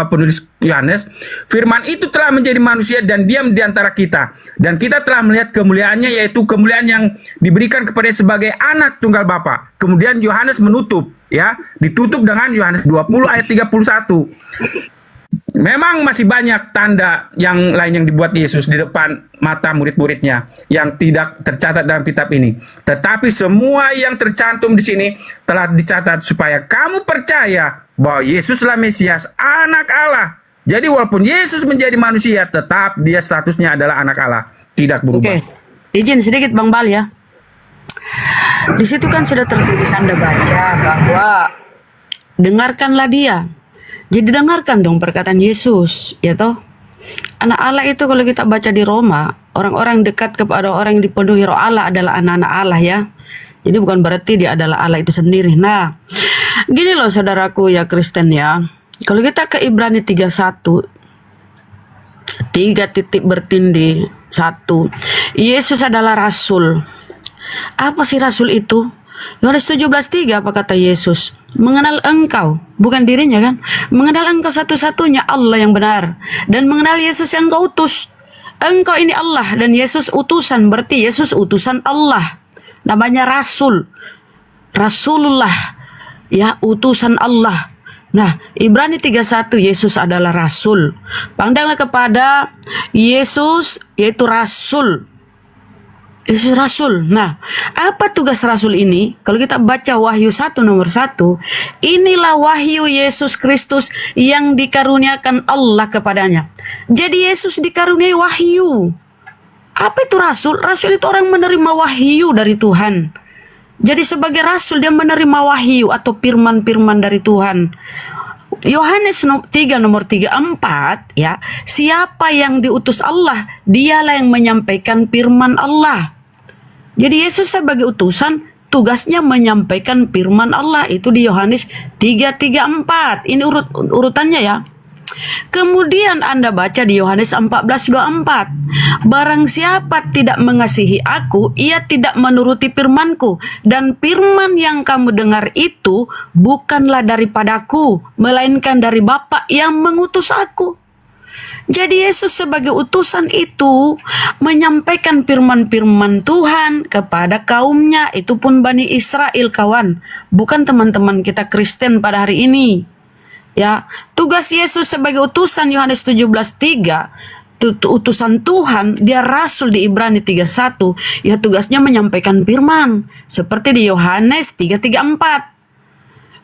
Speaker 2: penulis Yohanes, firman itu telah menjadi manusia dan diam di antara kita, dan kita telah melihat kemuliaannya, yaitu kemuliaan yang diberikan kepada sebagai anak tunggal Bapa. Kemudian Yohanes menutup ya, ditutup dengan Yohanes 20 ayat 31. Memang masih banyak tanda yang lain yang dibuat Yesus di depan mata murid-muridnya yang tidak tercatat dalam kitab ini. Tetapi semua yang tercantum di sini telah dicatat supaya kamu percaya bahwa Yesuslah Mesias, anak Allah. Jadi walaupun Yesus menjadi manusia, tetap dia statusnya adalah anak Allah, tidak berubah.
Speaker 4: Oke, izin sedikit Bang Bal ya. Di situ kan sudah tertulis, Anda baca bahwa dengarkanlah dia. Jadi dengarkan dong perkataan Yesus, ya toh. Anak Allah itu kalau kita baca di Roma, orang-orang dekat kepada orang yang dipenuhi roh Allah adalah anak-anak Allah ya. Jadi bukan berarti dia adalah Allah itu sendiri. Nah, gini loh saudaraku ya Kristen ya. Kalau kita ke Ibrani 31, 3 titik bertindih, 1. Yesus adalah rasul. Apa sih rasul itu? Yohanes 17:3 apa kata Yesus? Mengenal engkau, bukan dirinya kan? Mengenal engkau satu-satunya Allah yang benar, dan mengenal Yesus yang kau utus. Engkau ini Allah dan Yesus utusan, berarti Yesus utusan Allah. Namanya rasul. Rasulullah, ya, utusan Allah. Nah, Ibrani 31, Yesus adalah rasul. Pandanglah kepada Yesus, yaitu rasul. Yesus rasul. Nah, apa tugas rasul ini? Kalau kita baca Wahyu 1 nomor 1, inilah wahyu Yesus Kristus yang dikaruniakan Allah kepadanya. Jadi Yesus dikaruniai wahyu. Apa itu rasul? Rasul itu orang menerima wahyu dari Tuhan. Jadi sebagai rasul dia menerima wahyu atau firman-firman dari Tuhan. Yohanes 3 nomor 34 ya, siapa yang diutus Allah, dialah yang menyampaikan firman Allah. Jadi Yesus sebagai utusan tugasnya menyampaikan firman Allah, itu di Yohanes 3:34. Ini urutannya ya. Kemudian Anda baca di Yohanes 14:24. Barang siapa tidak mengasihi aku, ia tidak menuruti firmanku, dan firman yang kamu dengar itu bukanlah daripadaku, melainkan dari Bapa yang mengutus aku. Jadi Yesus sebagai utusan itu menyampaikan firman-firman Tuhan kepada kaumnya, itu pun Bani Israel kawan, bukan teman-teman kita Kristen pada hari ini. Ya, tugas Yesus sebagai utusan Yohanes 17:3, utusan Tuhan, dia rasul di Ibrani 3:1, ya tugasnya menyampaikan firman seperti di Yohanes 3:3-4.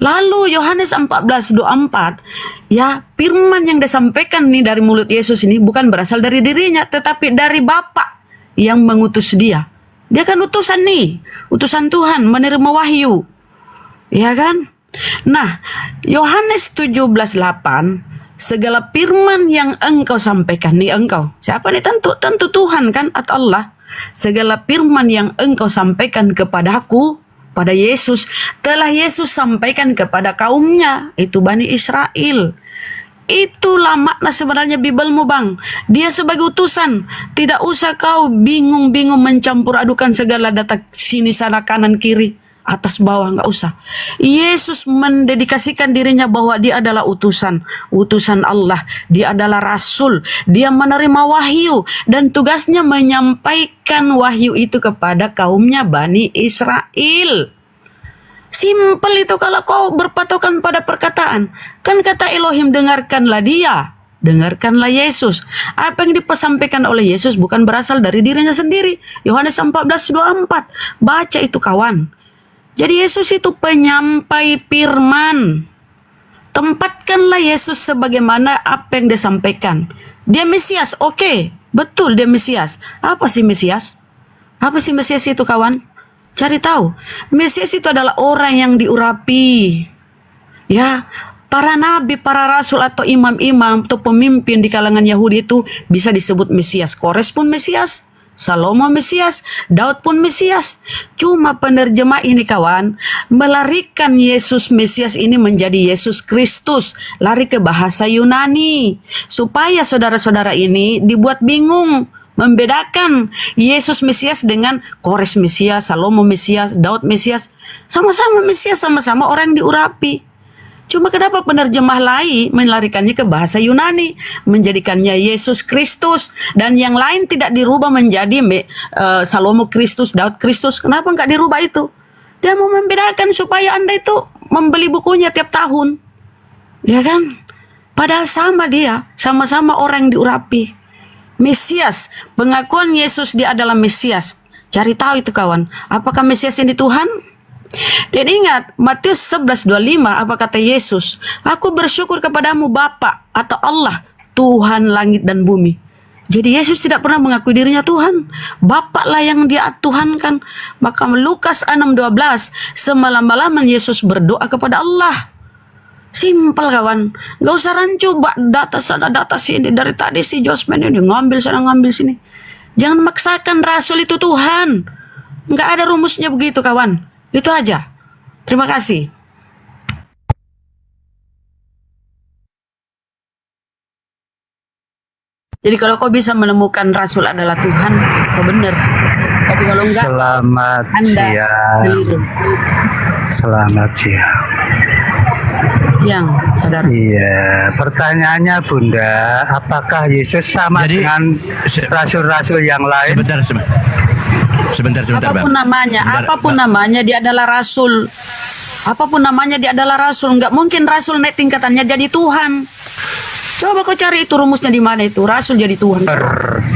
Speaker 4: Lalu Yohanes 14:24, ya firman yang disampaikan nih dari mulut Yesus ini bukan berasal dari dirinya, tetapi dari Bapa yang mengutus dia. Dia kan utusan nih, utusan Tuhan, menerima wahyu. Ya kan? Nah, Yohanes 17:8, segala firman yang engkau sampaikan, nih engkau, siapa nih? Tentu Tuhan kan, atau Allah. Segala firman yang engkau sampaikan kepadaku, pada Yesus, telah Yesus sampaikan kepada kaumnya, itu Bani Israel. Itulah makna sebenarnya Bibelmu, Bang. Dia sebagai utusan. Tidak usah kau bingung-bingung mencampur adukan segala data sini sana kanan kiri, atas bawah, nggak usah. Yesus mendedikasikan dirinya bahwa dia adalah utusan Allah. Dia adalah rasul. Dia menerima wahyu dan tugasnya menyampaikan wahyu itu kepada kaumnya Bani Israel. Simpel itu kalau kau berpatokan pada perkataan. Kan kata Elohim, dengarkanlah dia, dengarkanlah Yesus. Apa yang dipesampaikan oleh Yesus bukan berasal dari dirinya sendiri. Yohanes 14:24. Baca itu kawan. Jadi Yesus itu penyampai firman. Tempatkanlah Yesus sebagaimana apa yang dia sampaikan. Dia Mesias, oke. Betul dia Mesias. Apa sih Mesias? Apa sih Mesias itu kawan? Cari tahu. Mesias itu adalah orang yang diurapi. Ya, para nabi, para rasul atau imam-imam atau pemimpin di kalangan Yahudi itu bisa disebut Mesias. Kores pun Mesias, Salomo Mesias, Daud pun Mesias. Cuma penerjemah ini kawan melarikan Yesus Mesias ini menjadi Yesus Kristus, lari ke bahasa Yunani supaya saudara-saudara ini dibuat bingung membedakan Yesus Mesias dengan Kores Mesias, Salomo Mesias, Daud Mesias. Sama-sama Mesias, sama-sama orang diurapi. Cuma kenapa penerjemah lain melarikannya ke bahasa Yunani, menjadikannya Yesus Kristus, dan yang lain tidak dirubah menjadi Salomo Kristus, Daud Kristus. Kenapa nggak dirubah itu? Dia mau membedakan supaya Anda itu membeli bukunya tiap tahun. Ya kan? Padahal sama dia, sama-sama orang diurapi. Mesias, pengakuan Yesus dia adalah Mesias. Cari tahu itu kawan, apakah Mesias ini Tuhan? Dan ingat, Matius 11:25, apa kata Yesus? Aku bersyukur kepadamu Bapa atau Allah, Tuhan langit dan bumi. Jadi Yesus tidak pernah mengakui dirinya Tuhan. Bapa lah yang dia Tuhankan. Maka Lukas 6:12, semalam-malaman Yesus berdoa kepada Allah. Simpel kawan, gak usah rancu data sana data sini. Dari tadi si Josman ini ngambil sana ngambil sini. Jangan maksakan rasul itu Tuhan. Gak ada rumusnya begitu kawan. Itu aja. Terima kasih. Jadi kalau kau bisa menemukan rasul adalah Tuhan, kau benar. Tapi kalau enggak,
Speaker 14: selamat
Speaker 4: Anda
Speaker 14: siang.
Speaker 4: keliru.
Speaker 14: Selamat siang.
Speaker 4: Yang saudara.
Speaker 14: Iya, pertanyaannya Bunda, apakah Yesus sama
Speaker 11: Jadi,
Speaker 14: dengan rasul-rasul yang lain?
Speaker 11: Sebentar,
Speaker 4: Apapun
Speaker 11: Bang.
Speaker 4: namanya,
Speaker 11: Sebentar,
Speaker 4: apapun
Speaker 11: Bang.
Speaker 4: namanya dia adalah rasul. Apapun namanya dia adalah rasul. Nggak mungkin rasul naik tingkatannya jadi Tuhan. Coba kau cari itu rumusnya di mana itu rasul jadi Tuhan.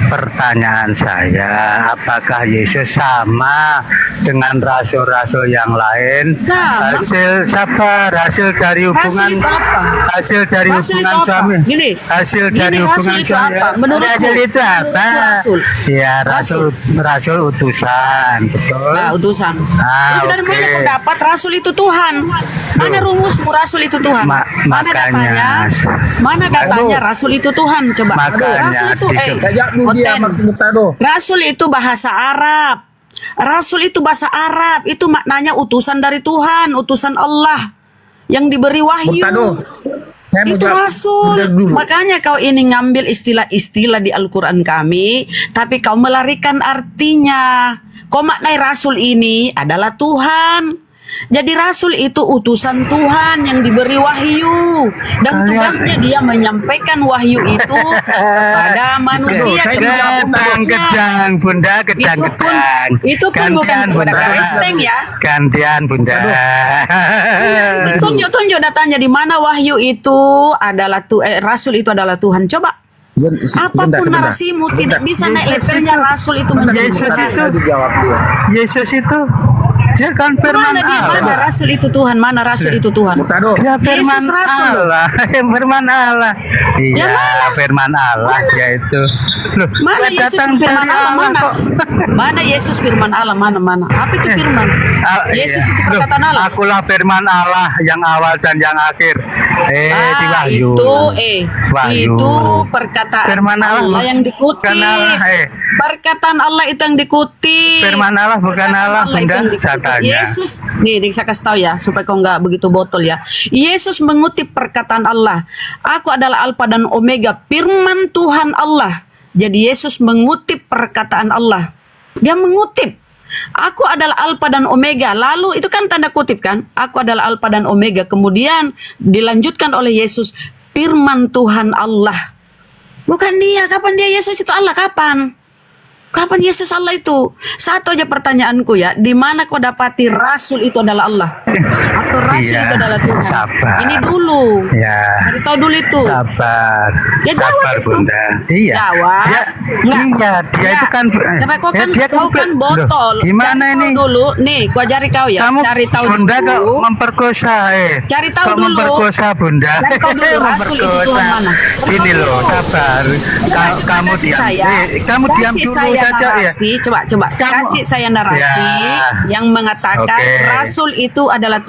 Speaker 14: Pertanyaan saya, apakah Yesus sama dengan rasul-rasul yang lain?
Speaker 4: Sama.
Speaker 14: Hasil siapa? Hasil dari hubungan
Speaker 4: Rasul itu apa?
Speaker 14: hasil dari
Speaker 4: Rasul
Speaker 14: hubungan
Speaker 4: itu apa?
Speaker 14: suami.
Speaker 4: Gini,
Speaker 14: Hasil
Speaker 4: gini,
Speaker 14: dari
Speaker 4: rasul
Speaker 14: hubungan
Speaker 4: itu
Speaker 14: suami.
Speaker 4: apa? Menurutku,
Speaker 14: Hasil itu apa?
Speaker 4: menurutku rasul.
Speaker 14: Ya, rasul utusan, betul.
Speaker 4: Nah, utusan.
Speaker 14: Ah,
Speaker 4: Terus dari
Speaker 14: oke.
Speaker 4: mana kau dapat rasul itu Tuhan? Mana rumusmu rasul itu Tuhan? Mana
Speaker 14: makanya.
Speaker 4: datanya? Mana datanya rasul itu Tuhan? Coba.
Speaker 14: Makanya
Speaker 4: Rasul itu,
Speaker 14: disebut-
Speaker 4: Rasul itu bahasa Arab. Rasul itu bahasa Arab. Itu maknanya utusan dari Tuhan, utusan Allah yang diberi wahyu. Itu rasul. Makanya kau ini ngambil istilah-istilah di Al-Quran kami, tapi kau melarikan artinya. Kau maknai rasul ini adalah Tuhan. Jadi rasul itu utusan Tuhan yang diberi wahyu dan tugasnya dia menyampaikan wahyu itu kepada manusia.
Speaker 14: Kejang Bunda, kejang.
Speaker 4: Itu pun bukan kepada Kristen ya.
Speaker 14: Gantian Bunda.
Speaker 4: Tunjuk datanya di mana wahyu itu adalah rasul itu adalah Tuhan. Coba. Apapun narasimu tidak bisa naik levelnya rasul itu menjadi
Speaker 14: Yesus itu dia kan firman Allah.
Speaker 4: Mana rasul itu Tuhan? Mana rasul itu Tuhan?
Speaker 14: Dia firman Allah. Firman Allah. Iya, firman Allah yaitu. Loh,
Speaker 4: mana Yesus firman Allah mana? Mana Yesus firman Allah mana? Apa itu firman? Yesus itu perkataan Allah.
Speaker 14: Akulah firman Allah yang awal dan yang akhir. Di Wahyu.
Speaker 4: Itu perkataan
Speaker 14: firman
Speaker 4: Allah yang dikutip. Perkataan Allah itu yang dikutip.
Speaker 14: Firman Allah bukan Allah, Bunda.
Speaker 4: Yesus, nih saya kasih tahu ya supaya kau nggak begitu botol ya. Yesus mengutip perkataan Allah. Aku adalah Alfa dan Omega, firman Tuhan Allah. Jadi Yesus mengutip perkataan Allah. Dia mengutip. Aku adalah Alfa dan Omega. Lalu itu kan tanda kutip kan? Aku adalah Alfa dan Omega. Kemudian dilanjutkan oleh Yesus, firman Tuhan Allah. Bukan dia. Kapan dia Yesus itu Allah? Kapan Yesus Allah itu? Satu aja pertanyaanku ya, di mana kau dapati rasul itu adalah Allah? Atau rasul itu adalah Tuhan?
Speaker 14: Sabar.
Speaker 4: Ini dulu.
Speaker 14: Ya.
Speaker 4: Cari tahu dulu itu.
Speaker 14: Sabar.
Speaker 4: Ya,
Speaker 14: sabar Bunda. Iya.
Speaker 4: Jawab.
Speaker 14: Dia itu kan
Speaker 4: karena kau kan botol.
Speaker 14: Gimana ini?
Speaker 4: Dulu, nih, kau cari tahu ya.
Speaker 14: Kamu
Speaker 4: cari tahu
Speaker 14: Bunda
Speaker 4: dulu.
Speaker 14: kok memperkosa
Speaker 4: Cari tahu
Speaker 14: kok
Speaker 4: dulu.
Speaker 14: memperkosa Bunda.
Speaker 4: Cari tahu dulu rasul itu Tuhan mana.
Speaker 14: Gini loh, sabar. Kamu diam. Kamu diam dulu saja ya.
Speaker 4: Coba kasih saya narasi yang mengatakan rasul itu adalah Tuhan.